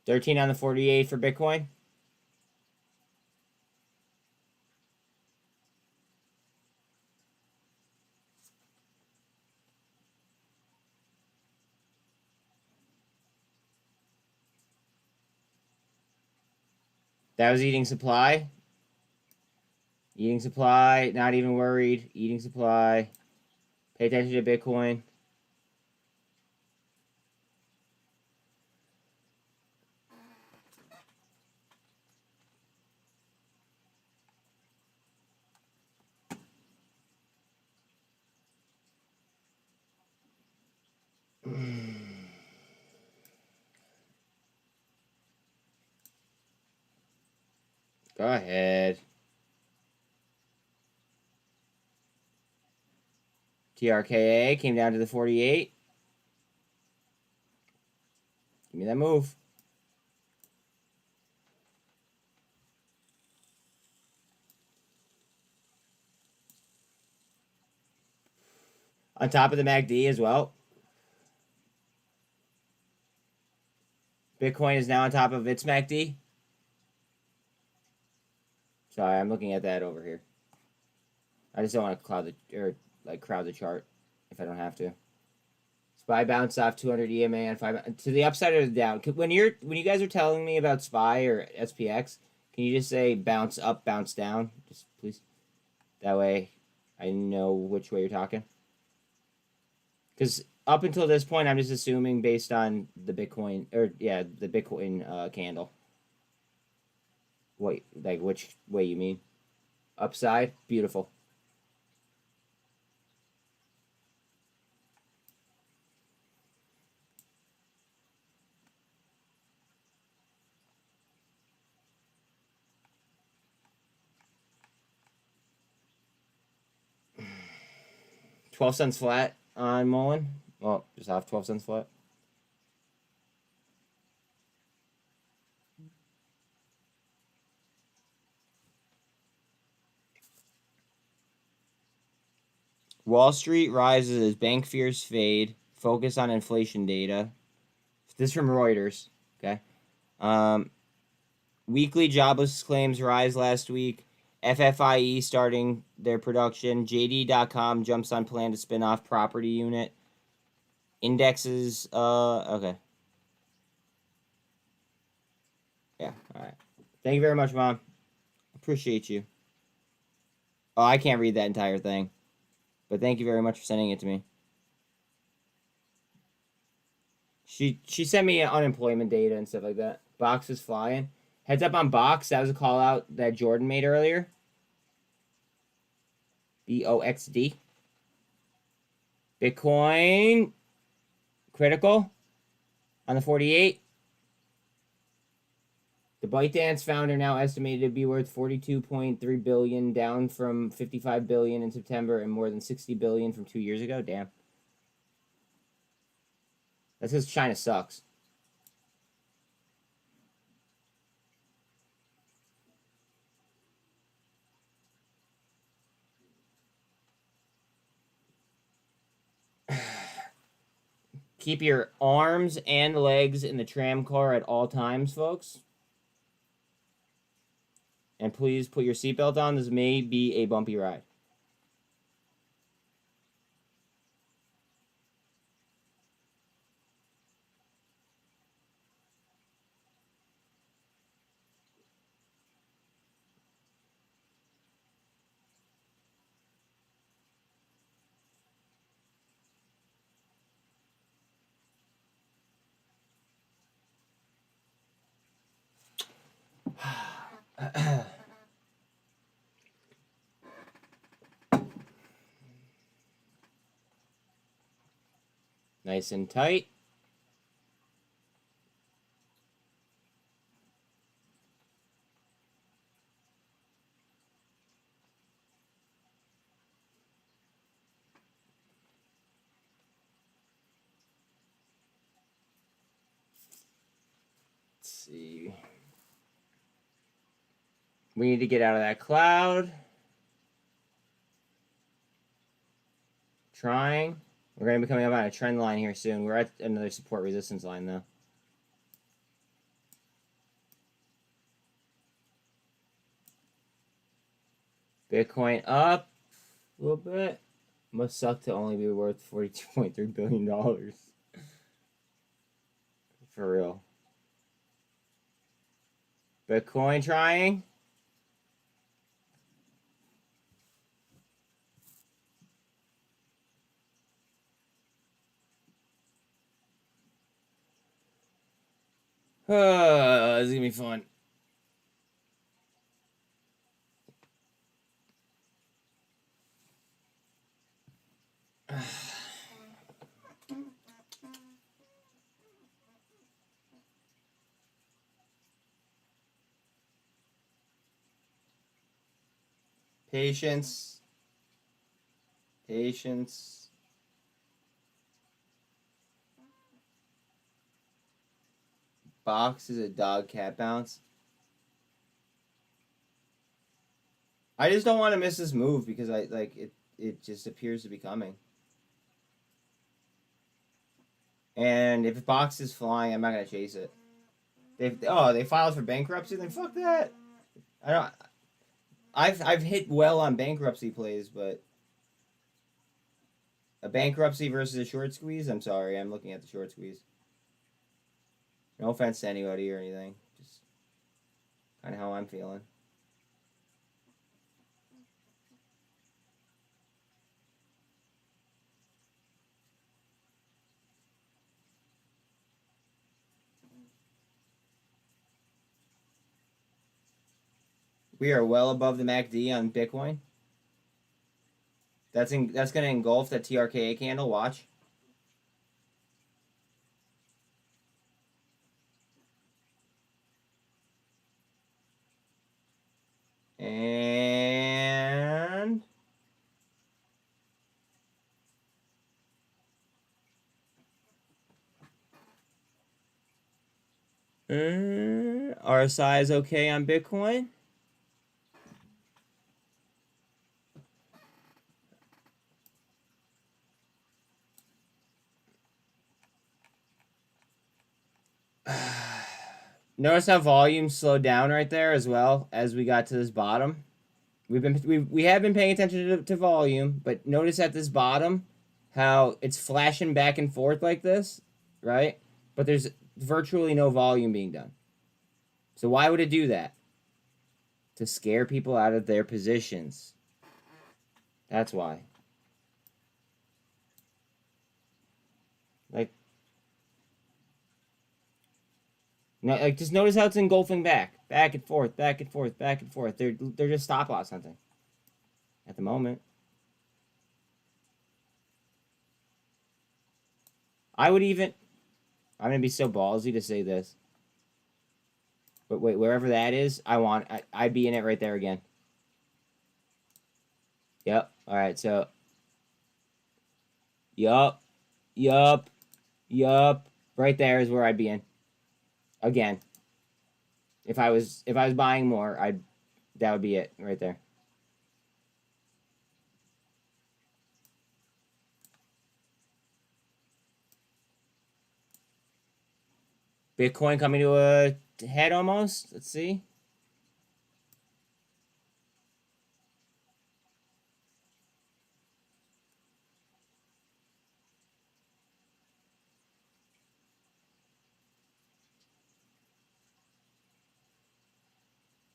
$13 on the 48 for Bitcoin. That was eating supply. Eating supply, not even worried. Eating supply. Pay attention to Bitcoin. Go ahead. TRKA came down to the 48. Give me that move. On top of the MACD as well. Bitcoin is now on top of its MACD. Sorry, I'm looking at that over here. I just don't want to crowd the chart if I don't have to. SPY bounced off 200 EMA on 5 to the upside or the down. When you guys are telling me about SPY or SPX, can you just say bounce up, bounce down, just please? That way, I know which way you're talking. Because up until this point, I'm just assuming based on the Bitcoin the Bitcoin candle. Wait, like which way you mean? Upside, beautiful. $0.12 flat on Mullen. Well, just off 12 cents flat. Wall Street rises as bank fears fade. Focus on inflation data. This is from Reuters. Okay. Weekly jobless claims rise last week. FFIE starting their production. JD.com jumps on plan to spin off property unit. Indexes. Okay. Yeah. All right. Thank you very much, Mom. Appreciate you. Oh, I can't read that entire thing. But thank you very much for sending it to me. She sent me unemployment data and stuff like that. Box is flying. Heads up on Box. That was a call out that Jordan made earlier. BOXD. Bitcoin critical on the 48. The ByteDance founder now estimated to be worth $42.3 billion, down from $55 billion in September and more than $60 billion from 2 years ago. Damn. That's because China sucks. Keep your arms and legs in the tram car at all times, folks. And please put your seatbelt on. This may be a bumpy ride. Nice and tight. Let's see. We need to get out of that cloud. Trying. We're going to be coming up on a trend line here soon. We're at another support resistance line, though. Bitcoin up a little bit. Must suck to only be worth $42.3 billion. For real. Bitcoin trying. This is going to be fun. Patience. Patience. Box is a dog cat bounce. I just don't want to miss this move because it just appears to be coming. And if Box is flying, I'm not gonna chase it. They filed for bankruptcy, then fuck that. I've hit well on bankruptcy plays, but a bankruptcy versus a short squeeze. I'm sorry, I'm looking at the short squeeze. No offense to anybody or anything, just kind of how I'm feeling. We are well above the MACD on Bitcoin. That's going to engulf that TRKA candle. Watch. And RSI is okay on Bitcoin. Notice how volume slowed down right there as well as we got to this bottom. We have been paying attention to volume, but notice at this bottom how it's flashing back and forth like this, right? But there's virtually no volume being done. So why would it do that? To scare people out of their positions. That's why. Like just notice how it's engulfing back and forth, back and forth, back and forth. They're just stop loss hunting at the moment. I'm gonna be so ballsy to say this, but wait, wherever that is, I'd be in it right there again. Yep. All right. So. Yup. Right there is where I'd be in. Again. If I was buying more, that would be it right there. Bitcoin coming to a head almost. Let's see.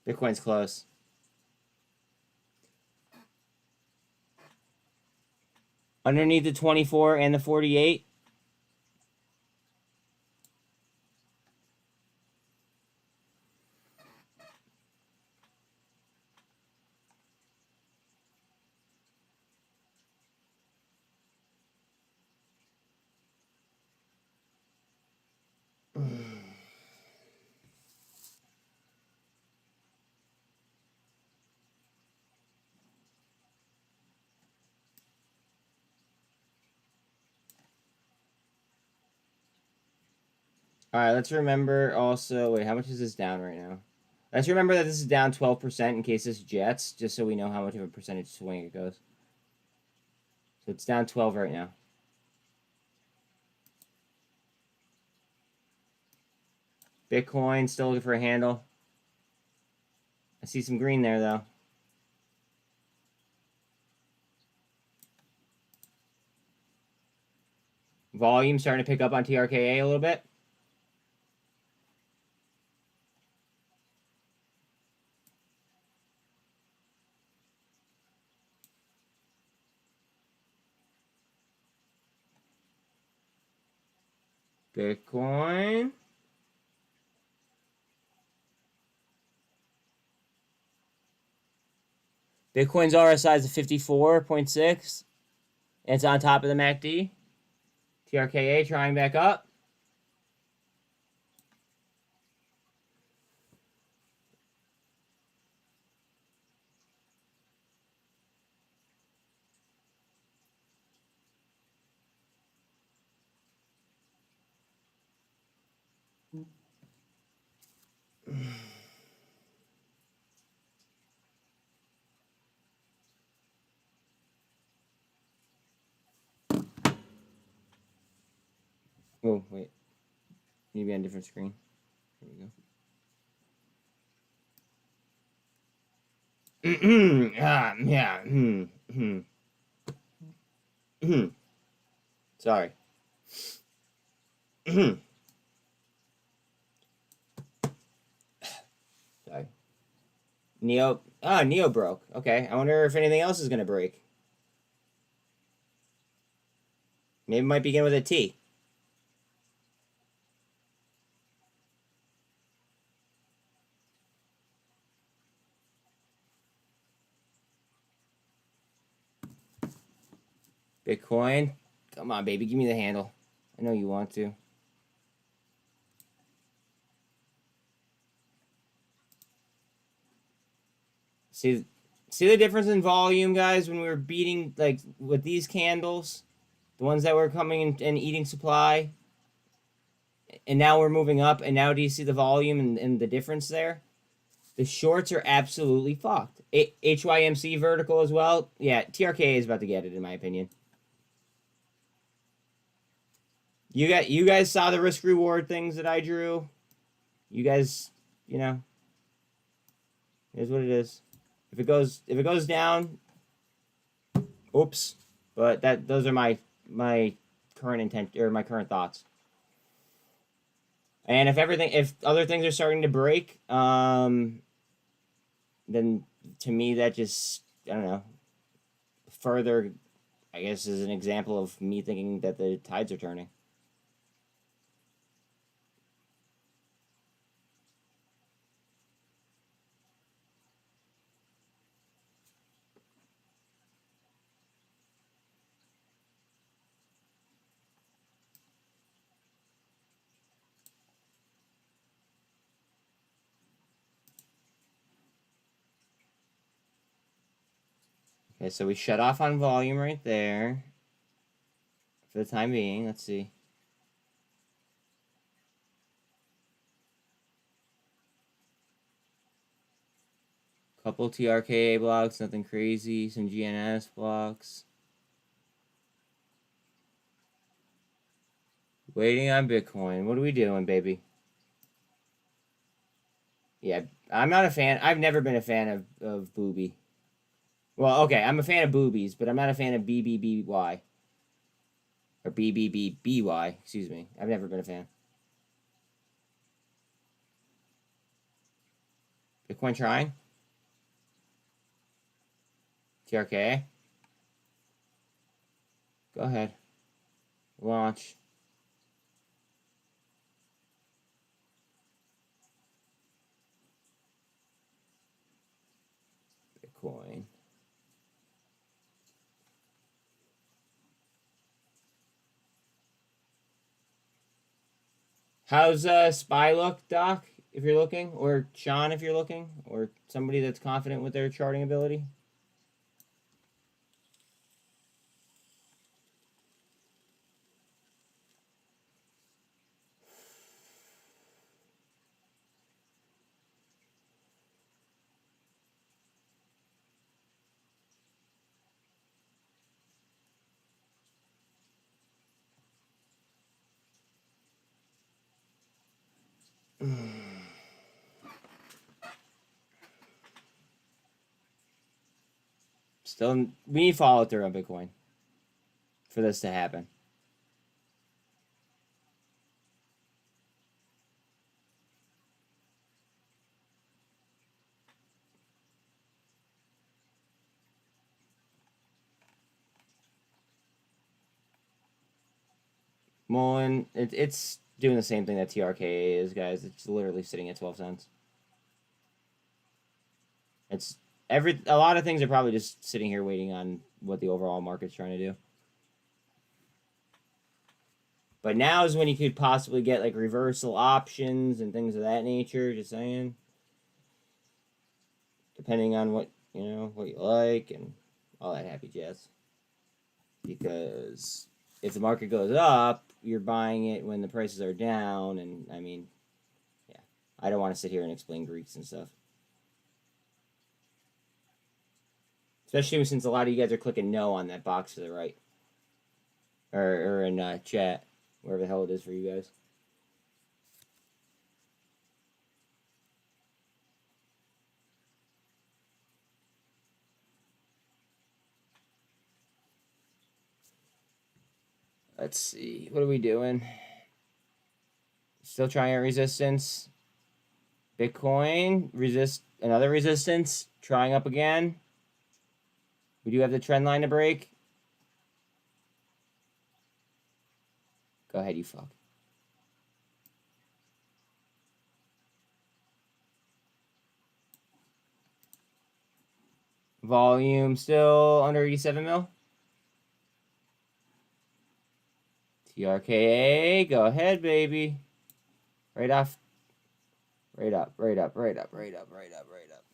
Bitcoin's close. Underneath the 24 and the 48. All right, let's remember also, wait, how much is this down right now? Let's remember that this is down 12% in case this jets, just so we know how much of a percentage swing it goes. So it's down 12 right now. Bitcoin still looking for a handle. I see some green there, though. Volume starting to pick up on TRKA a little bit. Bitcoin. Bitcoin's RSI is 54.6. And it's on top of the MACD. TRKA trying back up. Oh, wait. Maybe on a different screen. Here we go. Yeah. Sorry. Sorry. Neo broke. Okay. I wonder if anything else is gonna break. Maybe it might begin with a T. Bitcoin. Come on, baby. Give me the handle. I know you want to. See the difference in volume, guys, when we were beating, like, with these candles? The ones that were coming in and eating supply? And now we're moving up, and now do you see the volume and the difference there? The shorts are absolutely fucked. HYMC vertical as well. Yeah, TRKA is about to get it, in my opinion. You guys saw the risk reward things that I drew. You guys, you know, here's what it is. If it goes down, oops. But those are my current intent, or my current thoughts. And if other things are starting to break, then to me that just, I don't know, further, I guess, is an example of me thinking that the tides are turning. Okay, so we shut off on volume right there. For the time being, let's see. Couple TRKA blocks, nothing crazy. Some GNS blocks. Waiting on Bitcoin. What are we doing, baby? Yeah, I'm not a fan. I've never been a fan of Booby. Well, okay, I'm a fan of boobies, but I'm not a fan of BBBY. Or BBBBY, excuse me. I've never been a fan. Bitcoin trying? TRKA? Go ahead. Launch. Bitcoin. How's Spy look, Doc, if you're looking? Or Sean, if you're looking? Or somebody that's confident with their charting ability? Still, we need follow through on Bitcoin for this to happen. Mullen, it's doing the same thing that TRKA is, guys. It's literally sitting at 12 cents. It's a lot of things are probably just sitting here waiting on what the overall market's trying to do. But now is when you could possibly get like reversal options and things of that nature, just saying. Depending on what you like and all that happy jazz. Because if the market goes up, you're buying it when the prices are down, and I mean, yeah. I don't want to sit here and explain Greeks and stuff. Especially since a lot of you guys are clicking no on that box to the right. Or in chat. Wherever the hell it is for you guys. Let's see. What are we doing? Still trying at resistance. Bitcoin, another resistance. Trying up again. We do have the trend line to break. Go ahead, you fuck. Volume still under 87 mil. TRKA, go ahead, baby. Right off. Right up, right up, right up, right up, right up, right up.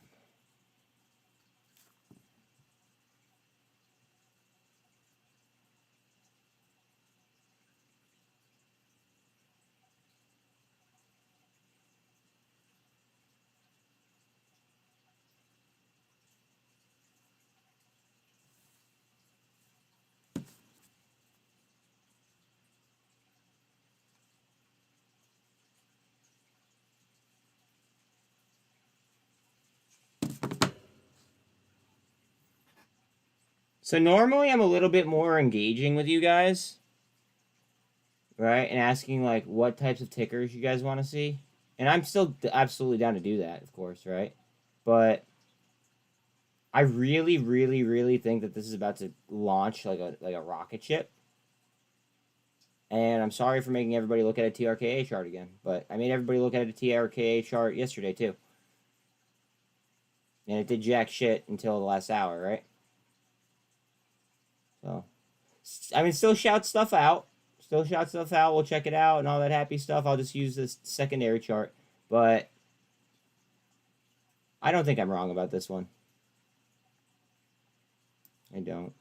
So normally I'm a little bit more engaging with you guys, right? And asking like what types of tickers you guys want to see. And I'm still absolutely down to do that, of course, right? But I really, really, really think that this is about to launch like a rocket ship. And I'm sorry for making everybody look at a TRKA chart again, but I made everybody look at a TRKA chart yesterday too. And it did jack shit until the last hour, right? So, I mean, still shout stuff out. Still shout stuff out. We'll check it out and all that happy stuff. I'll just use this secondary chart. But I don't think I'm wrong about this one. I don't.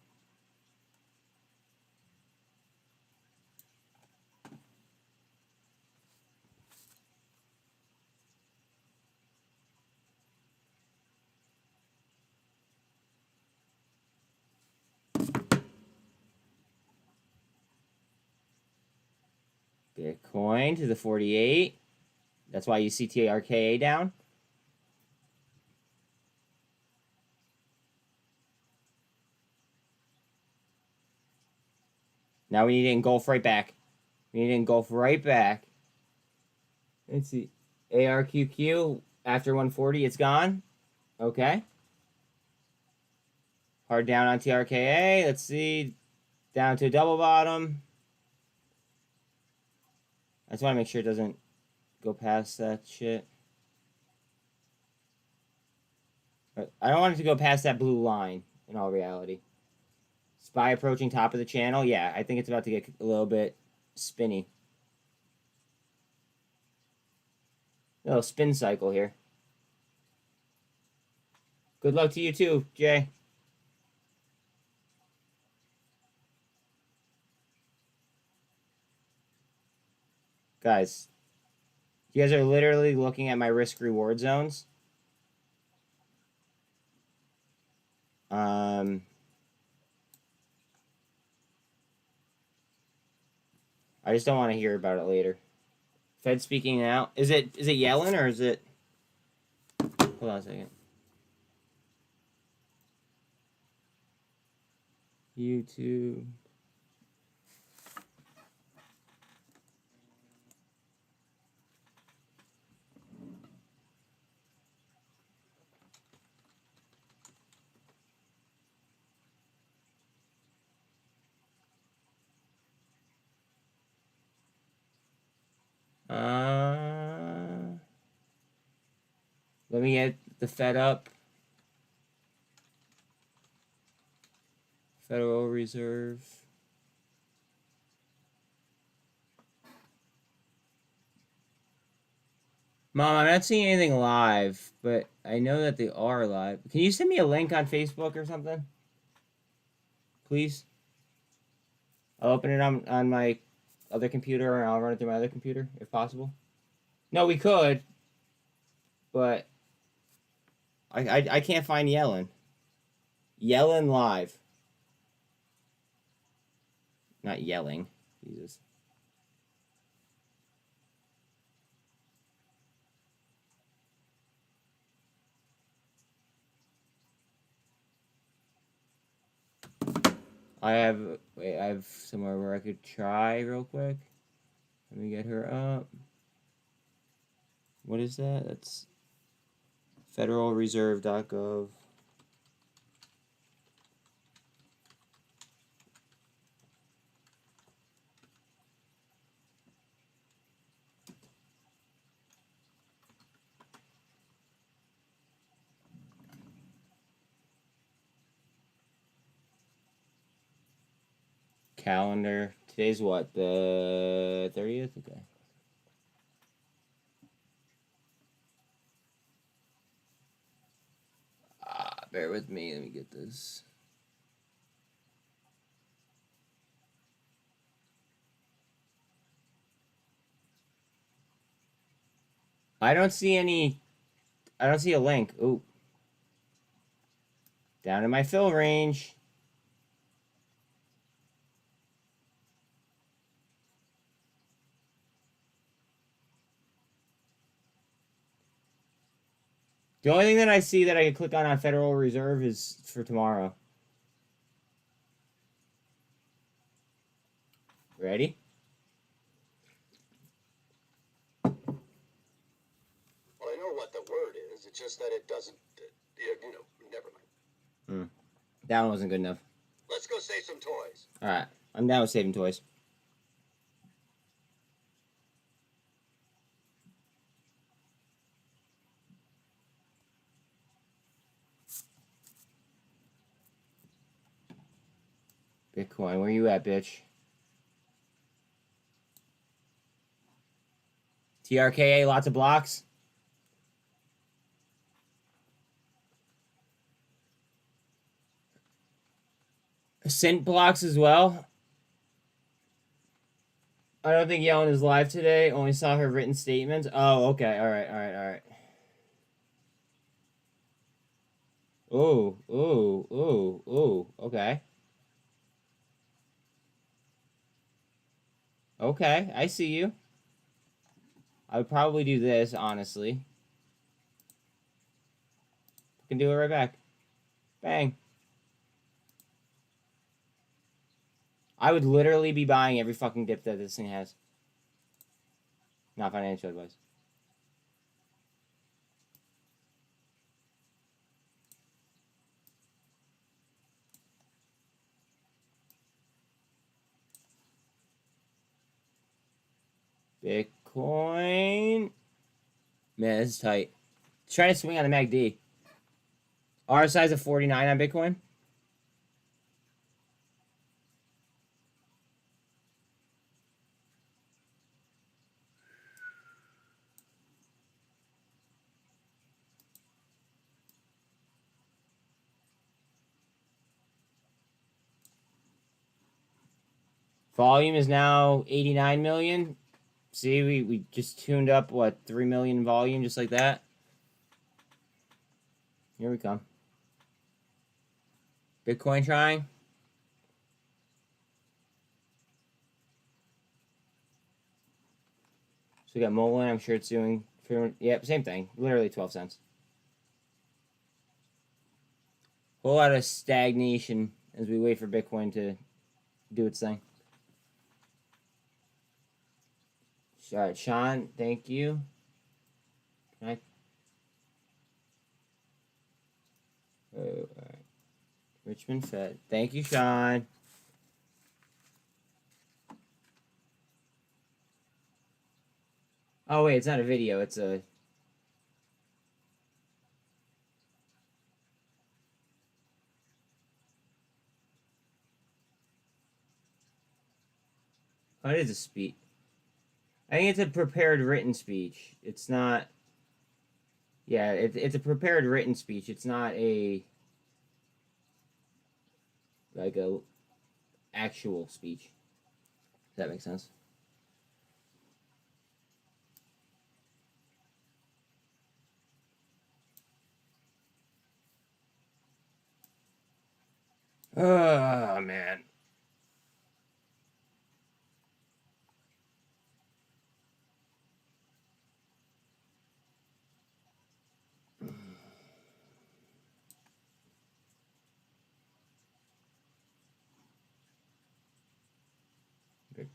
Bitcoin to the 48. That's why you see TRKA down. Now we need to engulf right back. We need to engulf right back. Let's see. ARQQ after 140, it's gone. Okay. Hard down on TRKA. Let's see. Down to a double bottom. I just want to make sure it doesn't go past that shit. I don't want it to go past that blue line, in all reality. SPY approaching top of the channel. Yeah, I think it's about to get a little bit spinny. A little spin cycle here. Good luck to you too, Jay. Guys, you guys are literally looking at my risk reward zones. I just don't want to hear about it later. Fed speaking now. Is it Yellen or is it? Hold on a second. YouTube. Let me get the Fed up. Federal Reserve. Mom, I'm not seeing anything live, but I know that they are live. Can you send me a link on Facebook or something? Please? I'll open it on my other computer, and I'll run it through my other computer, if possible. No, we could, but I can't find Yellen. Yellen live. Not yelling. Jesus. I have somewhere where I could try real quick. Let me get her up. What is that? That's federalreserve.gov. Calendar. Today's what? The 30th? Okay. Bear with me. Let me get this. I don't see a link. Ooh. Down in my fill range. The only thing that I see that I can click on Federal Reserve is for tomorrow. Ready? Well, I know what the word is. It's just that it doesn't, never mind. That one wasn't good enough. Let's go save some toys. All right. I'm down with saving toys. Bitcoin, where you at, bitch? TRKA, lots of blocks. SINT blocks as well. I don't think Yellen is live today. Only saw her written statements. Oh, okay. All right. Ooh. Okay. Okay, I see you. I would probably do this, honestly. I can do it right back. Bang. I would literally be buying every fucking dip that this thing has. Not financial advice. Bitcoin. Man, this is tight. Trying to swing on the MACD. RSI's at 49 on Bitcoin. Volume is now 89 million. See, we just tuned up, what, 3 million volume, just like that. Here we come. Bitcoin trying. So we got Mullen. I'm sure it's doing, yep, same thing. Literally 12 cents. Whole lot of stagnation as we wait for Bitcoin to do its thing. All right, Sean, thank you. Can I? Oh, all right. Richmond Fed. Thank you, Sean. Oh, wait, it's not a video. It's a... Oh, it is a speech. I think it's a prepared written speech. It's not... Yeah, it's a prepared written speech. It's not a... like a actual speech. Does that make sense? Oh, man.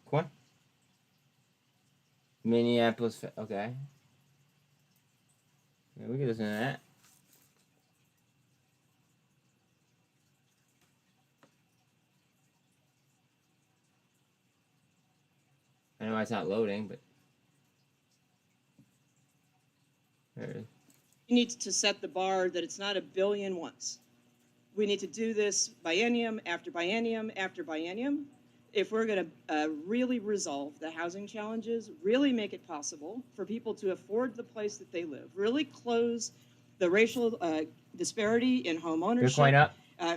What? Minneapolis. Okay. Yeah, we can listen to that. I know it's not loading, but there it is. We need to set the bar that it's not a billion once. We need to do this biennium after biennium after biennium. If we're going to really resolve the housing challenges, really make it possible for people to afford the place that they live, really close the racial disparity in home ownership, Bitcoin up.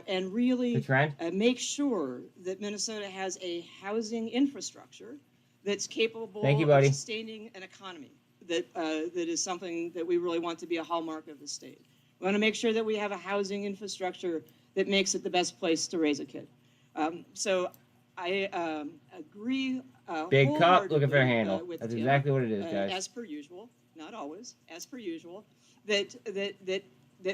And really Good trend. make sure that Minnesota has a housing infrastructure that's capable Thank you, buddy. of sustaining an economy. That is something that we really want to be a hallmark of the state. We want to make sure that we have a housing infrastructure that makes it the best place to raise a kid. So I agree. Big cup looking for a wholeheartedly, handle. with That's Tim, exactly what it is, guys. As per usual, not always, as per usual, that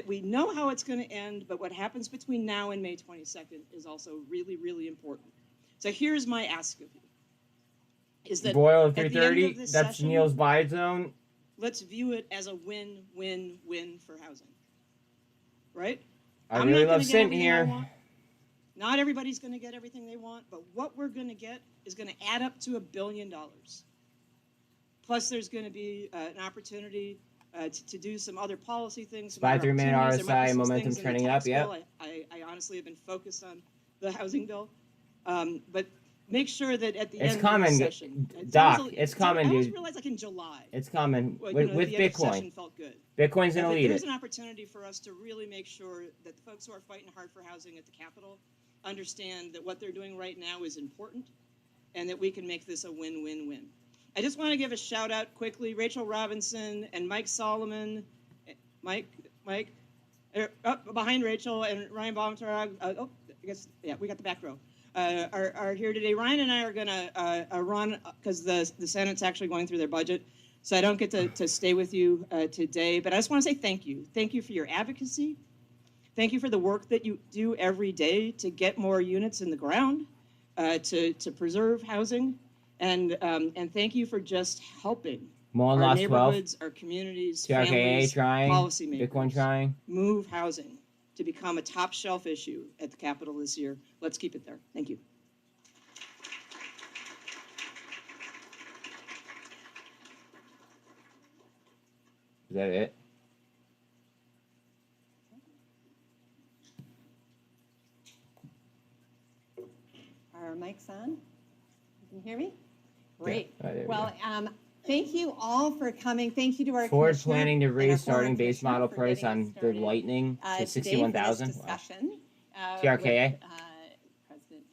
we know how it's going to end, but what happens between now and May 22nd is also really, really important. So here's my ask of you. Is that Boyle at the end 330. of this That's session, Neil's buy zone. let's view it as a win-win-win for housing. Right? I I'm really not gonna love get SINT everything I here. want. Not everybody's going to get everything they want, but what we're going to get is going to add up to $1 billion. Plus, there's going to be an opportunity to do some other policy things. some SPY other 3-minute opportunities. There might be RSI some momentum things in the trending tax up, yep. bill. I honestly have been focused on the housing bill. But make sure that at the It's end coming, of the session... Doc, it's coming, I always dude. realized like in July. It's coming. Well, With the end of Bitcoin. session felt good. Bitcoin's going to But lead there's it. an opportunity for us to really make sure that the folks who are fighting hard for housing at the Capitol understand that what they're doing right now is important and that we can make this a win-win-win. I just want to give a shout out quickly, Rachel Robinson and Mike Solomon, Mike, behind Rachel and Ryan Baumtarag, I guess, yeah, we got the back row, are here today. Ryan and I are going to run, because the Senate's actually going through their budget, so I don't get to stay with you today, but I just want to say thank you. Thank you for your advocacy. Thank you for the work that you do every day to get more units in the ground, to preserve housing, and thank you for just helping Mullen our lost 12. neighborhoods, our communities, TRKA families, trying. policymakers, Bitcoin trying. move housing to become a top shelf issue at the Capitol this year. Let's keep it there. Thank you. Is that it? Are mics on? Can you hear me? Great. Yeah. There we Well, go. thank you all for coming. Thank you to our Ford commissioner planning to and our raise former starting base commissioner model for price getting us on their started, Lightning to today for this 61,000. Wow. discussion, TRKA. with, President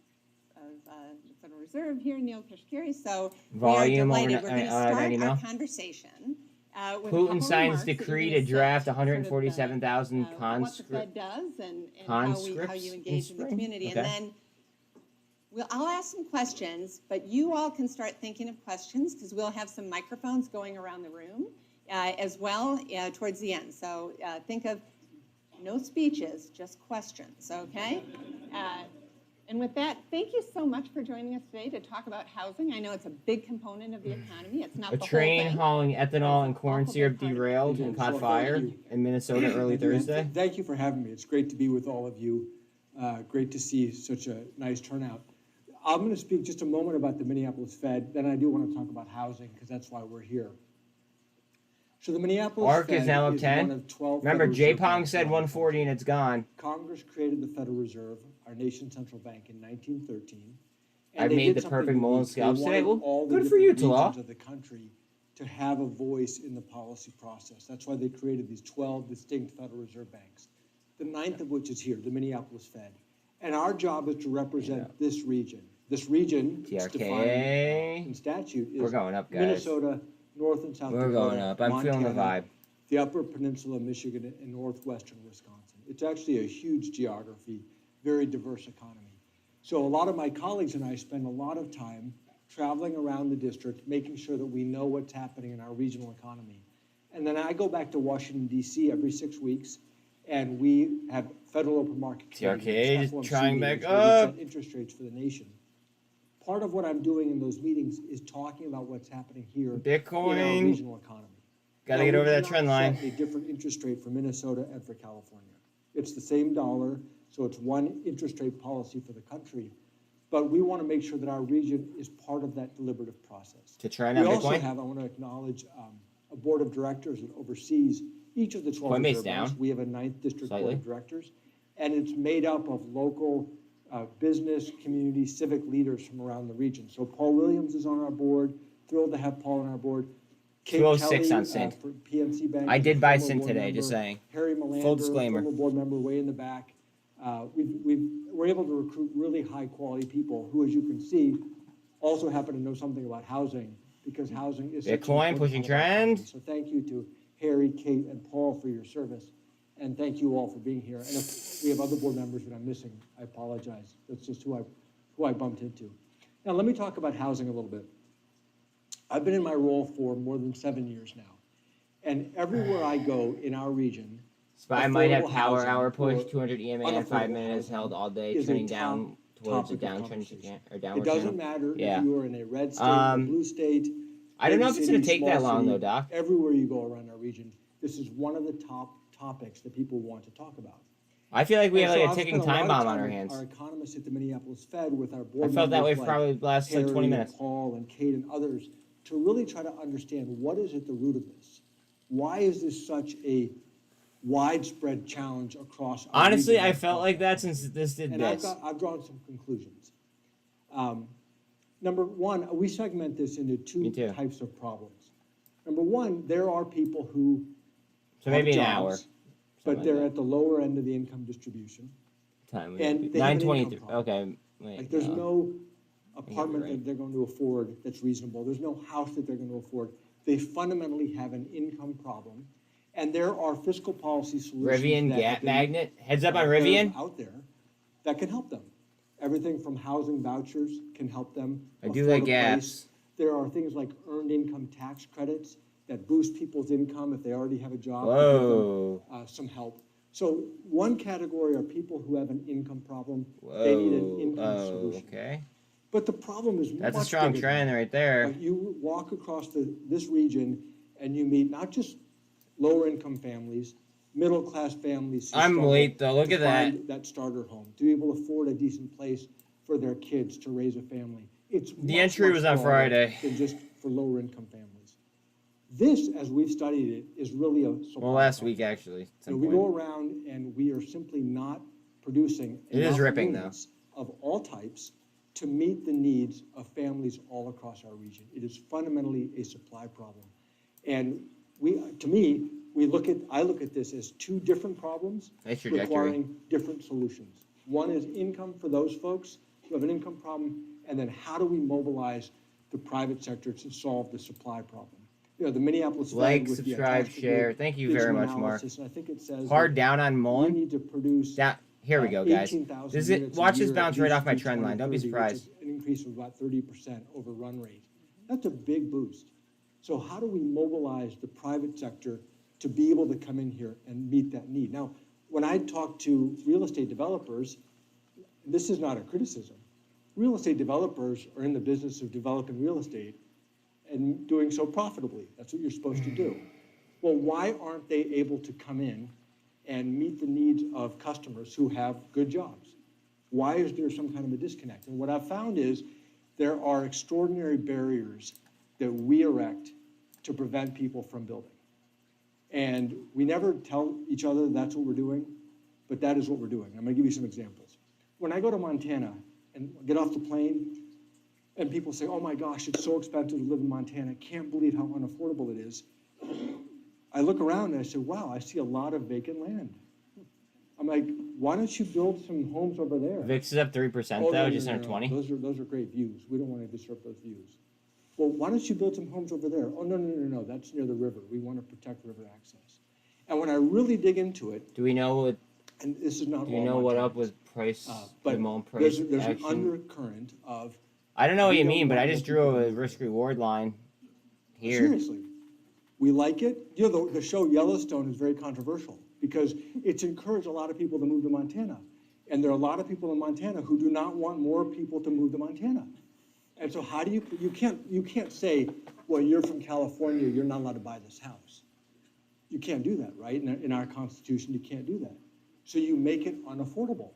of the Federal Reserve here, Neil Kashkari. So Volume we are over delighted. We're going to start 90 mil. our conversation with a Putin couple signs remarks that you're decree gonna to draft set, 147,000 what the Fed does and how conscripts you in engage in the spring? community. Okay. And then I'll ask some questions, but you all can start thinking of questions because we'll have some microphones going around the room as well towards the end. So think of no speeches, just questions, okay? And with that, thank you so much for joining us today to talk about housing. I know it's a big component of the economy. It's not A the whole train thing. hauling ethanol and corn awful syrup big part of it. derailed and caught fire in Minnesota early Thursday. Thank you for having me. It's great to be with all of you. Great to see such a nice turnout. I'm going to speak just a moment about the Minneapolis Fed. Then I do want to talk about housing because that's why we're here. So the Minneapolis ARK Fed is now up one 10. of 12 Remember, Federal J Reserve Pong banks said around the 140 and it's gone. Congress created the Federal Reserve, our nation's central bank, in 1913. I And they made did the perfect something Mullen unique. They scalps today. wanted Well, all the good for you, different Talal. regions of the country to have a voice in the policy process. That's why they created these 12 distinct Federal Reserve banks, the 9th of which is here, the Minneapolis Fed. And our job is to represent this region. This region, it's defined TRKA. in statute, is We're going up, guys. Minnesota, North and South We're Dakota, going up. I'm feeling the Montana, vibe. the Upper Peninsula, Michigan, and northwestern Wisconsin. It's actually a huge geography, very diverse economy. So a lot of my colleagues and I spend a lot of time traveling around the district, making sure that we know what's happening in our regional economy. And then I go back to Washington, D.C. every 6 weeks, and we have federal open market committees, TRKA is FOMC trying back meetings where we up. set interest rates for the nation. part of what I'm doing in those meetings is talking about what's happening here in our Bitcoin. regional economy. Gotta Now, get we over that cannot trend line. set a different interest rate for Minnesota and for California. It's the same dollar, so it's one interest rate policy for the country. But we want to make sure that our region is part of that deliberative process. To try We on also Bitcoin. have, I want to acknowledge, a board of directors that oversees each of the 12 Coinbase reserve down banks. We have a 9th district slightly. board of directors, and it's made up of local business, community, civic leaders from around the region. So Paul Williams is on our board. Thrilled to have Paul on our board. Kate 206 Kelly, on SINT. for PNC Bank. I is a did buy former SINT board today, member. just saying. Harry Melander, Full disclaimer. former board member, way in the back. We're able to recruit really high-quality people who, as you can see, also happen to know something about housing, because housing is such an Bitcoin important pushing part of our economy. trend. So thank you to Harry, Kate, and Paul for your service, and thank you all for being here. And if we have other board members that I'm missing, I apologize. That's just who I bumped into. Now, let me talk about housing a little bit. I've been in my role for more than 7 years now, and everywhere I go in our region, SPY might have affordable power housing hour push, or 200 EMA in 5 unaffordable minutes, housing held all day, is a trending top down towards the topic of downtrend conversation. or downward It doesn't channel. matter Yeah. if you are in a red state, a blue state. I don't know big if it's gonna city, take that small long city, though, Doc. Everywhere you go around our region, this is one of the top topics that people want to talk about. I feel like we And have so like a I've ticking spent a time lot of bomb on time our with hands. Our economists at the Minneapolis Fed with our board I felt that way members for probably like the last like 20 Harry minutes. and Paul and Kate and others to really try to understand what is at the root of this. Why is this such a widespread challenge across our Honestly, region I and felt across like that the since this did and this. I've drawn some conclusions. Number one, we segment this into Me two too. types of problems. Number one, there are people who So have maybe an jobs, hour. but Something they're like at the lower end of the income distribution. Time. And they have an 9:23. income problem. Okay. Wait, Like, there's no you're apartment right. that they're going to afford that's reasonable. There's no house that they're going to afford. They fundamentally have an income problem. And there are fiscal policy solutions Rivian that have Gap been Magnet. Heads up on that are Rivian. out there that can help them. Everything from housing vouchers can help them. I do like afford a gaps. place. There are things like earned income tax credits that boost people's income if they already have a job. to give Whoa. them, some help. So one category are people who have an income problem. They need an Whoa. income Oh, solution. okay. But the problem is That's a much strong bigger trend than right there. that. You walk across this region and you meet not just lower income families, middle class families. who I'm struggle late, though. Look to at that. find that starter home, to be able to afford a decent place for their kids to raise a family. It's The much, entry much was on broader Friday. than just for lower income families. This, as we've studied it, is really a supply Well, last problem. week actually. at some You know, we point. go around and we are simply not producing It is enough ripping, though. units of all types to meet the needs of families all across our region. It is fundamentally a supply problem. And I look at this as two different problems Nice trajectory. requiring different solutions. One is income for those folks who have an income problem, and then how do we mobilize the private sector to solve the supply problem? You know, the Minneapolis Fed Like, with the subscribe, Itasca share. Group Thank you did very some much, Mark. analysis, and I think it says Hard that down on we Mullen. need to produce Here we go, guys. 18,000 This is units a watch this year bounce at right least off my through trend line. Don't be 2030, which surprised. is an increase of about 30% over run rate. That's a big boost. So how do we mobilize the private sector to be able to come in here and meet that need? Now, when I talk to real estate developers, this is not a criticism. Real estate developers are in the business of developing real estate and doing so profitably. That's what you're supposed to do. Well, why aren't they able to come in and meet the needs of customers who have good jobs? Why is there some kind of a disconnect? And what I've found is there are extraordinary barriers that we erect to prevent people from building. And we never tell each other that's what we're doing, but that is what we're doing. I'm gonna give you some examples. When I go to Montana and get off the plane, and people say, oh my gosh, it's so expensive to live in Montana, can't believe how unaffordable it is. I look around and I say, wow, I see a lot of vacant land. I'm like, why don't you build some homes over there? VIX is up 3% Oh, though, no, just no, under no. 20. Those are great views. We don't want to disrupt those views. Well, why don't you build some homes over there? Oh, no, that's near the river. We want to protect river access. And when I really dig into it, Do we know what? and this is not Do you all know what Montana, up with price? but the Mullen price there's an action? undercurrent of, I don't know what we you don't mean, but want I more just people drew to a move. risk reward line here. Seriously, we like it. You know, the show Yellowstone is very controversial because it's encouraged a lot of people to move to Montana. And there are a lot of people in Montana who do not want more people to move to Montana. And so how do you can't say, well, you're from California, you're not allowed to buy this house. You can't do that, right? In our Constitution, you can't do that. So you make it unaffordable.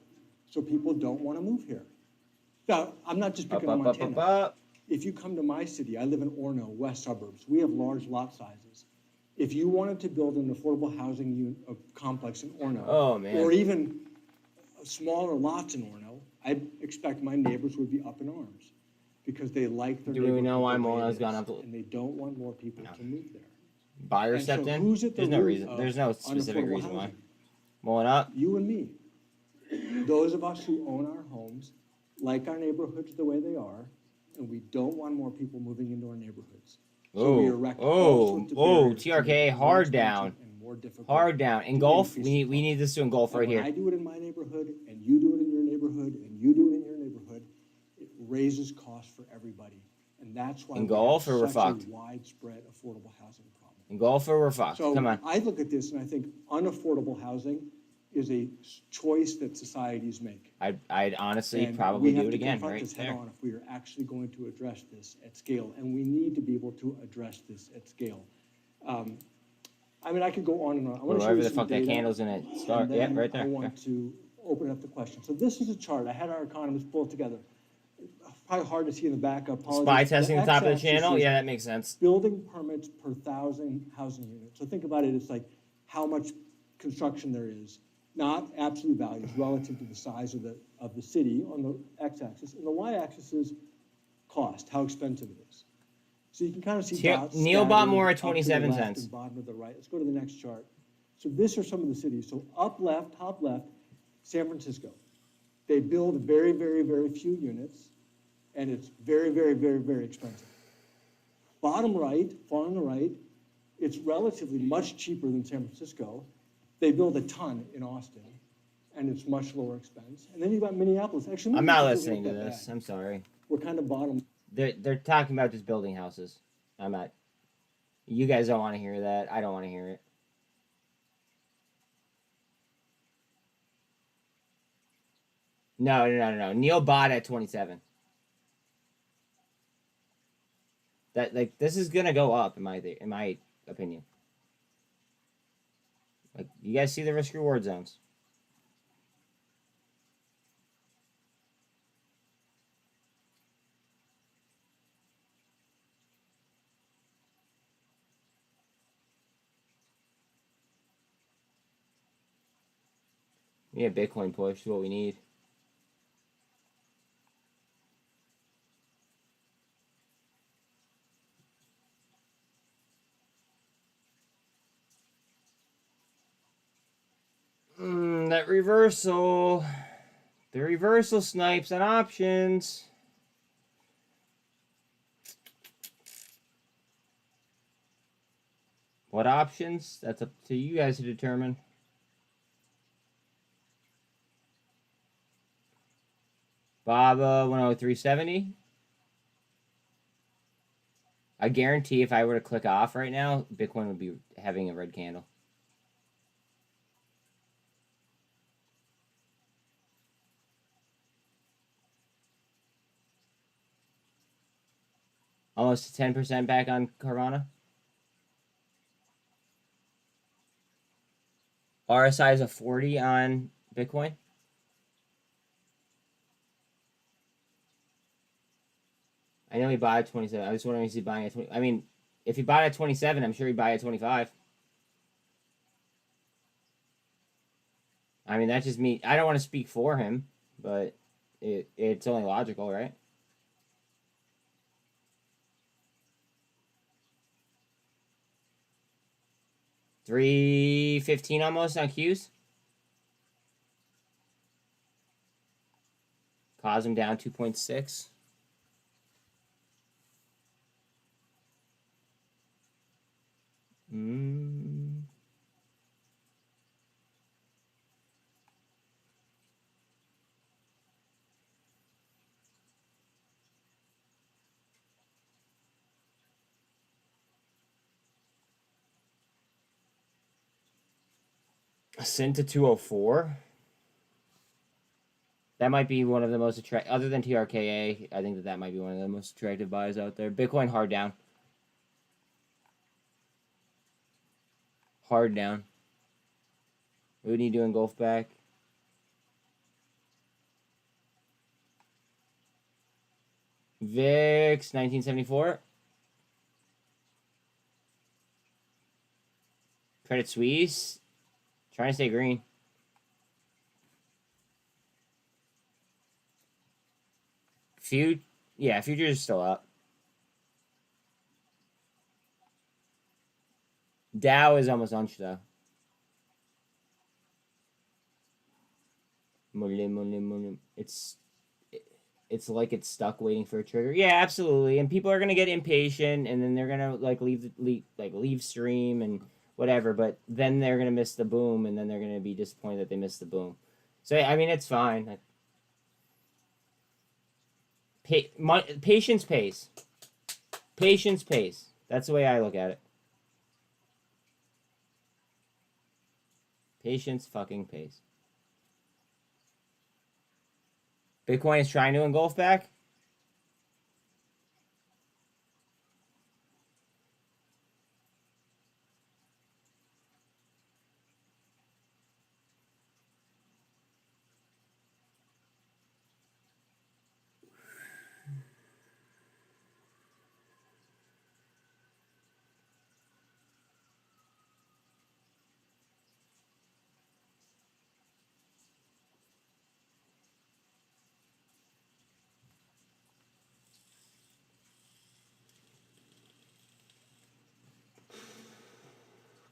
So people don't want to move here. Now, I'm not just picking on Montana. If you come to my city, I live in Orono, west suburbs. We have large lot sizes. If you wanted to build an affordable housing complex in Orono, or even smaller lots in Orono, I expect my neighbors would be up in arms because they like their neighborhood. Do we know why Mullen has gone up? And they don't want more people to move there. Buyer stepped in? There's no reason. There's no specific reason why. Mullen up? You and me. Those of us who own our homes like our neighborhoods the way they are, and we don't want more people moving into our neighborhoods. So we erect TRKA hard down. Hard down. Engulf? We need this to engulf right here. When I do it in my neighborhood, and you do it in your neighborhood, and you do it in your neighborhood, it raises costs for everybody. And that's why engulf we or we're have fucked? such a widespread affordable housing problem. Engulf or we're fucked? So Come on. I look at this and I think unaffordable housing is a choice that societies make. I'd honestly And probably we have do it to again confront right this head there. on if we are actually going to address this at scale, and we need to be able to address this at scale. I mean, I could go on and on. I want to show Wherever you the some fuck that data, candle's gonna start. and Yeah, then right there. I want to open up the question. So this is a chart. I had our economists pull it together. Probably hard to see in the back. I apologize. Spy testing the top of the x-axis channel? is Yeah, that makes sense. Building permits per 1,000 housing units. So think about it. It's like how much construction there is, not absolute values relative to the size of the city on the x-axis, and the y-axis is cost, how expensive it is. So you can kind of see dots. Neil bought more at up to the 27 left cents. and bottom of the right. Let's go to the next chart. So these are some of the cities. So up left, top left, San Francisco. They build very, very, very few units, and it's very, very, very, very expensive. Bottom right, far on the right, it's relatively much cheaper than San Francisco. They build a ton in Austin, and it's much lower expense. And then you've got Minneapolis. Actually, I'm not Minneapolis listening to isn't that this. bad. I'm sorry. We're kind of bottom. They're talking about just building houses. I'm not. You guys don't want to hear that. I don't want to hear it. No. Neil bought at 27. That this is gonna go up in my opinion. Like, you guys see the risk reward zones. Yeah, Bitcoin push is what we need. That reversal. The reversal snipes on options. What options? That's up to you guys to determine. Baba 103.70. I guarantee if I were to click off right now, Bitcoin would be having a red candle. Almost 10% back on Carvana. RSI is a 40 on Bitcoin. I know he bought at 27. I was wondering if he's buying at 20. I mean, if he bought at 27, I'm sure he'd buy at 25. I mean, that's just me. I don't want to speak for him, but it's only logical, right? $3.15 almost on Qs. Cosm down 2.6. SINT to 204. That might be one of the most attractive, other than TRKA, I think that might be one of the most attractive buys out there. Bitcoin hard down. Hard down. What do you do in Gulf back? VIX 1974. Credit Suisse. Trying to stay green. Yeah, futures is still up. Dow is almost unched though. It's like it's stuck waiting for a trigger. Yeah, absolutely. And people are gonna get impatient, and then they're gonna like leave stream and whatever. But then they're gonna miss the boom, and then they're gonna be disappointed that they missed the boom. So I mean, it's fine. Patience pays. Patience pays. That's the way I look at it. Patience fucking pays. Bitcoin is trying to engulf back.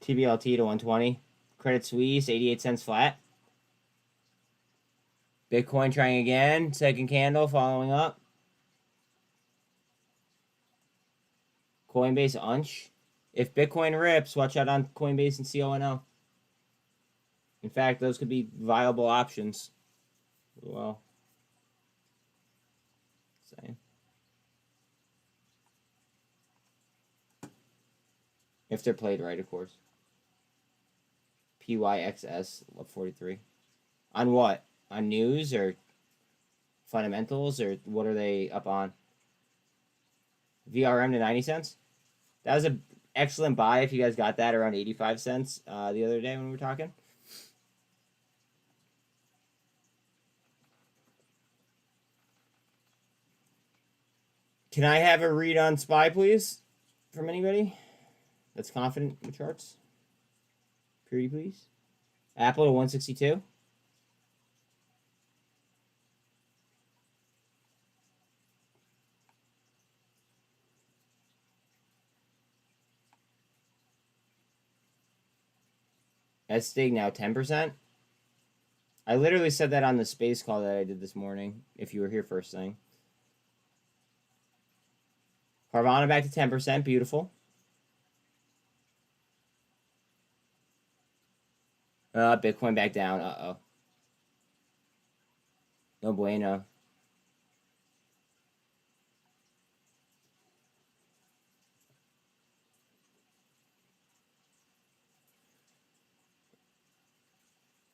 tblt to 120. Credit Suisse 88 cents flat. Bitcoin trying again. Second candle following up. Coinbase unch. If Bitcoin rips, watch out on Coinbase and CONO. In fact, those could be viable options. Well, same. If they're played right, of course. PYXS 43. On what? On news or fundamentals, or what are they up on? VRM to 90 cents? That was an excellent buy if you guys got that around 85 cents the other day when we were talking. Can I have a read on SPY, please? From anybody that's confident in the charts? Pretty please. Apple to 162. SDIG now 10%. I literally said that on the space call that I did this morning, if you were here first thing. Carvana back to 10%. Beautiful. Bitcoin back down. Uh-oh. No bueno.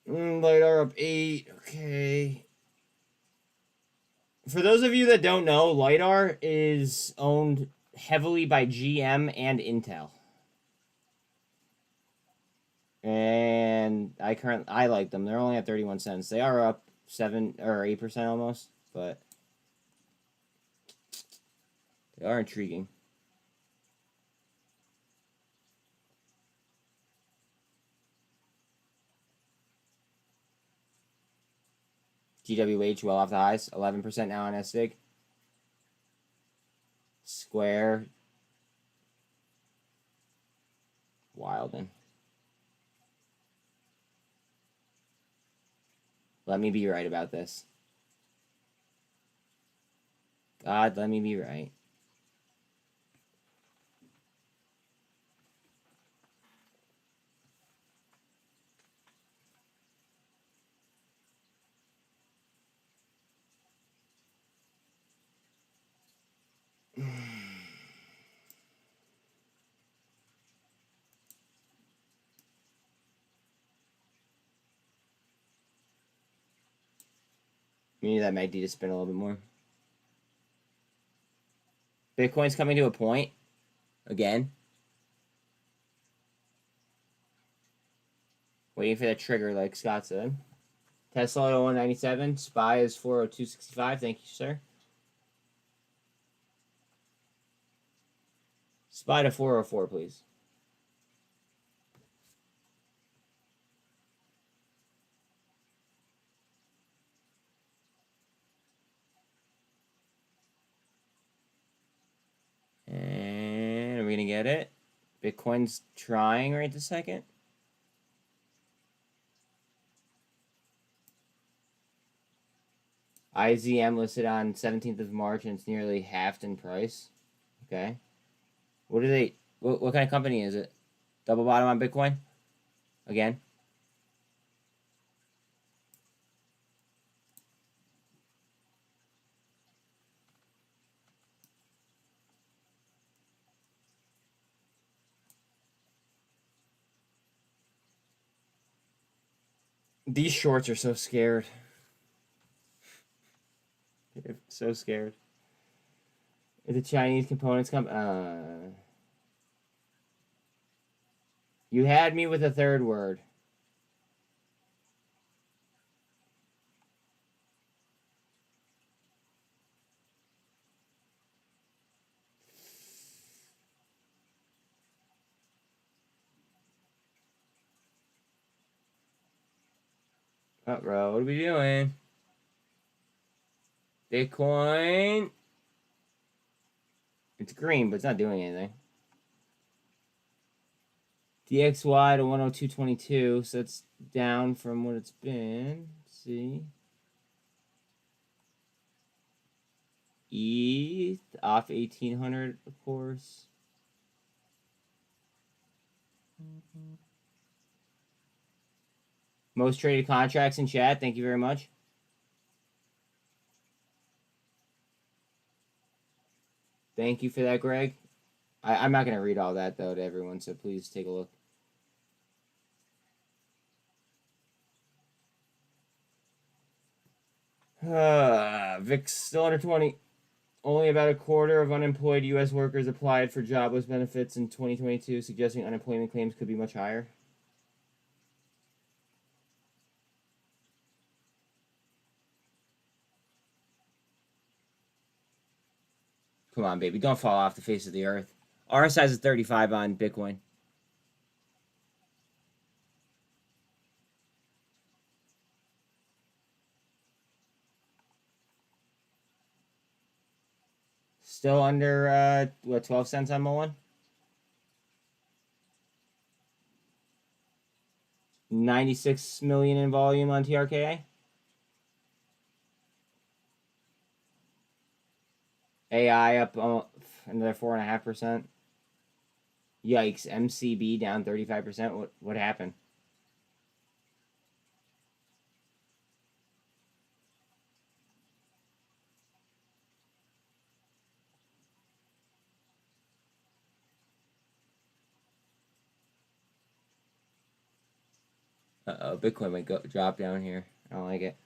LiDAR up 8. Okay. For those of you that don't know, LiDAR is owned heavily by GM and Intel. And I like them. They're only at 31 cents. They are up 7 or 8% almost, but they are intriguing. GWH well off the highs, 11% now on SDIG. Square. Wildin'. Let me be right about this. God, let me be right. We need that MACD to spin a little bit more. Bitcoin's coming to a point. Again. Waiting for that trigger, like Scott said. Tesla at 197. SPY is 402.65. Thank you, sir. SPY to 404, please. And are we going to get it? Bitcoin's trying right this second. IZM listed on 17th of March, and it's nearly halved in price. Okay. What do they... What kind of company is it? Double bottom on Bitcoin? Again? These shorts are so scared. They're so scared. If the Chinese components come... You had me with a third word. Oh, bro, what are we doing? Bitcoin. It's green, but it's not doing anything. DXY to 102.22, so it's down from what it's been. Let's see. ETH off 1800, of course. Most traded contracts in chat. Thank you very much. Thank you for that, Greg. I'm not going to read all that, though, to everyone, so please take a look. VIX still under 20. Only about a quarter of unemployed U.S. workers applied for jobless benefits in 2022, suggesting unemployment claims could be much higher. Come on, baby. Don't fall off the face of the earth. RSI is 35 on Bitcoin. Still under, 12 cents on Mullen? 96 million in volume on TRKA? AI up another 4.5%. Yikes. MCB down 35%. What happened? Uh-oh, Bitcoin might drop down here. I don't like it.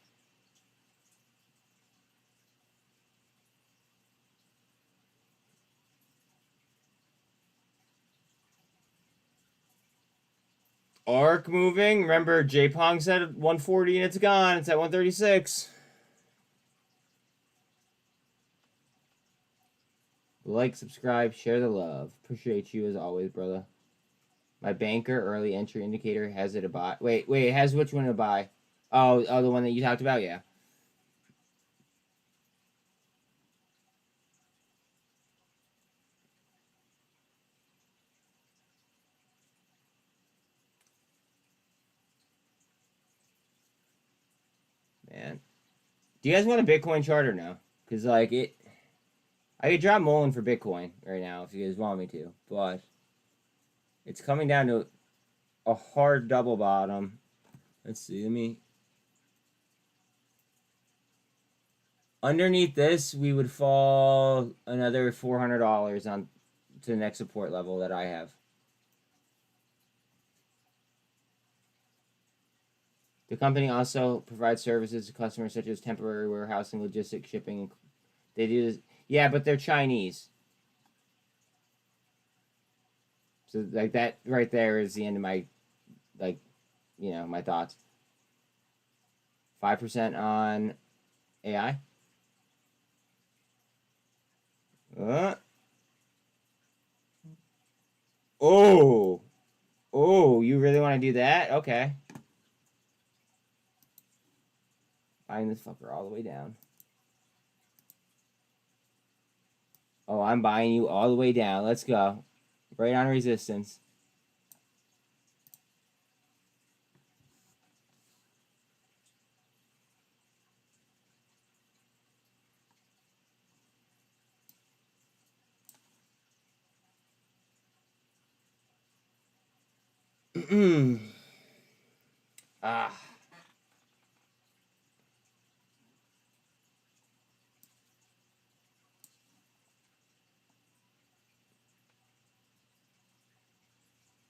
ARC moving. Remember, J-Pong said 140 and it's gone. It's at 136. Like, subscribe, share the love. Appreciate you as always, brother. My banker early entry indicator has it a buy. Wait, it has which one to buy? Oh, the one that you talked about? Yeah. Man. Do you guys want a Bitcoin chart or no? Because, like, I could drop Mullen for Bitcoin right now if you guys want me to. But it's coming down to a hard double bottom. Let's see. Underneath this, we would fall another $400 on to the next support level that I have. The company also provides services to customers such as temporary warehousing, logistics, shipping. They do this. Yeah, but they're Chinese. So like that right there is the end of my, like, you know, my thoughts. 5% on AI. Oh, you really want to do that? Okay. Buying this fucker all the way down. Oh, I'm buying you all the way down. Let's go. Right on resistance. Ah.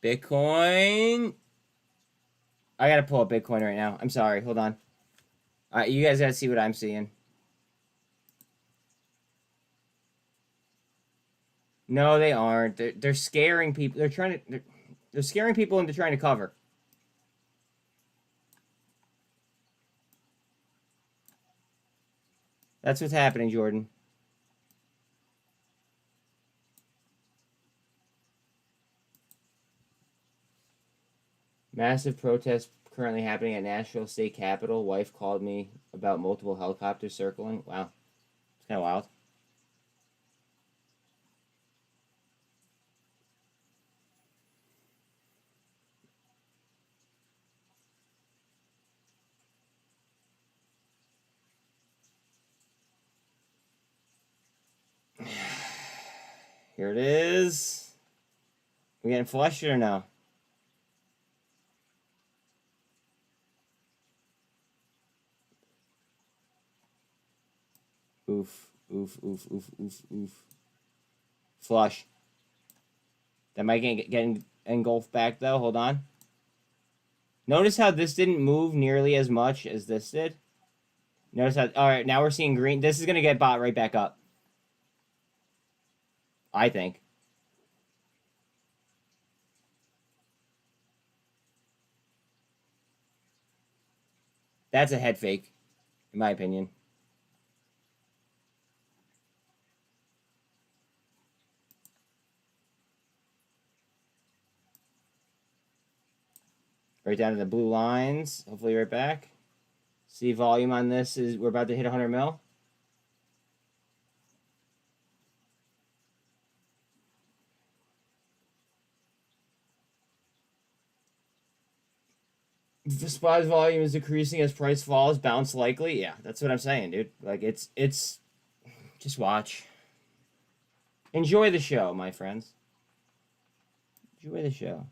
Bitcoin. I gotta pull up Bitcoin right now. I'm sorry. Hold on. You guys gotta see what I'm seeing. No, they aren't. They're scaring people. They're scaring people into trying to cover. That's what's happening, Jordan. Massive protest currently happening at Nashville State Capitol. Wife called me about multiple helicopters circling. Wow. It's kind of wild. Here it is. We getting flushed or no? Oof, oof, oof, oof, oof, oof. Flush. That might get engulfed back, though. Hold on. Notice how this didn't move nearly as much as this did? Notice how... Alright, now we're seeing green. This is going to get bought right back up. I think. That's a head fake, in my opinion. Right down to the blue lines. Hopefully right back. See volume on this is... We're about to hit 100 mil. The spot volume is decreasing as price falls. Bounce likely. Yeah, that's what I'm saying, dude. Like, it's... Just watch. Enjoy the show, my friends. Enjoy the show.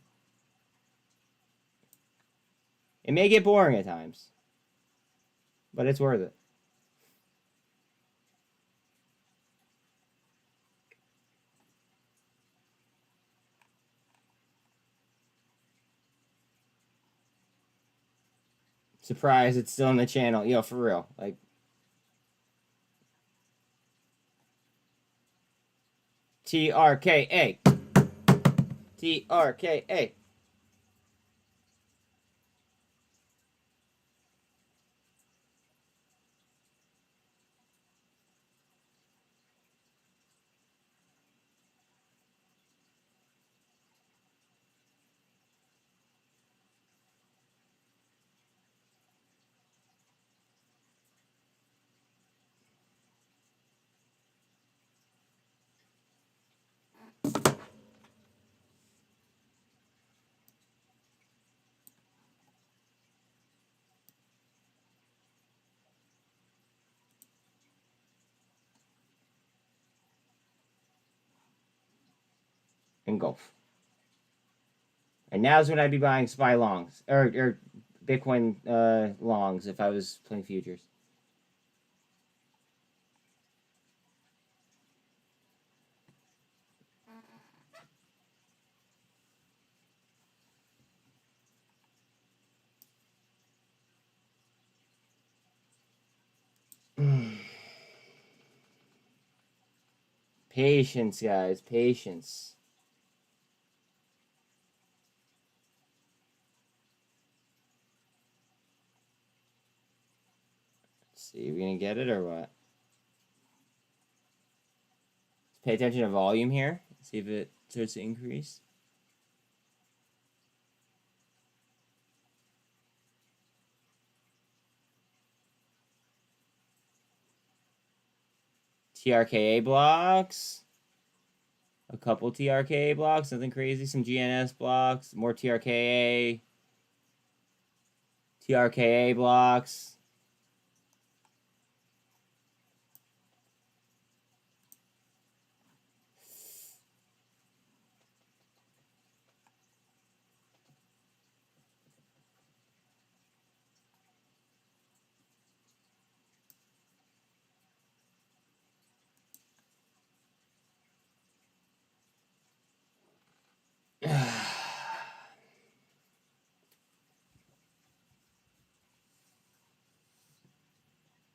It may get boring at times, but it's worth it. Surprise, it's still on the channel. Yo, for real. Like, TRKA. TRKA. Engulf. And now's when I'd be buying SPY longs. Or Bitcoin longs if I was playing futures. Patience, guys. Patience. Let's see, are we gonna get it or what? Let's pay attention to volume here. See if it starts to increase. TRKA blocks. A couple TRKA blocks, nothing crazy. Some GNS blocks, more TRKA. TRKA blocks.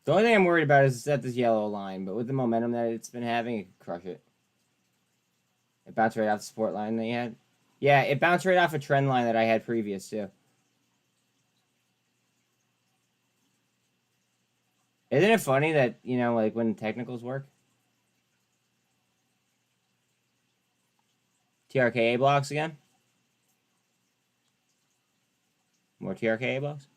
The only thing I'm worried about is set this yellow line, but with the momentum that it's been having, it could crush it. It bounced right off the support line that you had. Yeah, it bounced right off a trend line that I had previous, too. Isn't it funny that, you know, like when technicals work? TRKA blocks again? More TRKA blocks?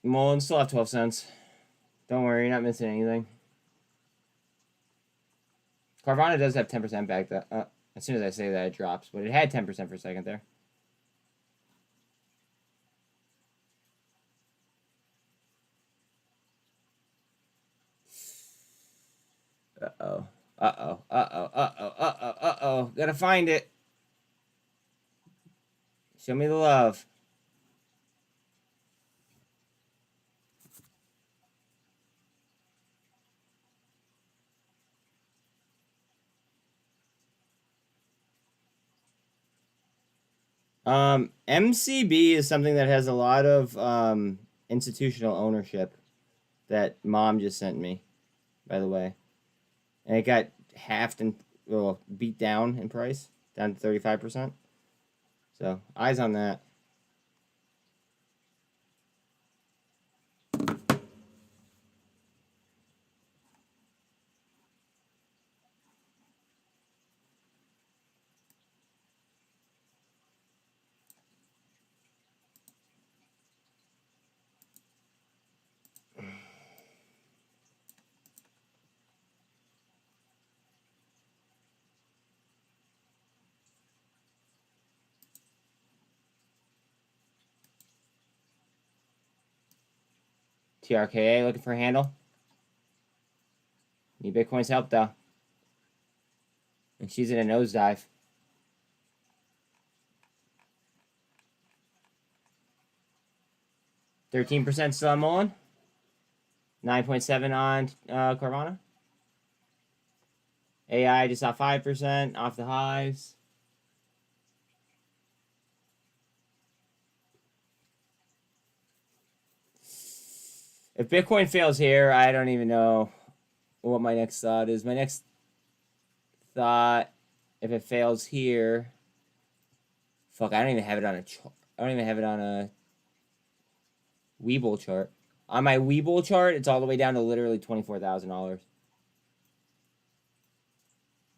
Mullen still have 12 cents. Don't worry, you're not missing anything. Carvana does have 10% back. As soon as I say that, it drops. But it had 10% for a second there. Uh-oh. Uh-oh. Uh-oh. Uh-oh. Uh-oh. Uh-oh. Gotta find it. Show me the love. MCB is something that has a lot of institutional ownership that Mom just sent me, by the way. And it got halved and, well, beat down in price, down to 35%. So, eyes on that. TRKA looking for a handle. Need Bitcoin's help, though. And she's in a nosedive. $13% still on Mullen. 9.7 on Carvana. AI just off 5% off the highs. If Bitcoin fails here, I don't even know what my next thought is. My next thought, if it fails here, fuck, I don't even have it on a chart. I don't even have it on a webull chart. On my webull chart, it's all the way down to literally $24,000.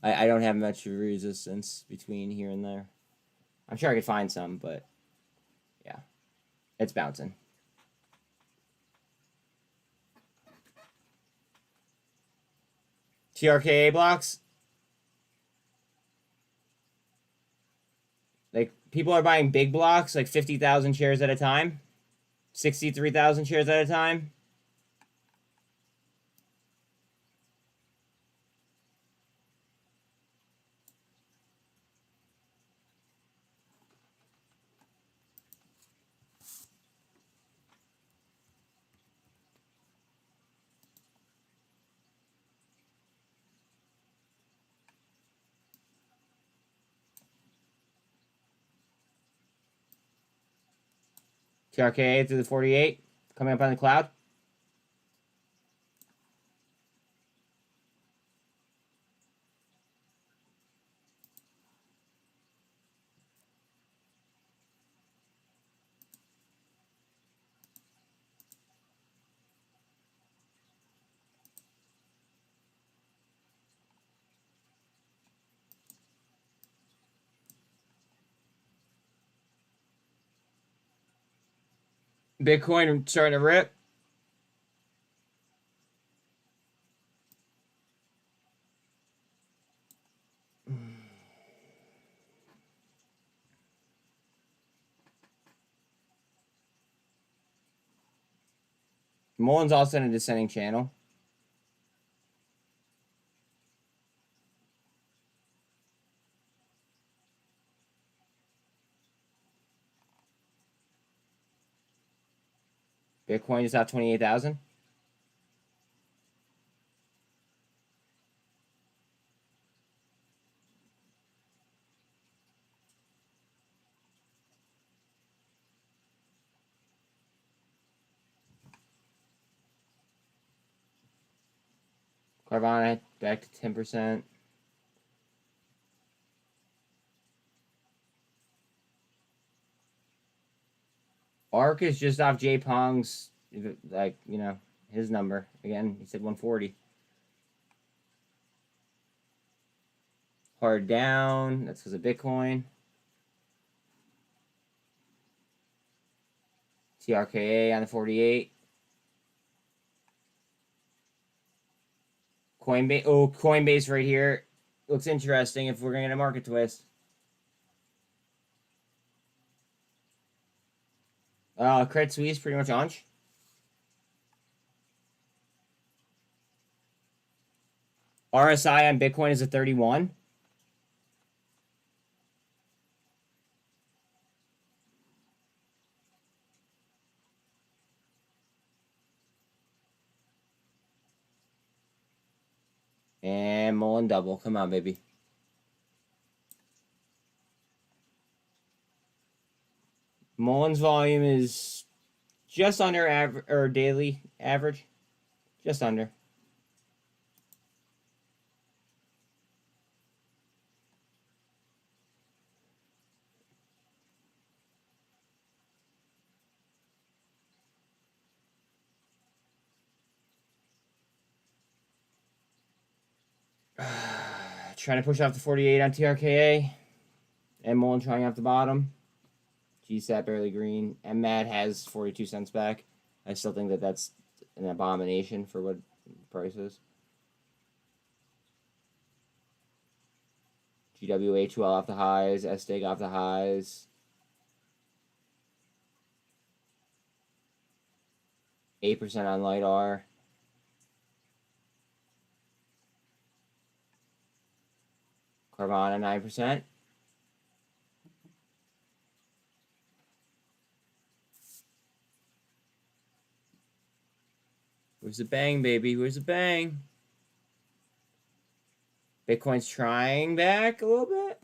I don't have much resistance between here and there. I'm sure I could find some, but yeah, it's bouncing. TRKA blocks. Like, people are buying big blocks, like 50,000 shares at a time. 63,000 shares at a time. TRKA through the 48. Coming up on the cloud. Bitcoin starting to rip. Mullen's also in a descending channel. Bitcoin is at 28,000. Carvana back to 10%. ARK is just off J Pong's, like, you know, his number. Again, he said 140. Hard down. That's because of Bitcoin. TRKA on the 48. Coinbase. Oh, Coinbase right here. Looks interesting if we're going to get a market twist. Credit Suisse pretty much on. RSI on Bitcoin is a 31. And Mullen double. Come on, baby. Mullen's volume is just under daily average. Just under. Trying to push off the 48 on TRKA. And Mullen trying off the bottom. GSAT barely green. MMAT has 42 cents back. I still think that that's an abomination for what the price is. GWH well off the highs. SDIG off the highs. 8% on LIDAR. Carvana 9%. Where's the bang, baby? Where's the bang? Bitcoin's trying back a little bit.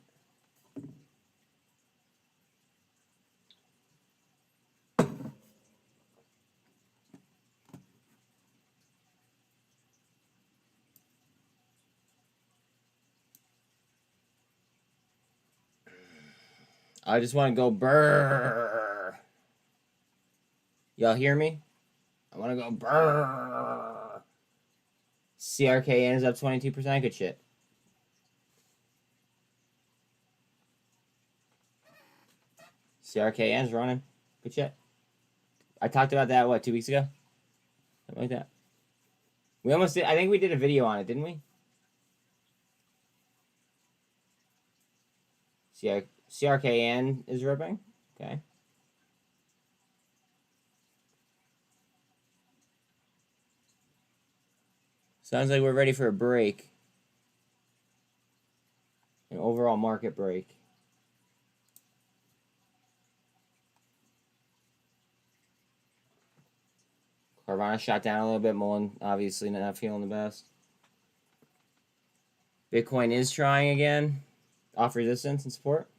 I just want to go brrr. Y'all hear me? I want to go brrr. CRKN is up 22%. Good shit. CRKN is running. Good shit. I talked about that, what, 2 weeks ago? Something like that. We almost did. I think we did a video on it, didn't we? CRKN is ripping. Okay. Sounds like we're ready for a break. An overall market break. Carvana shot down a little bit. Mullen obviously not feeling the best. Bitcoin is trying again. Off resistance and support.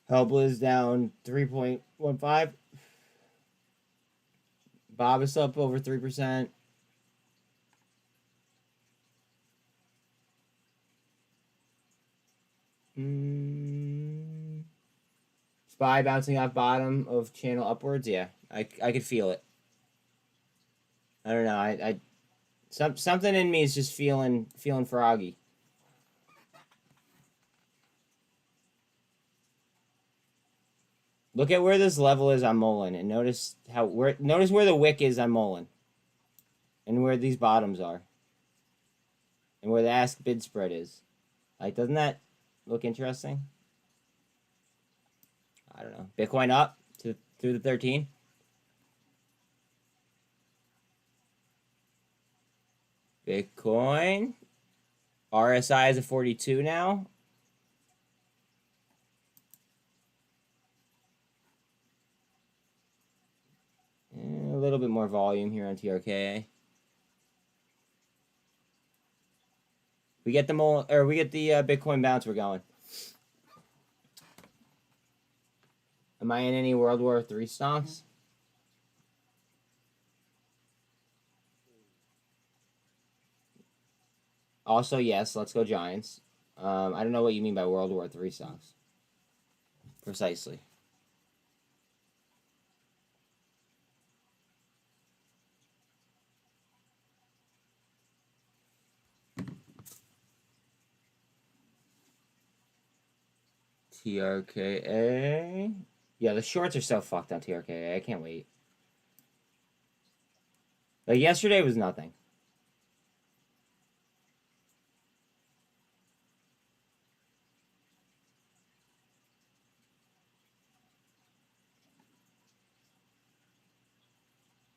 Hubble is down 3.15. Bob is up over 3%. SPY bouncing off bottom of channel upwards. Yeah, I could feel it. I don't know. Something in me is just feeling froggy. Look at where this level is on Mullen, and notice where the wick is on Mullen, and where these bottoms are, and where the ask bid spread is. Like, doesn't that look interesting? I don't know. Bitcoin up through the 13. Bitcoin. RSI is at 42 now. A little bit more volume here on TRKA. We get the Bitcoin bounce. We're going. Am I in any World War III stocks? Also, yes. Let's go Giants. I don't know what you mean by World War III stocks. Precisely. TRKA. Yeah, the shorts are so fucked on TRKA. I can't wait. Like, yesterday was nothing.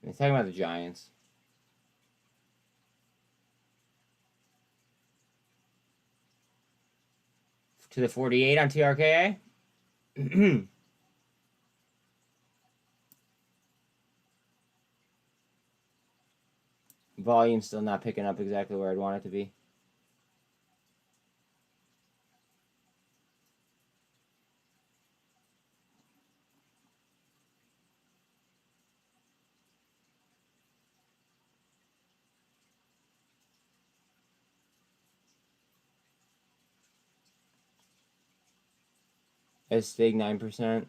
I'm talking about the Giants. To the 48 on TRKA. Volume still not picking up exactly where I'd want it to be. STIG 9%.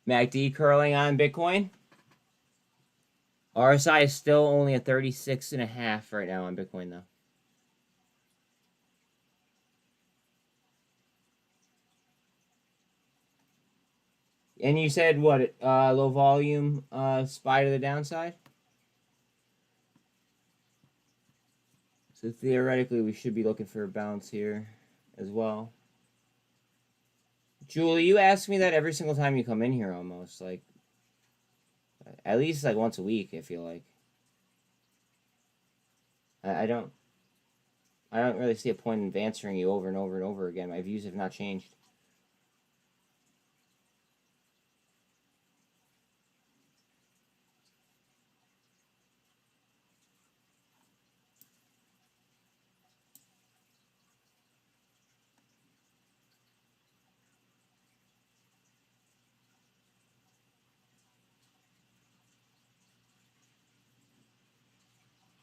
MACD curling on Bitcoin. RSI is still only at 36.5 right now on Bitcoin, though. And you said what? Low volume, SPY to the downside? So theoretically, we should be looking for a bounce here as well. Julie, you ask me that every single time you come in here almost. Like, at least like once a week, I feel like. I don't really see a point in answering you over and over and over again. My views have not changed.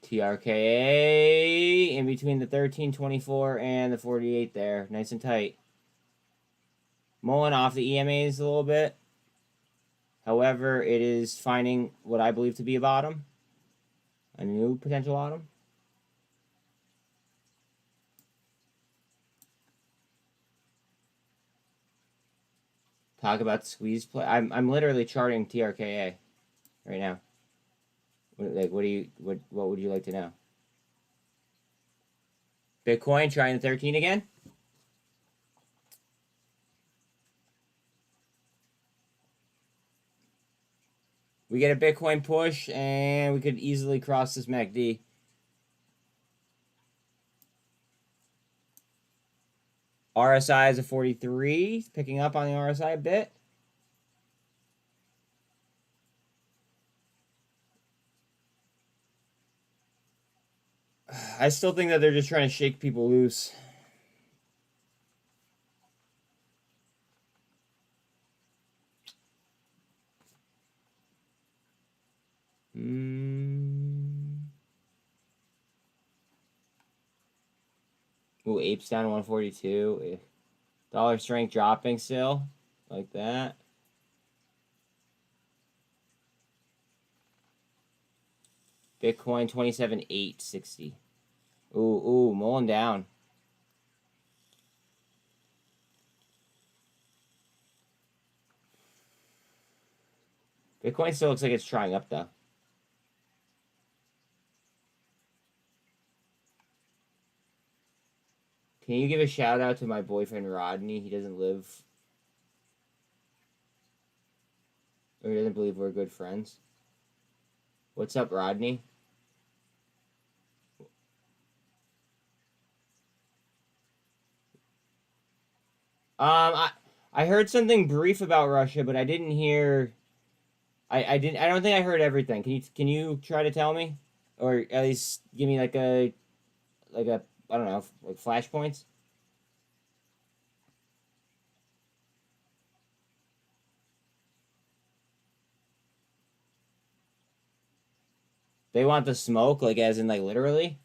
TRKA in between the 13.24 and the 48 there. Nice and tight. Mulling off the EMAs a little bit. However, it is finding what I believe to be a bottom. A new potential bottom. Talk about squeeze play. I'm literally charting TRKA right now. Like, what would you like to know? Bitcoin trying the 13 again? We get a Bitcoin push, and we could easily cross this MACD. RSI is a 43, picking up on the RSI a bit. I still think that they're just trying to shake people loose. Ooh, apes down to 142. Dollar strength dropping still, like that. Bitcoin 27,860. Ooh, mulling down. Bitcoin still looks like it's trying up though. Can you give a shout out to my boyfriend Rodney? He doesn't live, or he doesn't believe we're good friends. What's up, Rodney? I heard something brief about Russia, but I didn't hear. I don't think I heard everything. Can you try to tell me, or at least give me like a I don't know, like flashpoints? They want the smoke, like as in like literally?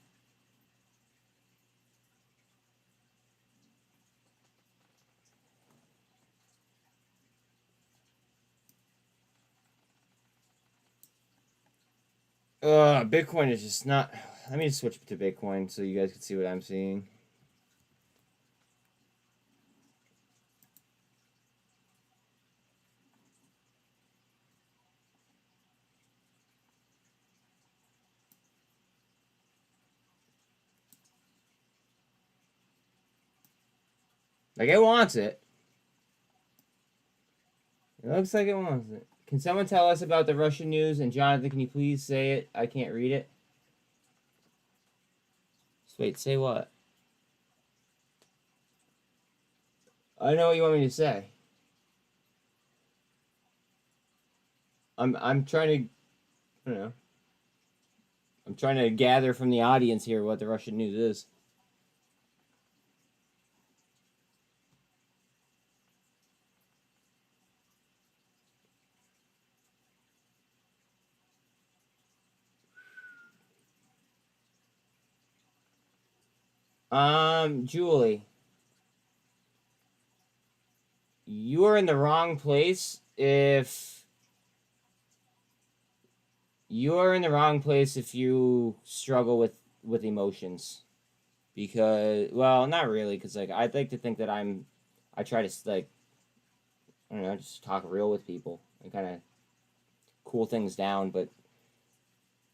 Bitcoin is just not. Let me just switch to Bitcoin so you guys can see what I'm seeing. Like it wants it. It looks like it wants it. Can someone tell us about the Russian news? And Jonathan, can you please say it? I can't read it. Wait, say what? I know what you want me to say. I'm trying to, I don't know. I'm trying to gather from the audience here what the Russian news is. Julie, you are in the wrong place if you struggle with emotions, because, well, not really, because like I'd like to think that I try to like, I don't know, just talk real with people and kind of cool things down, but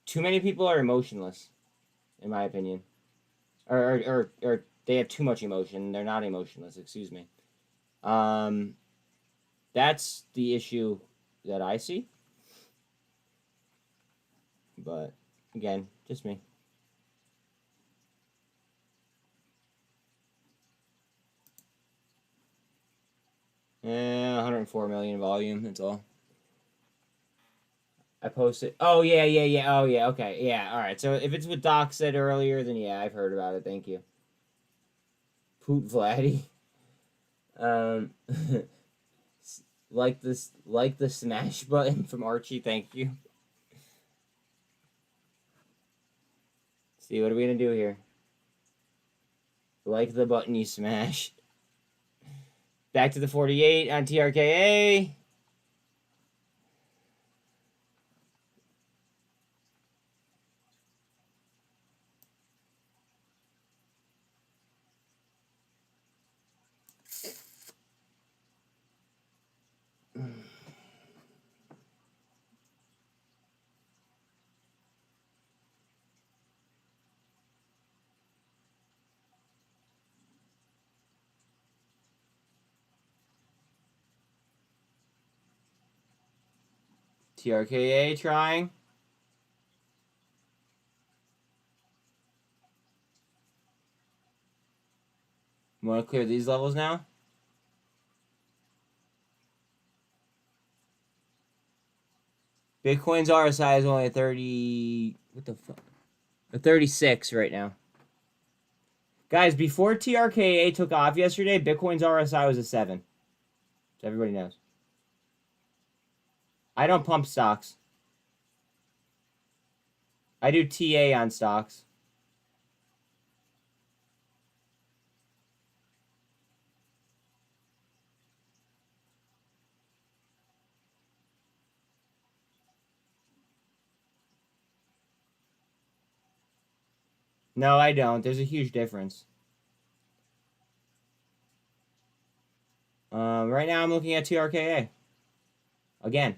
too many people are emotionless, in my opinion, or they have too much emotion. They're not emotionless. Excuse me. That's the issue that I see. But again, just me. 104 million volume. That's all. I posted. Oh yeah. Oh yeah. Okay. Yeah. All right. So if it's what Doc said earlier, then yeah, I've heard about it. Thank you. Poot Vladdy. like the smash button from Archie. Thank you. See, what are we gonna do here? Like the button you smash. Back to the 48 on TRKA. TRKA trying. Want to clear these levels now? Bitcoin's RSI is only a 30... What the fuck? A 36 right now. Guys, before TRKA took off yesterday, Bitcoin's RSI was a 7. So everybody knows. I don't pump stocks. I do TA on stocks. No, I don't. There's a huge difference. Right now I'm looking at TRKA. Again.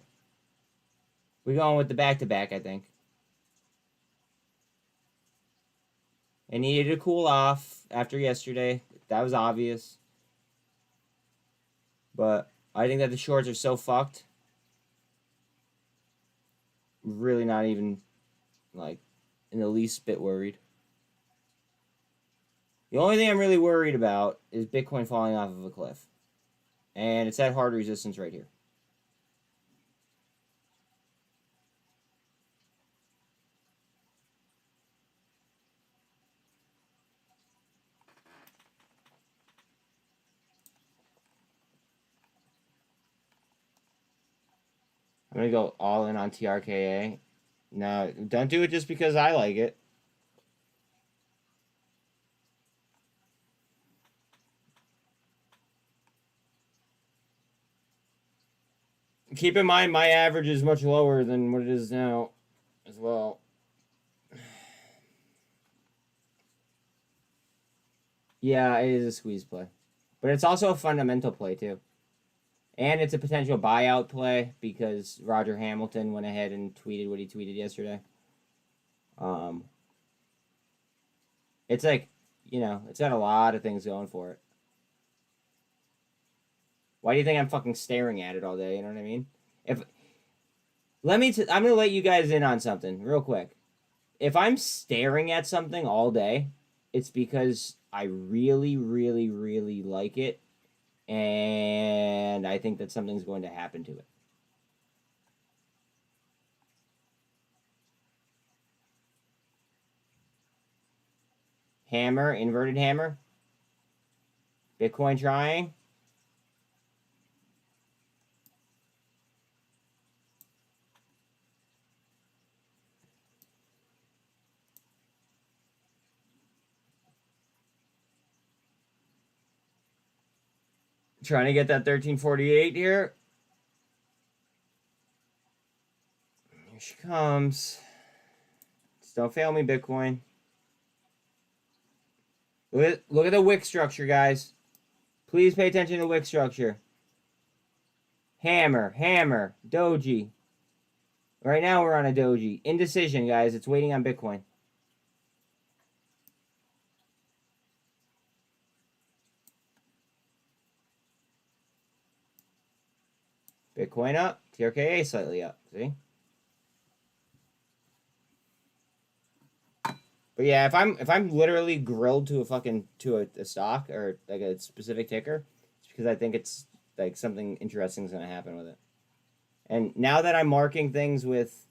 We're going with the back-to-back, I think. It needed to cool off after yesterday. That was obvious. But I think that the shorts are so fucked. Really not even, like, in the least bit worried. The only thing I'm really worried about is Bitcoin falling off of a cliff. And it's at hard resistance right here. I'm going to go all in on TRKA. No, don't do it just because I like it. Keep in mind, my average is much lower than what it is now as well. Yeah, it is a squeeze play. But it's also a fundamental play, too. And it's a potential buyout play because Roger Hamilton went ahead and tweeted what he tweeted yesterday. It's like, you know, it's got a lot of things going for it. Why do you think I'm fucking staring at it all day? You know what I mean? I'm going to let you guys in on something real quick. If I'm staring at something all day, it's because I really, really, really like it. And I think that something's going to happen to it. Hammer, inverted hammer. Bitcoin trying. Trying to get that 1348 here. Here she comes. Just don't fail me, Bitcoin. Look at the wick structure, guys. Please pay attention to the wick structure. Hammer, hammer, doji. Right now we're on a doji. Indecision, guys. It's waiting on Bitcoin. Bitcoin up. TRKA slightly up. See? But yeah, if I'm literally grilled to a stock or like a specific ticker, it's because I think it's like something interesting is going to happen with it. And now that I'm marking things with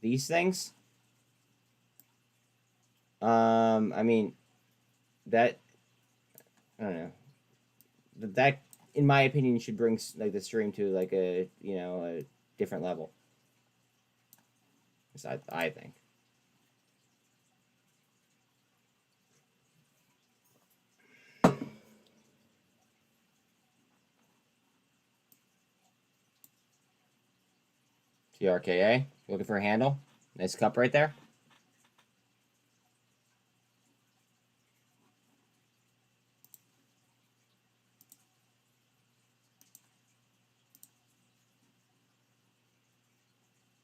these things, I mean, that, I don't know, that in my opinion should bring like the stream to like a, you know, a different level. So I think. TRKA, looking for a handle. Nice cup right there.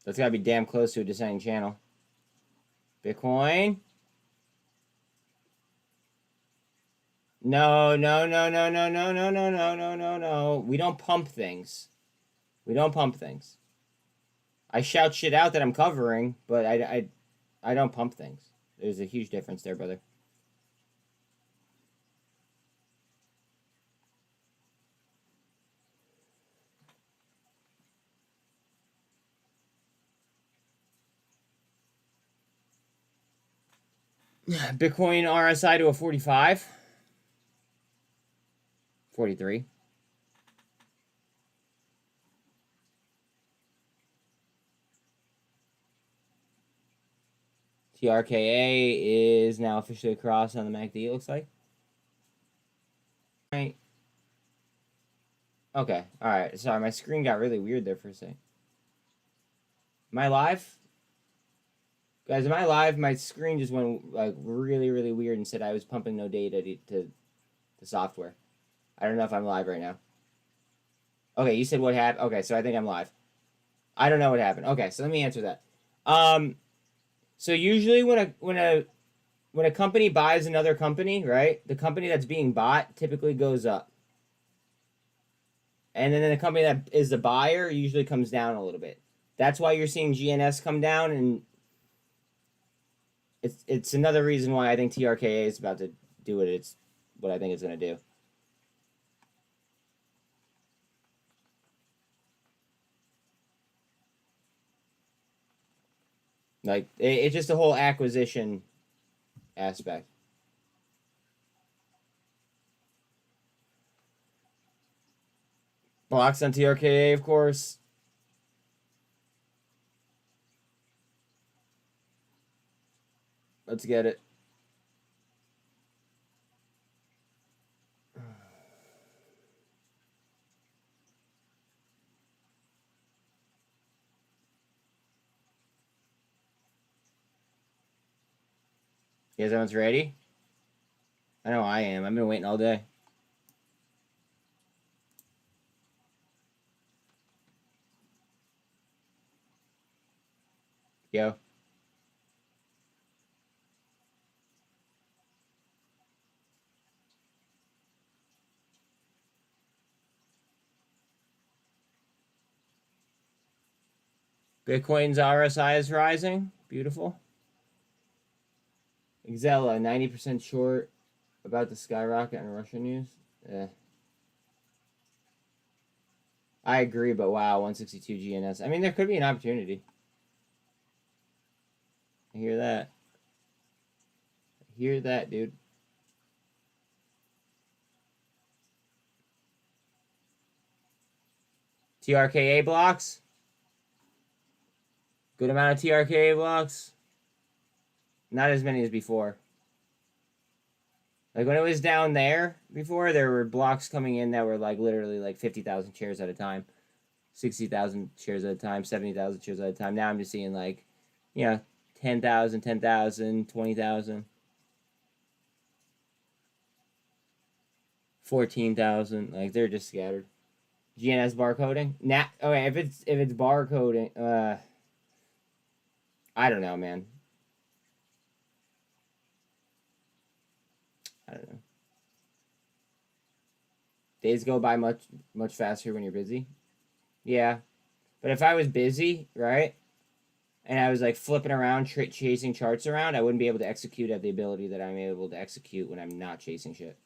That's gotta be damn close to a descending channel. Bitcoin. No. We don't pump things. We don't pump things. I shout shit out that I'm covering, but I don't pump things. There's a huge difference there, brother. Bitcoin RSI to a 45. 43. TRKA is now officially across on the MACD, it looks like. Right. Okay, alright. Sorry, my screen got really weird there for a second. Am I live? Guys, am I live? My screen just went like really, really weird and said I was pumping no data to the software. I don't know if I'm live right now. Okay, you said what happened? Okay, so I think I'm live. I don't know what happened. Okay, so let me answer that. So usually when a company buys another company, right? The company that's being bought typically goes up. And then the company that is the buyer usually comes down a little bit. That's why you're seeing GNS come down, and it's another reason why I think TRKA is about to do what I think it's going to do. Like, it's just a whole acquisition aspect. Blocks on TRKA, of course. Let's get it. You guys, everyone's ready? I know I am. I've been waiting all day. Yo. Bitcoin's RSI is rising. Beautiful. Xella, 90% short, about to skyrocket on Russian news. I agree, but wow, 162 GNS. I mean, there could be an opportunity. I hear that. I hear that, dude. TRKA blocks. Good amount of TRKA blocks. Not as many as before. Like when it was down there before, there were blocks coming in that were like literally like 50,000 shares at a time, 60,000 shares at a time, 70,000 shares at a time. Now I'm just seeing like, 10,000, 10,000, 20,000, 14,000. Like they're just scattered. GNS barcoding. Now, okay, if it's barcoding, I don't know, man. I don't know. Days go by much faster when you're busy. Yeah. But if I was busy, right, and I was like flipping around, chasing charts around, I wouldn't be able to execute at the ability that I'm able to execute when I'm not chasing shit.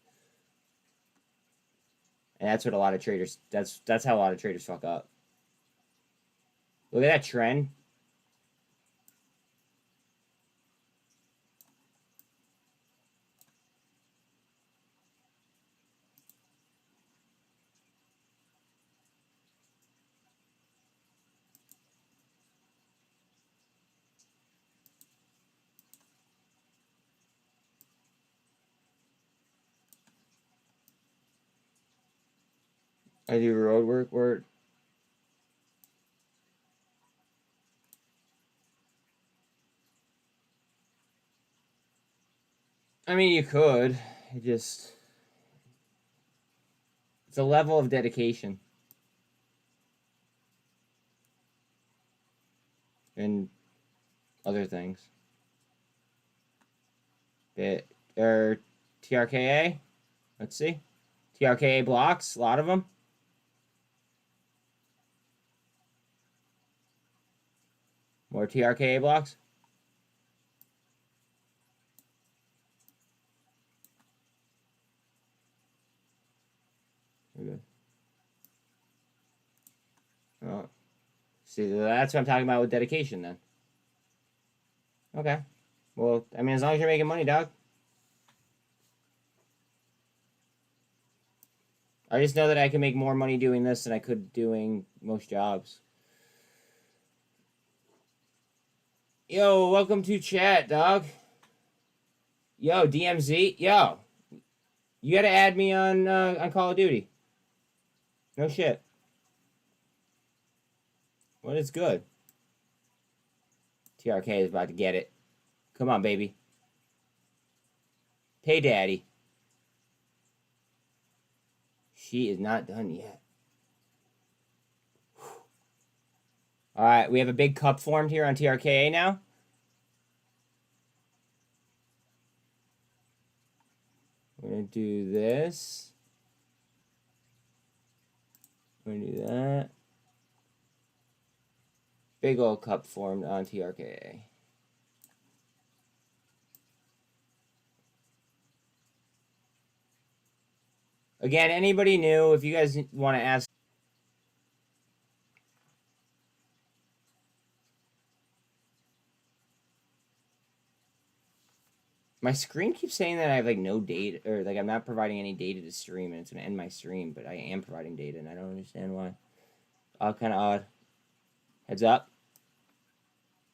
And that's what a lot of traders, that's how a lot of traders fuck up. Look at that trend. I do road work. I mean, you could. It's a level of dedication. And other things. Or TRKA. Let's see. TRKA blocks, a lot of them. More TRKA blocks. Okay. Oh. See, that's what I'm talking about with dedication then. Okay. Well, I mean, as long as you're making money, dog. I just know that I can make more money doing this than I could doing most jobs. Yo, welcome to chat, dog. Yo, DMZ. Yo, you gotta add me on Call of Duty. No shit. Well, it's good. TRK is about to get it. Come on, baby. Hey, daddy. She is not done yet. All right, we have a big cup formed here on TRKA now. We're going to do this. We're going to do that. Big old cup formed on TRKA. Again, anybody new, if you guys want to ask. My screen keeps saying that I have like no data, or like I'm not providing any data to stream, and it's gonna end my stream, but I am providing data, and I don't understand why. Kind of odd. Heads up.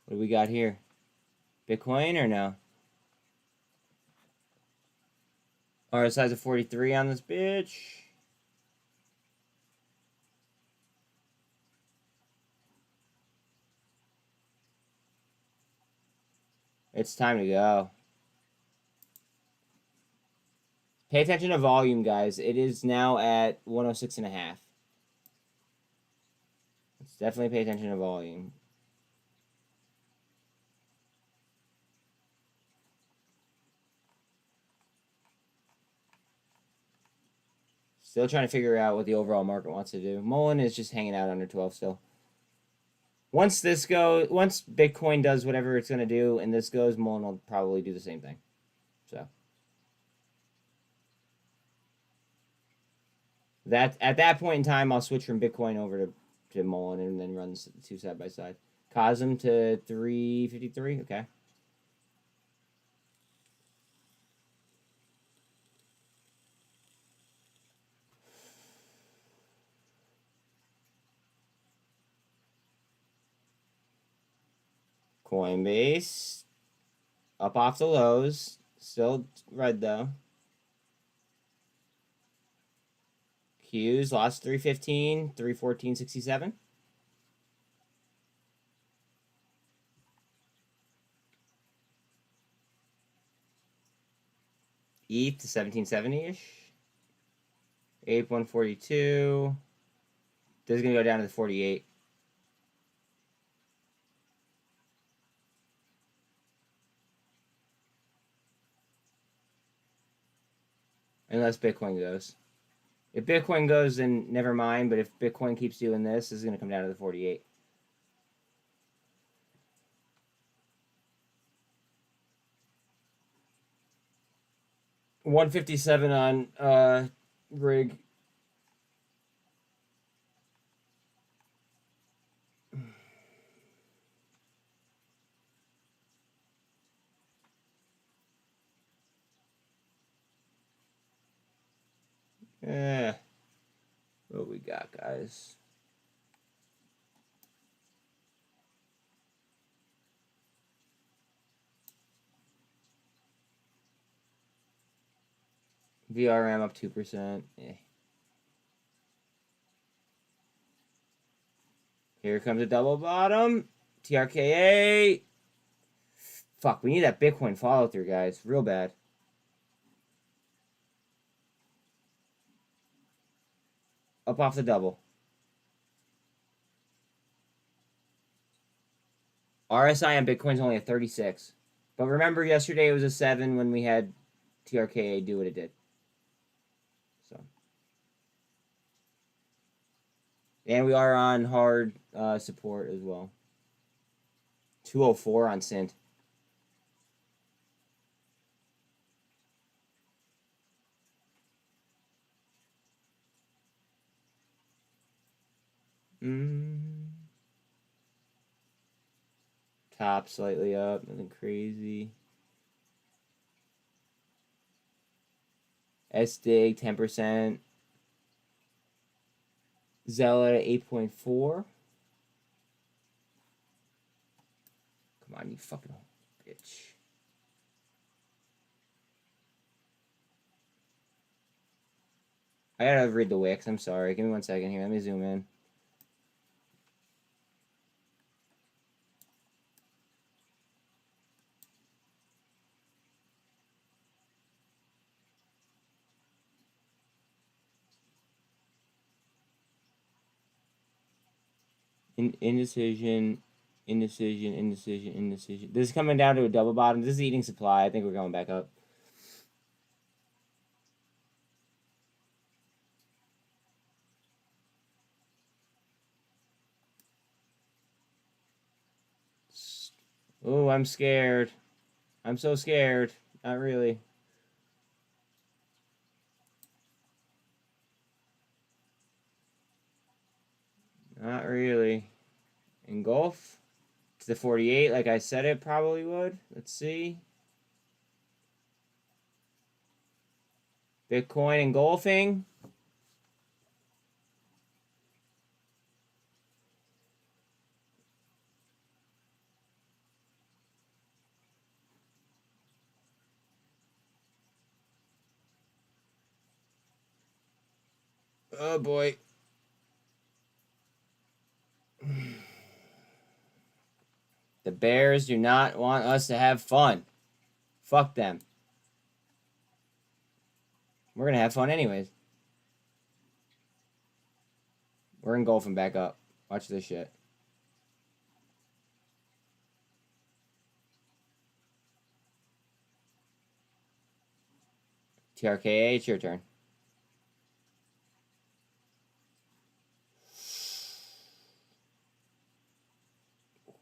What do we got here? Bitcoin or no? RSI's of 43 on this bitch. It's time to go. Pay attention to volume, guys. It is now at 106.5. Let's definitely pay attention to volume. Still trying to figure out what the overall market wants to do. Mullen is just hanging out under 12 still. Once Bitcoin does whatever it's going to do and this goes, Mullen will probably do the same thing. So at that point in time, I'll switch from Bitcoin over to Mullen and then run the two side by side. Cosm to 353. Okay. Coinbase up off the lows, still red though. Q's lost 315, 314.67. ETH to 1770-ish. APE 142. This is gonna go down to the 48. Unless Bitcoin goes. If Bitcoin goes, then never mind. But if Bitcoin keeps doing this is going to come down to the 48. $157 on rig. What we got, guys? VRM up 2%. Here comes a double bottom. TRKA. Fuck, we need that Bitcoin follow through, guys. Real bad. Up off the double. RSI on Bitcoin's only a 36. But remember, yesterday it was a 7 when we had TRKA do what it did. So. And we are on hard support as well. 204 on SINT. Top slightly up, nothing crazy. SDIG 10%. Zealot at 8.4. Come on, you fucking bitch. I gotta read the wicks. I'm sorry. Give me 1 second here. Let me zoom in. Indecision. This is coming down to a double bottom. This is eating supply. I think we're going back up. Oh, I'm scared. I'm so scared. Not really. Not really. Engulf to the 48, like I said it probably would. Let's see. Bitcoin engulfing. Oh boy. The bears do not want us to have fun. Fuck them. We're gonna have fun anyways. We're engulfing back up. Watch this shit. TRKA, it's your turn.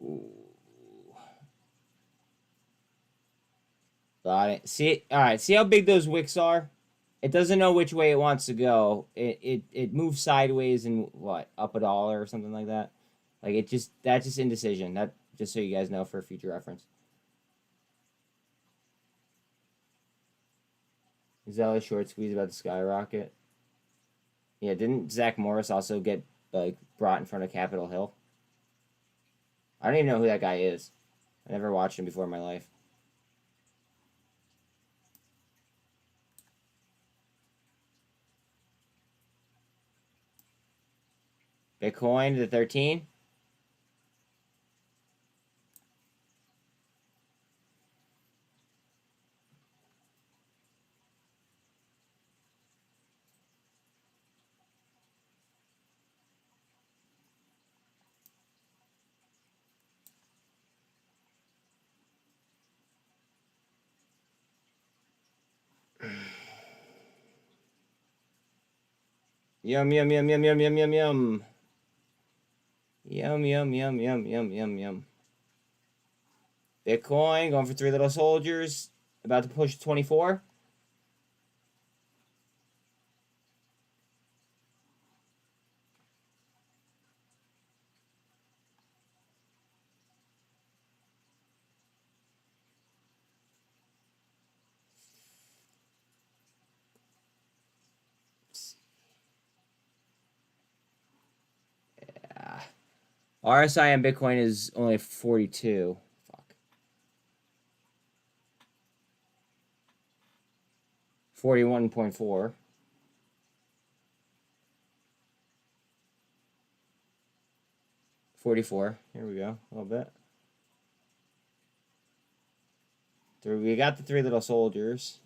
Ooh. Got it. See, all right. See how big those wicks are? It doesn't know which way it wants to go. It moves sideways and what, up $1 or something like that. Like that's just indecision. That just so you guys know for future reference. Zealous short squeeze about to skyrocket. Yeah, didn't Zach Morris also get like brought in front of Capitol Hill? I don't even know who that guy is. I never watched him before in my life. Bitcoin to 13. Yum, yum, yum, yum, yum, yum, yum, yum. Yum, yum, yum, yum, yum, yum, yum. Bitcoin going for 3 little soldiers. About to push 24. Yeah. RSI on Bitcoin is only 42. Fuck. 41.4. 44. Here we go. A little bit. We got the 3 little soldiers.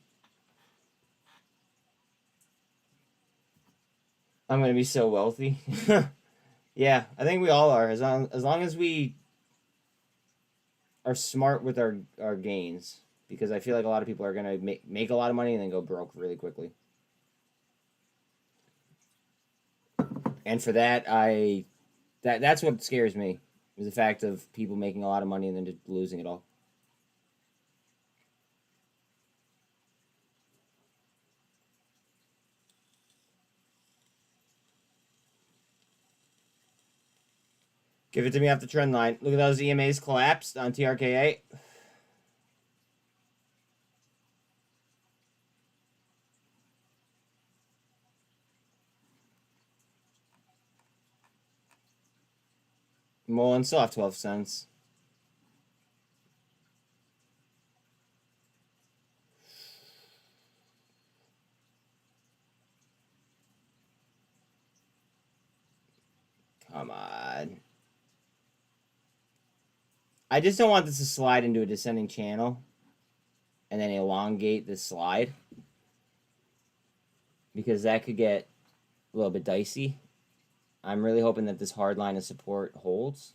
I'm gonna be so wealthy. Yeah, I think we all are. As long as we are smart with our gains, because I feel like a lot of people are gonna make a lot of money and then go broke really quickly. And for that, that's what scares me, is the fact of people making a lot of money and then just losing it all. Give it to me off the trend line. Look at those EMAs collapsed on TRKA. Mullen still have 12 cents. Come on. I just don't want this to slide into a descending channel and then elongate the slide, because that could get a little bit dicey. I'm really hoping that this hard line of support holds.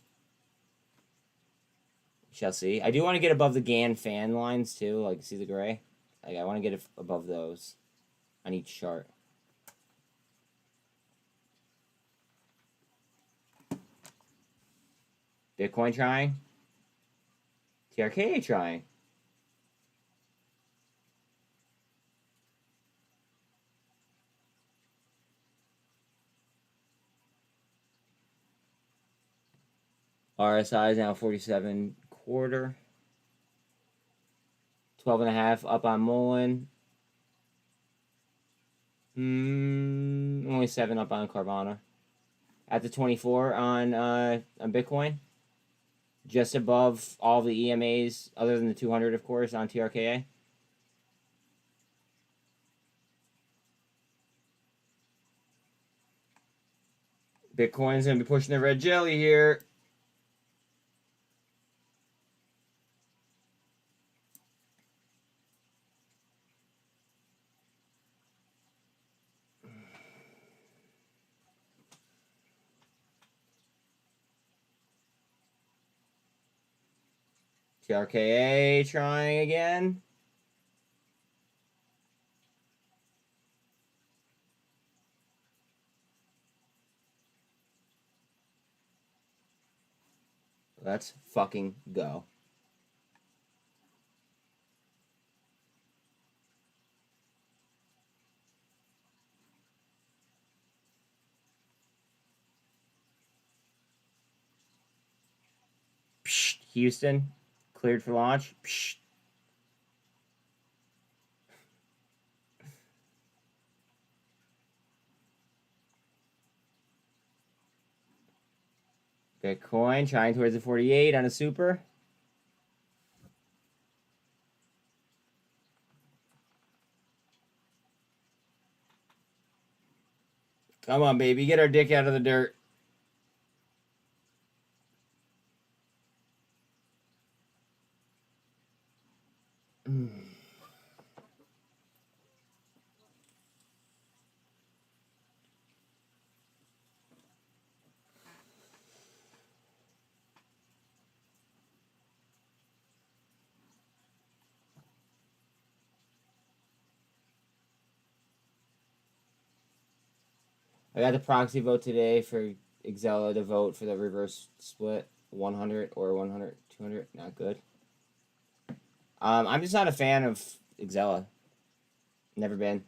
Shall see. I do want to get above the GAN fan lines too, like see the gray? Like I want to get it above those on each chart. Bitcoin trying. TRKA trying. RSI is now 47.25. 12.5 up on Mullen. Only 7 up on Carvana. At the 24 on Bitcoin. Just above all the EMAs, other than the 200, of course, on TRKA. Bitcoin's going to be pushing the red jelly here. TRKA trying again. Let's fucking go. Psst, Houston, cleared for launch. Psst. Bitcoin trying towards the 48 on a super. Come on, baby. Get our dick out of the dirt. I got the proxy vote today for Exela to vote for the reverse split 100 or 100, 200. Not good. I'm just not a fan of Exela. Never been.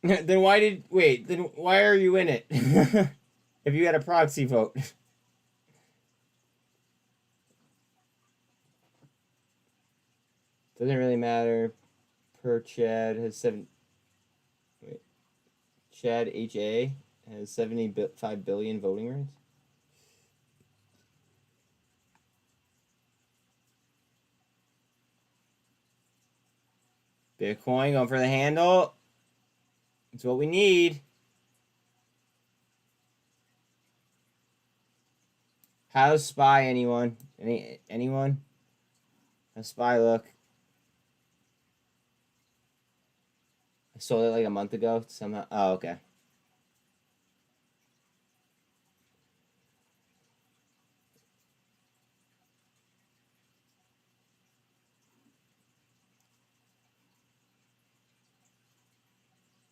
Then why are you in it? If you had a proxy vote. Doesn't really matter. Per Chad has 7. Wait. Chad HA has 75 billion voting rights. Bitcoin going for the handle. It's what we need. How's SPY, anyone? Anyone? How's SPY look? I sold it like a month ago somehow. Oh, okay.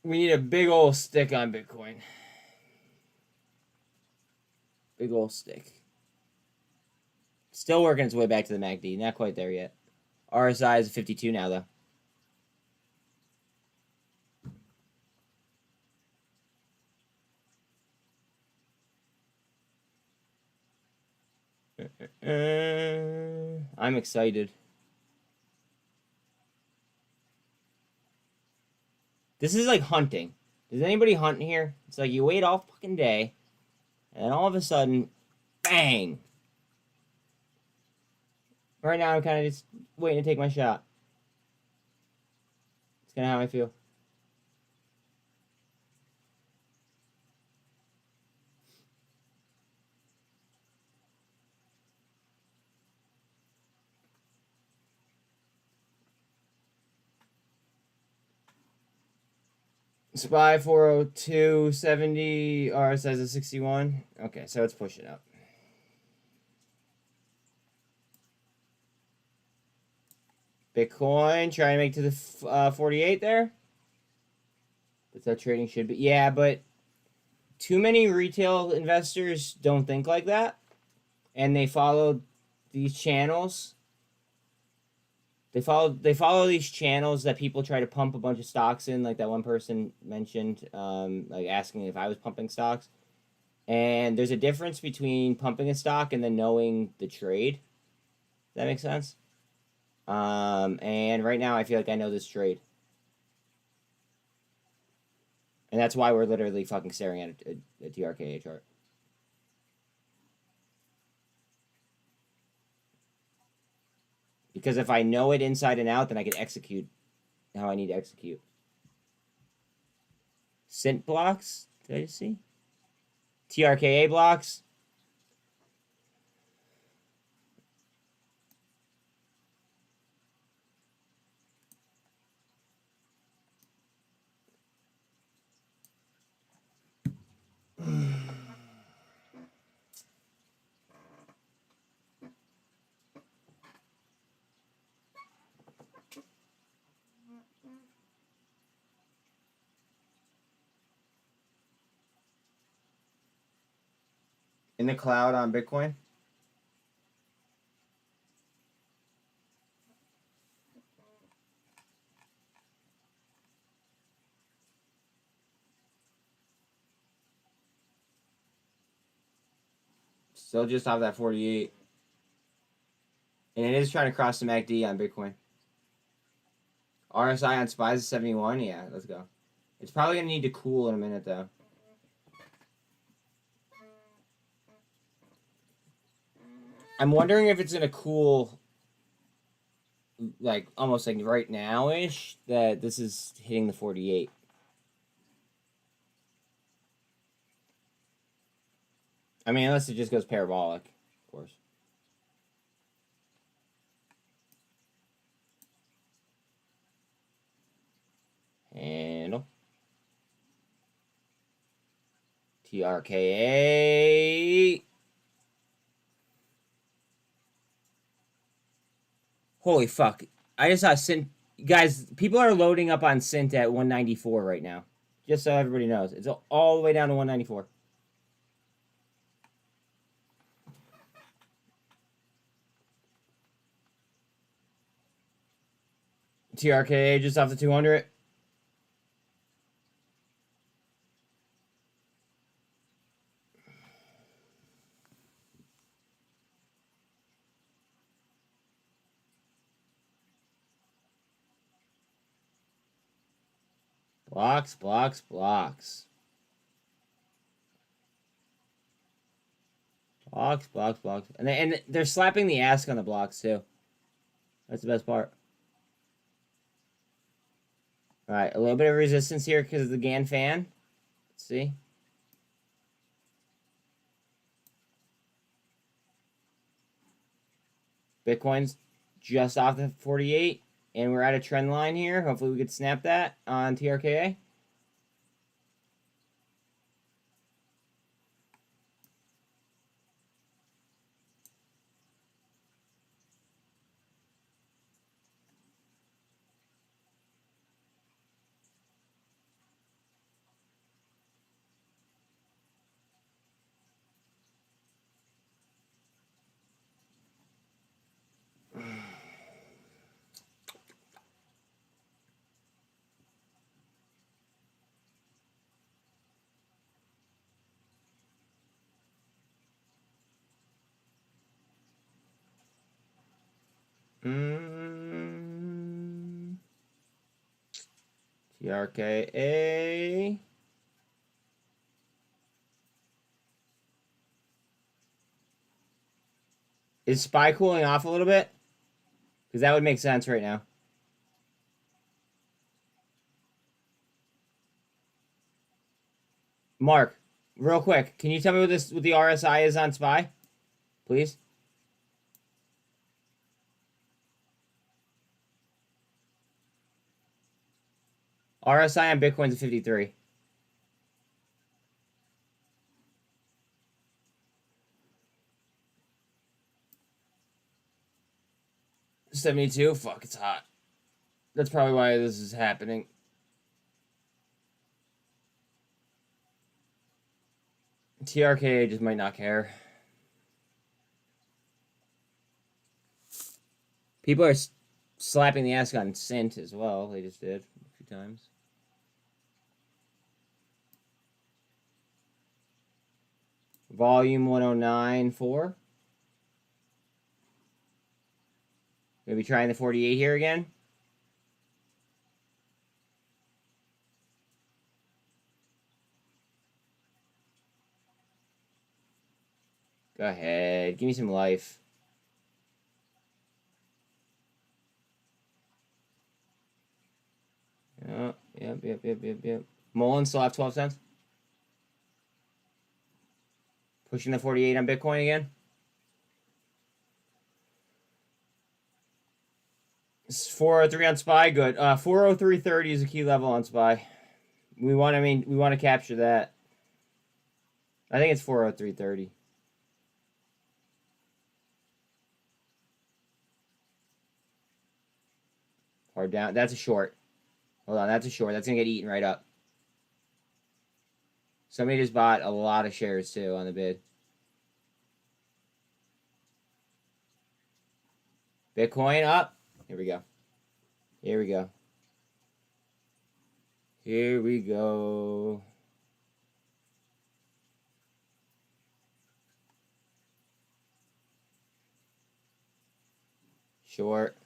We need a big old stick on Bitcoin. Big old stick. Still working its way back to the MACD. Not quite there yet. RSI is 52 now, though. I'm excited. This is like hunting. Does anybody hunt here? It's like you wait all fucking day, and then all of a sudden, bang! Right now, I'm kind of just waiting to take my shot. It's kind of how I feel. SPY 402.70, RSI is 61. Okay, so it's pushing up. Bitcoin, trying to make to the 48 there. That's how trading should be. Yeah, but too many retail investors don't think like that. And they follow these channels. They follow these channels that people try to pump a bunch of stocks in, like that one person mentioned, like asking if I was pumping stocks. And there's a difference between pumping a stock and then knowing the trade. Does that make sense? And right now I feel like I know this trade. And that's why we're literally fucking staring at a TRKA chart. Because if I know it inside and out, then I can execute how I need to execute. SINT blocks? Did I just see? TRKA blocks? In the cloud on Bitcoin? Still just off that 48. And it is trying to cross the MACD on Bitcoin. RSI on SPY is 71. Yeah, let's go. It's probably going to need to cool in a minute, though. I'm wondering if it's going to cool, like, almost like right now-ish, that this is hitting the 48. I mean, unless it just goes parabolic, of course. Handle. TRKA. Holy fuck. I just saw SINT. Guys, people are loading up on SINT at 194 right now. Just so everybody knows. It's all the way down to 194. TRKA just off the 200. Blocks, blocks, blocks. Blocks, blocks, blocks. And they're slapping the ask on the blocks, too. That's the best part. All right, a little bit of resistance here because of the GAN fan. Let's see. Bitcoin's just off the 48, and we're at a trend line here. Hopefully we could snap that on TRKA. TRKA. Is SPY cooling off a little bit? Because that would make sense right now. Mark, real quick, can you tell me what the RSI is on SPY? Please? RSI on Bitcoin's at 53. $72. Fuck, it's hot. That's probably why this is happening. TRKA just might not care. People are slapping the ass on SINT as well. They just did a few times. Volume 109.4. Maybe trying the 48 here again. Go ahead. Give me some life. Yep. Mullen still have 12 cents. Pushing the 48 on Bitcoin again. It's 403 on SPY. Good. 403.30 is a key level on SPY. We want to capture that. I think it's 403.30. Hard down. That's a short. Hold on, that's a short. That's going to get eaten right up. Somebody just bought a lot of shares, too, on the bid. Bitcoin up. Here we go. Here we go. Here we go. Short.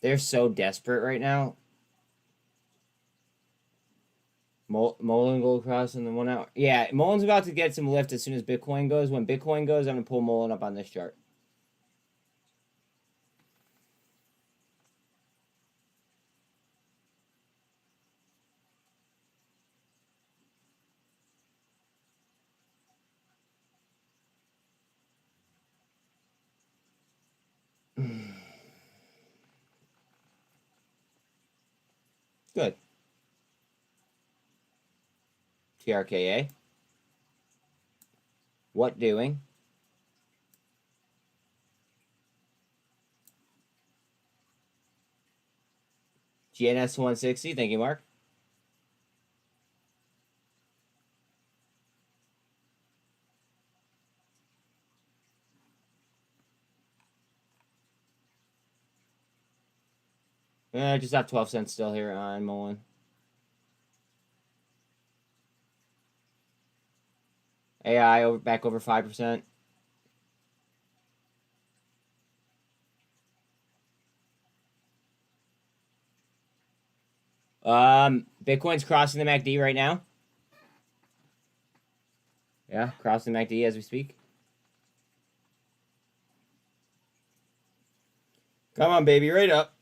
They're so desperate right now. Mullen gold cross in the 1 hour. Yeah, Mullen's about to get some lift as soon as Bitcoin goes. When Bitcoin goes, I'm going to pull Mullen up on this chart. Good. TRKA. What doing? GNS 160. Thank you, Mark. I just have 12 cents still here on Mullen. AI back over 5%. Bitcoin's crossing the MACD right now. Yeah, crossing the MACD as we speak. Come on, baby, right up.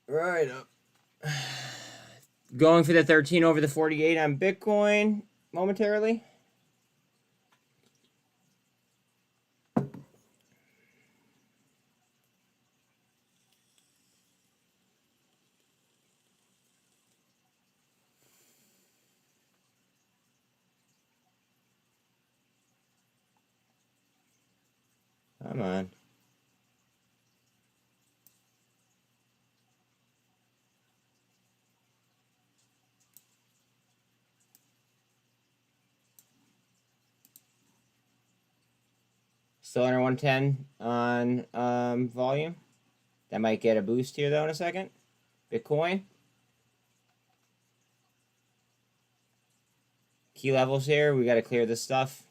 Right up. Going for the 13 over the 48 on Bitcoin momentarily. Come on. Still under 110 on volume. That might get a boost here, though, in a second. Bitcoin. key levels here. We got to clear this stuff.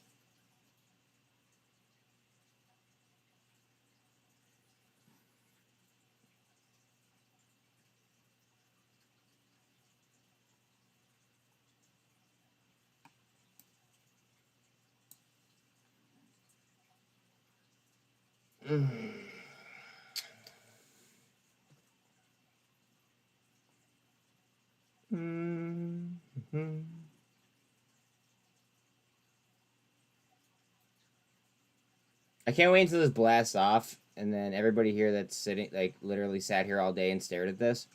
I can't wait until this blasts off, and then everybody here that's sitting, like, literally sat here all day and stared at this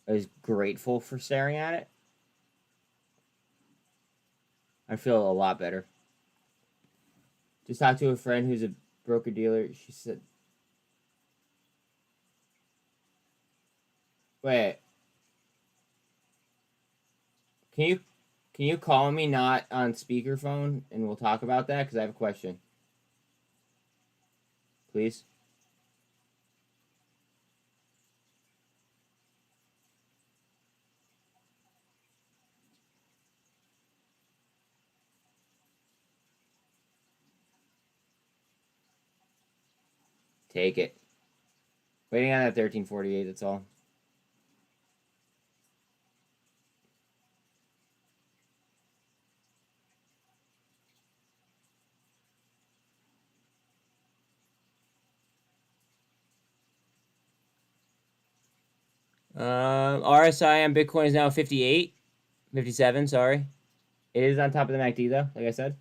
is grateful for staring at it. I feel a lot better. Just talked to a friend who's a broker dealer. She said, "Wait, can you call me not on speakerphone and we'll talk about that? Because I have a question. Please." Take it. Waiting on that 1348, that's all. RSI on Bitcoin is now 58. 57, sorry. It is on top of the MACD, though, like I said.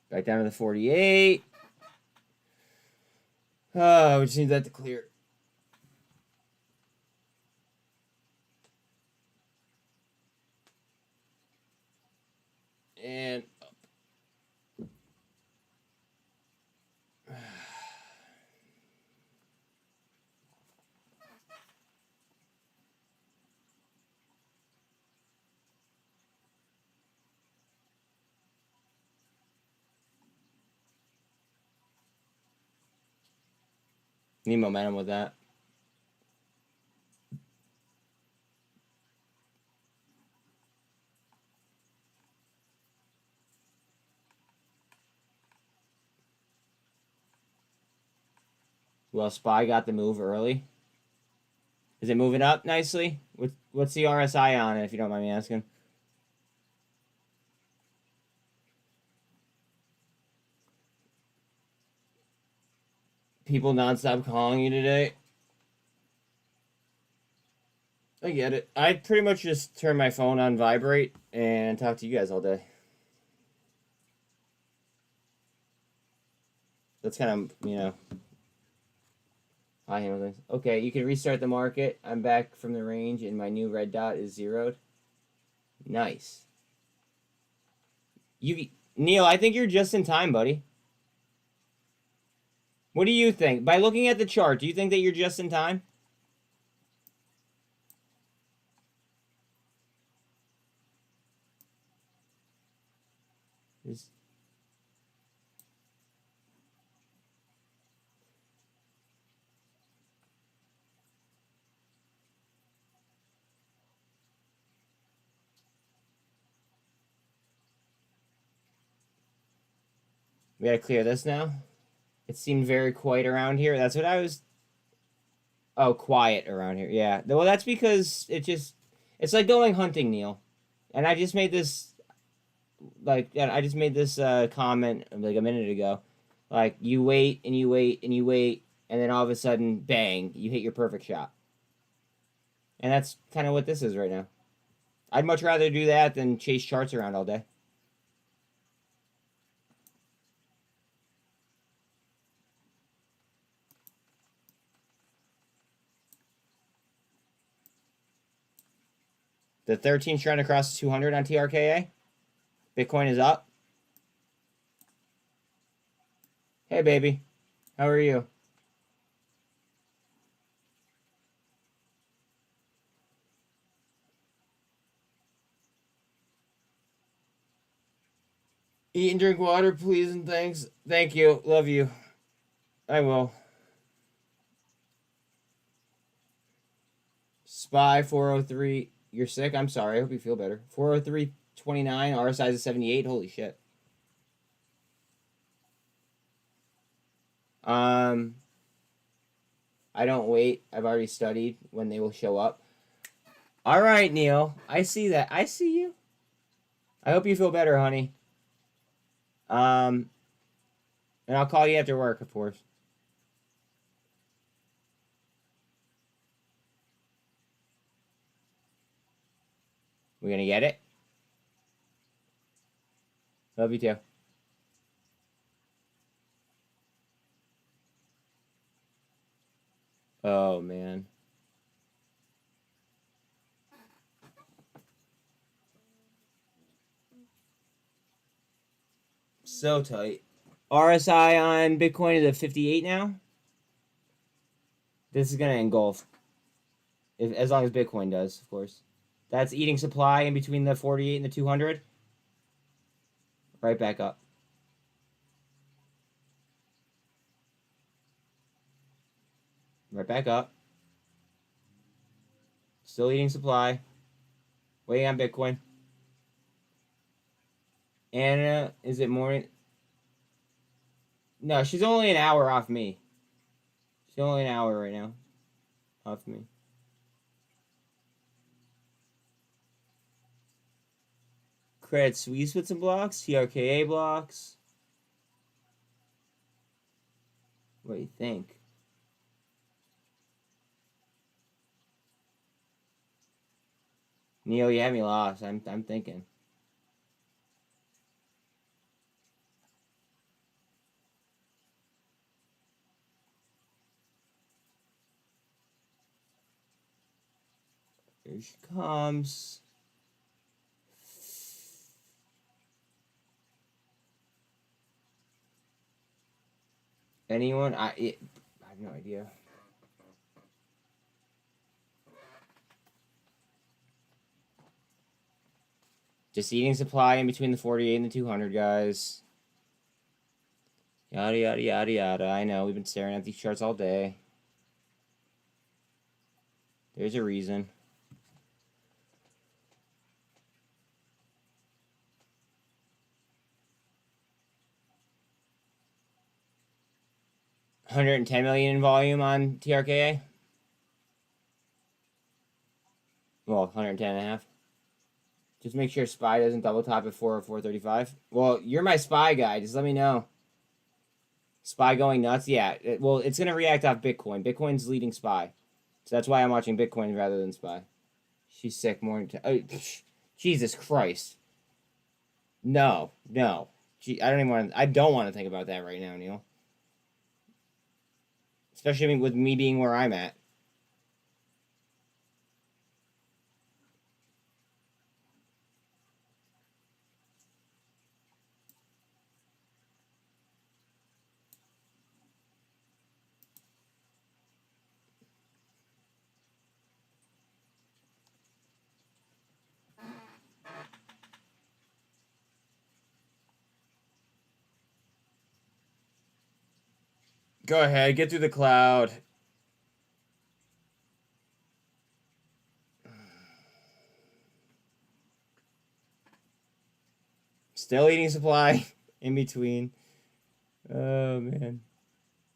Right down to the 48. Oh, we just need that to clear. And up. Need momentum with that. Well, SPY got the move early. Is it moving up nicely? What's the RSI on it, if you don't mind me asking? People nonstop calling you today. I get it. I pretty much just turn my phone on vibrate and talk to you guys all day. That's kind of, you know, I handle things. Okay, you can restart the market. I'm back from the range and my new red dot is zeroed. Nice. Neil, I think you're just in time, buddy. What do you think? By looking at the chart, do you think that you're just in time? We gotta clear this now. It seemed very quiet around here. That's what I was... Oh, quiet around here. Yeah. Well, that's because it's like going hunting, Neil. And I just made this... I just made this comment like a minute ago. Like, you wait, and you wait, and you wait, and then all of a sudden, bang, you hit your perfect shot. And that's kind of what this is right now. I'd much rather do that than chase charts around all day. The 13's trying to cross 200 on TRKA. Bitcoin is up. Hey, baby. How are you? Eat and drink water, please, and thanks. Thank you. Love you. I will. SPY 403. You're sick? I'm sorry. I hope you feel better. 403.29. RSI is 78. Holy shit. I don't wait. I've already studied when they will show up. All right, Neil. I see that. I see you. I hope you feel better, honey. And I'll call you after work, of course. We gonna get it? Love you too. Oh, man. So tight. RSI on Bitcoin is at 58 now. This is going to engulf. As long as Bitcoin does, of course. That's eating supply in between the 48 and the 200. Right back up. Right back up. Still eating supply. Waiting on Bitcoin. Anna, is it more? No, she's only an hour off me. She's only an hour right now off me. Credit Suisse with some blocks. TRKA blocks. What do you think? Neil, you have me lost. I'm thinking. Here she comes. Anyone? I have no idea. Just eating supply in between the 48 and the 200, guys. Yada, yada, yada, yada. I know, we've been staring at these charts all day. There's a reason. $110 million in volume on TRKA. Well, 110.5. Just make sure SPY doesn't double top at 404.35. Well, you're my SPY guy. Just let me know. SPY going nuts? Yeah. Well, it's going to react off Bitcoin. Bitcoin's leading SPY. So that's why I'm watching Bitcoin rather than SPY. She's sick more than... Oh, Jesus Christ. No. No. I don't even want to... I don't want to think about that right now, Neil. Especially with me being where I'm at. Go ahead, get through the cloud. Still eating supply in between. Oh, man.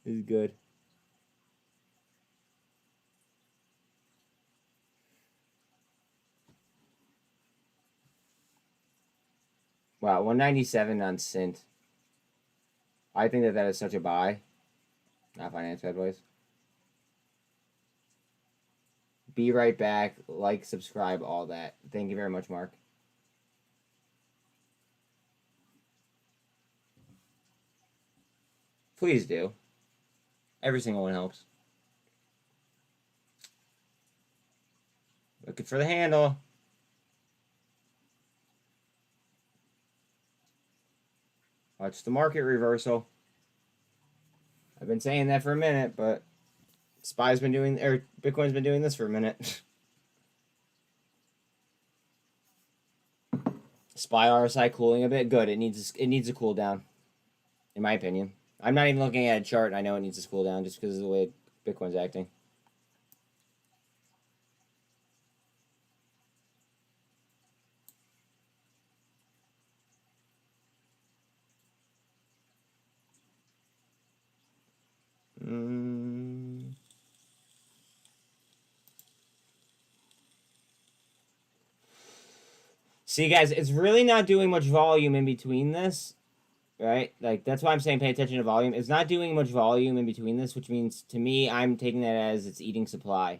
This is good. Wow, 197 on SINT. I think that is such a buy. Not financial advice. Be right back. Like, subscribe, all that. Thank you very much, Mark. Please do. Every single one helps. Looking for the handle. Watch the market reversal. I've been saying that for a minute, but Bitcoin's been doing this for a minute. SPY RSI cooling a bit. Good. It needs a cool down, in my opinion. I'm not even looking at a chart. I know it needs to cool down just because of the way Bitcoin's acting. See, guys, it's really not doing much volume in between this, right? Like, that's why I'm saying pay attention to volume. It's not doing much volume in between this, which means, to me, I'm taking that as it's eating supply.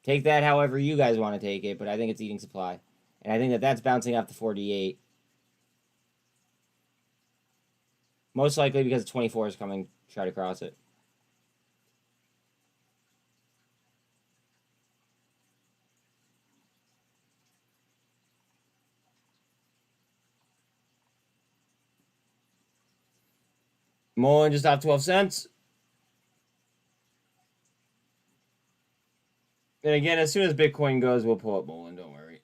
Take that however you guys want to take it, but I think it's eating supply. And I think that that's bouncing off the 48. Most likely because 24 is coming to try to cross it. Mullen just off 12 cents. And again, as soon as Bitcoin goes, we'll pull up Mullen. Don't worry.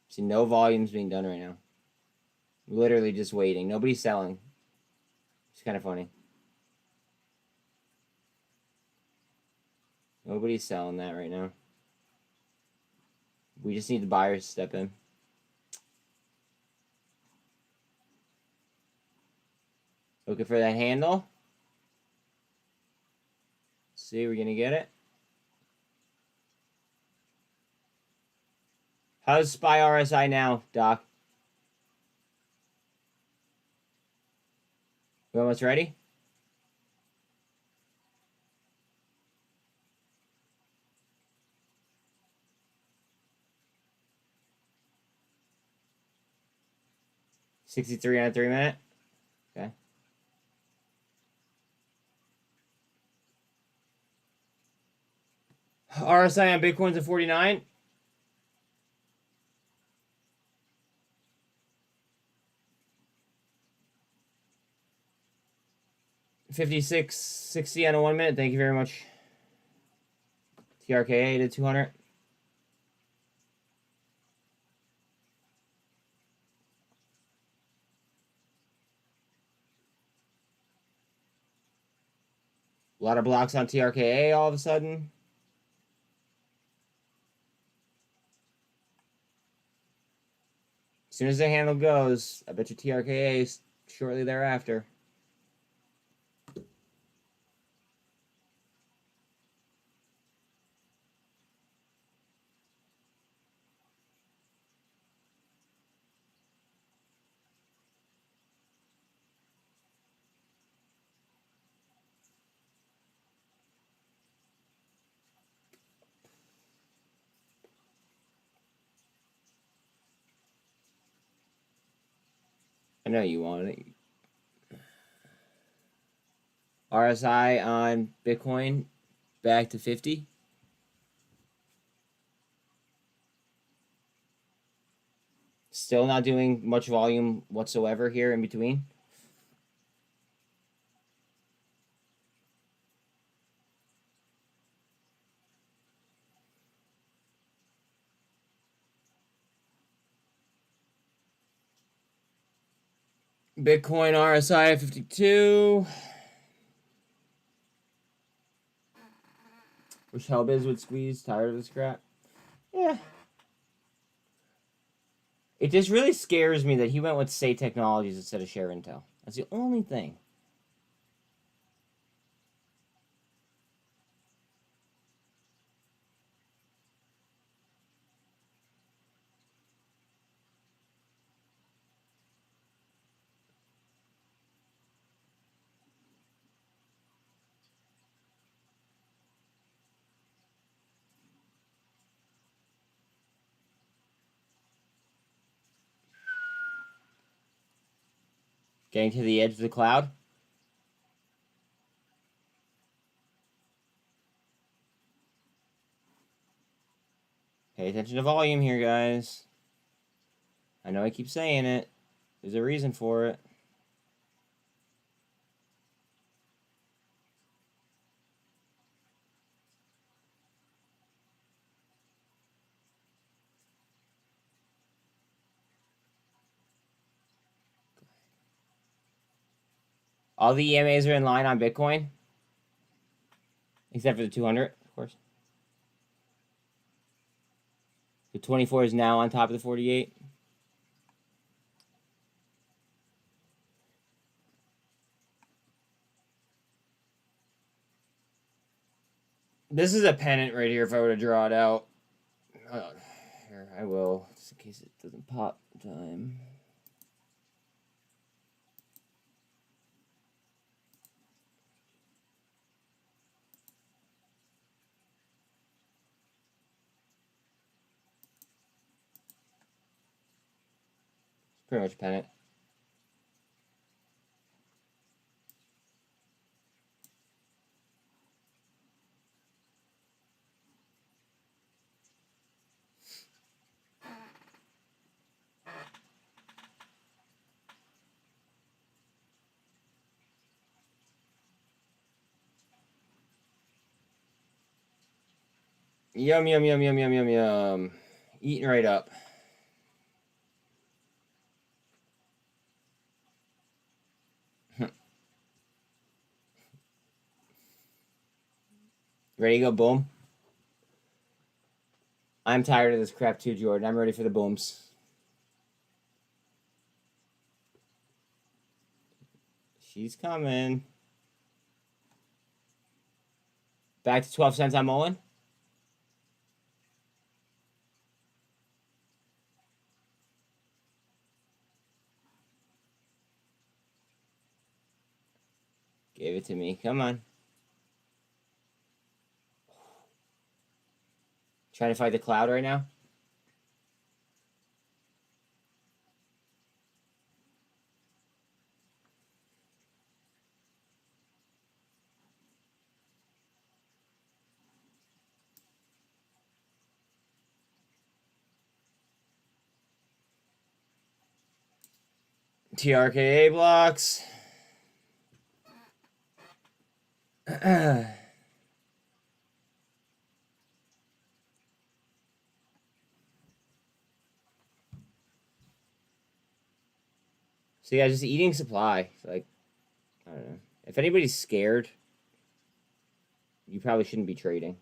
See, no volume's being done right now. Literally just waiting. Nobody's selling. It's kind of funny. Nobody's selling that right now. We just need the buyers to step in. Looking for that handle. Let's see, we're going to get it. How's SPY RSI now, Doc? We almost ready? $63 on a 3-minute. Okay. RSI on Bitcoin's at 49. $56.60 on a 1 minute. Thank you very much. TRKA to 200. A lot of blocks on TRKA all of a sudden. As soon as the handle goes, I bet you TRKA is shortly thereafter. I know you want it. RSI on Bitcoin back to 50. Still not doing much volume whatsoever here in between. Bitcoin RSI at 52. Wish Hellbiz would squeeze. Tired of this crap. Yeah. It just really scares me that he went with Say Technologies instead of Share Intel. That's the only thing. Getting to the edge of the cloud. Pay attention to volume here, guys. I know I keep saying it. There's a reason for it. All the EMAs are in line on Bitcoin. Except for the 200, of course. The 24 is now on top of the 48. This is a pennant right here if I were to draw it out. Here, I will, just in case it doesn't pop in time. It's pretty much a pennant. Yum, yum, yum, yum, yum, yum, yum. Eating right up. Ready to go, boom? I'm tired of this crap too, Jordan. I'm ready for the booms. She's coming. Back to 12 cents on Mullen. Give it to me. Come on. Trying to fight the cloud right now. TRKA blocks. So yeah, just eating supply. Like, I don't know. If anybody's scared, you probably shouldn't be trading.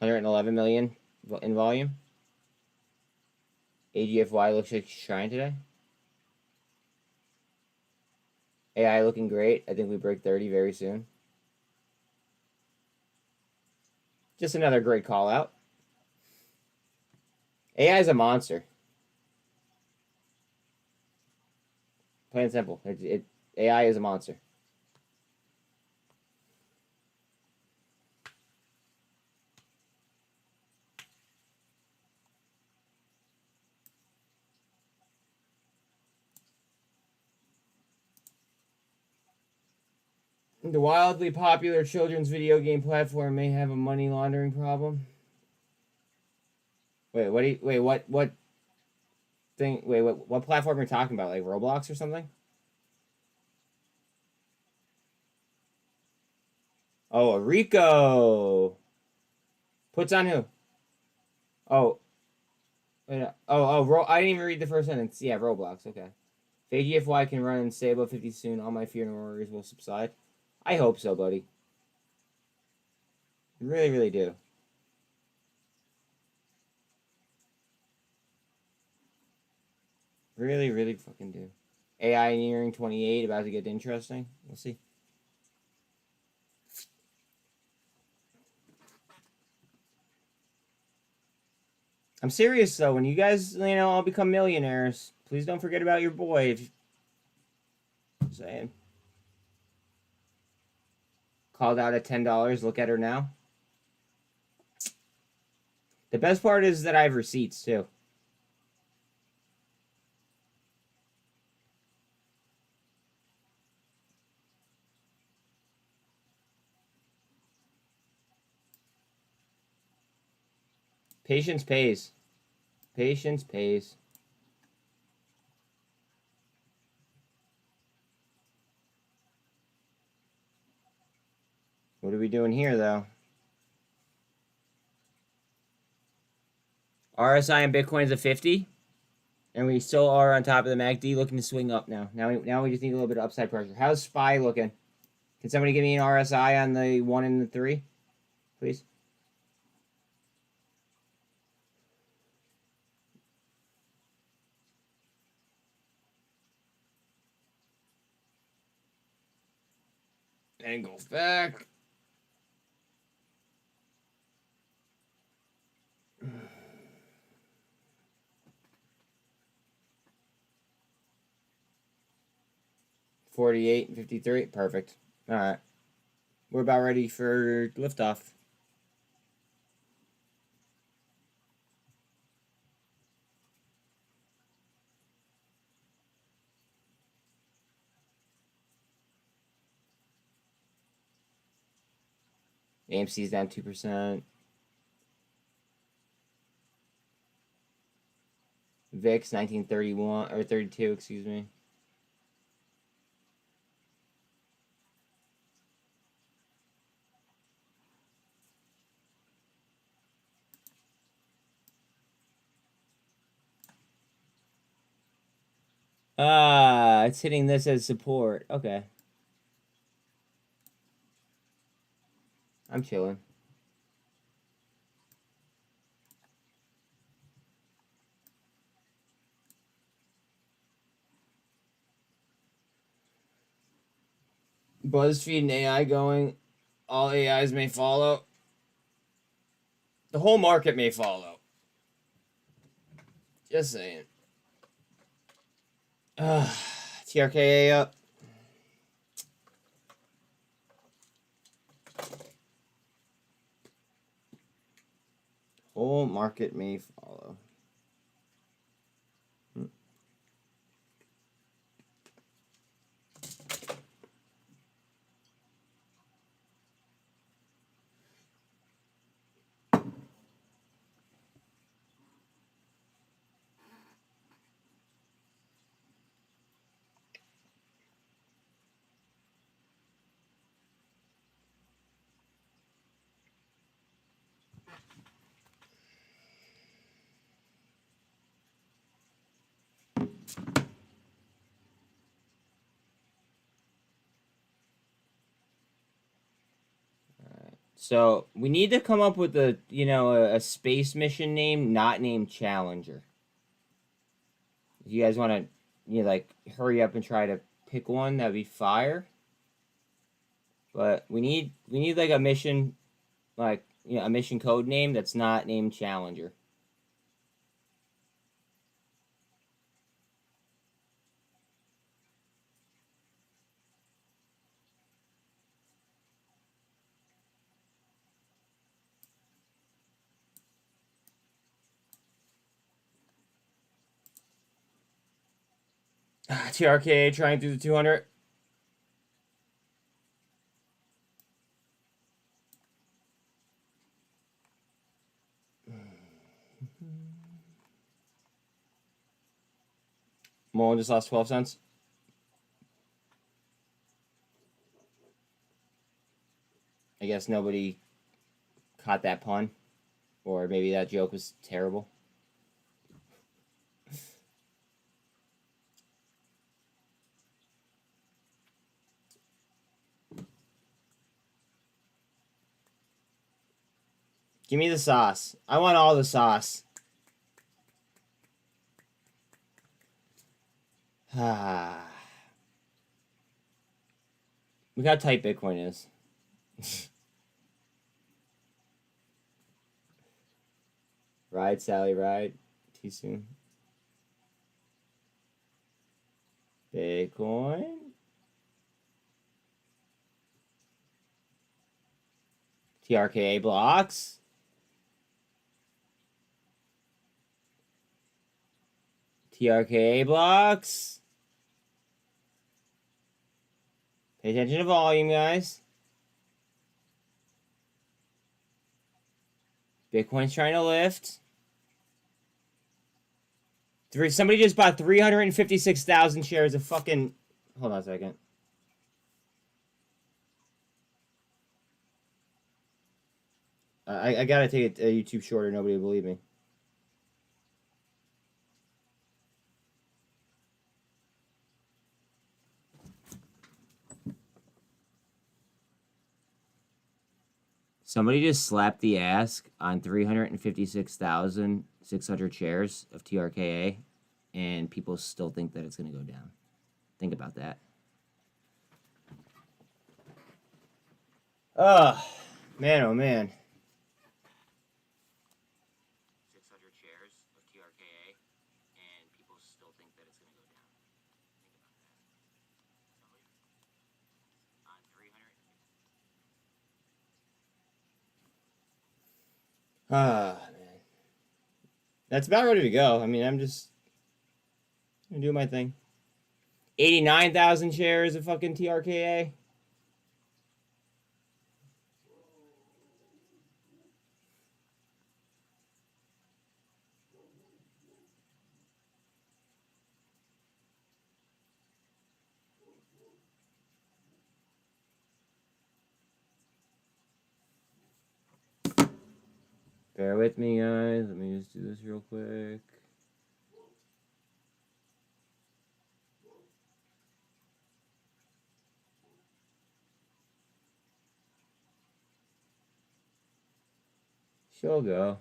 $111 million in volume. AGFY looks like it's trying today. AI looking great. I think we break 30 very soon. Just another great call out. AI is a monster. Plain and simple. AI is a monster. The wildly popular children's video game platform may have a money laundering problem. Wait, what thing? Wait, what platform are you talking about? Like Roblox or something? Oh, a Rico. Puts on who? Oh. Wait, I didn't even read the first sentence. Yeah, Roblox. Okay. If AGFY can run and stay above 50 soon, all my fear and worries will subside. I hope so, buddy. I really, really do. Really, really fucking do. AI nearing 28, about to get interesting. We'll see. I'm serious though. When you guys, all become millionaires, please don't forget about your boy. I'm saying. Called out at $10. Look at her now. The best part is that I have receipts too. Patience pays. Patience pays. What are we doing here, though? RSI and Bitcoin's at 50. And we still are on top of the MACD, looking to swing up now. Now we just need a little bit of upside pressure. How's SPY looking? Can somebody give me an RSI on the 1 and the 3, please? And go back. $48 and 53. Perfect. All right. We're about ready for liftoff. AMC's down 2%. VIX 1931 or 32, excuse me. It's hitting this as support. Okay. I'm chilling. BuzzFeed and AI going. All AIs may follow. The whole market may follow. Just saying. TRKA up. Whole market may follow. So we need to come up with a space mission name not named Challenger. If you guys want to like hurry up and try to pick one, that'd be fire. But we need like a mission, like a mission code name that's not named Challenger. TRKA trying through the 200. Mullen just lost 12 cents. I guess nobody caught that pun. Or maybe that joke was terrible. Give me the sauce. I want all the sauce. Look how tight Bitcoin is. Ride, Sally, ride. Too soon. Bitcoin. TRKA blocks. TRKA blocks. Pay attention to volume, guys. Bitcoin's trying to lift. Somebody just bought 356,000 shares of fucking... Hold on a second. I gotta take a YouTube short or nobody will believe me. Somebody just slapped the ask on 356,600 shares of TRKA, and people still think that it's going to go down. Think about that. Oh, man, oh, man. 600 shares of TRKA, and people still think that it's going to go down. Think about that. Somebody on 300. Man. That's about ready to go. I mean, I'm just gonna do my thing. 89,000 shares of fucking TRKA. Bear with me, guys. Let me just do this real quick. She'll go.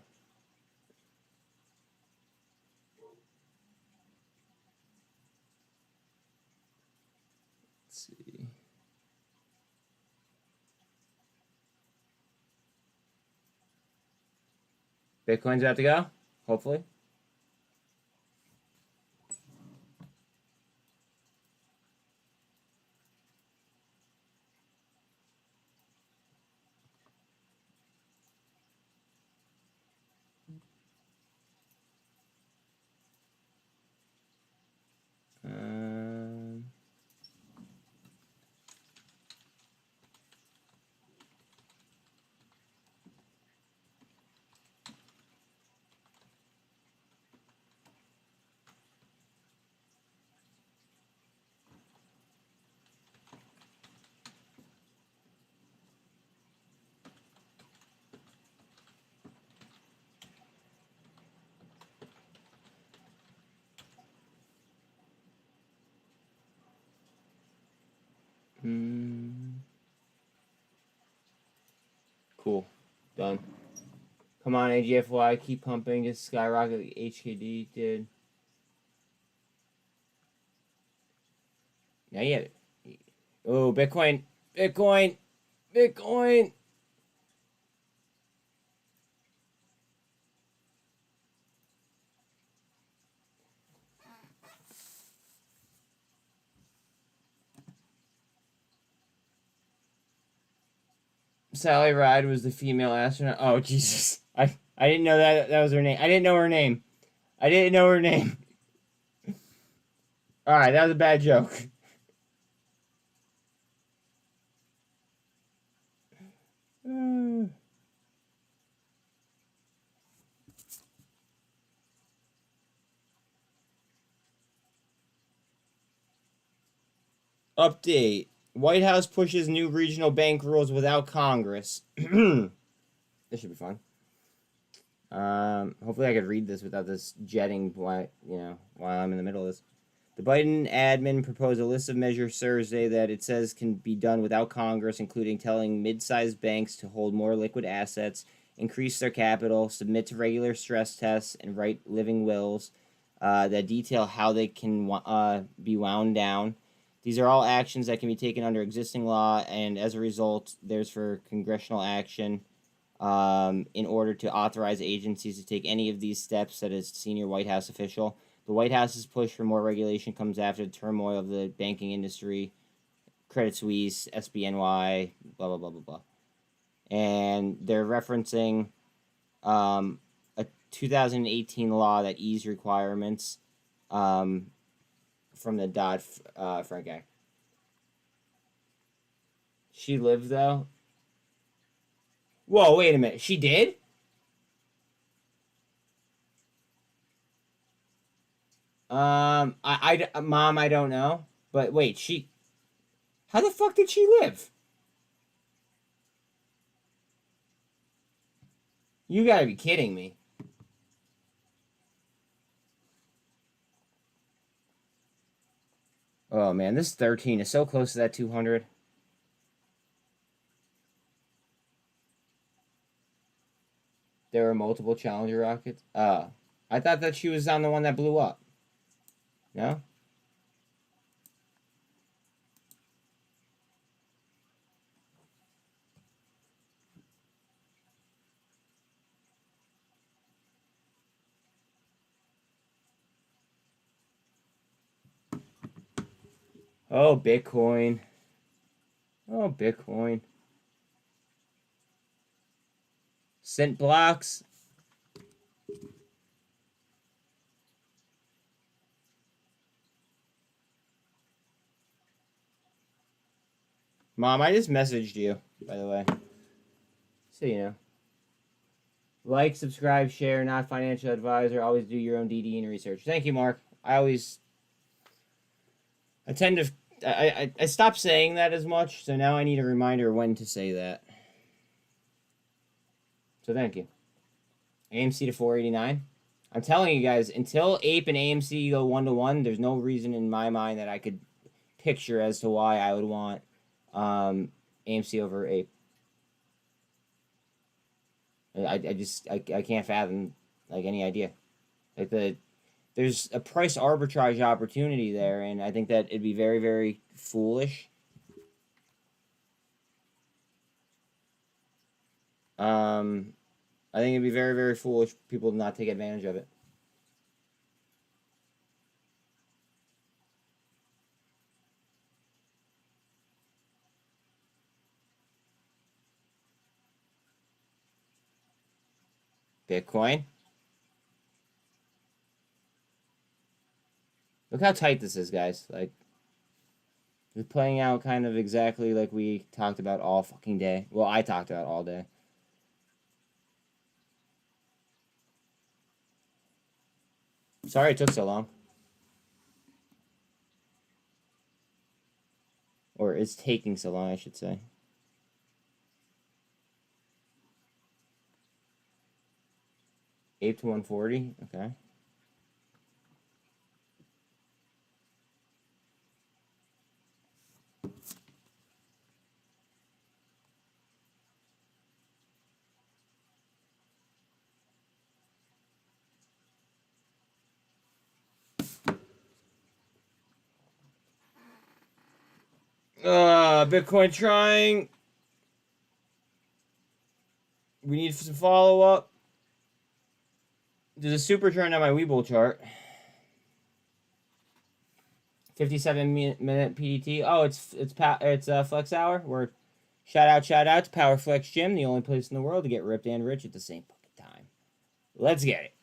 Let's see. Bitcoin's about to go, hopefully. Cool. Done. Come on, AGFY. Keep pumping. Just skyrocket the HKD did. Now you have it. Oh, Bitcoin. Bitcoin. Bitcoin. Sally Ride was the female astronaut. Oh, Jesus. I didn't know that was her name. I didn't know her name. I didn't know her name. Alright, that was a bad joke. Update. White House pushes new regional bank rules without Congress. This should be fun. Hopefully I could read this without this jetting while I'm in the middle of this. The Biden admin proposed a list of measures Thursday that it says can be done without Congress, including telling mid-sized banks to hold more liquid assets, increase their capital, submit to regular stress tests, and write living wills that detail how they can be wound down. These are all actions that can be taken under existing law, and as a result, there's for congressional action in order to authorize agencies to take any of these steps, said a senior White House official. The White House's push for more regulation comes after the turmoil of the banking industry, Credit Suisse, SBNY, blah, blah, blah, blah, blah. And they're referencing a 2018 law that eased requirements from the Dodd-Frank Act. She lived, though? Whoa, wait a minute. She did? Mom, I don't know. But wait, how the fuck did she live? You gotta be kidding me. Oh man, this 13 is so close to that 200. there were multiple Challenger rockets? I thought that she was on the one that blew up. No? Oh, Bitcoin. Oh, Bitcoin. SINT blocks. Mom, I just messaged you, by the way. So you know. Like, subscribe, share, not financial advisor. Always do your own DD and research. Thank you, Mark. I tend to... I stopped saying that as much, so now I need a reminder when to say that. So thank you. AMC to 489. I'm telling you guys, until Ape and AMC go 1-to-1, there's no reason in my mind that I could picture as to why I would want AMC over Ape. I can't fathom like any idea. Like there's a price arbitrage opportunity there, and I think that it'd be very, very foolish. I think it'd be very, very foolish for people to not take advantage of it. Bitcoin. Look how tight this is, guys. Like, it's playing out kind of exactly like we talked about all fucking day. Well, I talked about all day. Sorry it took so long. Or it's taking so long, I should say. Ape to 140, okay. Bitcoin trying. We need some follow-up. There's a super trend on my webull chart. 57-minute PDT. Oh, it's Flex Hour. We're shout out to Power Flex Gym, the only place in the world to get ripped and rich at the same fucking time. Let's get it.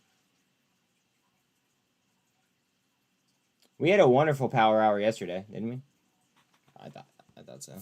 We had a wonderful power hour yesterday, didn't we? I thought so.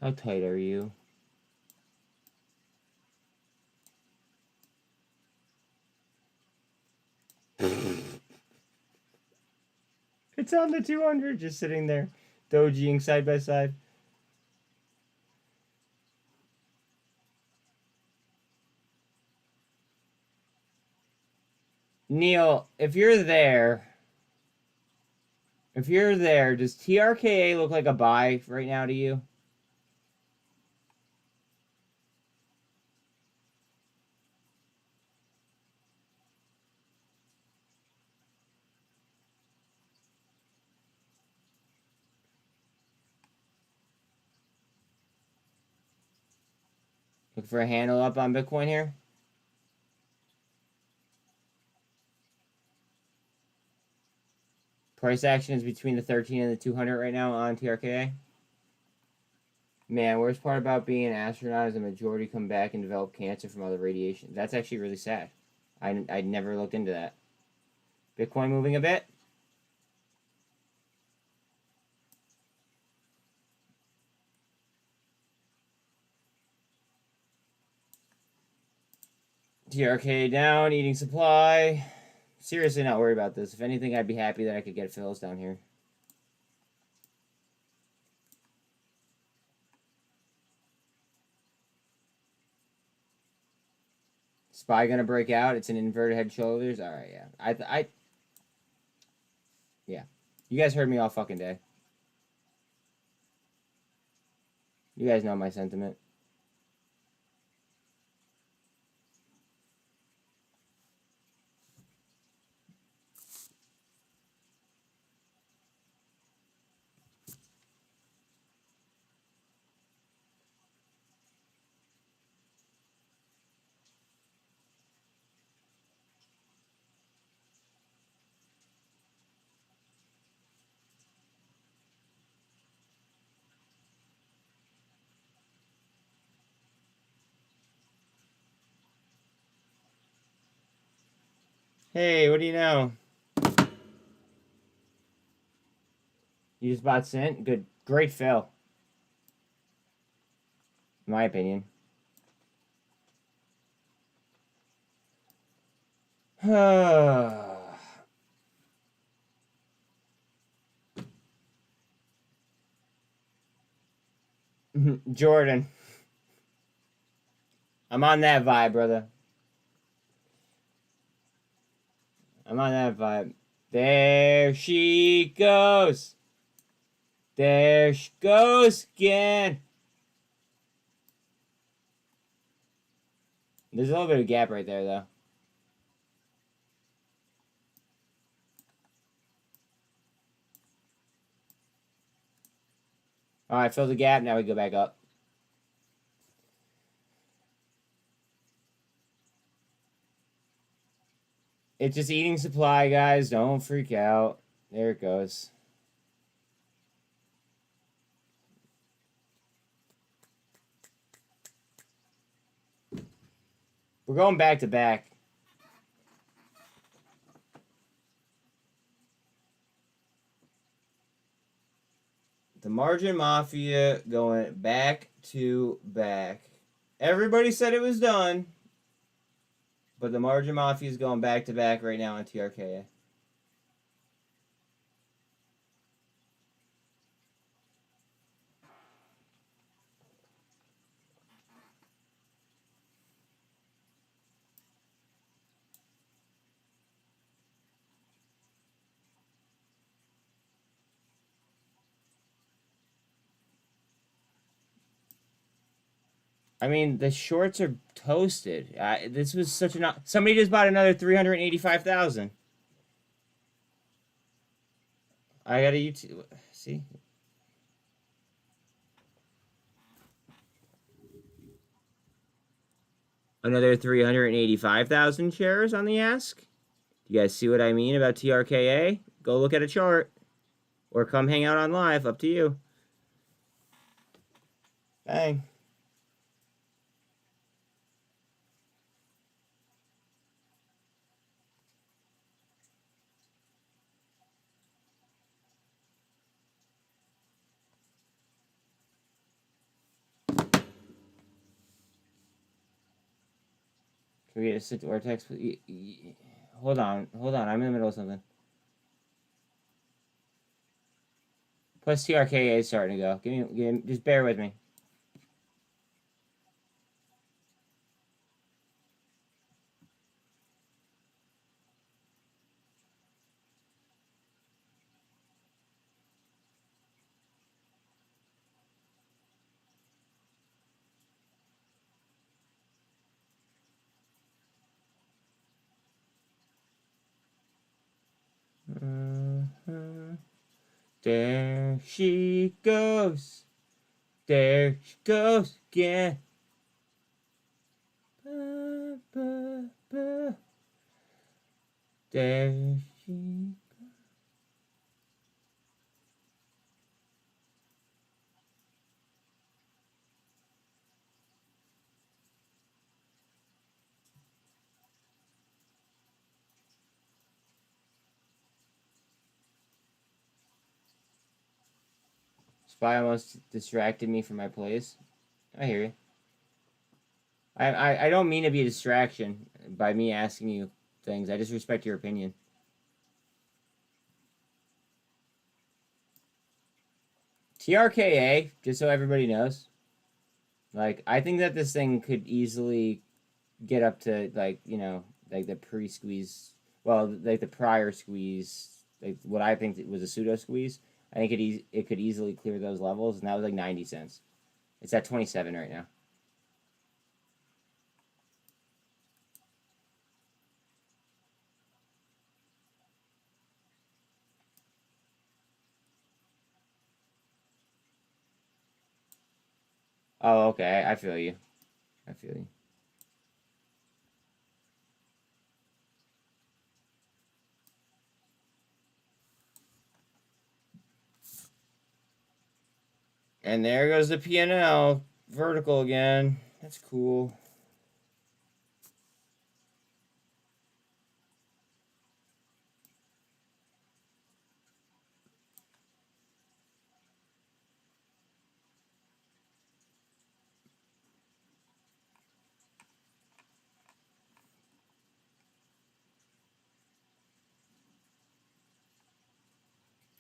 How tight are you? It's on the 200, just sitting there, dojiing side by side. Neil, if you're there, does TRKA look like a buy right now to you? Look for a handle up on Bitcoin here. Price action is between the 13 and the 200 right now on TRKA. Man, worst part about being an astronaut is the majority come back and develop cancer from other radiation. That's actually really sad. I'd never looked into that. Bitcoin moving a bit. TRKA down, eating supply. Seriously not worried about this. If anything, I'd be happy that I could get fills down here. SPY gonna break out. It's an inverted head shoulders. All right, yeah. Yeah. You guys heard me all fucking day. You guys know my sentiment. Hey, what do you know? You just bought SINT? Good. Great fill. In my opinion. Jordan. I'm on that vibe, brother. I'm on that vibe. There she goes. There she goes again. There's a little bit of gap right there, though. Alright, fill the gap. Now we go back up. It's just eating supply, guys. Don't freak out. There it goes. We're going back to back. The Margin Mafia going back to back. Everybody said it was done. But the Margin Mafia is going back to back right now on TRKA. I mean, the shorts are toasted. This was such an... Somebody just bought another 385,000. I got a YouTube... See? Another 385,000 shares on the ask. You guys see what I mean about TRKA? Go look at a chart. Or come hang out on live. Up to you. Bang. Can we get a SINT or text? Hold on. I'm in the middle of something. Plus TRKA is starting to go. Give me, just bear with me. There she goes. There she goes again. Ba, ba, ba. There she goes. Spy almost distracted me from my plays. I hear you. I don't mean to be a distraction by me asking you things. I just respect your opinion. TRKA, just so everybody knows. Like, I think that this thing could easily get up to, like, you know, like the pre-squeeze, well, like the prior squeeze, like what I think was a pseudo squeeze. I think it could easily clear those levels, and that was like 90 cents. It's at 27 right now. Oh, okay. I feel you. I feel you. And there goes the P&L vertical again. That's cool.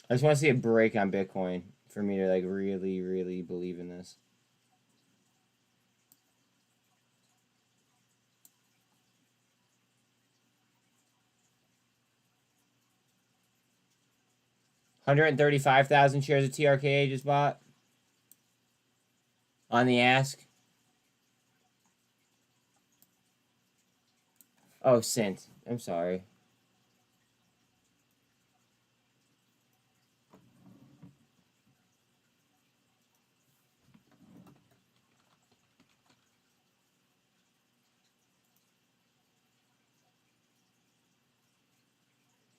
I just want to see a break on Bitcoin for me to like really, really believe in this. $135,000 shares of TRKA just bought on the ask. Oh, SINT. I'm sorry.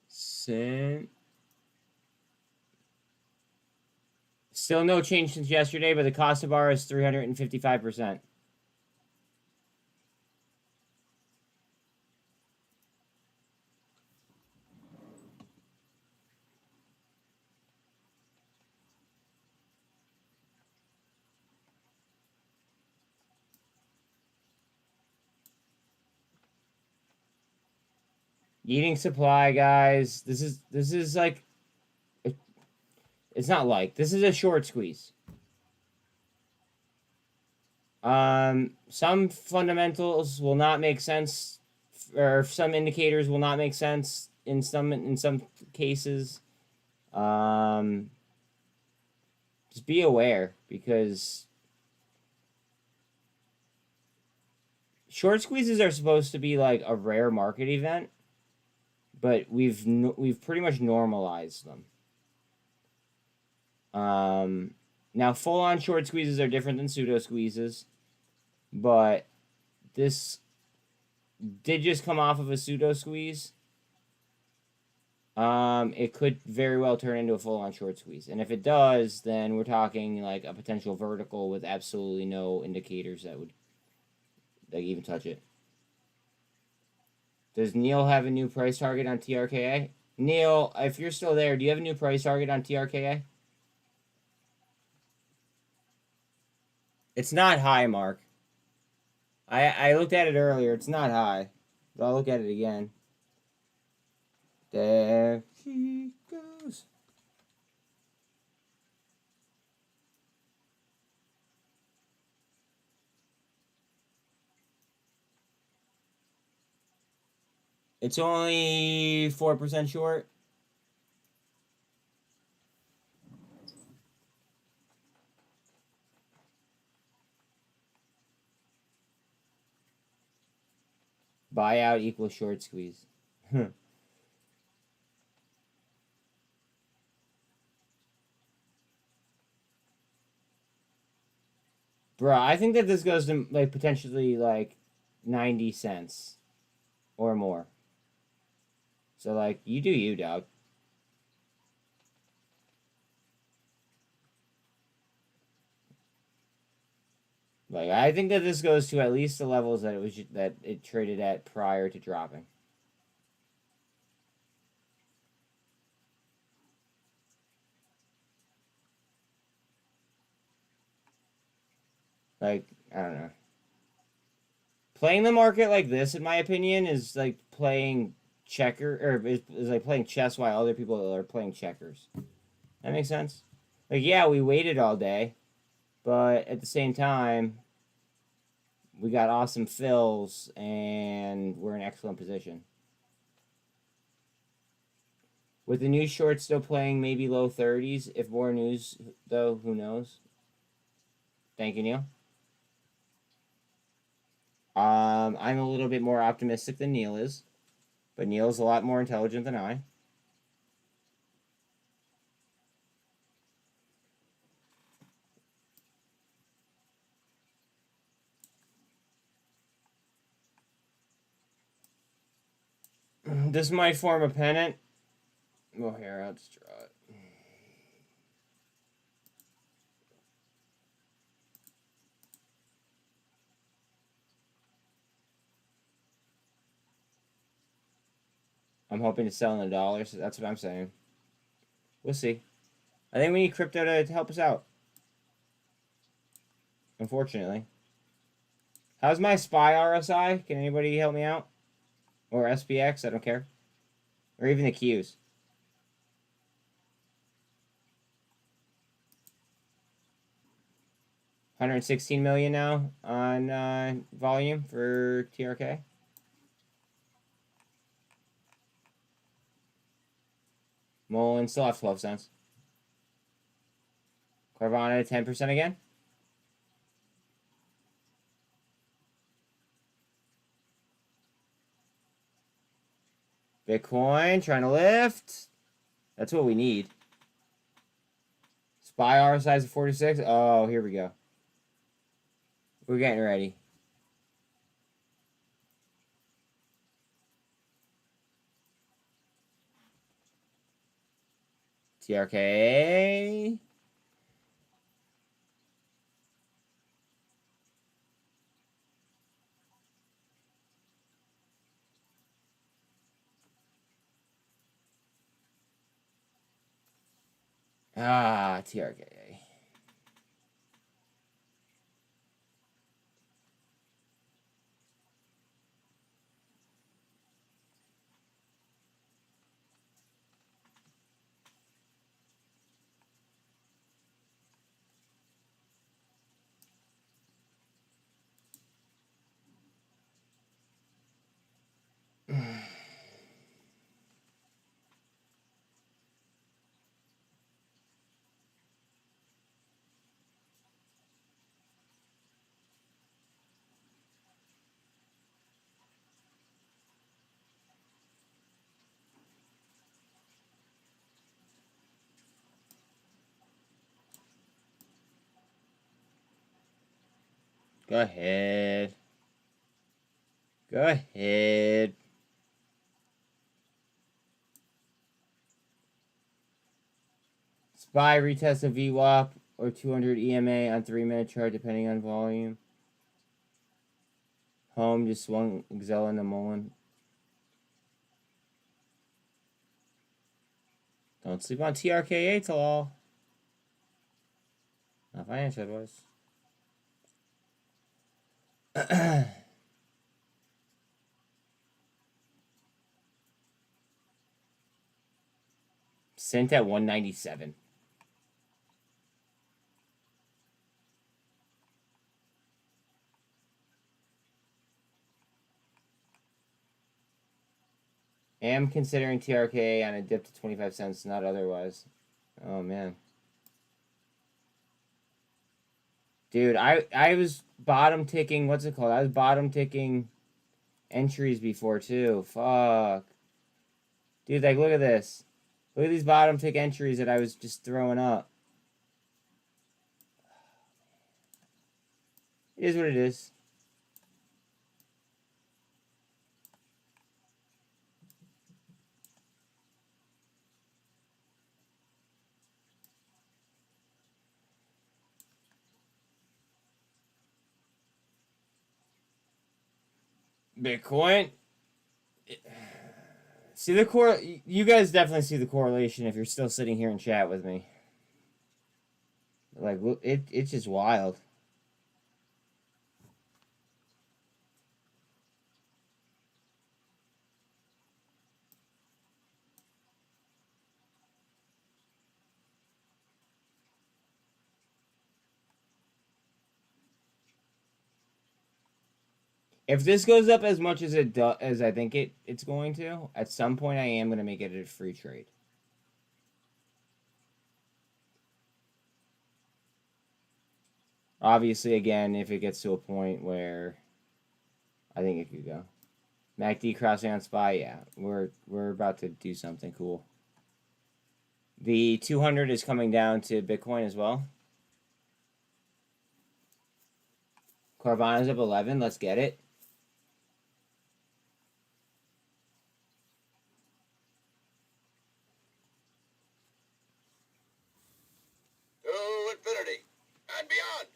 SINT. Still no change since yesterday, but the cost of bar is 355%. Eating supply, guys. This is like, it's not like, this is a short squeeze. Some fundamentals will not make sense, or some indicators will not make sense in some cases. Just be aware, because short squeezes are supposed to be like a rare market event, but we've pretty much normalized them. Now full-on short squeezes are different than pseudo squeezes, but this did just come off of a pseudo squeeze. It could very well turn into a full-on short squeeze, and if it does, then we're talking like a potential vertical with absolutely no indicators that would like even touch it. Does Neil have a new price target on TRKA? Neil, if you're still there, do you have a new price target on TRKA? It's not high, Mark. I looked at it earlier. It's not high. But I'll look at it again. There she goes. It's only 4% short. Buyout equals short squeeze. Bruh, I think that this goes to like potentially like 90 cents or more. So like you do you, dog. Like I think that this goes to at least the levels that it traded at prior to dropping. Like, I don't know. Playing the market like this, in my opinion, is like playing is like playing chess while other people are playing checkers. That makes sense? Like, yeah, we waited all day, but at the same time, we got awesome fills, and we're in excellent position. With the news short still playing maybe low 30s, if more news, though, who knows? Thank you, Neil. I'm a little bit more optimistic than Neil is, but Neil's a lot more intelligent than I. This might form a pennant. Well, here, I'll just draw it. I'm hoping to sell in the dollar, so that's what I'm saying. We'll see. I think we need crypto to help us out. Unfortunately. How's my SPY RSI? Can anybody help me out? Or SPX? I don't care. Or even the Qs. $116 million now on volume for TRK. Mullen still have 12 cents. Carvana at 10% again. Bitcoin trying to lift. That's what we need. SPY RSI of 46. Oh, here we go. We're getting ready. TRKA. Ah, TRKA. Go ahead. Go ahead. SPY retest a VWAP or 200 EMA on 3-minute chart depending on volume. Home just swung Excel into Mullen. Don't sleep on TRKA till all. Not financial advice. SINT at 197. Am considering TRKA on a dip to 25 cents, not otherwise. Oh, man. Dude, I was bottom ticking, what's it called? I was bottom ticking entries before, too. Fuck. Dude, like, look at this. Look at these bottom tick entries that I was just throwing up. It is what it is. Bitcoin. See the you guys definitely see the correlation if you're still sitting here and chat with me. Like, it's just wild. If this goes up as much as as I think it's going to, at some point I am going to make it a free trade. Obviously, again, if it gets to a point where I think it could go. MACD crossing on SPY, yeah. We're about to do something cool. The 200 is coming down to Bitcoin as well. Carvana's up 11. Let's get it. To infinity and beyond.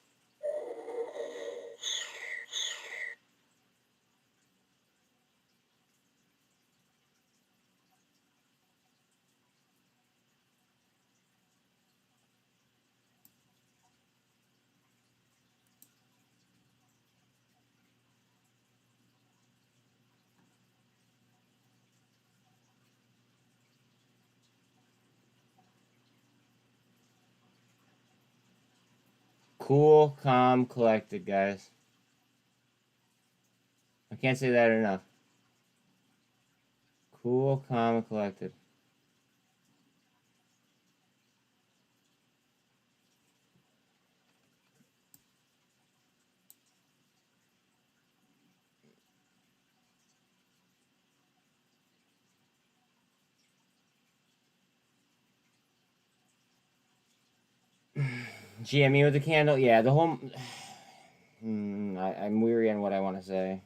Cool, calm, collected, guys. I can't say that enough. Cool, calm, and collected. GME with the candle. Yeah, the whole... I'm weary on what I want to say.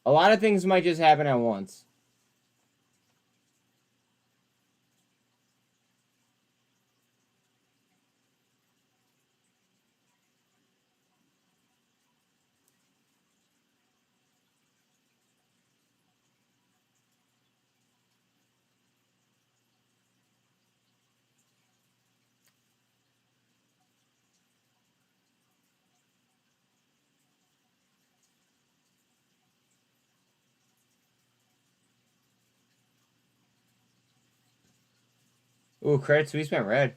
A lot of things might just happen at once. Ooh, Credit Suisse went red.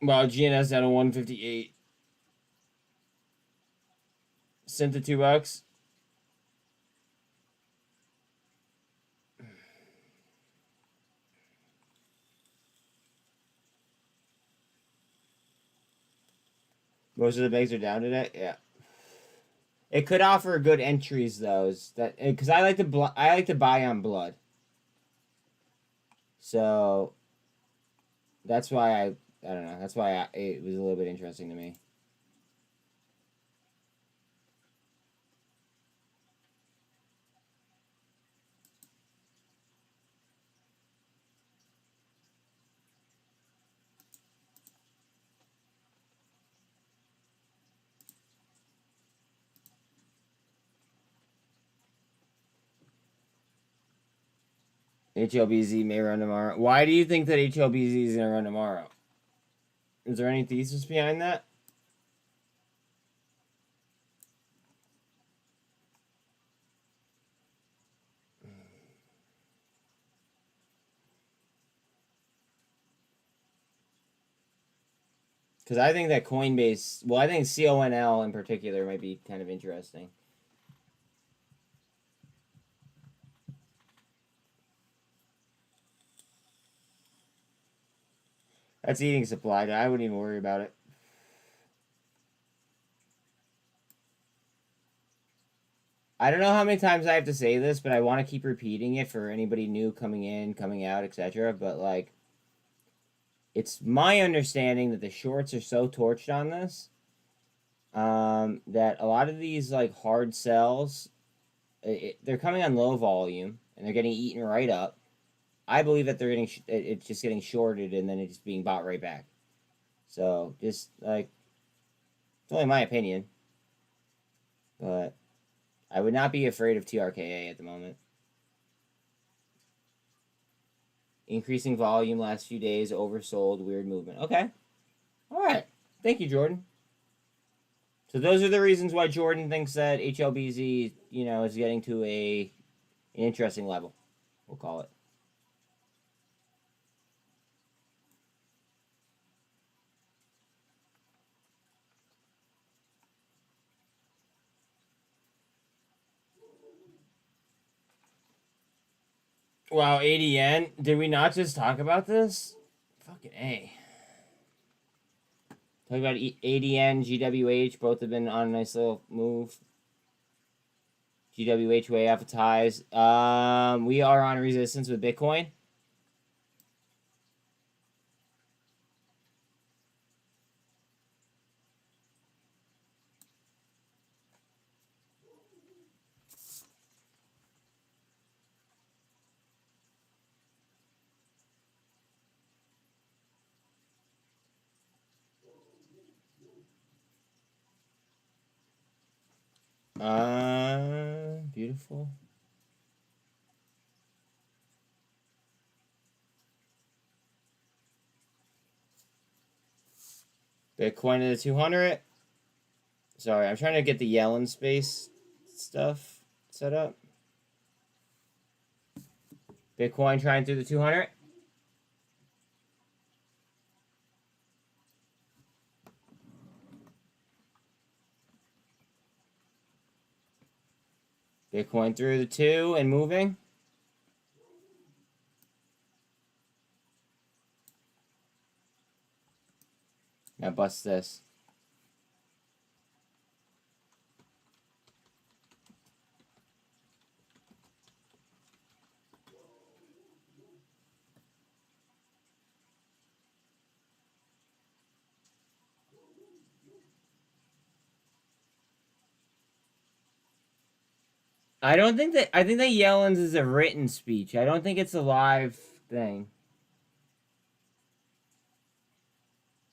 Wow, GNS down to 158. SINT to $2. Most of the bags are down today. Yeah. It could offer good entries though. Is that because I like to buy on blood. So that's why I don't know. That's why it was a little bit interesting to me. HLBZ may run tomorrow. Why do you think that HLBZ is going to run tomorrow? Is there any thesis behind that? Because I think that Coinbase, well, I think CONL in particular might be kind of interesting. That's eating supply. I wouldn't even worry about it. I don't know how many times I have to say this, but I want to keep repeating it for anybody new coming in, coming out, etc. But, like, it's my understanding that the shorts are so torched on this that a lot of these, like, hard sells, they're coming on low volume, and they're getting eaten right up. I believe that they're getting it's just getting shorted and then it's being bought right back. So just like it's only my opinion, but I would not be afraid of TRKA at the moment. Increasing volume last few days, oversold, weird movement. Okay, all right. Thank you, Jordan. So those are the reasons why Jordan thinks that HLBZ, is getting to a interesting level, we'll call it. Wow, 80 yen. Did we not just talk about this? Fucking A. Talk about 80 yen, GWH. Both have been on a nice little move. GWH way off of ties. We are on resistance with Bitcoin. Beautiful. Bitcoin to the 200. Sorry, I'm trying to get the Yellen space stuff set up. Bitcoin trying through the 200. Bitcoin through the 2 and moving. Now bust this. I think that Yellen's is a written speech. I don't think it's a live thing.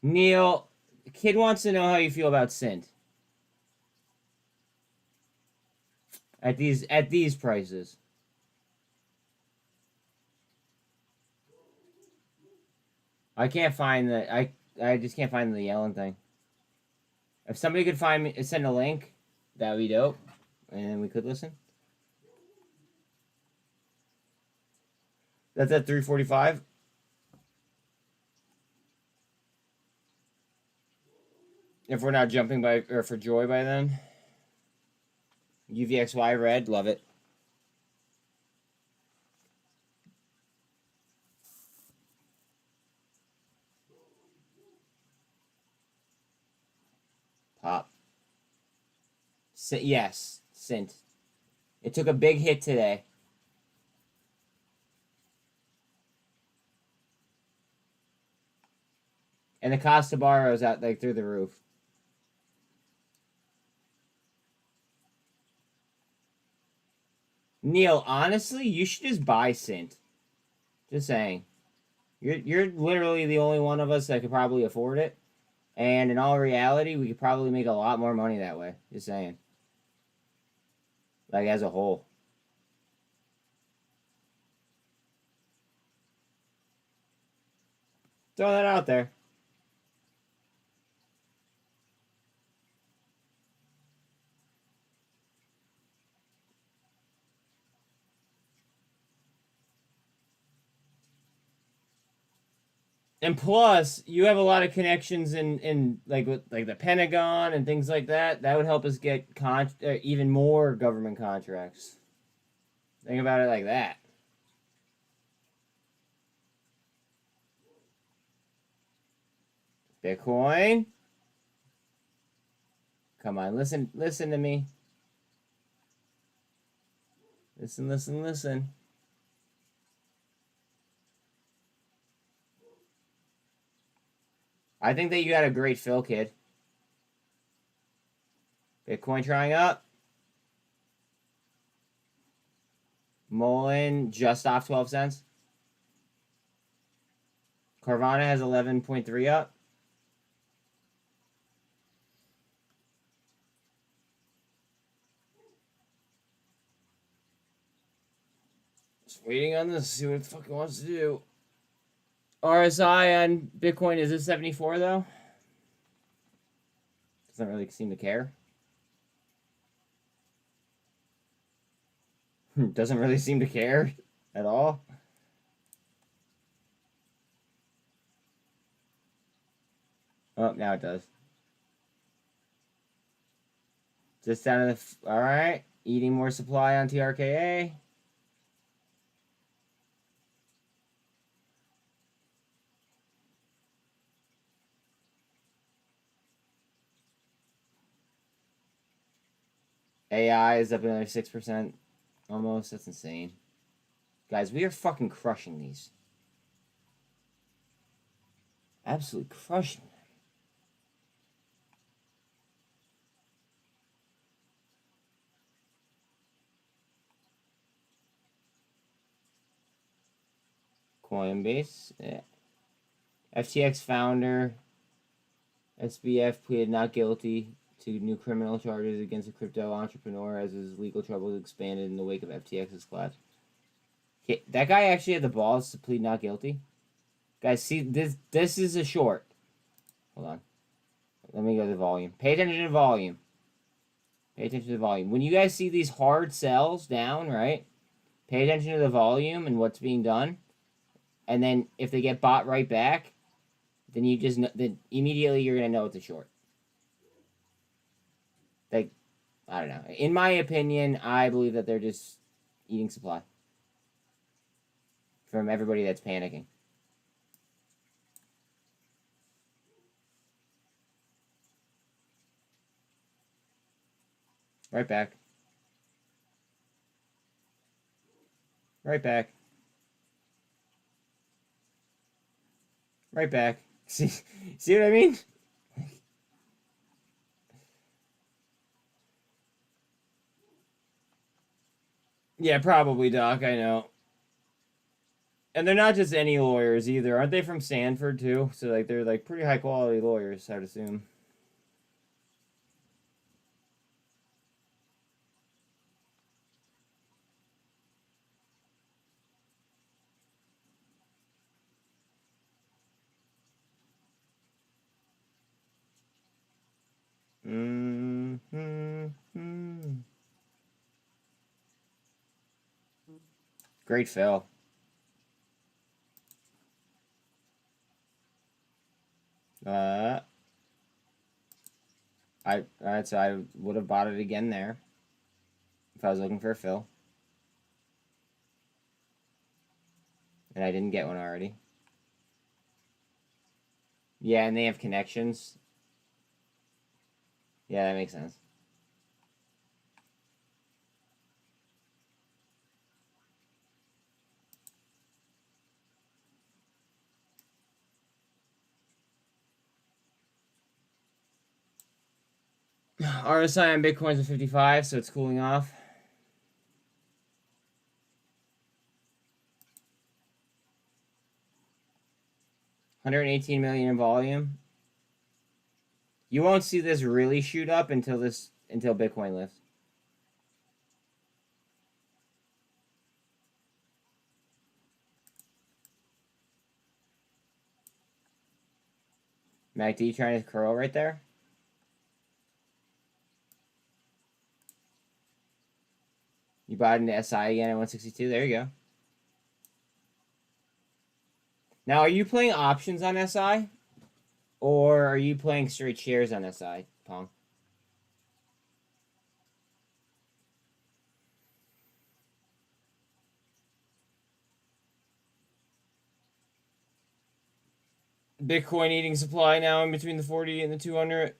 Neil, the kid wants to know how you feel about SINT. At these prices. I can't find the I just can't find the Yellen thing. If somebody could find me, send a link, that would be dope, and we could listen. That's at 3:45. If we're not jumping by or for joy by then. UVXY red, love it. Pop. Yes, SINT. It took a big hit today. And the cost to borrow is out like through the roof. Neil, honestly, you should just buy SINT. Just saying. You're literally the only one of us that could probably afford it. And in all reality, we could probably make a lot more money that way. Just saying. Like, as a whole. Throw that out there. And plus, you have a lot of connections in like with like the Pentagon and things like that. That would help us get even more government contracts. Think about it like that. Bitcoin. Come on, listen to me. Listen. I think that you got a great fill, kid. Bitcoin trying up. Mullen just off 12 cents. Carvana has 11.3 up. Just waiting on this, see what the fuck it wants to do. RSI on Bitcoin is at 74 though. Doesn't really seem to care. Doesn't really seem to care at all. Oh, now it does. Just down to the... Alright. Eating more supply on TRKA. AI is up another 6%. Almost. That's insane. Guys, we are fucking crushing these. Absolutely crushing them. Coinbase. Yeah. FTX founder SBF pleaded not guilty to new criminal charges against a crypto entrepreneur as his legal troubles expanded in the wake of FTX's collapse. That guy actually had the balls to plead not guilty. Guys, see, this is a short. Hold on. Let me go to the volume. Pay attention to volume. Pay attention to the volume. When you guys see these hard sells down, right? Pay attention to the volume and what's being done. And then if they get bought right back, then you just know, then immediately you're going to know it's a short. Like, I don't know. In my opinion, I believe that they're just eating supply from everybody that's panicking. Right back. Right back. Right back. See what I mean? Yeah, probably, Doc. I know. And they're not just any lawyers either. Aren't they from Stanford, too? So, like, they're, like, pretty high-quality lawyers, I'd assume. Great fill. Alright, so I would have bought it again there if I was looking for a fill. And I didn't get one already. Yeah, and they have connections. Yeah, that makes sense. RSI on Bitcoin's at 55, so it's cooling off. $118 million in volume. You won't see this really shoot up until Bitcoin lifts. MACD trying to curl right there. You bought into SI again at 162. There you go. Now, are you playing options on SI? Or are you playing straight shares on SI, Pong? Bitcoin eating supply now in between the 40 and the 200.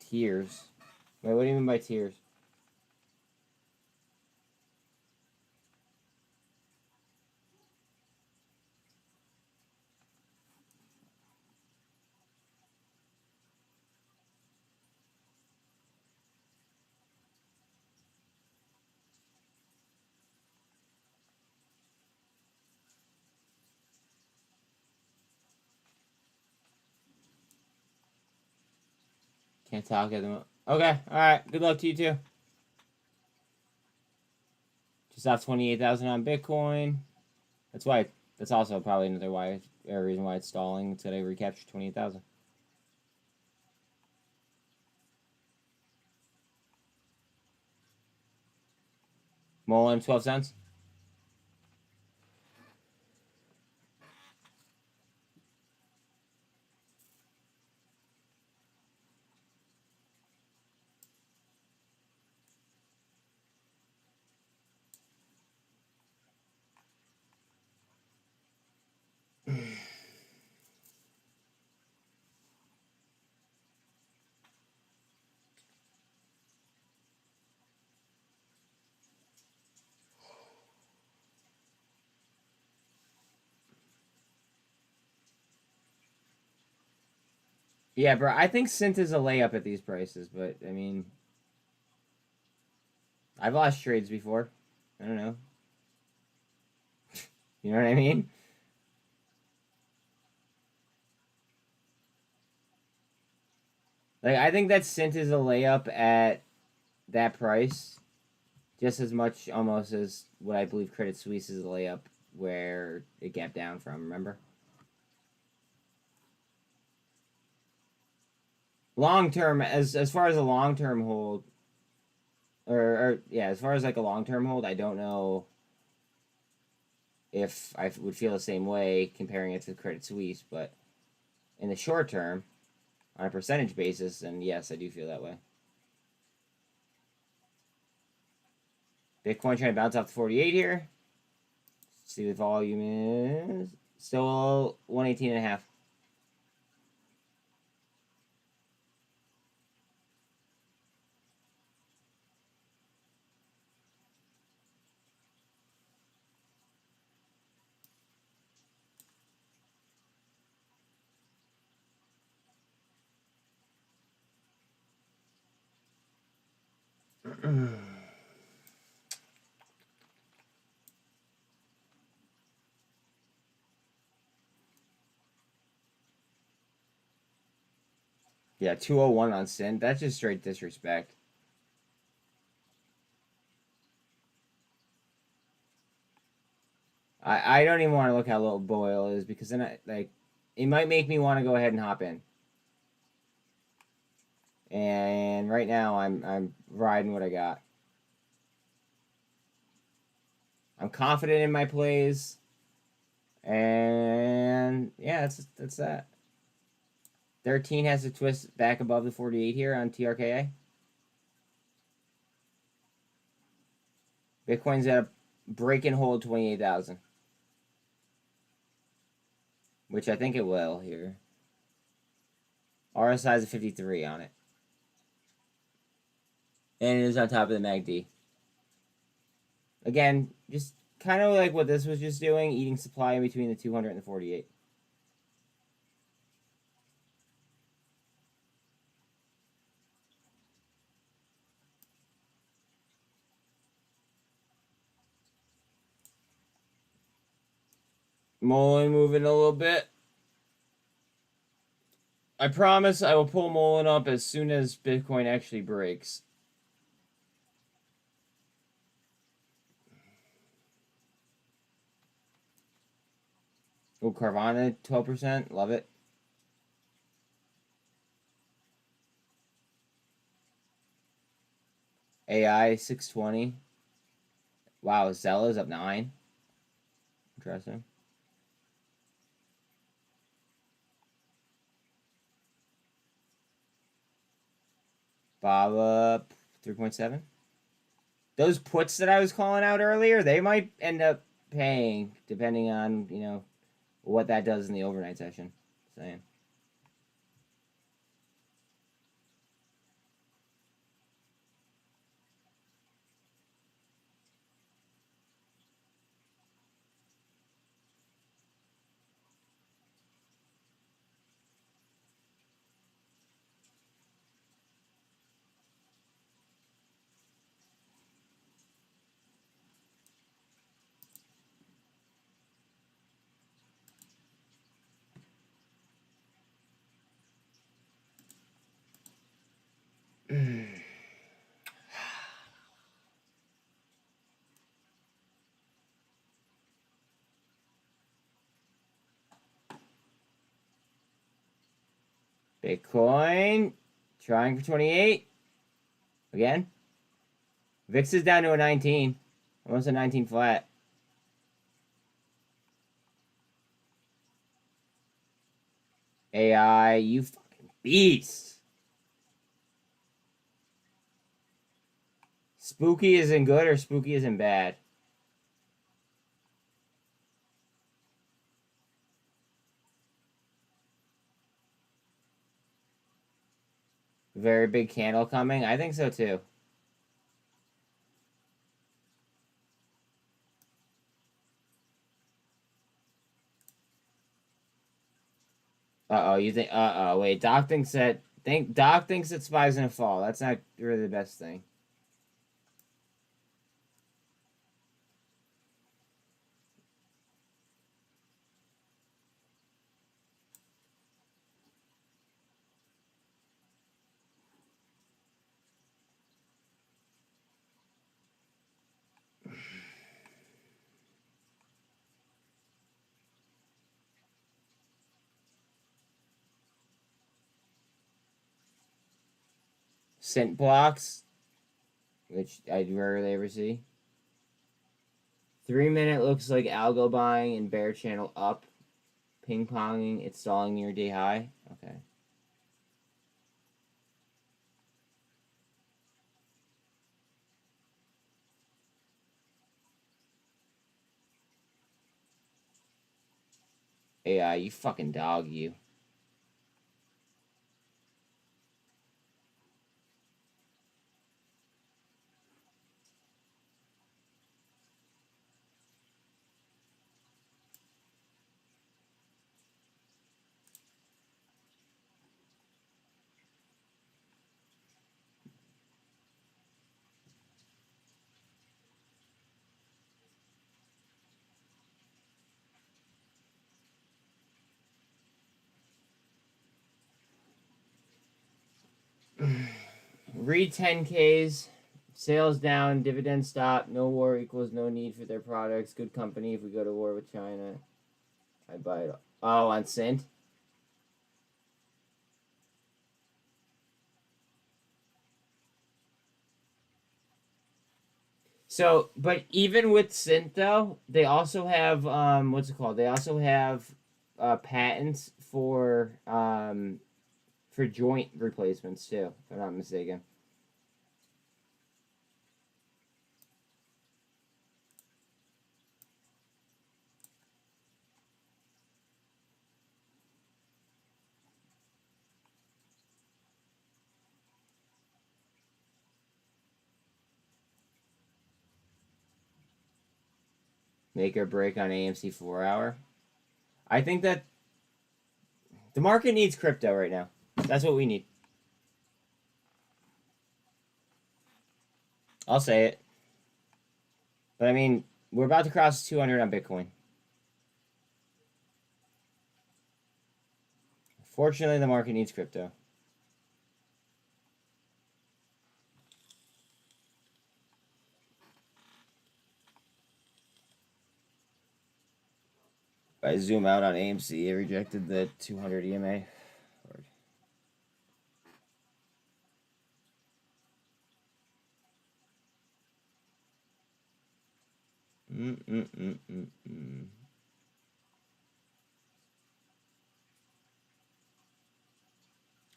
Tiers. Wait, what do you mean by tiers? Can't talk at the moment. Okay, alright. Good luck to you too. Just off 28,000 on Bitcoin. That's also probably another reason why it's stalling. It's gonna recapture 28,000. Mullen, 12 cents. Yeah, bro, I think SINT is a layup at these prices, but, I mean... I've lost trades before. I don't know. You know what I mean? Like, I think that SINT is a layup at that price. Just as much, almost, as what I believe Credit Suisse is a layup where it gapped down from, remember? Long term, as far as a long term hold, or yeah, as far as like a long term hold, I don't know if I would feel the same way comparing it to Credit Suisse, but in the short term, on a percentage basis, then yes, I do feel that way. Bitcoin trying to bounce off the 48 here. Let's see what volume is. Still 118.5. Yeah, 201 on SINT. That's just straight disrespect. I don't even want to look how low Boyle is because then it might make me want to go ahead and hop in. And right now I'm riding what I got. I'm confident in my plays. And yeah, that's that. 13 has to twist back above the 48 here on TRKA. Bitcoin's at a break and hold 28,000. Which I think it will here. RSI is a 53 on it. And it is on top of the MACD. Again, just kind of like what this was just doing, eating supply in between the 200 and the 48. Mullen moving a little bit. I promise I will pull Mullen up as soon as Bitcoin actually breaks. Oh, Carvana, 12%. Love it. AI, 620. Wow, Zella's up 9. Interesting. Baba, 3.7. Those puts that I was calling out earlier, they might end up paying, depending on, you know, what that does in the overnight session. Saying. Bitcoin trying for 28 again. VIX is down to a 19. Almost a 19 flat. AI, you fucking beast. Spooky isn't good or spooky isn't bad? Very big candle coming? I think so too. Uh-oh, you think wait, Doc thinks that Doc thinks that SPY's gonna fall. That's not really the best thing. SINT blocks, which I rarely ever see. 3-minute looks like algo buying and bear channel up. Ping ponging, it's stalling near day high. Okay. AI, you fucking dog, you. Read 10Ks. Sales down, dividend stop, no war equals no need for their products. Good company if we go to war with China. I buy it. Oh, on SINT? So, but even with SINT though, they also have what's it called? They also have patents for joint replacements too, if I'm not mistaken. Make or break on AMC 4-hour. I think that the market needs crypto right now. That's what we need. I'll say it. But I mean, we're about to cross 200 on Bitcoin. Fortunately, the market needs crypto. If I zoom out on AMC, it rejected the 200 EMA.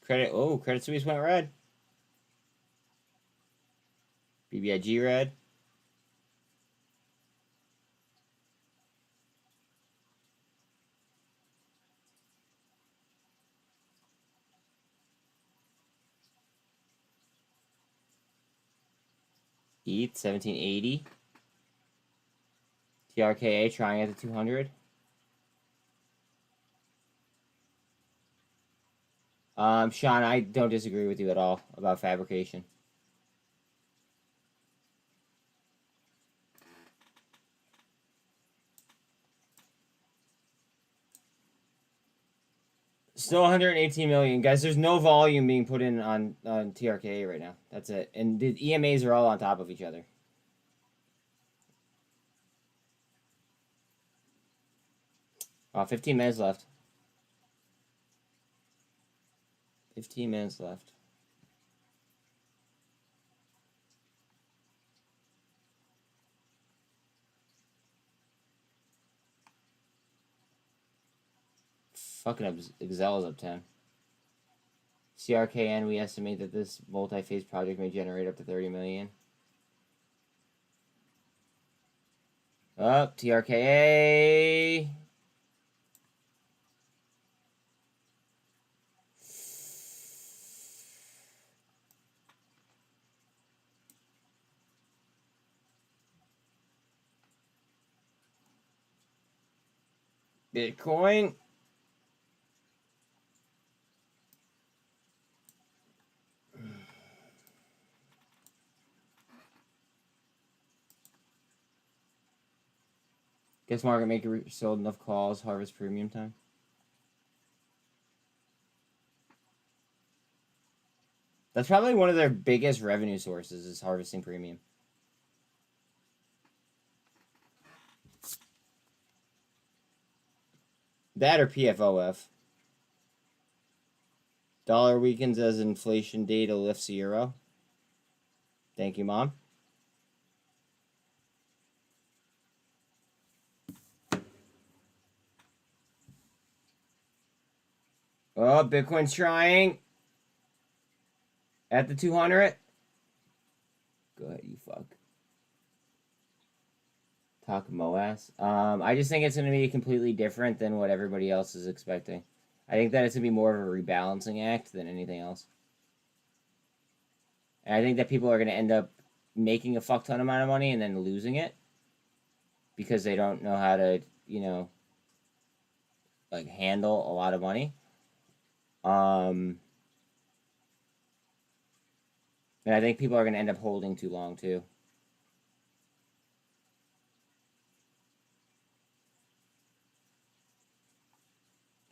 Credit Suisse went red. BBIG red. ETH 1780. TRKA trying at the 200. Sean, I don't disagree with you at all about fabrication. Still 118 million. Guys, there's no volume being put in on TRKA right now. That's it. And the EMAs are all on top of each other. Oh, 15 minutes left. 15 minutes left. fucking up. Excel is up 10. TRKN, we estimate that this multi-phase project may generate up to 30 million. Up, TRKA. Bitcoin. Guess market maker sold enough calls, harvest premium time. That's probably one of their biggest revenue sources is harvesting premium. That or PFOF. Dollar weakens as inflation data lifts the euro. Thank you, Mom. Oh, Bitcoin's trying. At the 200. Go ahead, you fuck. Talk Moas. I just think it's going to be completely different than what everybody else is expecting. I think that it's going to be more of a rebalancing act than anything else. And I think that people are going to end up making a fuck ton amount of money and then losing it. Because they don't know how to, you know, like handle a lot of money. And I think people are going to end up holding too long, too.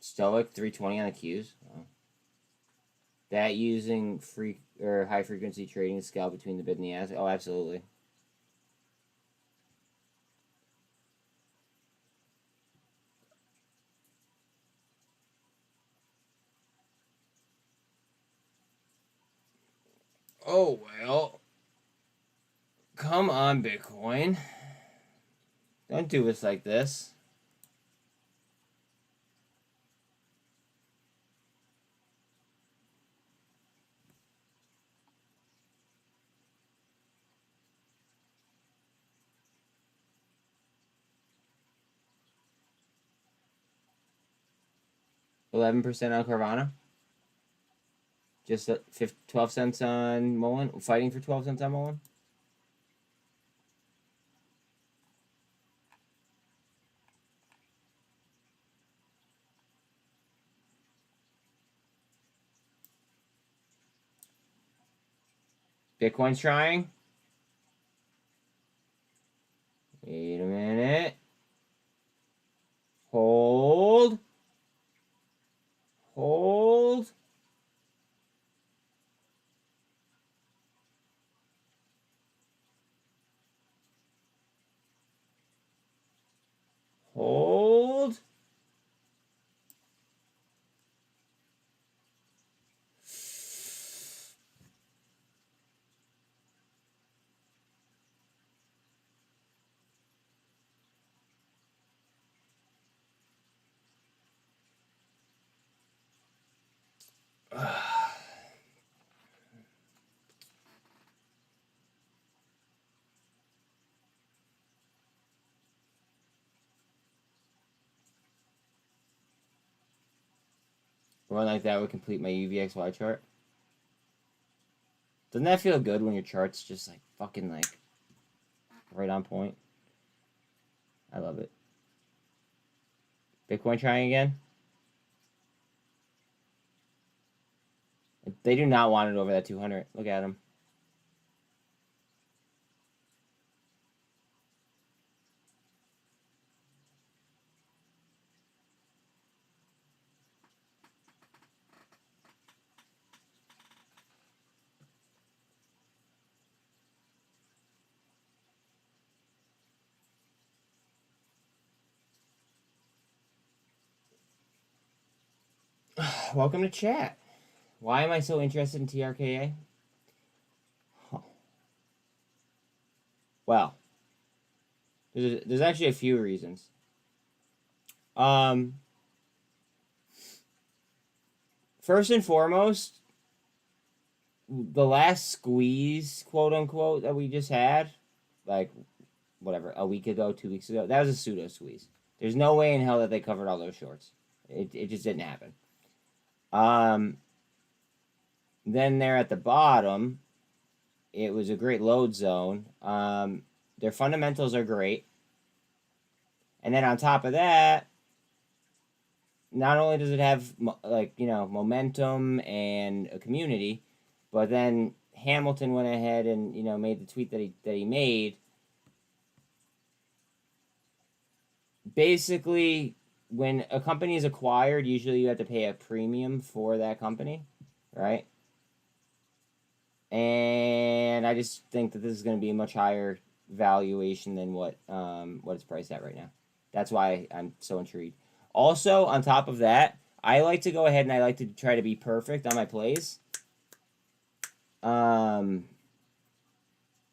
Stoic 320 on the Qs. Wow. That using high frequency trading scale between the bid and the ask. Oh, absolutely. Oh, well. Come on, Bitcoin. Don't do us like this. $11% on Carvana. Just 12 cents on Mullen. Fighting for 12 cents on Mullen. Bitcoin's trying. Wait a minute. Hold. Hold. Hold. One like that would complete my UVXY chart. Doesn't that feel good when your chart's just like fucking like right on point? I love it. Bitcoin trying again. They do not want it over that 200. Look at them. Welcome to chat. Why am I so interested in TRKA? Huh. Well, there's actually a few reasons. first and foremost, the last squeeze, quote unquote, that we just had, like, whatever, a week ago, 2 weeks ago, that was a pseudo squeeze. There's no way in hell that they covered all those shorts. It just didn't happen. Then there at the bottom, it was a great load zone. Their fundamentals are great. And then on top of that, not only does it have, like, you know, momentum and a community, but then Hamilton went ahead and, you know, made the tweet that he made. Basically, when a company is acquired, usually you have to pay a premium for that company, right? And I just think that this is going to be a much higher valuation than what it's priced at right now. That's why I'm so intrigued. Also, on top of that, I like to go ahead and I like to try to be perfect on my plays. I'd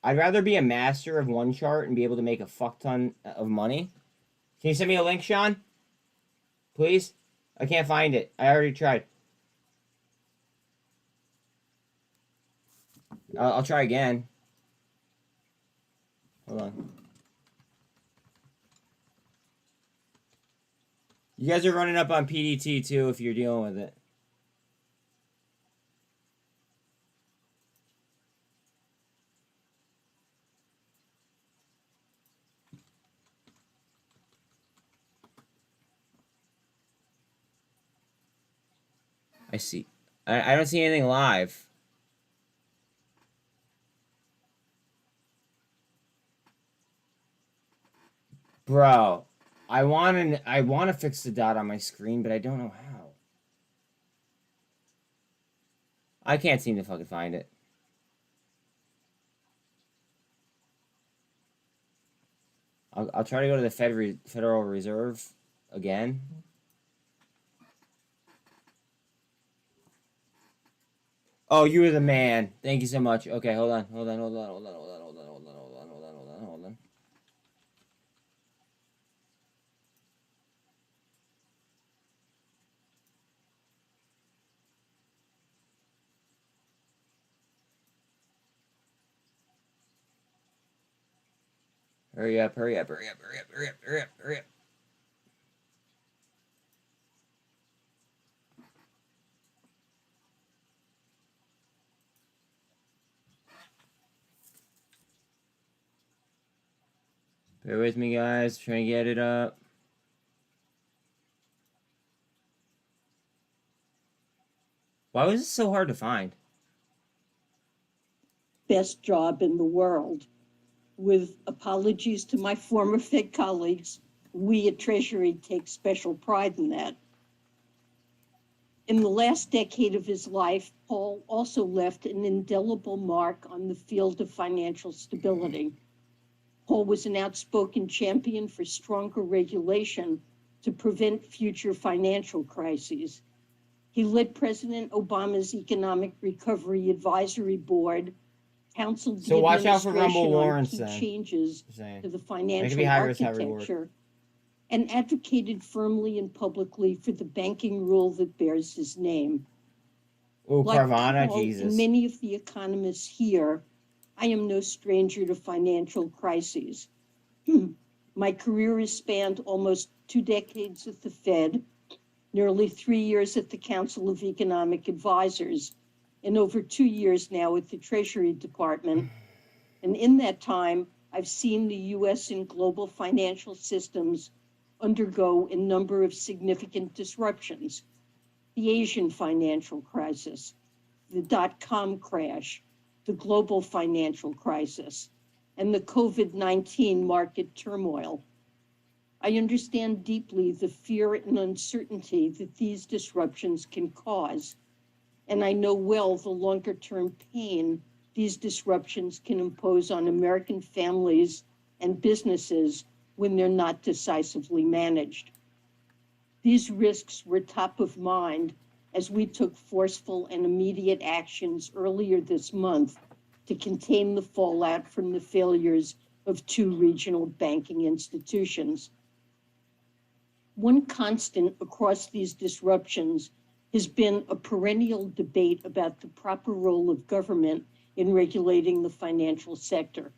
rather be a master of one chart and be able to make a fuck ton of money. Can you send me a link, Sean? Please? I can't find it. I already tried. I'll try again. Hold on. You guys are running up on PDT too if you're dealing with it. I see. I don't see anything live. Bro, I want to fix the dot on my screen, but I don't know how. I can't seem to fucking find it. I'll try to go to the Federal Reserve again. Oh, you were the man. Thank you so much. Okay, hold on. Hurry up. Bear with me, guys. Trying to get it up. Why was it so hard to find? Best job in the world. With apologies to my former Fed colleagues, we at Treasury take special pride in that. In the last decade of his life, Paul also left an indelible mark on the field of financial stability. Paul was an outspoken champion for stronger regulation to prevent future financial crises. He led President Obama's Economic Recovery Advisory Board, counseled the administration on key changes to the financial architecture, and advocated firmly and publicly for the banking rule that bears his name. Oh, like Carvana, Paul Jesus. And many of the economists here, I am no stranger to financial crises. My career has spanned almost 2 decades at the Fed, nearly 3 years at the Council of Economic Advisors, and over 2 years now at the Treasury Department. And in that time, I've seen the U.S. and global financial systems undergo a number of significant disruptions. The Asian financial crisis, the dot-com crash, the global financial crisis, and the COVID-19 market turmoil. I understand deeply the fear and uncertainty that these disruptions can cause, and I know well the longer-term pain these disruptions can impose on American families and businesses when they're not decisively managed. These risks were top of mind as we took forceful and immediate actions earlier this month to contain the fallout from the failures of 2 regional banking institutions. One constant across these disruptions has been a perennial debate about the proper role of government in regulating the financial sector.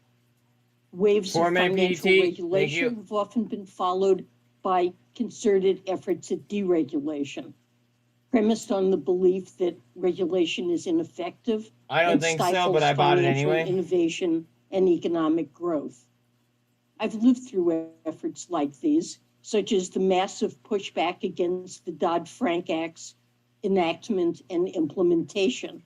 Waves of 4-minute financial PDT. regulation have often been followed by concerted efforts at deregulation, premised on the belief that regulation is ineffective I don't and think so, stifles but I bought it financial anyway. innovation and economic growth. I've lived through efforts like these, such as the massive pushback against the Dodd-Frank Act's enactment and implementation.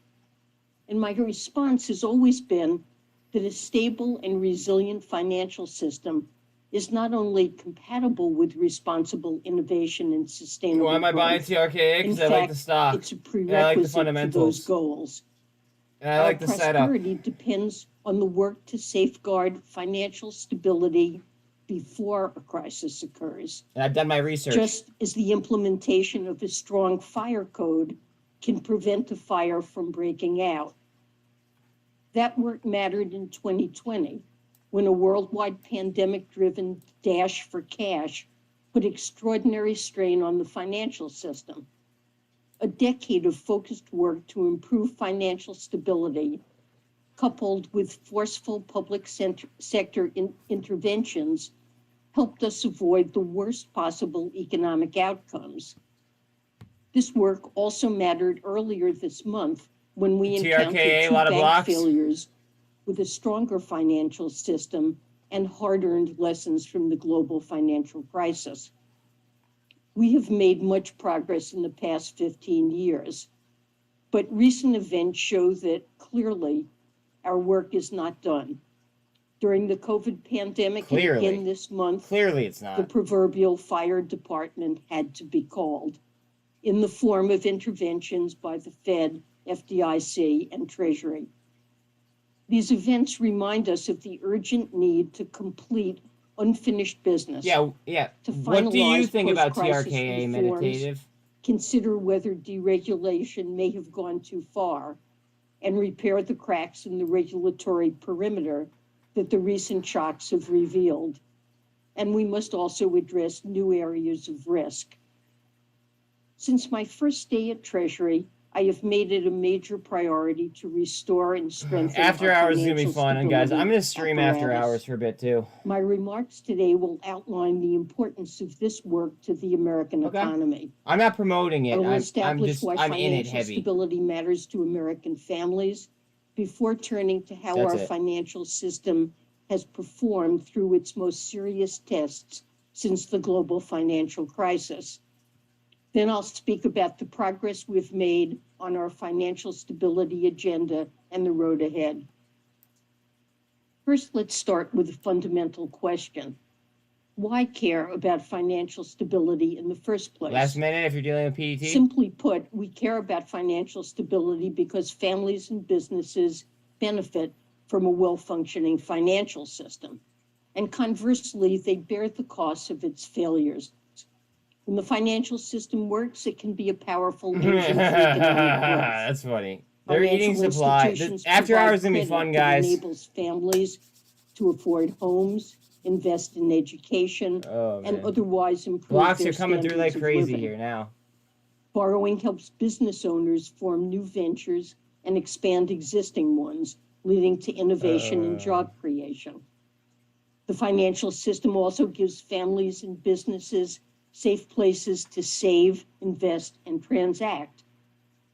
And my response has always been that a stable and resilient financial system is not only compatible with responsible innovation and sustainable Why am I buying growth, TRKA? in Because I like fact, the stock. it's a And I like the prerequisite for those fundamentals. goals. And I Our like the setup. prosperity depends on the work to safeguard financial stability before a crisis occurs. And I've done my research. Just as the implementation of a strong fire code can prevent a fire from breaking out. That work mattered in 2020, when a worldwide pandemic-driven dash for cash put extraordinary strain on the financial system. A decade of focused work to improve financial stability, coupled with forceful public sector interventions, helped us avoid the worst possible economic outcomes. This work also mattered earlier this month when we encountered TRKA, a two lot of bank blocks. failures with a stronger financial system and hard-earned lessons from the global financial crisis. We have made much progress in the past 15 years, but recent events show that clearly our work is not done. During the COVID pandemic and again this month, it's not. The proverbial fire department had to be called in the form of interventions by the Fed, FDIC, and Treasury. These events remind us of the urgent need to complete unfinished business. Yeah. To What do you finalize think about post-crisis TRKA reforms, meditative? consider whether deregulation may have gone too far, and repair the cracks in the regulatory perimeter that the recent shocks have revealed. And we must also address new areas of risk. Since my first day at Treasury, I have made it a major priority to restore and strengthen After our hours is going to be financial fun. And guys, I'm going to stability stream after apparatus. hours for a bit too. My remarks today will outline the importance of this work to the American economy. I'm not promoting it. I will I'm establish why I'm in it financial heavy. stability matters to American families before turning to how That's our it. financial system has performed through its most serious tests since the global financial crisis. Then I'll speak about the progress we've made on our financial stability agenda and the road ahead. First, let's start with a fundamental question. Why care about financial stability in the first place? Last minute, if you're dealing with PDT. Simply put, we care about financial stability because families and businesses benefit from a well-functioning financial system. And conversely, they bear the costs of its failures. When the financial system works, it can be a powerful engine for economic growth. That's funny. They're Financial eating supply. institutions After provide hours is going to be credit fun, that guys. enables families to afford homes, invest in education, Oh, and man. otherwise improve Blocks their are coming through standards like of crazy living. here now. Borrowing helps business owners form new ventures and expand existing ones, leading to innovation and job creation. The financial system also gives families and businesses safe places to save, invest, and transact.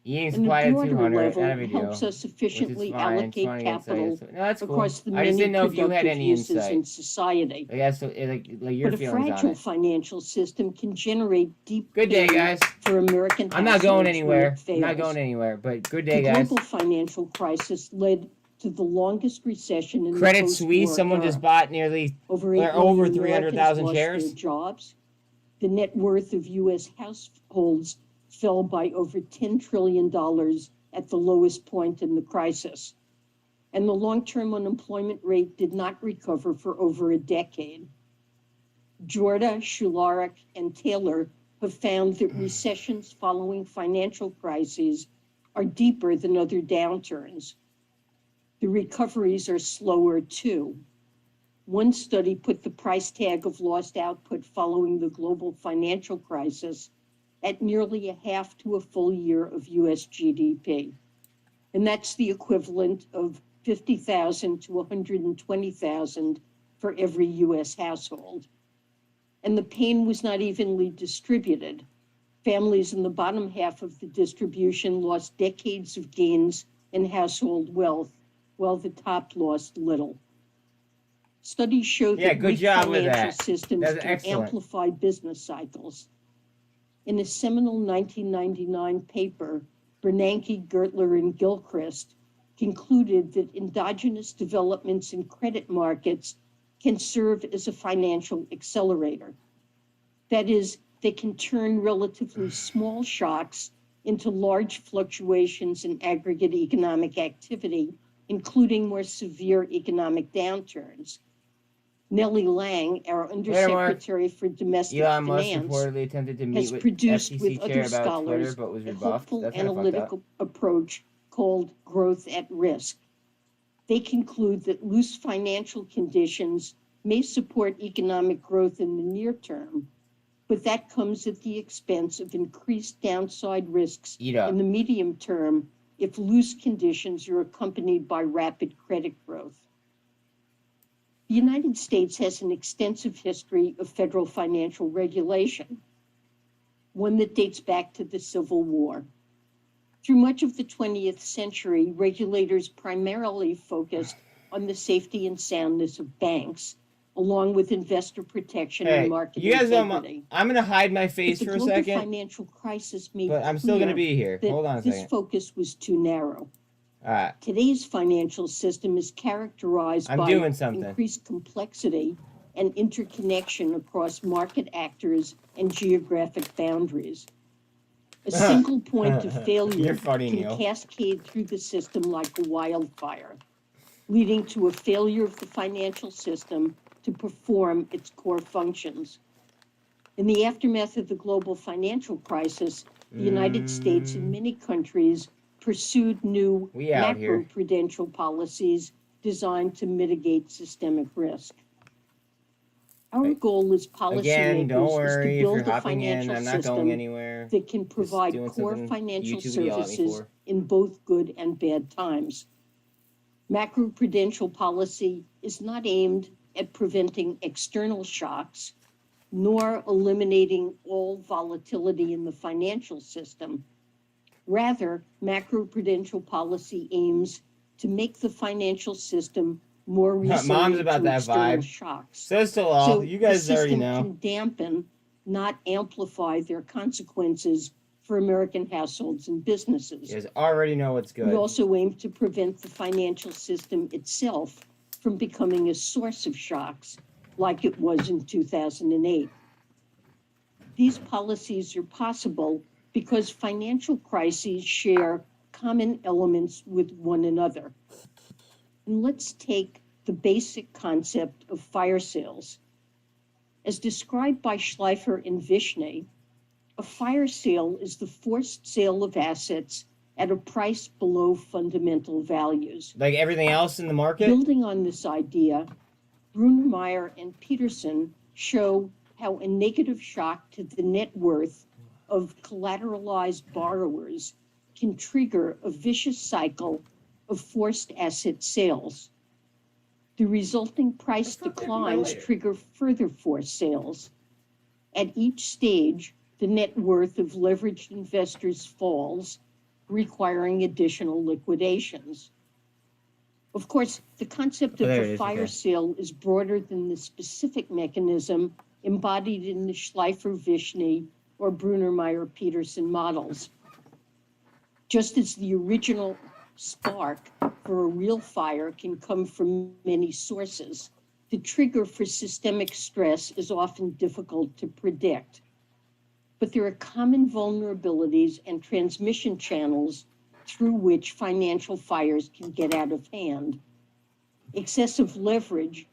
Eating And supply the at broader 200, level not a big deal. helps us efficiently Which is fine. It's allocate fine against capital it. No, that's cool. across the I just many didn't know if you had productive any uses insight. in society. Like, that's like your But a feelings on fragile it. financial system can generate deep Good day, pain guys. for American I'm not going households when anywhere. it I'm not fails. going anywhere. But good day, The guys. global financial crisis led to the longest recession in Credit the post-war Suisse, someone era. just bought nearly Over 8 over million 300,000 Americans lost shares. their jobs. The net worth of U.S. households fell by over $10 trillion at the lowest point in the crisis. And the long-term unemployment rate did not recover for over a decade. Jorda, Shularik, and Taylor have found that recessions following financial crises are deeper than other downturns. The recoveries are slower too. One study put the price tag of lost output following the global financial crisis at nearly a half to a full year of US GDP. And that's the equivalent of 50,000 to 120,000 for every US household. And the pain was not evenly distributed. Families in the bottom half of the distribution lost decades of gains in household wealth, while the top lost little. Studies show that good weak job with financial that. systems That's can excellent. amplify business cycles. In a seminal 1999 paper, Bernanke, Gertler, and Gilchrist concluded that endogenous developments in credit markets can serve as a financial accelerator. That is, they can turn relatively small shocks into large fluctuations in aggregate economic activity, including more severe economic downturns. Nellie Lang, our Undersecretary for Domestic Elon Musk Finance, reportedly attempted to meet has with produced FTC with chair other about Twitter, scholars but was a rebuffed. hopeful That's kind of fucked up. analytical approach called growth at risk. They conclude that loose financial conditions may support economic growth in the near term, but that comes at the expense of increased downside risks in the medium term if loose conditions are accompanied by rapid credit growth. The United States has an extensive history of federal financial regulation, one that dates back to the Civil War. Through much of the 20th century, regulators primarily focused on the safety and soundness of banks, along with investor protection and market integrity. I'm going to hide my face for a second. The global financial crisis made but I'm still going to be here. Hold on a second. This focus was too narrow. All right. Today's financial system is characterized by increased complexity and interconnection across market actors and geographic boundaries. A single point of failure can cascade through the system like a wildfire, leading to a failure of the financial system to perform its core functions. In the aftermath of the global financial crisis, the United States and many countries pursued new macro-prudential policies designed to mitigate systemic risk. Our goal as policymakers is to build a financial system that can provide core financial services in both good and bad times. Macro-prudential policy is not aimed at preventing external shocks, nor eliminating all volatility in the financial system. Rather, macroprudential policy aims to make the financial system more resilient to external shocks. So you guys already know. Can dampen, not amplify their consequences for American households and businesses. You guys already know what's good. We also aim to prevent the financial system itself from becoming a source of shocks like it was in 2008. These policies are possible because financial crises share common elements with one another. And let's take the basic concept of fire sales. As described by Schleifer and Vishney, a fire sale is the forced sale of assets at a price below fundamental values. Like everything else in the market? Building on this idea, Brunermeyer and Peterson show how a negative shock to the net worth of collateralized borrowers can trigger a vicious cycle of forced asset sales. The resulting price declines trigger further forced sales. At each stage, the net worth of leveraged investors falls, requiring additional liquidations. Of course, the concept of a fire sale is broader than the specific mechanism embodied in the Schleifer-Vishney or Brunermeyer-Peterson models. Just as the original spark for a real fire can come from many sources, the trigger for systemic stress is often difficult to predict. But there are common vulnerabilities and transmission channels through which financial fires can get out of hand. Excessive leverage,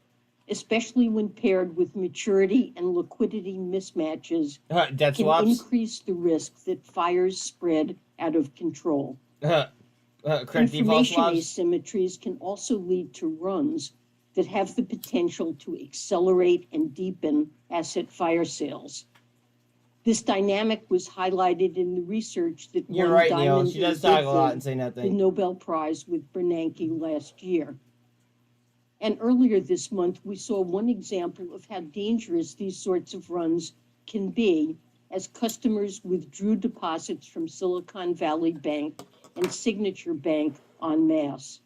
especially when paired with maturity and liquidity mismatches, can increase the risk that fires spread out of control. Information asymmetries can also lead to runs that have the potential to accelerate and deepen asset fire sales. This dynamic was highlighted in the research that You're won right, Neil. Diamond She does and talk a lot goev and say the nothing. Nobel Prize with Bernanke last year. And earlier this month, we saw one example of how dangerous these sorts of runs can be as customers withdrew deposits from Silicon Valley Bank and Signature Bank en masse.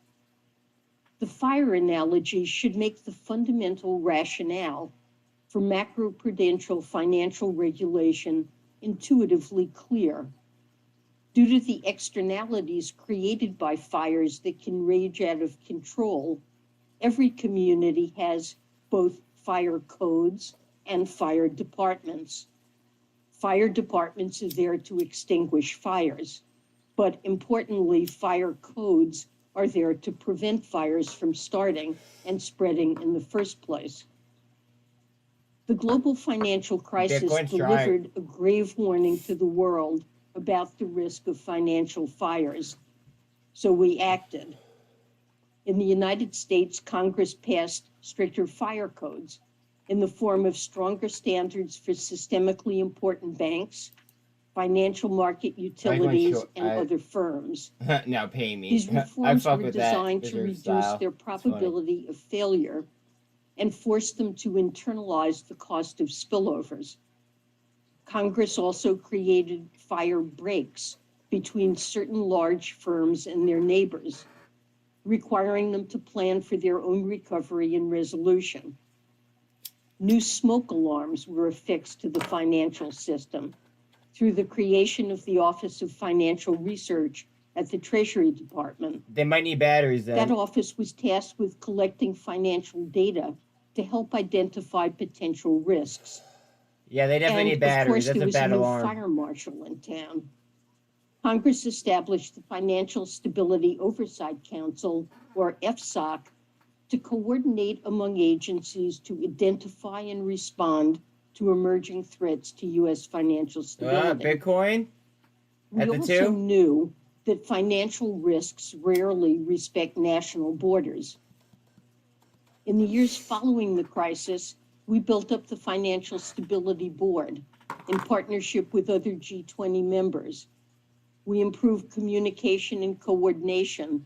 The fire analogy should make the fundamental rationale for macroprudential financial regulation intuitively clear. Due to the externalities created by fires that can rage out of control, every community has both fire codes and fire departments. Fire departments are there to extinguish fires, but importantly, fire codes are there to prevent fires from starting and spreading in the first place. The global financial crisis delivered a grave warning to the world about the risk of financial fires, so we acted. In the United States, Congress passed stricter fire codes in the form of stronger standards for systemically important banks, financial market utilities, and other firms. Now pay me. These reforms fuck were with that designed to visual reduce style. their probability of failure and force them to internalize the cost of spillovers. Congress also created fire breaks between certain large firms and their neighbors, requiring them to plan for their own recovery and resolution. New smoke alarms were affixed to the financial system through the creation of the Office of Financial Research at the Treasury Department. They might need batteries then. That office was tasked with collecting financial data to help identify potential risks. Yeah, they definitely need batteries. That's a bad alarm. Of course, there was no fire marshal in town. Congress established the Financial Stability Oversight Council, or FSOC, to coordinate among agencies to identify and respond to emerging threats to U.S. financial stability. Bitcoin? We also knew that financial risks rarely respect national borders. In the years following the crisis, we built up the Financial Stability Board in partnership with other G20 members. We improved communication and coordination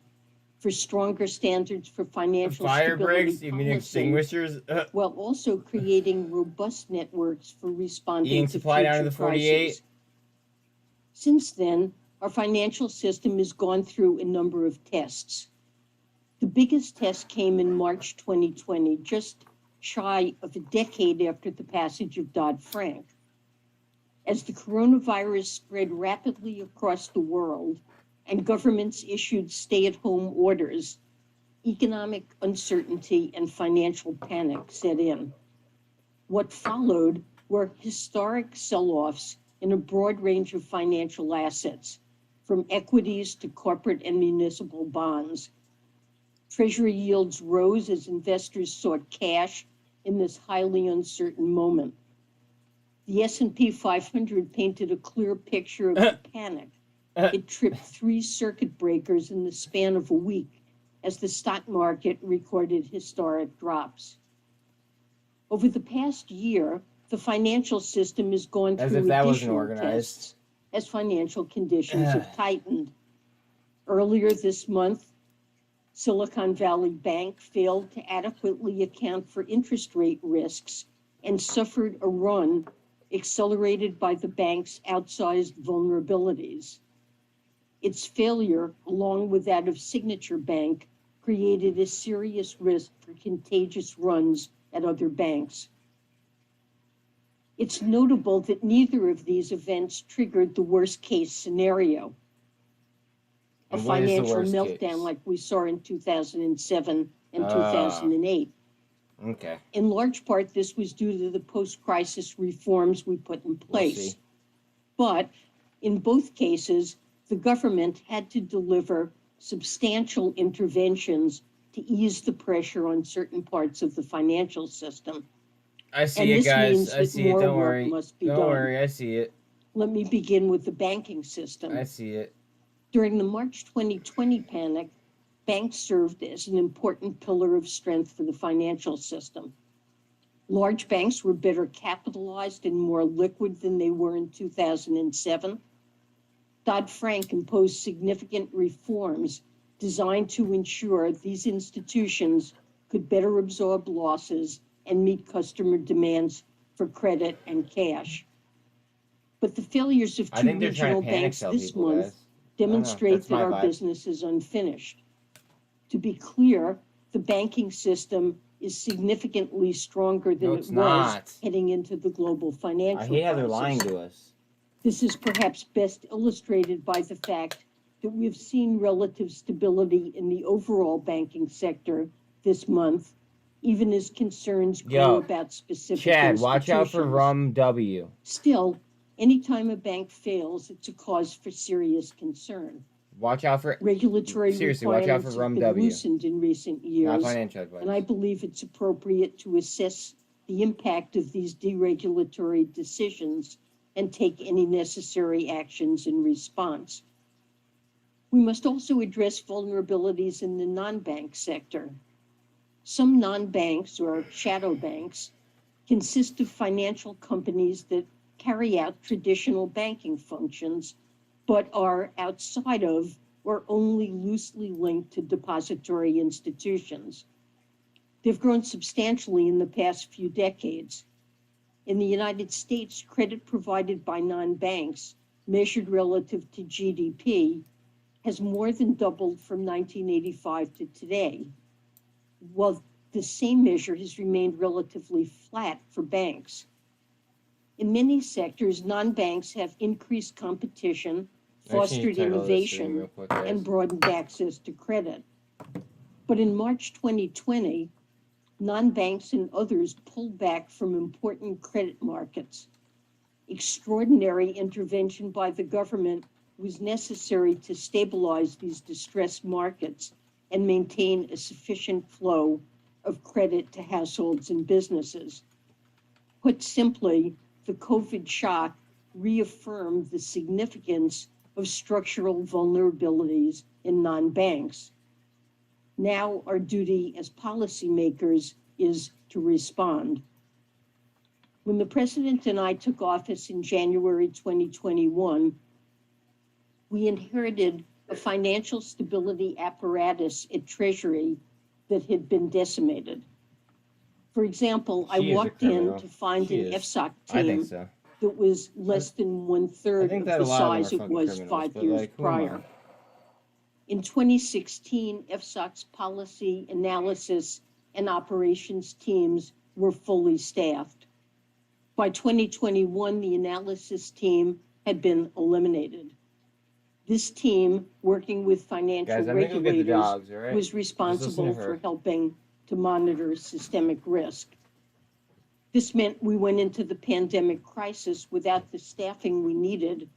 for stronger standards for financial fire stability breaks? You mean extinguishers? While also creating robust networks for responding to supply down to future the 48? crises. Since then, our financial system has gone through a number of tests. The biggest test came in March 2020, just shy of a decade after the passage of Dodd-Frank. As the coronavirus spread rapidly across the world and governments issued stay-at-home orders, economic uncertainty and financial panic set in. What followed were historic sell-offs in a broad range of financial assets, from equities to corporate and municipal bonds. Treasury yields rose as investors sought cash in this highly uncertain moment. The S&P 500 painted a clear picture of the panic. It tripped 3 circuit breakers in the span of a week as the stock market recorded historic drops. Over the past year, the financial system has gone through additional tests as financial conditions have tightened. Earlier this month, Silicon Valley Bank failed to adequately account for interest rate risks and suffered a run accelerated by the bank's outsized vulnerabilities. Its failure, along with that of Signature Bank, created a serious risk for contagious runs at other banks. It's notable that neither of these events triggered the worst-case scenario, a financial meltdown like we saw in 2007 and 2008. Okay. In large part, this was due to the post-crisis reforms we put in place. But in both cases, the government had to deliver substantial interventions to ease the pressure on certain parts of the financial system. I see it, guys. I see it. Don't worry. Don't worry. I see it. Let me begin with the banking system. I see it. During the March 2020 panic, banks served as an important pillar of strength for the financial system. Large banks were better capitalized and more liquid than they were in 2007. Dodd-Frank imposed significant reforms designed to ensure these institutions could better absorb losses and meet customer demands for credit and cash. But the failures of two regional banks this month demonstrate that our business is unfinished. To be clear, the banking system is significantly stronger than it was heading into the global financial crisis. I hate how they're lying to us. This is perhaps best illustrated by the fact that we've seen relative stability in the overall banking sector this month, even as concerns grow about specific Chad, watch out for rumbw. Still, anytime a bank fails, it's a cause for serious concern. Watch out for regulatory watch out for requirements have been loosened in recent years, not financial advice. And I believe it's appropriate to assess the impact of these deregulatory decisions and take any necessary actions in response. We must also address vulnerabilities in the non-bank sector. Some non-banks or shadow banks consist of financial companies that carry out traditional banking functions, but are outside of or only loosely linked to depository institutions. They've grown substantially in the past few decades. In the United States, credit provided by non-banks, measured relative to GDP, has more than doubled from 1985 to today, while the same measure has remained relatively flat for banks. In many sectors, non-banks have increased competition, fostered innovation, and broadened access to credit. But in March 2020, non-banks and others pulled back from important credit markets. Extraordinary intervention by the government was necessary to stabilize these distressed markets and maintain a sufficient flow of credit to households and businesses. Put simply, the COVID shock reaffirmed the significance of structural vulnerabilities in non-banks. Now our duty as policymakers is to respond. When the president and I took office in January 2021, we inherited a financial stability apparatus at Treasury that had been decimated. For example, I walked in to find an FSOC team that was less than 1/3 of the size it was 5 years prior. In 2016, FSOC's policy, analysis, and operations teams were fully staffed. By 2021, the analysis team had been eliminated. This team, working with financial regulators, was responsible for helping to monitor systemic risk. This meant we went into the pandemic crisis without the staffing we needed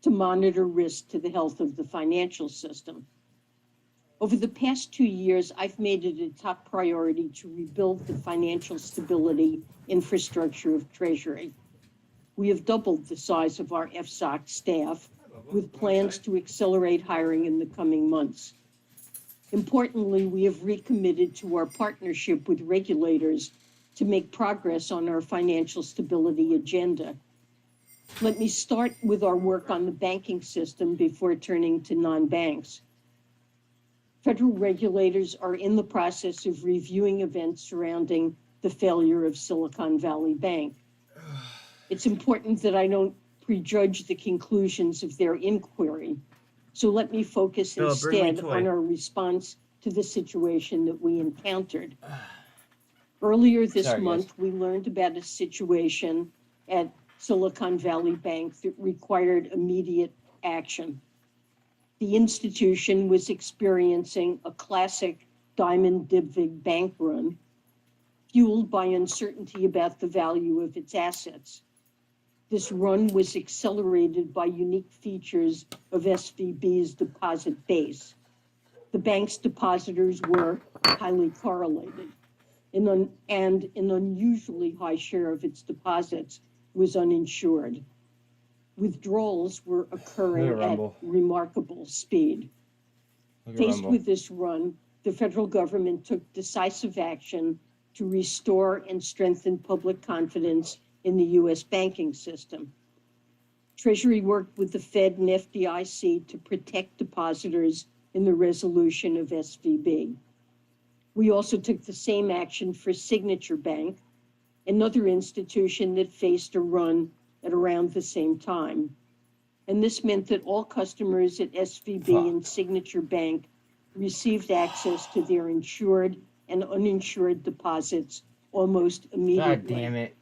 to monitor risk to the health of the financial system. Over the past 2 years, I've made it a top priority to rebuild the financial stability infrastructure of Treasury. We have doubled the size of our FSOC staff with plans to accelerate hiring in the coming months. Importantly, we have recommitted to our partnership with regulators to make progress on our financial stability agenda. Let me start with our work on the banking system before turning to non-banks. Federal regulators are in the process of reviewing events surrounding the failure of Silicon Valley Bank. It's important that I don't prejudge the conclusions of their inquiry, so let me focus instead on our response to the situation that we encountered. Earlier this month, we learned about a situation at Silicon Valley Bank that required immediate action. The institution was experiencing a classic diamond dibvig bank run, fueled by uncertainty about the value of its assets. This run was accelerated by unique features of SVB's deposit base. The bank's depositors were highly correlated, and an unusually high share of its deposits was uninsured. Withdrawals were occurring at remarkable speed. Faced with this run, the federal government took decisive action to restore and strengthen public confidence in the U.S. banking system. Treasury worked with the Fed and FDIC to protect depositors in the resolution of SVB. We also took the same action for Signature Bank, another institution that faced a run at around the same time. And this meant that all customers at SVB and Signature Bank received access to their insured and uninsured deposits almost immediately. God damn it.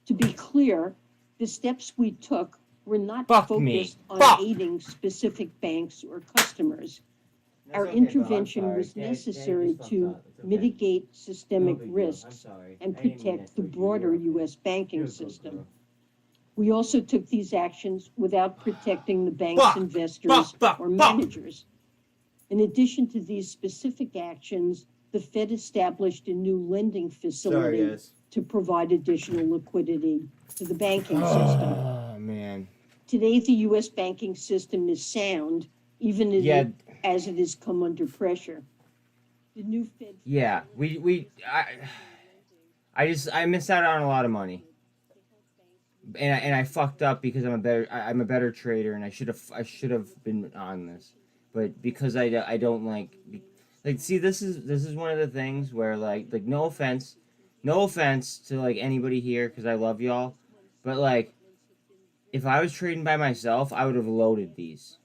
To be clear, the steps we took were not Fuck focused me. on Fuck. aiding specific banks or customers. That's Our okay, bro. I'm intervention sorry. was Dad necessary just fucked to up. It's okay. mitigate systemic No big deal. I'm risks sorry. and I didn't mean protect that the for you. broader You're okay. U.S. banking You're a good system. girl. We also took these actions without protecting the bank's investors or managers. In addition to these specific actions, the Fed established a new lending facility to provide additional liquidity to the banking system. Oh, man. Today, the U.S. banking system is sound, even as it has come under pressure. The new Fed. Yeah, I missed out on a lot of money, and I fucked up because I'm a better trader, and I should have been on this, but because I don't like see, this is one of the things where like no offense to like anybody here, because I love y'all, but like if I was trading by myself, I would have loaded these.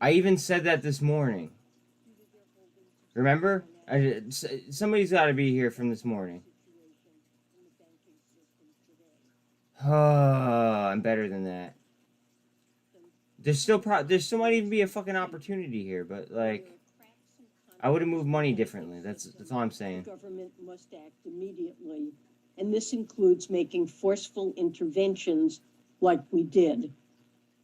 I even said that this morning. Remember? Somebody's got to be here from this morning. I'm better than that. There still might even be a fucking opportunity here, but like, I would have moved money differently. That's all I'm saying. The government must act immediately, and this includes making forceful interventions like we did.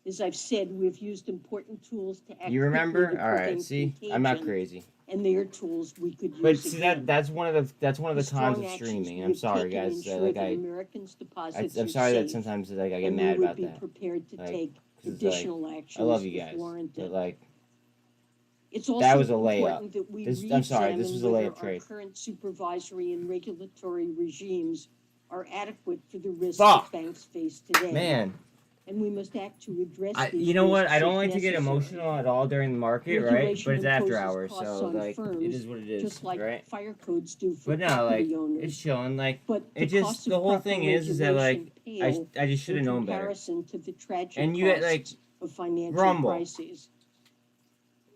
As I've said, we've used important tools to act. You remember? quickly to All right. prevent See, I'm not contagion, crazy. And they are tools we could use. But see, again. that's one of the strong cons of actions streaming. we I'm have sorry, taken guys. ensure Like that Americans' deposits I'm are sorry that safe, sometimes like I get and mad we would about be that. prepared to Like, take 'cause, additional like, actions I love you if guys, warranted. but like It's also that was a layup. important that we I'm sorry, this re-examine was a whether layup our trade. current supervisory and regulatory regimes are adequate for the risks Fuck. that banks face today. Man. And we must act to address these You know what? risks I don't if like to get necessary. emotional at all during the market, right? Regulation But it's after imposes hours, costs so on like firms, it is what it is, just like right? fire codes do for But no, property like owners. it's chilling. Like But it the just costs the of whole proper thing is that like regulation I just should have in known better. comparison to the tragic And you get like costs of financial Rumble. crises.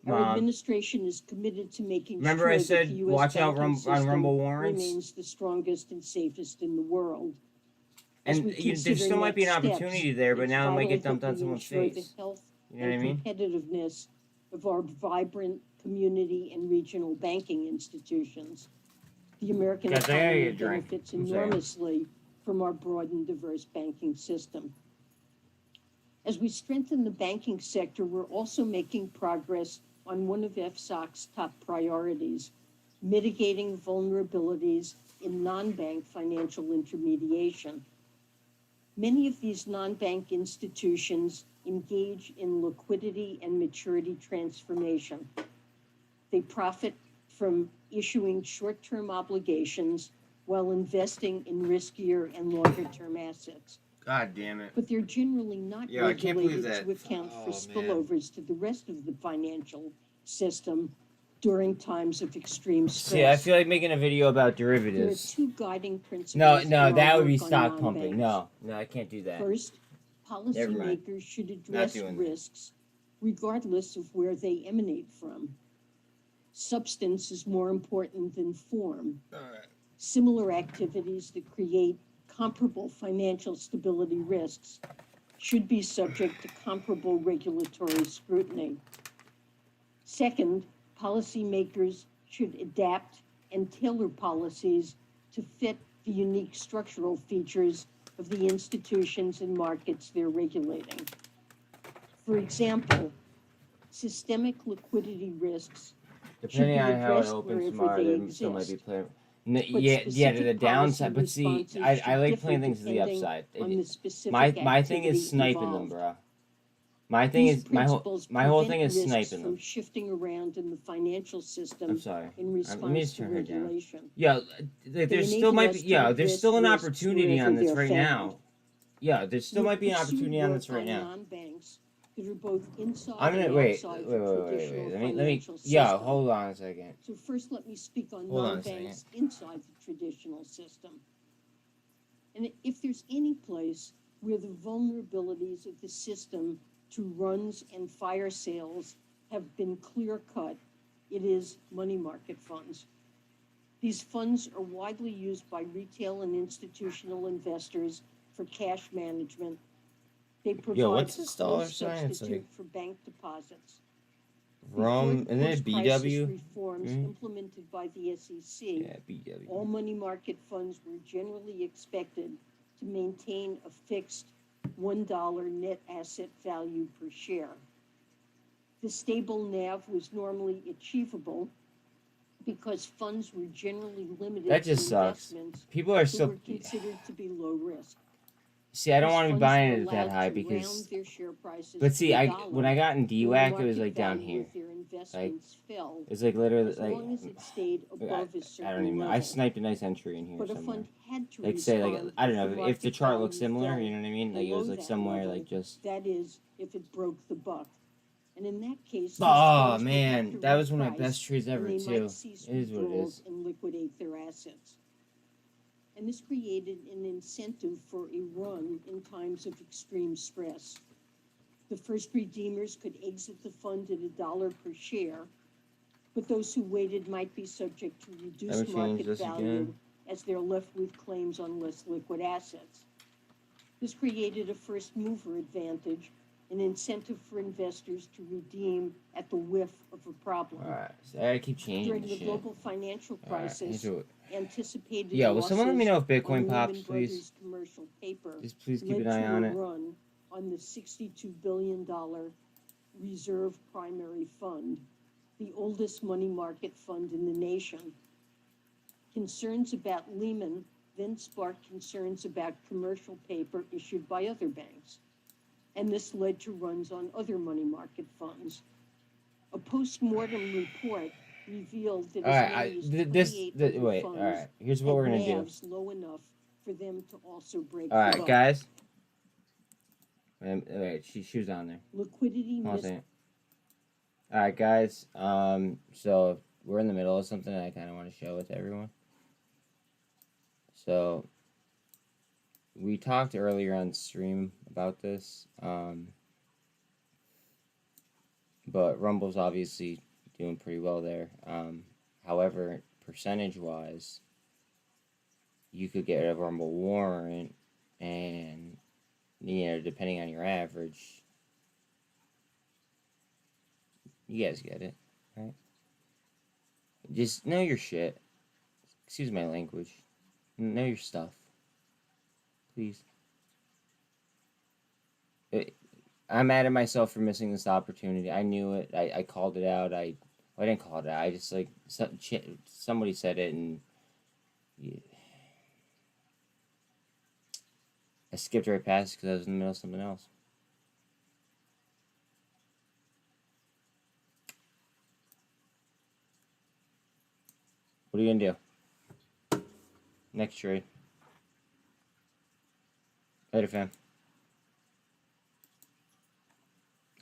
Our Mom. administration is committed to making Remember sure I that said the U.S. watch out banking on system Rumble warrants? remains the strongest and safest in the world. As And we there consider still might be an next steps, opportunity there, but it's now it might vital get dumped that on we someone's ensure face. the health You know what I mean? and competitiveness of our vibrant community and regional banking institutions. The American Guys, I gotta economy get a drink. benefits I'm sorry. enormously from our broad and diverse banking system. As we strengthen the banking sector, we're also making progress on one of FSOC's top priorities, mitigating vulnerabilities in non-bank financial intermediation. Many of these non-bank institutions engage in liquidity and maturity transformation. They profit from issuing short-term obligations while investing in riskier and longer-term assets. God damn it. But they're generally not Yeah, I can't believe regulated to that. account for Oh, spillovers to the rest of the financial system during times of extreme stress. See, I feel like making a video about There are derivatives. two guiding principles. No, in that our would be work on stock pumping. non-banks. No, I can't do that. First, Never mind. policymakers should address doing that. risks regardless of where they emanate from. Substance is more important than form. Similar activities that create comparable financial stability risks should be subject to comparable regulatory scrutiny. Second, policymakers should adapt and tailor policies to fit the unique structural features of the institutions and markets they're regulating. For example, systemic liquidity risks should be Depending on how it addressed opens wherever tomorrow, they there still might be exist. playing. But Yeah, to the specific downside. But policy see, responses I should like differ playing things to the depending upside. on the specific My thing is activity sniping them, involved. bro. My thing These is my whole principles thing is prevent risks sniping from them. shifting around in the financial system I'm sorry. in Let me response just to turn her down. regulation. Yeah, They there still enable might us be. to Yeah, there's address still an risks opportunity on wherever this they're right found. now. Yeah, there still We'll might be an pursue opportunity on work this right now. non-banks that are both inside I'm and gonna wait. outside the traditional Let me. financial Yeah, system. hold on a second. So first, let me speak on Hold on a non-banks inside the traditional system. And if there's any place where the vulnerabilities of the system to runs and fire sales have been clear-cut, it is money market funds. These funds are widely used by retail and institutional investors for cash management. They provide what's a this dollar close sign? It's substitute like for bank deposits. Rum, and then a Post-crisis BW. reforms implemented by the SEC, Yeah, BW. all money market funds were generally expected to maintain a fixed $1 net asset value per share. The stable NAV was normally achievable because funds were generally limited That just to sucks. investments People are that still. were considered to be low risk. See, I don't These want to be funds buying were it at that allowed high to because. round their share prices But to see, a when I dollar got in when DWAC, it was market like down value here. of their Like, investments fell, it's like literally as like. long as it stayed above a I don't certain even know. I level. sniped a nice entry in here But a somewhere. fund had to Like say like respond I don't if the know if the market chart looks value similar. fell You know what I mean? Like it below was like that somewhere level, like just. that is, if it broke the buck. And in that case, these Oh funds would have man, to that was one of my reprice, best trades ever and they too. might cease It is what it withdrawals is. and liquidate their assets. And this created an incentive for a run in times of extreme stress. The first redeemers could exit the fund at $1 per share, but those who waited might be subject to reduced change market this value again? as they're left with claims on less liquid assets. This created a first mover advantage, an incentive for investors to redeem at the whiff of a problem. Alright, so I gotta keep changing During the the shit. global financial crisis, anticipated Yeah, will someone let me know if losses Bitcoin on pops, Lehman please? Brothers commercial paper Just please keep led an eye to on a it. run on the $62 billion reserve primary fund, the oldest money market fund in the nation. Concerns about Lehman then sparked concerns about commercial paper issued by other banks, and this led to runs on other money market funds. A post-mortem report revealed that as many as 28 other wait, funds alright, here's what had we're gonna do. NAVs low enough for them to also break the Alright, buck. guys. Wait, she was down there. Liquidity Hold on a second. Alright, guys. So we're in the middle of something I kind of want to show it to everyone. So we talked earlier on stream about this, but Rumble's obviously doing pretty well there. However, percentage-wise, you could get a Rumble warrant, and depending on your average, you guys get it, right? Just know your shit. Excuse my language. Know your stuff. Please. I'm mad at myself for missing this opportunity. I knew it. I called it out. I didn't call it out. I just like somebody said it, and I skipped right past it because I was in the middle of something else. What are you gonna do? Next trade. Later, fam.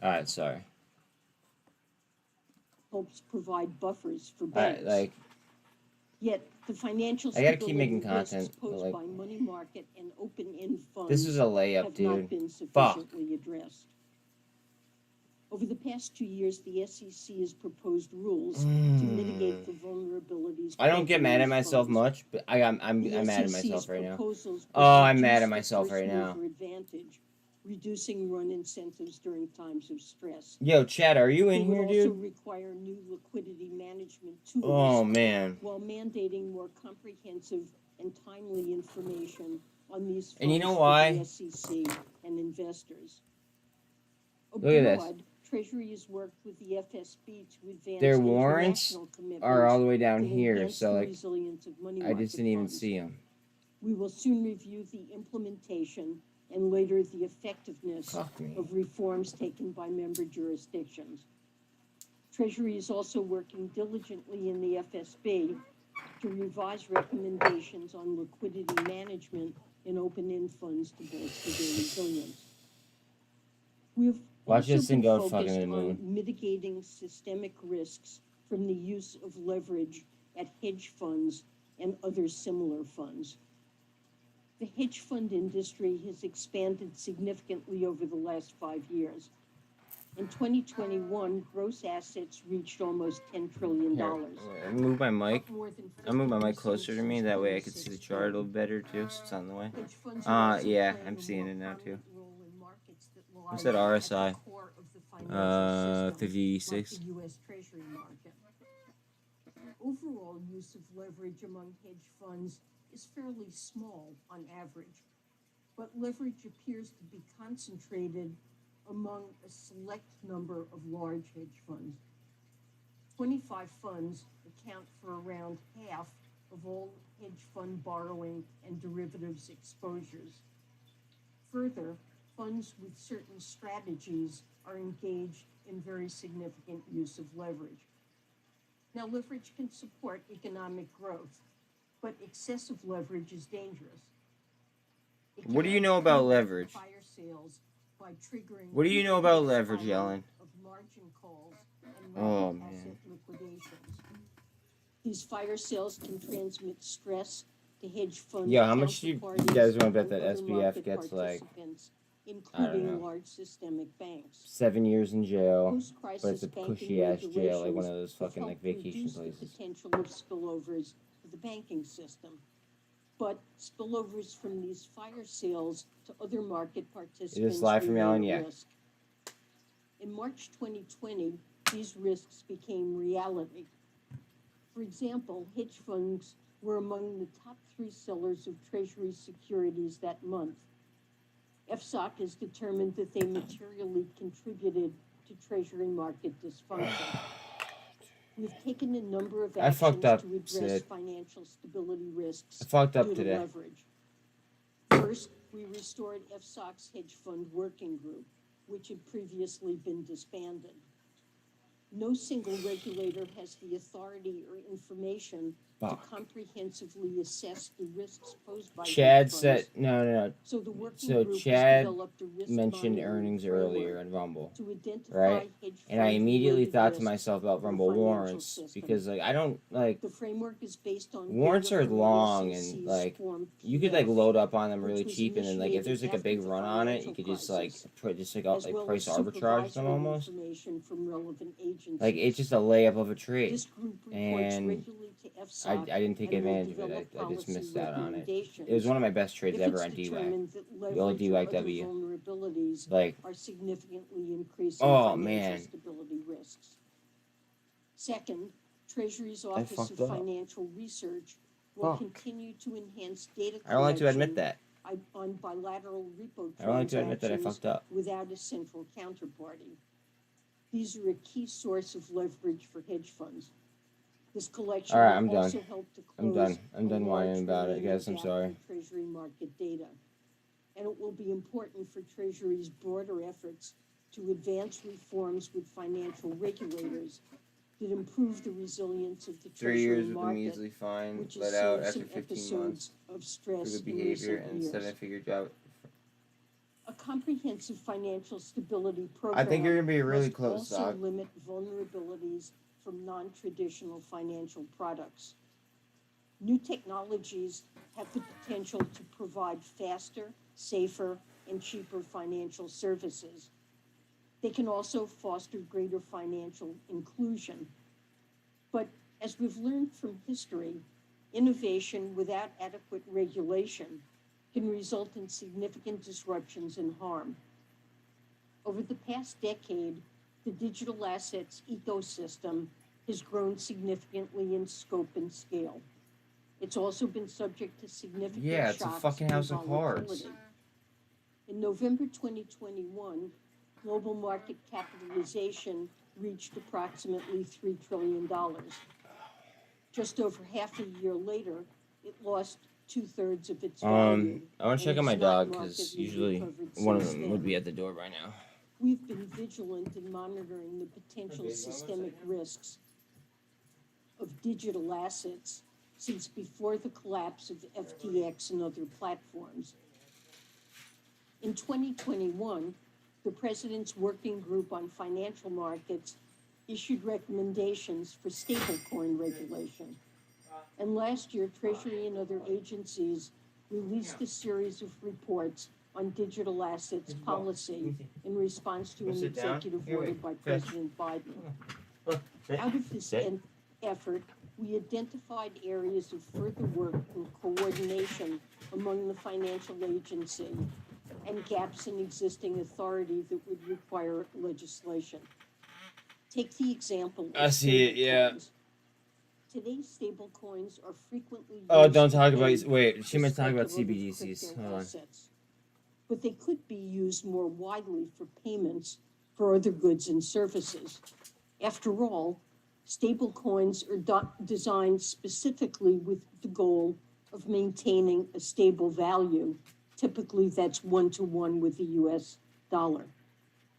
Alright, sorry. Helps provide buffers for banks. Like, yet the financial I gotta keep stability making risks content, but, posed like, by money market and open-end funds this is a layup, have dude. not been sufficiently addressed. Over the past 2 years, the SEC has proposed rules to mitigate the vulnerabilities. I don't get mad at myself much, but I'm mad at myself right now. Oh, I'm mad at myself right now. Advantage, reducing run incentives during times of stress. Yo, Chad, are you in They here, would also dude? require new liquidity management tools. Oh, man. While mandating more comprehensive and timely information on these funds And you know for why? the SEC and investors. Look at this. Abroad, Treasury has worked with the FSB to advance Their warrants international commitments are all the way down that here, enhance so the like resilience of money I market just didn't even funds. see them. We will soon review the implementation and later the effectiveness Fuck me. of reforms taken by member jurisdictions. Treasury is also working diligently in the FSB to revise recommendations on liquidity management in open-end funds to bolster their resilience. We've Watch also this thing been go fucking focused to the on moon. mitigating systemic risks from the use of leverage at hedge funds and other similar funds. The hedge fund industry has expanded significantly over the last 5 years. In 2021, gross assets reached almost $10 trillion. Here, wait, move my mic. I'll move my mic closer to me. That way I can see the chart a little better too, so it's on the way. Yeah, I'm seeing it now too. What's that RSI? 56. The U.S. Treasury market. Overall use of leverage among hedge funds is fairly small on average, but leverage appears to be concentrated among a select number of large hedge funds. 25 funds account for around half of all hedge fund borrowing and derivatives exposures. Further, funds with certain strategies are engaged in very significant use of leverage. Now, leverage can support economic growth, but excessive leverage is dangerous. What do you know about leverage? Fire sales by triggering What do you know about leverage, Yellen? of margin calls and Oh, rapid asset liquidations. These fire sales can transmit stress to hedge fund Yeah, how much do you counterparties guys want to bet and that other SBF market gets, like, participants, I don't including know, large systemic banks. 7 years in jail, Post-crisis but it's a banking cushy ass jail, like one of regulations those fucking have like helped vacation reduce places. the potential of spillovers to the banking system. But spillovers from these fire sales to other market participants live from remain Yellen? a Yeah. risk. In March 2020, these risks became reality. For example, hedge funds were among the top 3 sellers of Treasury securities that month. FSOC has determined that they materially contributed to Treasury market dysfunction. We've taken a number of I actions fucked up, to address Sid. financial stability risks I fucked up due to today. leverage. First, we restored FSOC's hedge fund working group, which had previously been disbanded. No single regulator has the authority or information to Fuck. comprehensively assess the risks posed by Chad hedge funds. said no. So the working So group has Chad developed a risk mentioned monitoring earnings framework earlier in Rumble, to identify right? hedge And I immediately fund-related thought to risks myself about in the Rumble financial warrants system. because like I don't like The framework is based on warrants data are from the long SEC's and like Form you could like PF, load up on them really which was cheap and then like if there's like a big initiated run after the on it, you financial could just like crisis, out as like well price as arbitrage them supervisory almost. information from relevant agencies. Like it's just a layup of a trade, This group reports and regularly to I FSOC didn't take and will advantage of develop it. I just policy missed out on it. recommendations. It was one of my best trades If ever it's on DWAG. determined that The old leverage or other DWAG. vulnerabilities Like, are significantly increasing oh financial man, stability risks. Second, Treasury's I Office of fucked up. Financial Research will Fuck. continue to enhance data I don't like to admit collection that. on bilateral repo I don't like to admit that I transactions fucked up. without a central counterparty. These are a key source of leverage for hedge funds. This collection All right, will I'm also done. help to I'm close done. I'm a done large whining about it, remaining guys. I'm gap sorry. in Treasury market data. And it will be important for Treasury's broader efforts to advance reforms with financial regulators that improve the resilience of the 3 Treasury years with the market, measly fine, which let has out seen after some 15 months episodes of for stress good in behavior recent and years. 7-figure job. A comprehensive financial stability I program think you're gonna be really must close, also dog. limit vulnerabilities from non-traditional financial products. New technologies have the potential to provide faster, safer, and cheaper financial services. They can also foster greater financial inclusion. But as we've learned from history, innovation without adequate regulation can result in significant disruptions and harm. Over the past decade, the digital assets ecosystem has grown significantly in scope and scale. It's also been subject to significant Yeah, it's a shocks fucking and house of cards. volatility. In November 2021, global market capitalization reached approximately $3 trillion. Just over half a year later, it lost 2/3 of its value. I want to check and on my it's not dog because markedly usually recovered one of since them then. would be at the door right now. We've been vigilant in monitoring the potential systemic risks of digital assets since before the collapse of FTX and other platforms. In 2021, the President's Working Group on Financial Markets issued recommendations for stablecoin regulation. And last year, Treasury and other agencies released a series of reports on digital assets policy in response to an executive order by President Biden. Out of this effort, we identified areas of further work and coordination among the financial agency and gaps in existing authority that would require legislation. Take the example of I see it, yeah. stablecoins. Today's stablecoins are frequently used Oh, don't talk to about. pay Wait, she for might talk about speculative CBDCs. crypto Hold on. assets. But they could be used more widely for payments for other goods and services. After all, stablecoins are designed specifically with the goal of maintaining a stable value. Typically, that's 1-to-1 with the U.S. dollar.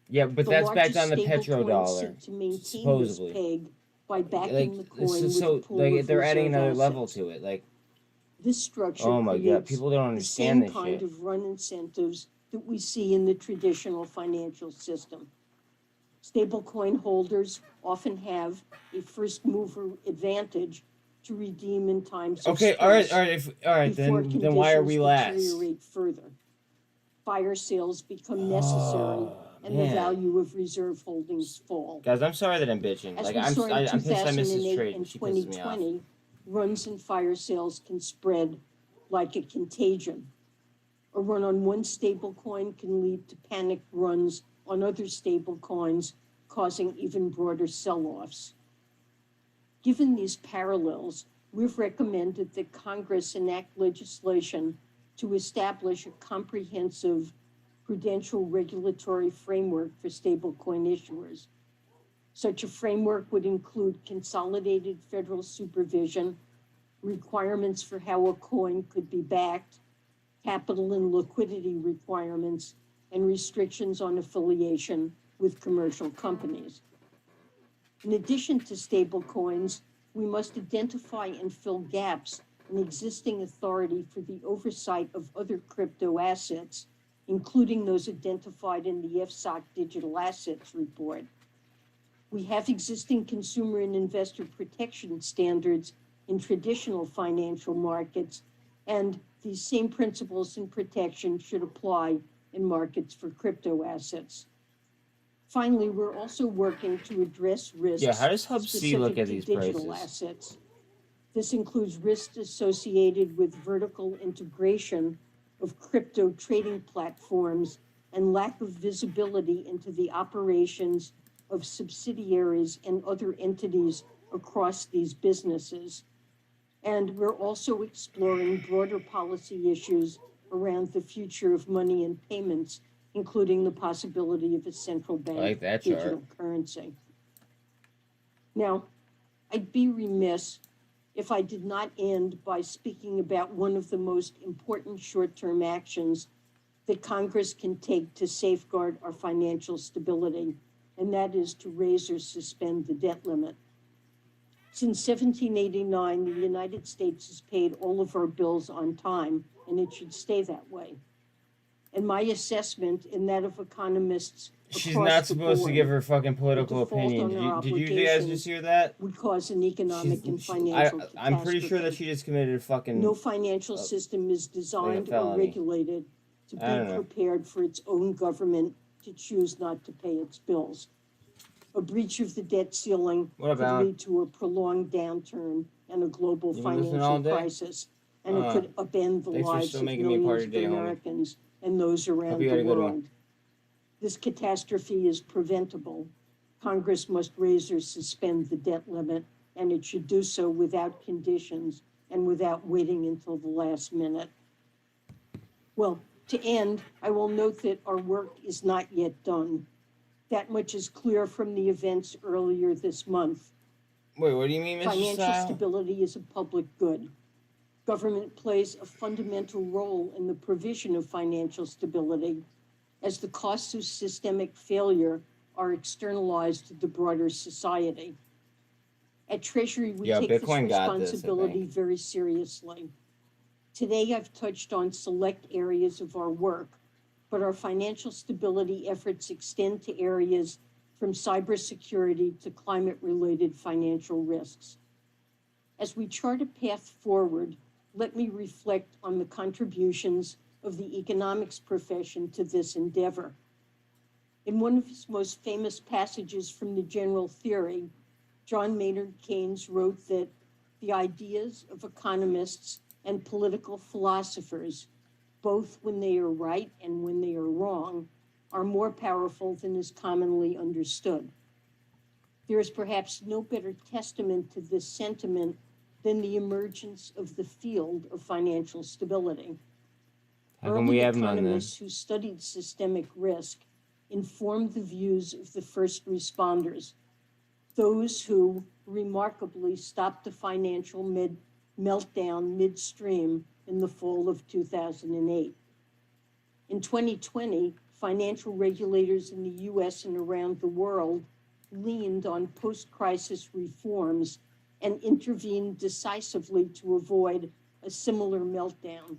Yeah, but The that's backed on the largest petrodollar, stablecoins seek to maintain supposedly. this peg by backing Like, the this coin is with so a pool like of they're adding reserve another level assets. to it. Like, This structure oh my god, creates people don't the understand same this kind shit. of run incentives that we see in the traditional financial system. Stablecoin holders often have a first mover advantage to redeem in times of Okay, stress all right, before then why are we conditions last? deteriorate further. Fire sales become necessary and the man. value of reserve holdings fall. Guys, I'm sorry that I'm bitching. As Like, we saw in I'm pissed I missed this 2008 trade. and She pisses me off. 2020, runs in fire sales can spread like a contagion. A run on one stable coin can lead to panicked runs on other stable coins, causing even broader sell-offs. Given these parallels, we've recommended that Congress enact legislation to establish a comprehensive prudential regulatory framework for stablecoin issuers. Such a framework would include consolidated federal supervision, requirements for how a coin could be backed, capital and liquidity requirements, and restrictions on affiliation with commercial companies. In addition to stablecoins, we must identify and fill gaps in existing authority for the oversight of other crypto assets, including those identified in the FSOC Digital Assets Report. We have existing consumer and investor protection standards in traditional financial markets, and these same principles and protections should apply in markets for crypto assets. Finally, we're also working to address risks Yeah, how does Hub C look specific at to these digital prices? assets. This includes risks associated with vertical integration of crypto trading platforms and lack of visibility into the operations of subsidiaries and other entities across these businesses. And we're also exploring broader policy issues around the future of money and payments, including the possibility of a central bank I like that chart. digital currency. Now, I'd be remiss if I did not end by speaking about one of the most important short-term actions that Congress can take to safeguard our financial stability, and that is to raise or suspend the debt limit. Since 1789, the United States has paid all of our bills on time, and it should stay that way. And my assessment, and that of economists She's across not the supposed to board, give her fucking political a default opinion. on our Did you guys just hear that? would cause an economic and financial I'm pretty sure that catastrophe. she just committed a fucking. No financial system is designed or felony. regulated to I don't be know. prepared for its own government to choose not to pay its bills. A breach of the debt ceiling What could about- lead to a prolonged downturn and a global You been listening all financial day? crisis, and it could upend the Thanks for lives still of making me a millions party of today, homie. Americans and those around you had the a good world. one. This catastrophe is preventable. Congress must raise or suspend the debt limit, and it should do so without conditions and without waiting until the last minute. Well, to end, I will note that our work is not yet done. That much is clear from the events earlier this month. Wait, what do you mean, Mr. Financial Style? stability is a public good. Government plays a fundamental role in the provision of financial stability, as the costs of systemic failure are externalized to the broader society. At Treasury, we take Bitcoin this got this, I responsibility think. very seriously. Today, I've touched on select areas of our work, but our financial stability efforts extend to areas from cybersecurity to climate-related financial risks. As we chart a path forward, let me reflect on the contributions of the economics profession to this endeavor. In one of his most famous passages from the General Theory, John Maynard Keynes wrote that the ideas of economists and political philosophers, both when they are right and when they are wrong, are more powerful than is commonly understood. There is perhaps no better testament to this sentiment than the emergence of the field of financial stability. How come we Early have none then? economists who studied systemic risk informed the views of the first responders, those who remarkably stopped the financial meltdown midstream in the fall of 2008. In 2020, financial regulators in the US and around the world leaned on post-crisis reforms and intervened decisively to avoid a similar meltdown.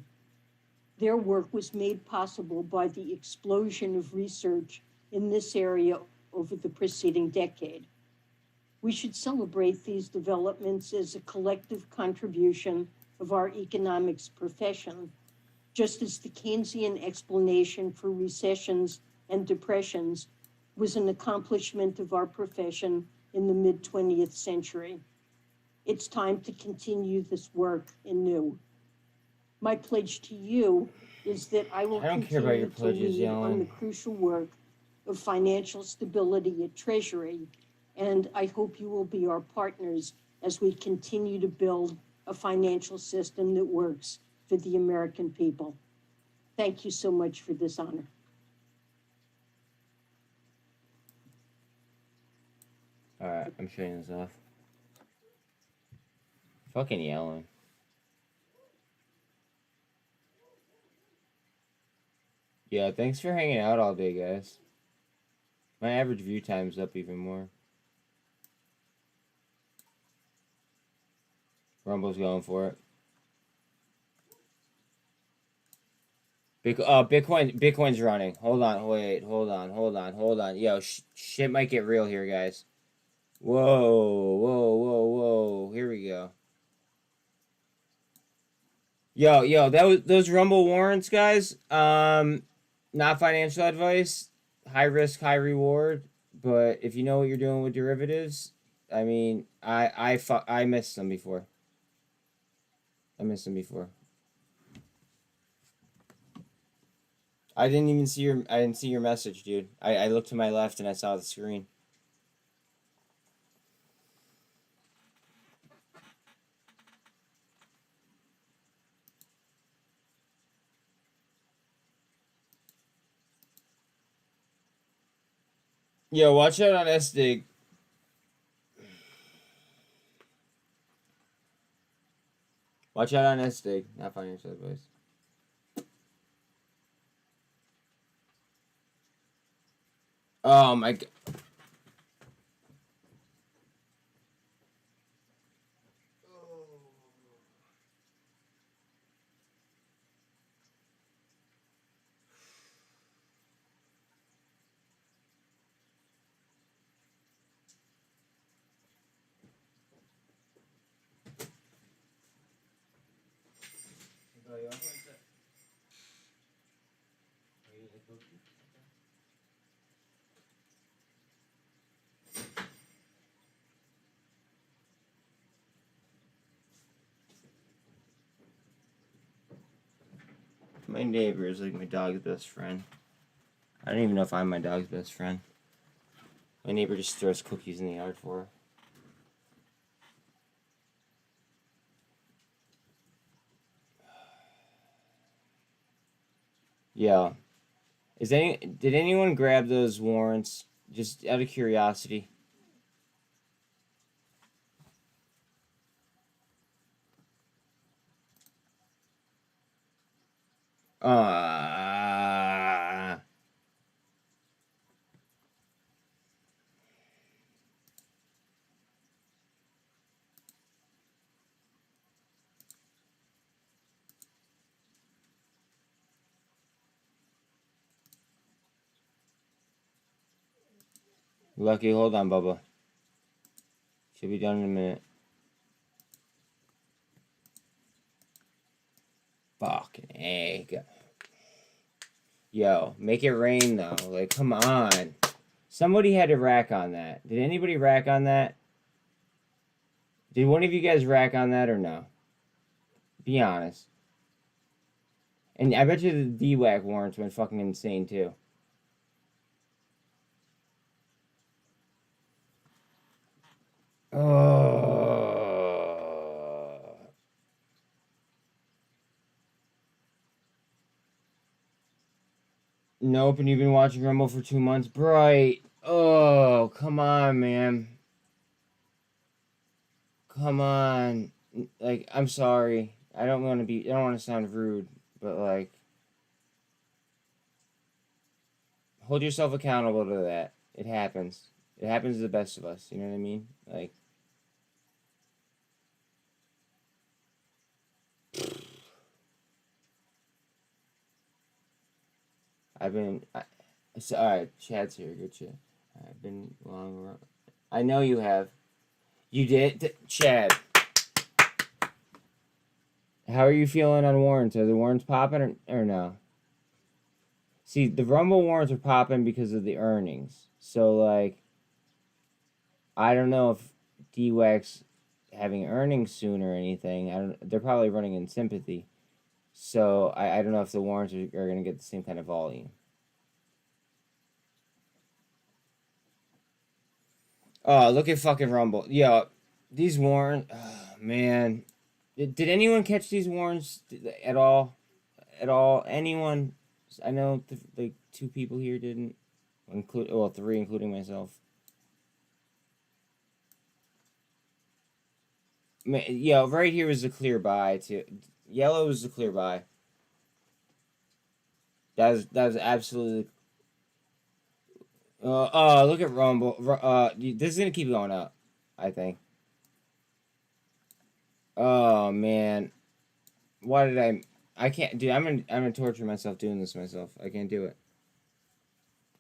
Their work was made possible by the explosion of research in this area over the preceding decade. We should celebrate these developments as a collective contribution of our economics profession, just as the Keynesian explanation for recessions and depressions was an accomplishment of our profession in the mid-20th century. It's time to continue this work anew. My pledge to you is that I will I don't care about your continue to pledges, lead on the Yellen. crucial work of financial stability at Treasury, and I hope you will be our partners as we continue to build a financial system that works for the American people. Thank you so much for this honor. All right, I'm shutting this off. Fucking Yellen. Yeah, thanks for hanging out all day, guys. My average view time's up even more. Rumble's going for it. Bitcoin's running. Hold on, wait, hold on. Yo, shit might get real here, guys. Whoa. Here we go. Yo, those Rumble warrants, guys. Not financial advice. High risk, high reward. But if you know what you're doing with derivatives, I mean, I missed them before. I didn't see your message, dude. I looked to my left and I saw the screen. Yo, watch out on SDIG. Watch out on SDIG, not financial advice. Oh my god. My neighbor is like my dog's best friend. I don't even know if I'm my dog's best friend. My neighbor just throws cookies in the yard for her. Yeah. Did anyone grab those warrants? Just out of curiosity. Lucky, hold on, Bubba. Should be done in a minute. Fucking egg. Yo, make it rain though. Like, come on. Somebody had to rack on that. Did anybody rack on that? Did one of you guys rack on that or no? Be honest. And I bet you the DWAC warrants went fucking insane too. Oh. Nope, and you've been watching Rumble for 2 months. Bright. Oh, come on, man. Come on. Like, I'm sorry. I don't want to sound rude, but like, hold yourself accountable to that. It happens. It happens to the best of us. You know what I mean? Like, alright, Chad's here. Good shit. I've been long run. I know you have. You did? Chad. How are you feeling on warrants? Are the warrants popping or no? See, the Rumble warrants are popping because of the earnings. So, like, I don't know if DWAC's having earnings soon or anything. They're probably running in sympathy. So, I don't know if the warrants are going to get the same kind of volume. Oh, look at fucking Rumble. Yo, these warrants... Oh, man. Did anyone catch these warrants at all? At all? Anyone? I know the 2 people here didn't. 3, including myself. Man, yeah, right here was a clear buy too. Yellow was a clear buy. That was absolutely. Oh, look at Rumble. This is gonna keep going up, I think. Oh man, why did I can't, dude. I'm gonna torture myself doing this myself. I can't do it.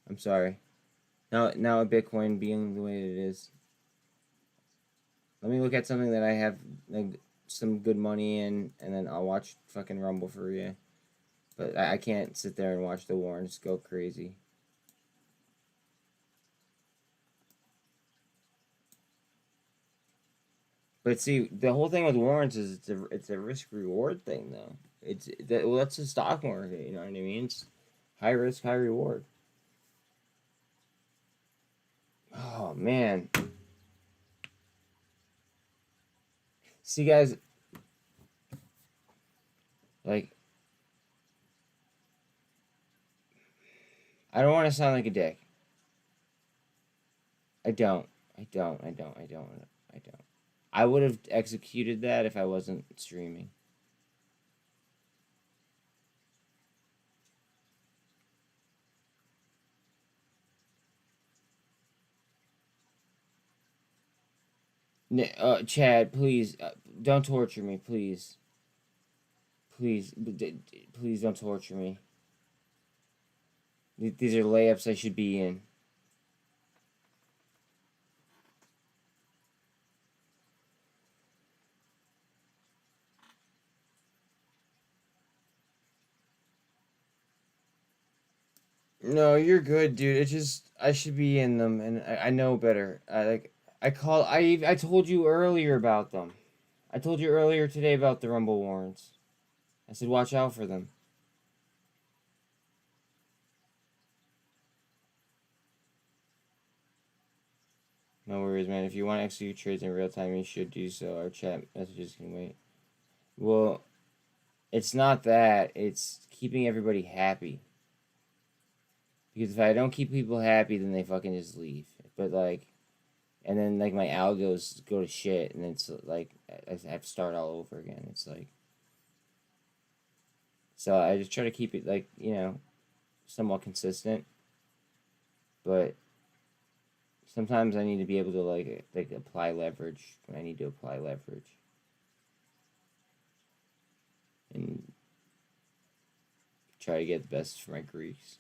I'm sorry. Now with Bitcoin being the way it is. Let me look at something that I have like some good money in, and then I'll watch fucking Rumble for you. But I can't sit there and watch the warrants go crazy. But see, the whole thing with warrants is it's a risk reward thing though. Well, that's the stock market, you know what I mean? It's high risk, high reward. Oh man. See guys, like, I don't want to sound like a dick. I don't. I would have executed that if I wasn't streaming. Chad, please, don't torture me, please. Please don't torture me. These are layups I should be in. No, you're good, dude. It's just I should be in them, and I know better. I told you earlier about them. I told you earlier today about the Rumble warrants. I said watch out for them. No worries, man. If you want to execute trades in real time, you should do so. Our chat messages can wait. Well, it's not that. It's keeping everybody happy. Because if I don't keep people happy, then they fucking just leave. But, like, and then, like, my algos go to shit, and it's, like, I have to start all over again. It's, like, So I just try to keep it, like, you know, somewhat consistent. But sometimes I need to be able to, like apply leverage when I need to apply leverage. And try to get the best for my Greeks.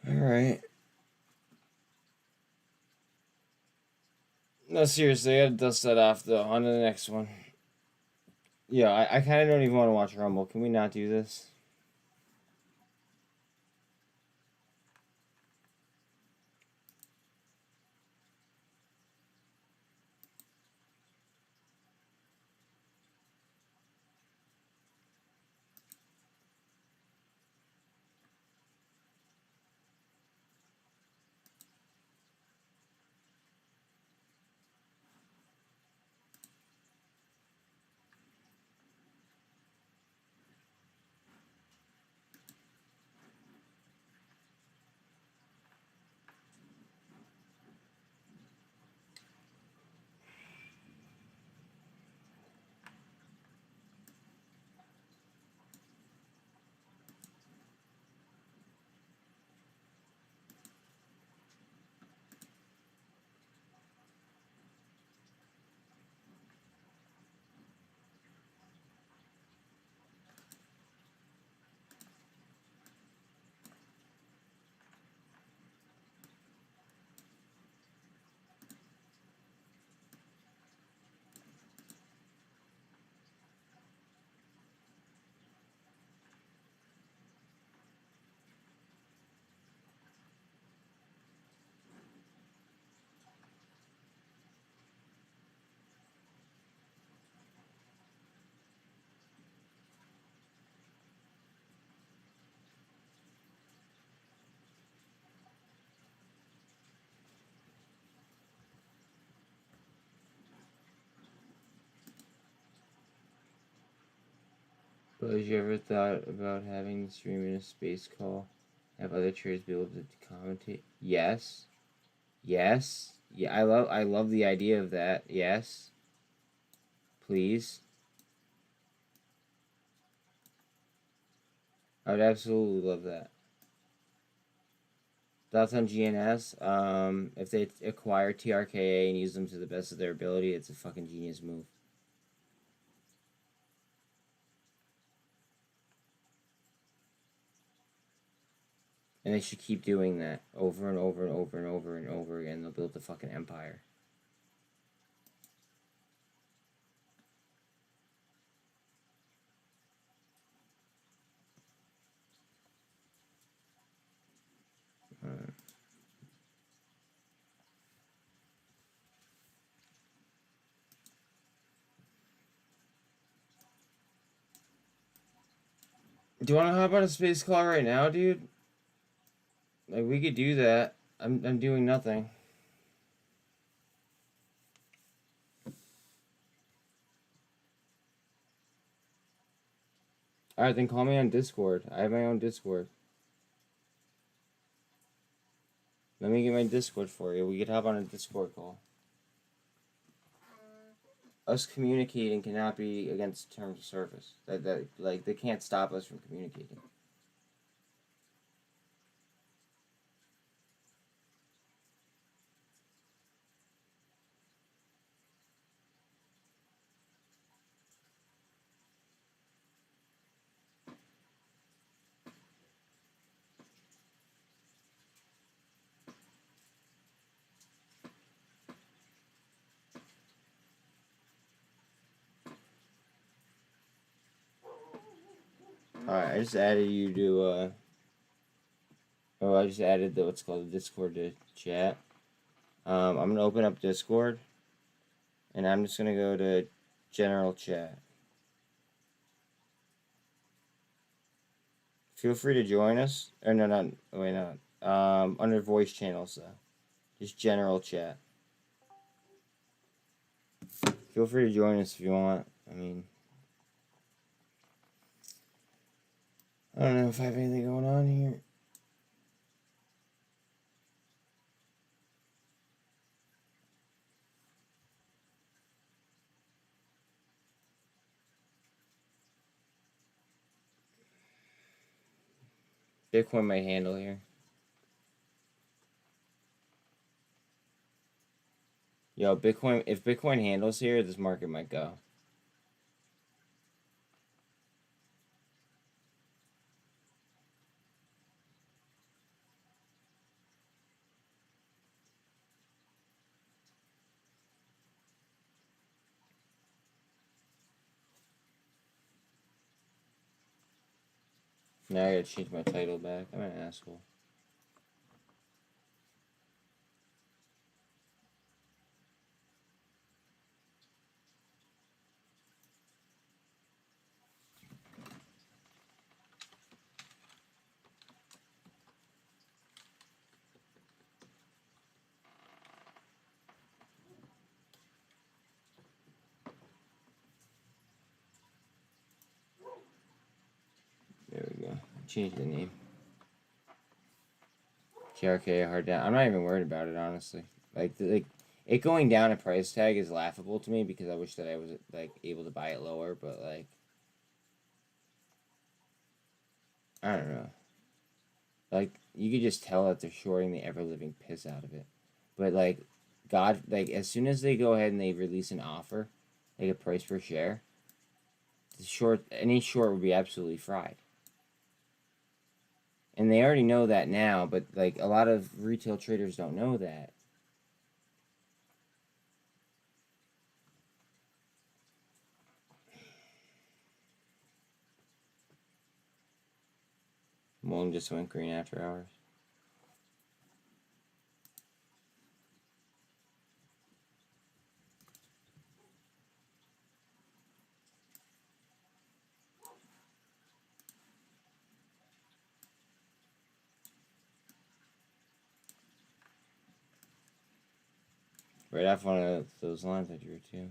Alright. No, seriously, I gotta dust that off, though. On to the next one. Yeah, I kind of don't even want to watch Rumble. Can we not do this? But have you ever thought about having the stream in a space call? Have other traders be able to commentate? Yes. Yes. Yeah, I love the idea of that. Yes. Please. I would absolutely love that. Thoughts on GNS? If they acquire TRKA and use them to the best of their ability, it's a fucking genius move. And they should keep doing that over and over and over and over and over again. They'll build a fucking empire. Do you want to hop on a space call right now, dude? Like, we could do that. I'm doing nothing. Alright, then call me on Discord. I have my own Discord. Let me get my Discord for you. We could hop on a Discord call. Us communicating cannot be against terms of service. Like, they can't stop us from communicating. Alright, I just added you to, I just added what's called the Discord to chat. I'm going to open up Discord. And I'm just going to go to general chat. Feel free to join us. Or no, not, wait, no. Under voice channels, though. Just general chat. Feel free to join us if you want. I mean, I don't know if I have anything going on here. Bitcoin might handle here. Yo, Bitcoin, if Bitcoin handles here, this market might go. Now I gotta change my title back. I'm an asshole. There we go. Change the name. TRKA hard down. I'm not even worried about it, honestly. Like it going down a price tag is laughable to me because I wish that I was like able to buy it lower, but like I don't know. Like you could just tell that they're shorting the ever living piss out of it. But like God, like as soon as they go ahead and they release an offer, like a price per share, any short would be absolutely fried. And they already know that now, but like a lot of retail traders don't know that. Mullen just went green after hours. Right off one of those lines I drew too.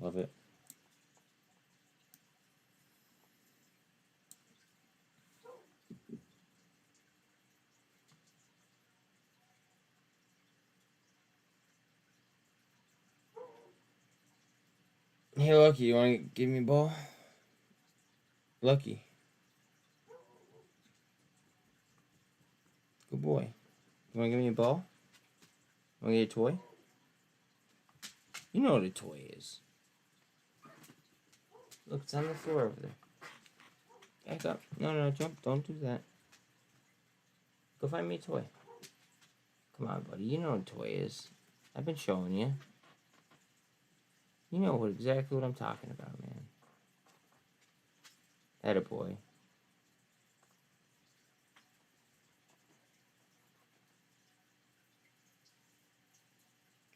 Love it. Hey, Lucky, you want to give me a ball? Lucky. Good boy. You want to give me a ball? Want to get a toy? You know what a toy is. Look, it's on the floor over there. Back up. No, jump. Don't do that. Go find me a toy. Come on, buddy. You know what a toy is. I've been showing you. You know exactly what I'm talking about, man. Atta boy.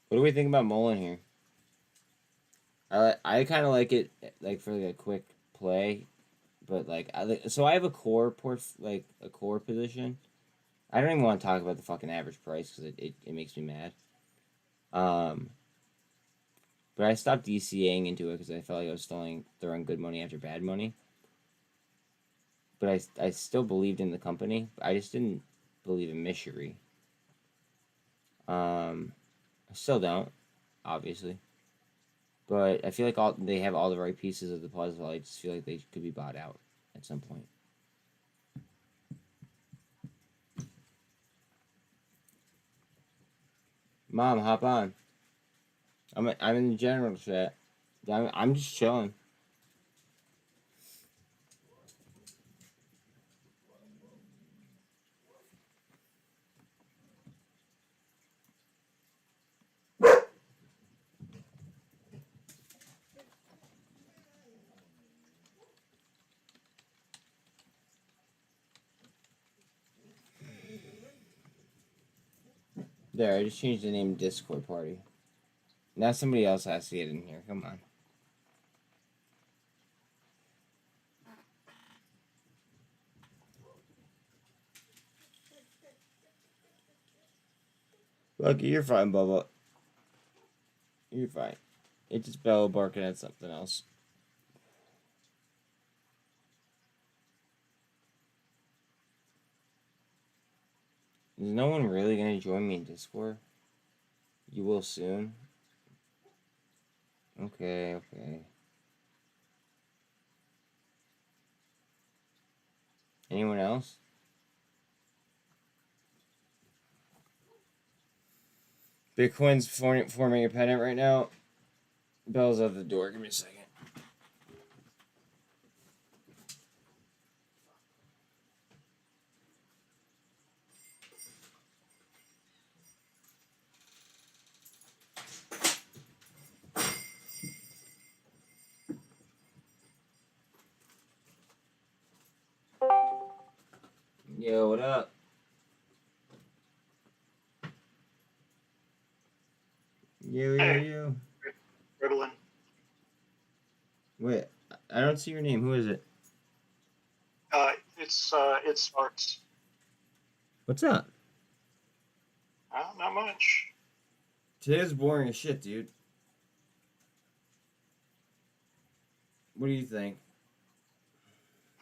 What do we think about Mullen here? I kind of like it like for like a quick play, but like so I have a core position. I don't even want to talk about the fucking average price because it makes me mad. But I stopped DCAing into it because I felt like I was throwing good money after bad money. But I still believed in the company. I just didn't believe in Mishery. I still don't, obviously. But I feel like they have all the right pieces of the puzzle. I just feel like they could be bought out at some point. Mom, hop on. I'm in the general chat. I'm just chilling. There, I just changed the name to Discord Party. Now somebody else has to get in here. Come on. Lucky, you're fine, Bubba. You're fine. It's just Bella barking at something else. Is no one really gonna join me in Discord? You will soon. Okay. Anyone else? Bitcoin's forming a pennant right now. Bell's at the door. Give me a second. Yo, what up? Yo. Riddling. Wait, I don't see your name. Who is it? It's Sparks. What's up? Not much. Today's boring as shit, dude. What do you think?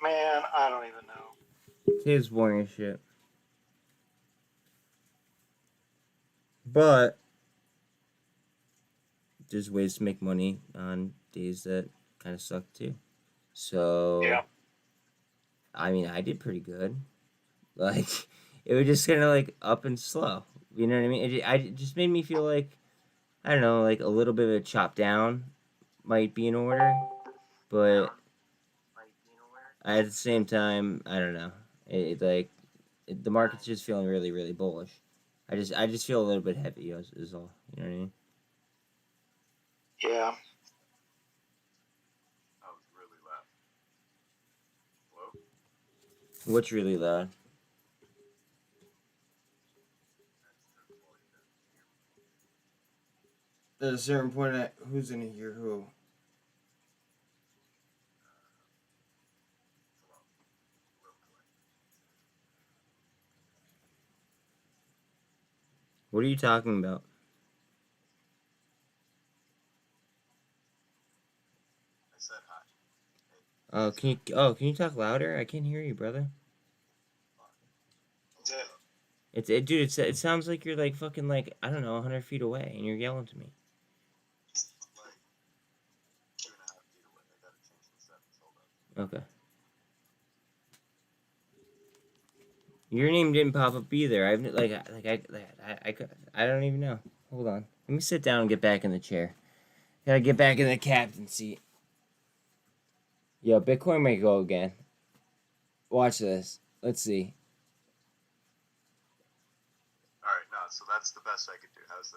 Man, I don't even know. Today's boring as shit. But there's ways to make money on days that kind of suck too. So yeah. I mean, I did pretty good. Like, it was just kind of like up and slow. You know what I mean? It just made me feel like, I don't know, like a little bit of a chop down might be in order. But at the same time, I don't know. The market's just feeling really, really bullish. I just feel a little bit heavy is all. You know what I mean? Yeah. That was really loud. Hello? What's really loud? At a certain point, who's gonna hear who? What are you talking about? I said hi. Can you talk louder? I can't hear you, brother. Dude, it sounds like you're like fucking like, I don't know, 100 feet away and you're yelling to me. Like 2.5 feet away. I gotta change the settings. Hold on. Okay. Your name didn't pop up either. I don't even know. Hold on. Let me sit down and get back in the chair. Gotta get back in the captain seat. Yo, Bitcoin may go again. Watch this. Let's see. Alright, no, so that's the best I could do. How's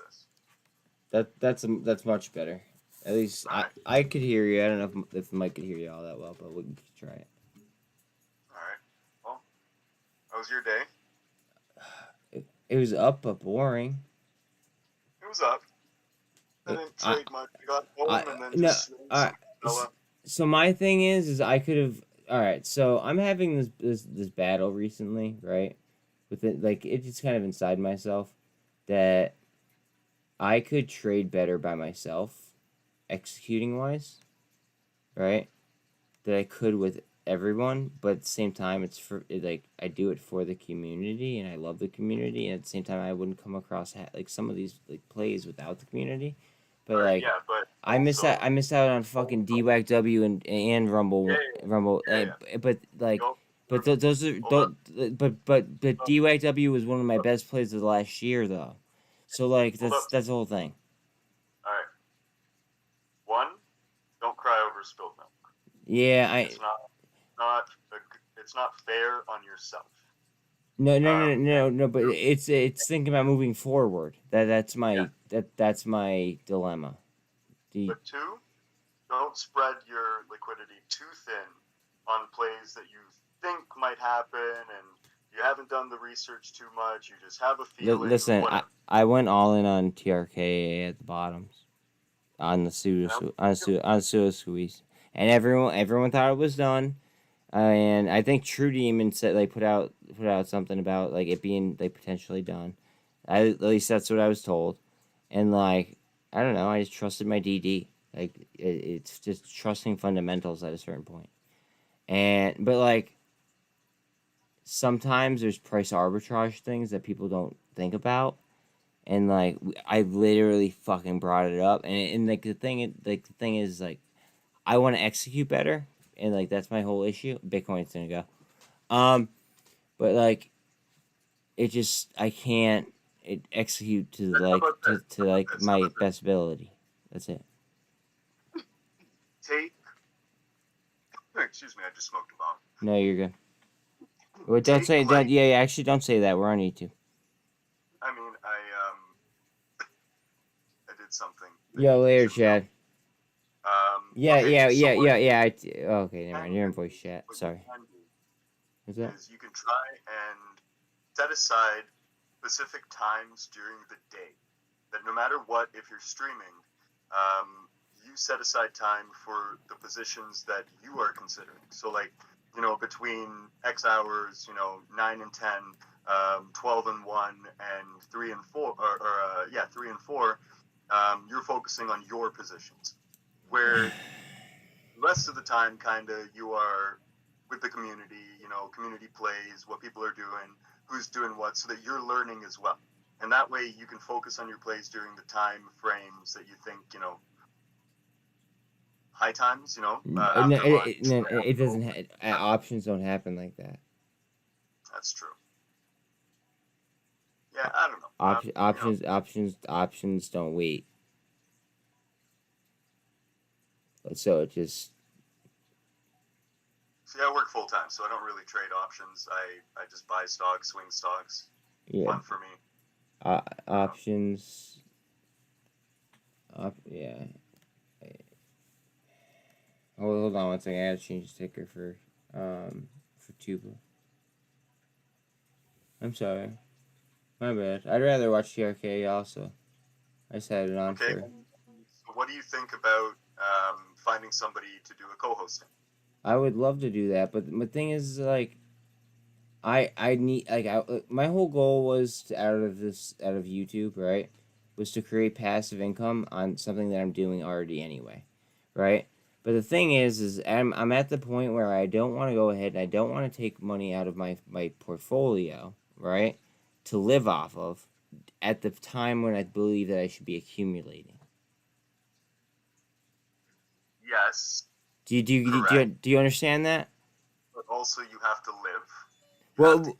this? That's much better. At least I could hear you. I don't know if the mic could hear you all that well, but we can try it. Alright. Well, how was your day? It was up but boring. It was up. I didn't trade much. I got home and then just so my thing is I could have. All right, so I'm having this battle recently, right? With it, like it's just kind of inside myself that I could trade better by myself, executing wise, right? That I could with everyone, but at the same time, I do it for the community, and I love the community, and at the same time, I wouldn't come across like some of these like plays without the community. But like, yeah, but I miss out on fucking DWACW and Rumble, but like, those are but DWACW was one of my best plays of the last year though, so like that's the whole thing. All right. One, don't cry over spilled milk. Yeah, it's not fair on yourself. No, but it's thinking about moving forward. That's my dilemma. But two, don't spread your liquidity too thin on plays that you think might happen and you haven't done the research too much. You just have a feeling. Listen, I went all in on TRKA at the bottoms, on the pseudo squeeze, and everyone thought it was done. And I think True Demon said put out something about like it being like potentially done. At least that's what I was told. And like I don't know, I just trusted my DD. Like it's just trusting fundamentals at a certain point. But like sometimes there's price arbitrage things that people don't think about. And like I literally fucking brought it up. And like the thing is like I want to execute better. And like that's my whole issue. Bitcoin's gonna go, but like, it just I can't. execute to How like about this? to like my best ability. That's it. Take. Excuse me, I just smoked a bomb. No, you're good. Well, don't Take, say like- don't. Yeah, actually, don't say that. We're on YouTube. I mean, I did something. Yo, later, Chad. Yeah, okay, yeah, so yeah, what yeah, you yeah. Okay, never mind. You're in voice chat. what you Sorry. can do What's that? is you can try and set aside specific times during the day that no matter what, if you're streaming, you set aside time for the positions that you are considering. So like, between X hours, 9 and 10, 12 and 1, and 3 and 4, 3 and 4, you're focusing on your positions. Where the rest of the time, kind of, you are with the community, community plays, what people are doing, who's doing what, so that you're learning as well. And that way you can focus on your plays during the time frames that you think, high times, No, after lunch. it doesn't. Options don't happen like that. That's true. Yeah, I don't know. Options don't wait. So it just. See, I work full time, so I don't really trade options. I just buy stocks, swing stocks. Yeah. Fun for me. Options. Yeah. Hold on one second. I gotta change the ticker for Tuba. I'm sorry. My bad. I'd rather watch TRKA also. I just had it on Okay. for. So what do you think about finding somebody to do a co-hosting? I would love to do that, but the thing is, like, I need my whole goal was to, out of YouTube, right, was to create passive income on something that I'm doing already anyway, right? But the thing is I'm at the point where I don't want to go ahead and I don't want to take money out of my portfolio, right, to live off of at the time when I believe that I should be accumulating. Yes. Do you understand that? But also you have to live.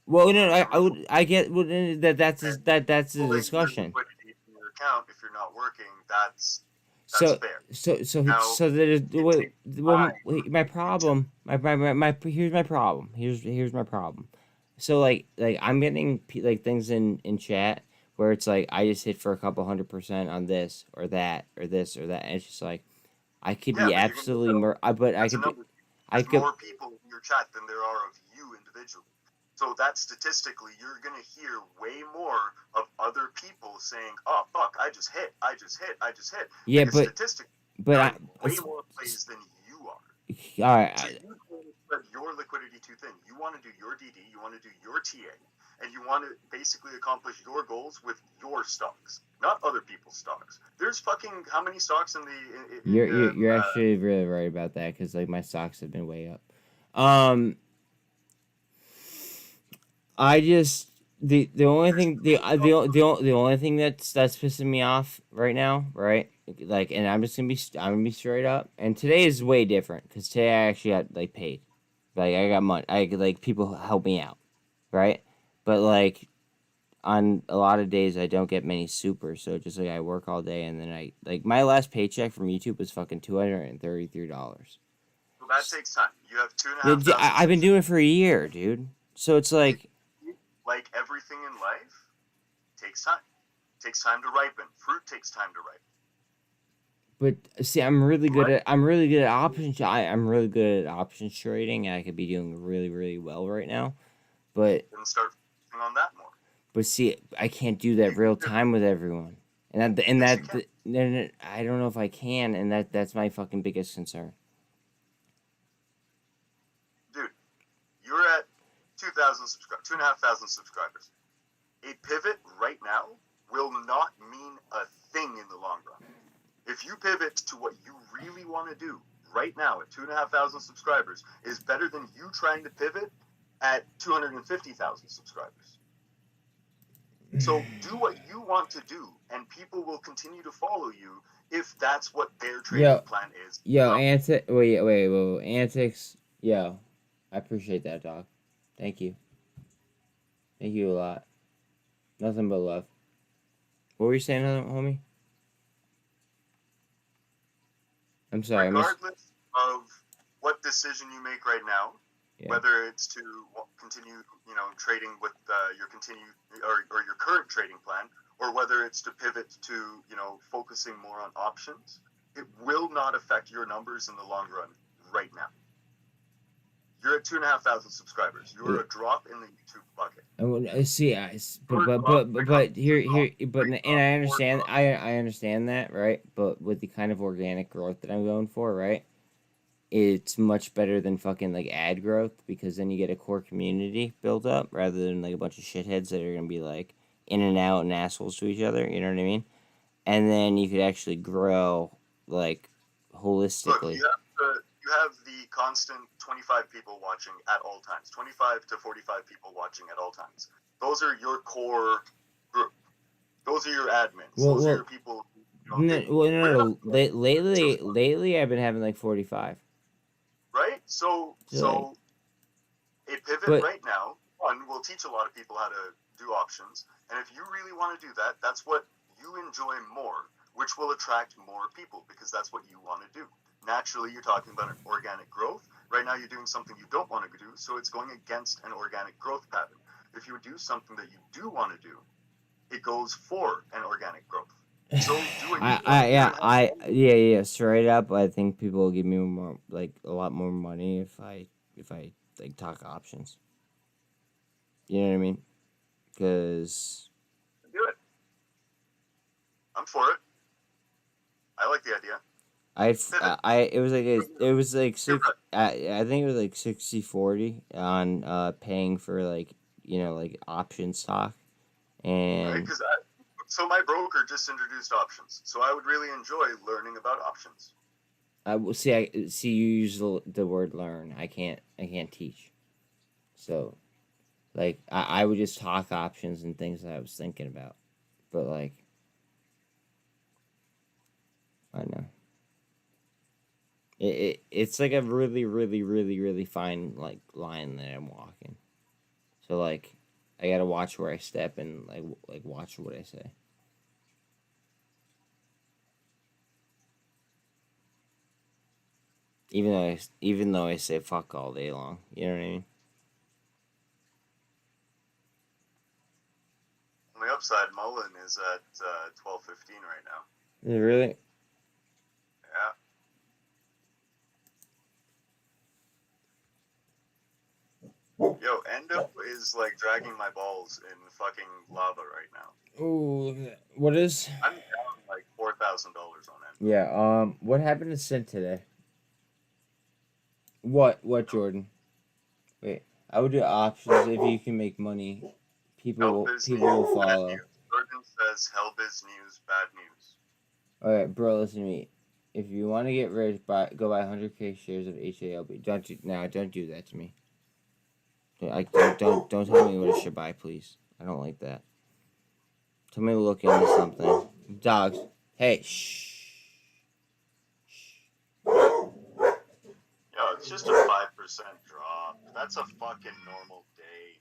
Well, no, I get that's the discussion. Liquidity in your account if you're not working, that's So fair. So that is my problem. Here's my problem. Here's my problem. So like I'm getting like things in chat where it's like I just hit for a couple 100% on this or that or this or that, and it's just like I could be absolutely more people in your chat than there are of you individually. So that statistically, you're gonna hear way more of other people saying, "Oh fuck, I just hit." Yeah, because but way more plays than you are. All right. So you don't want to spread your liquidity too thin. You want to do your DD, you want to do your TA, and you want to basically accomplish your goals with your stocks, not other people's stocks. There's fucking how many stocks in the? You're actually really right about that because like my stocks have been way up. I just the only thing the only thing that's pissing me off right now, right? Like, and I'm gonna be straight up. And today is way different because today I actually got like paid, like I got money. Like people help me out, right? But like on a lot of days I don't get many supers, so just like I work all day and then I like my last paycheck from YouTube was fucking $233. Well, that takes time. You have 2,500. I've been doing it for a year, dude. So it's like. Like everything in life, takes time. Takes time to ripen. Fruit takes time to ripen. But see, I'm really good at options. I'm really good at options trading. I could be doing really, really well right now, but then start focusing on that more. But see, I can't do that real time with everyone, and I don't know if I can, and that's my fucking biggest concern. Dude, you're at 2,500 subscribers. A pivot right now will not mean a thing in the long run. If you pivot to what you really want to do right now at 2,500 subscribers is better than you trying to pivot at 250,000 subscribers. So do what you want to do, and people will continue to follow you if that's what their trading plan is. Wait, antics. Yo, I appreciate that, dog. Thank you. Thank you a lot. Nothing but love. What were you saying, homie? I'm sorry. Regardless of what decision you make right now, Yeah. whether it's to continue, trading with your your current trading plan, or whether it's to pivot to, focusing more on options, it will not affect your numbers in the long run right now. You're at 2,500 subscribers. You're a drop in the YouTube bucket. I see. And I understand that, right? But with the kind of organic growth that I'm going for, right? It's much better than fucking like ad growth, because then you get a core community built up rather than like a bunch of shitheads that are gonna be like in and out and assholes to each other. You know what I mean? And then you could actually grow like holistically. Look, you have the constant 25 people watching at all times, 25 to 45 people watching at all times. Those are your core group. Those are your admins. Those are your people. No. Lately, I've been having like 45. Right? So a pivot right now, will teach a lot of people how to do options. And if you really want to do that, that's what you enjoy more, which will attract more people, because that's what you want to do. Naturally, you're talking about an organic growth. Right now, you're doing something you don't want to do, so it's going against an organic growth pattern. If you do something that you do want to do, it goes for an organic growth. So straight up, I think people will give me more, like a lot more money if I like talk options. You know what I mean? Because do it. I'm for it. I like the idea. I think it was like 60-40 on paying for like option stock, and right, so my broker just introduced options, so I would really enjoy learning about options. I will see. You use the word learn. I can't teach. So, like, I would just talk options and things that I was thinking about, but like, I know. It's like a really, really, really, really fine like line that I'm walking. So like, I gotta watch where I step and like watch what I say. Even though I say fuck all day long, you know what I mean? On the upside, Mullen is at 12.15 right now. Is it really? Yeah. Yo, Endo is like dragging my balls in fucking lava right now. Ooh, look at that. What is? I'm down like $4,000 on it. Yeah. What happened to SINT today? What, Jordan? Wait, I would do options if you can make money. People will follow. Jordan says Hellbiz news, bad news. All right, bro. Listen to me. If you want to get rich, go buy 100K shares of HALB. Don't do that to me. Don't tell me what I should buy, please. I don't like that. Tell me to look into something. Dogs. Hey, shh. Yo, it's just a 5% drop. That's a fucking normal day.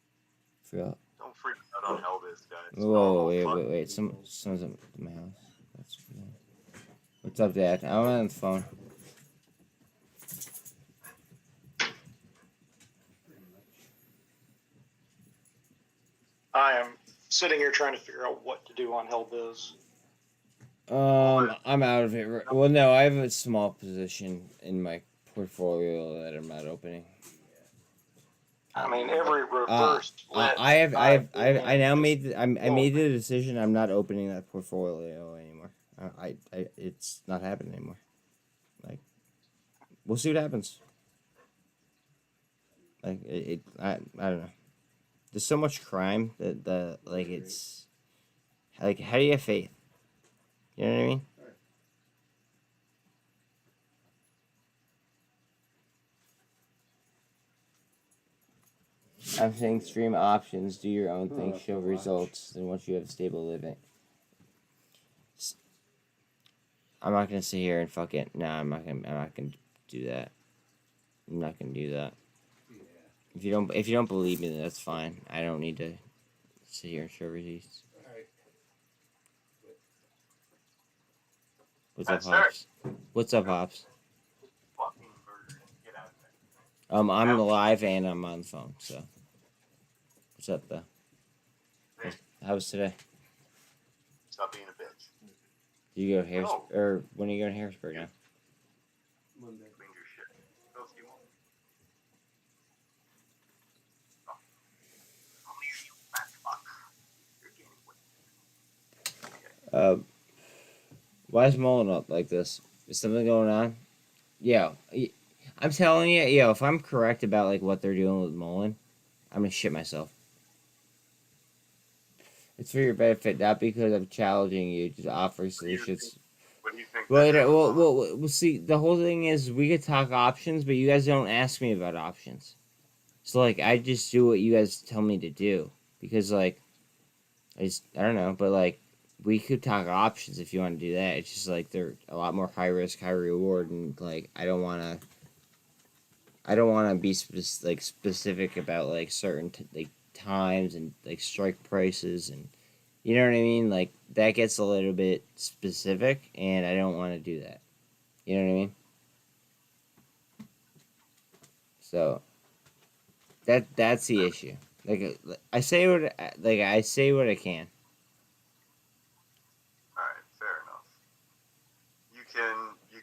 Feel. Don't freak out on Hellbiz, guys. Whoa, wait. Someone's at my house. That's cool. What's up, Dad? I'm on the phone. I am sitting here trying to figure out what to do on Hellbiz. I'm out of it. Well, no, I have a small position in my portfolio that I'm not opening. I mean, every reverse split. I made the decision. I'm not opening that portfolio anymore. It's not happening anymore. Like, we'll see what happens. Like I don't know. There's so much crime that it's like, how do you have faith? You know what I mean? I'm saying stream options, do your own thing, show results, and once you have stable living. I'm not gonna sit here and fuck it. No, I'm not gonna do that. I'm not gonna do that. If you don't believe me, then that's fine. I don't need to sit here and show receipts. What's up, Hops? What's up, Hops? Fucking murder. Get out of there. I'm live and I'm on the phone, so. What's up, though? How was today? Stop being a bitch. You go to Harrisburg, or when are you going to Harrisburg now? Monday. Clean your shit. What else do you want? Oh, you fat fuck. You're gaining weight. Why is Mullen up like this? Is something going on? Yeah, I'm telling you, if I'm correct about like what they're doing with Mullen, I'm gonna shit myself. It's for your benefit, not because I'm challenging you to offer solutions. What do you think? Well, see, the whole thing is we could talk options, but you guys don't ask me about options. So, like, I just do what you guys tell me to do. Because, like, I don't know, but, like, we could talk options if you want to do that. It's just, like, they're a lot more high risk, high reward, and, like, I don't want to be, specific about, like, certain, times and, like, strike prices and, you know what I mean? Like, that gets a little bit specific, and I don't want to do that. You know what I mean? So, that's the issue. Like, I say what I can. Alright, fair enough. You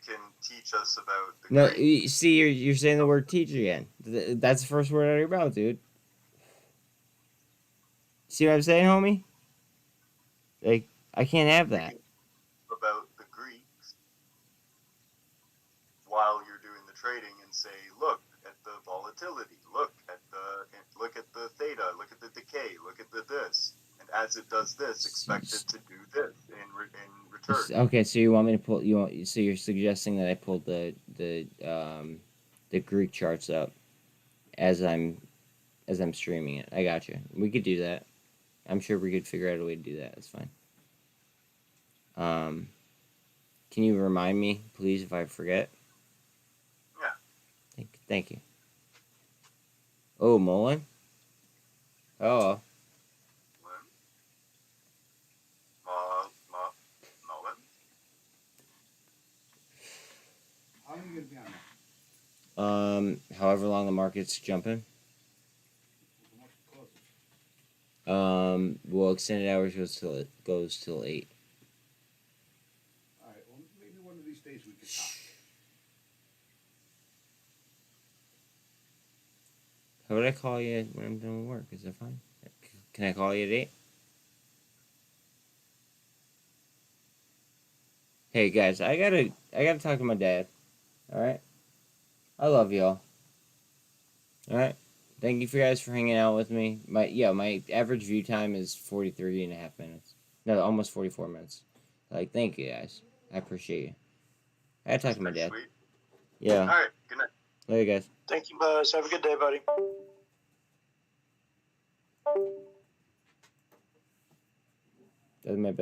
can teach us about the No, Greek. you see, you're saying the word teach again. That's the first word out of your mouth, dude. See what I'm saying, homie? Like, I can't have that. About the Greeks while you're doing the trading and say, look at the volatility, look at the theta, look at the decay, look at the this, and as it does this, expect it to do this in return. Okay, so you want me to pull? So you're suggesting that I pull the Greek charts up as I'm streaming it. I got you. We could do that. I'm sure we could figure out a way to do that. It's fine. Can you remind me, please, if I forget? Yeah. Thank you. Oh, Mullen? Oh. Mullen? How long are you going to be on that? However long the market's jumping. Well, extended hours goes till 8. All right. Well, maybe one of these days we could talk. How would I call you when I'm done with work? Is that fine? Can I call you at 8? Hey guys, I gotta talk to my dad. All right. I love y'all. All right. Thank you guys for hanging out with me. My average view time is 43.5 minutes. No, almost 44 minutes. Like, thank you guys. I appreciate you. I gotta talk to my dad. Sweet. Yeah. All right. Good night. Later, guys. Thank you, Buzz. Have a good day, buddy. That was my best.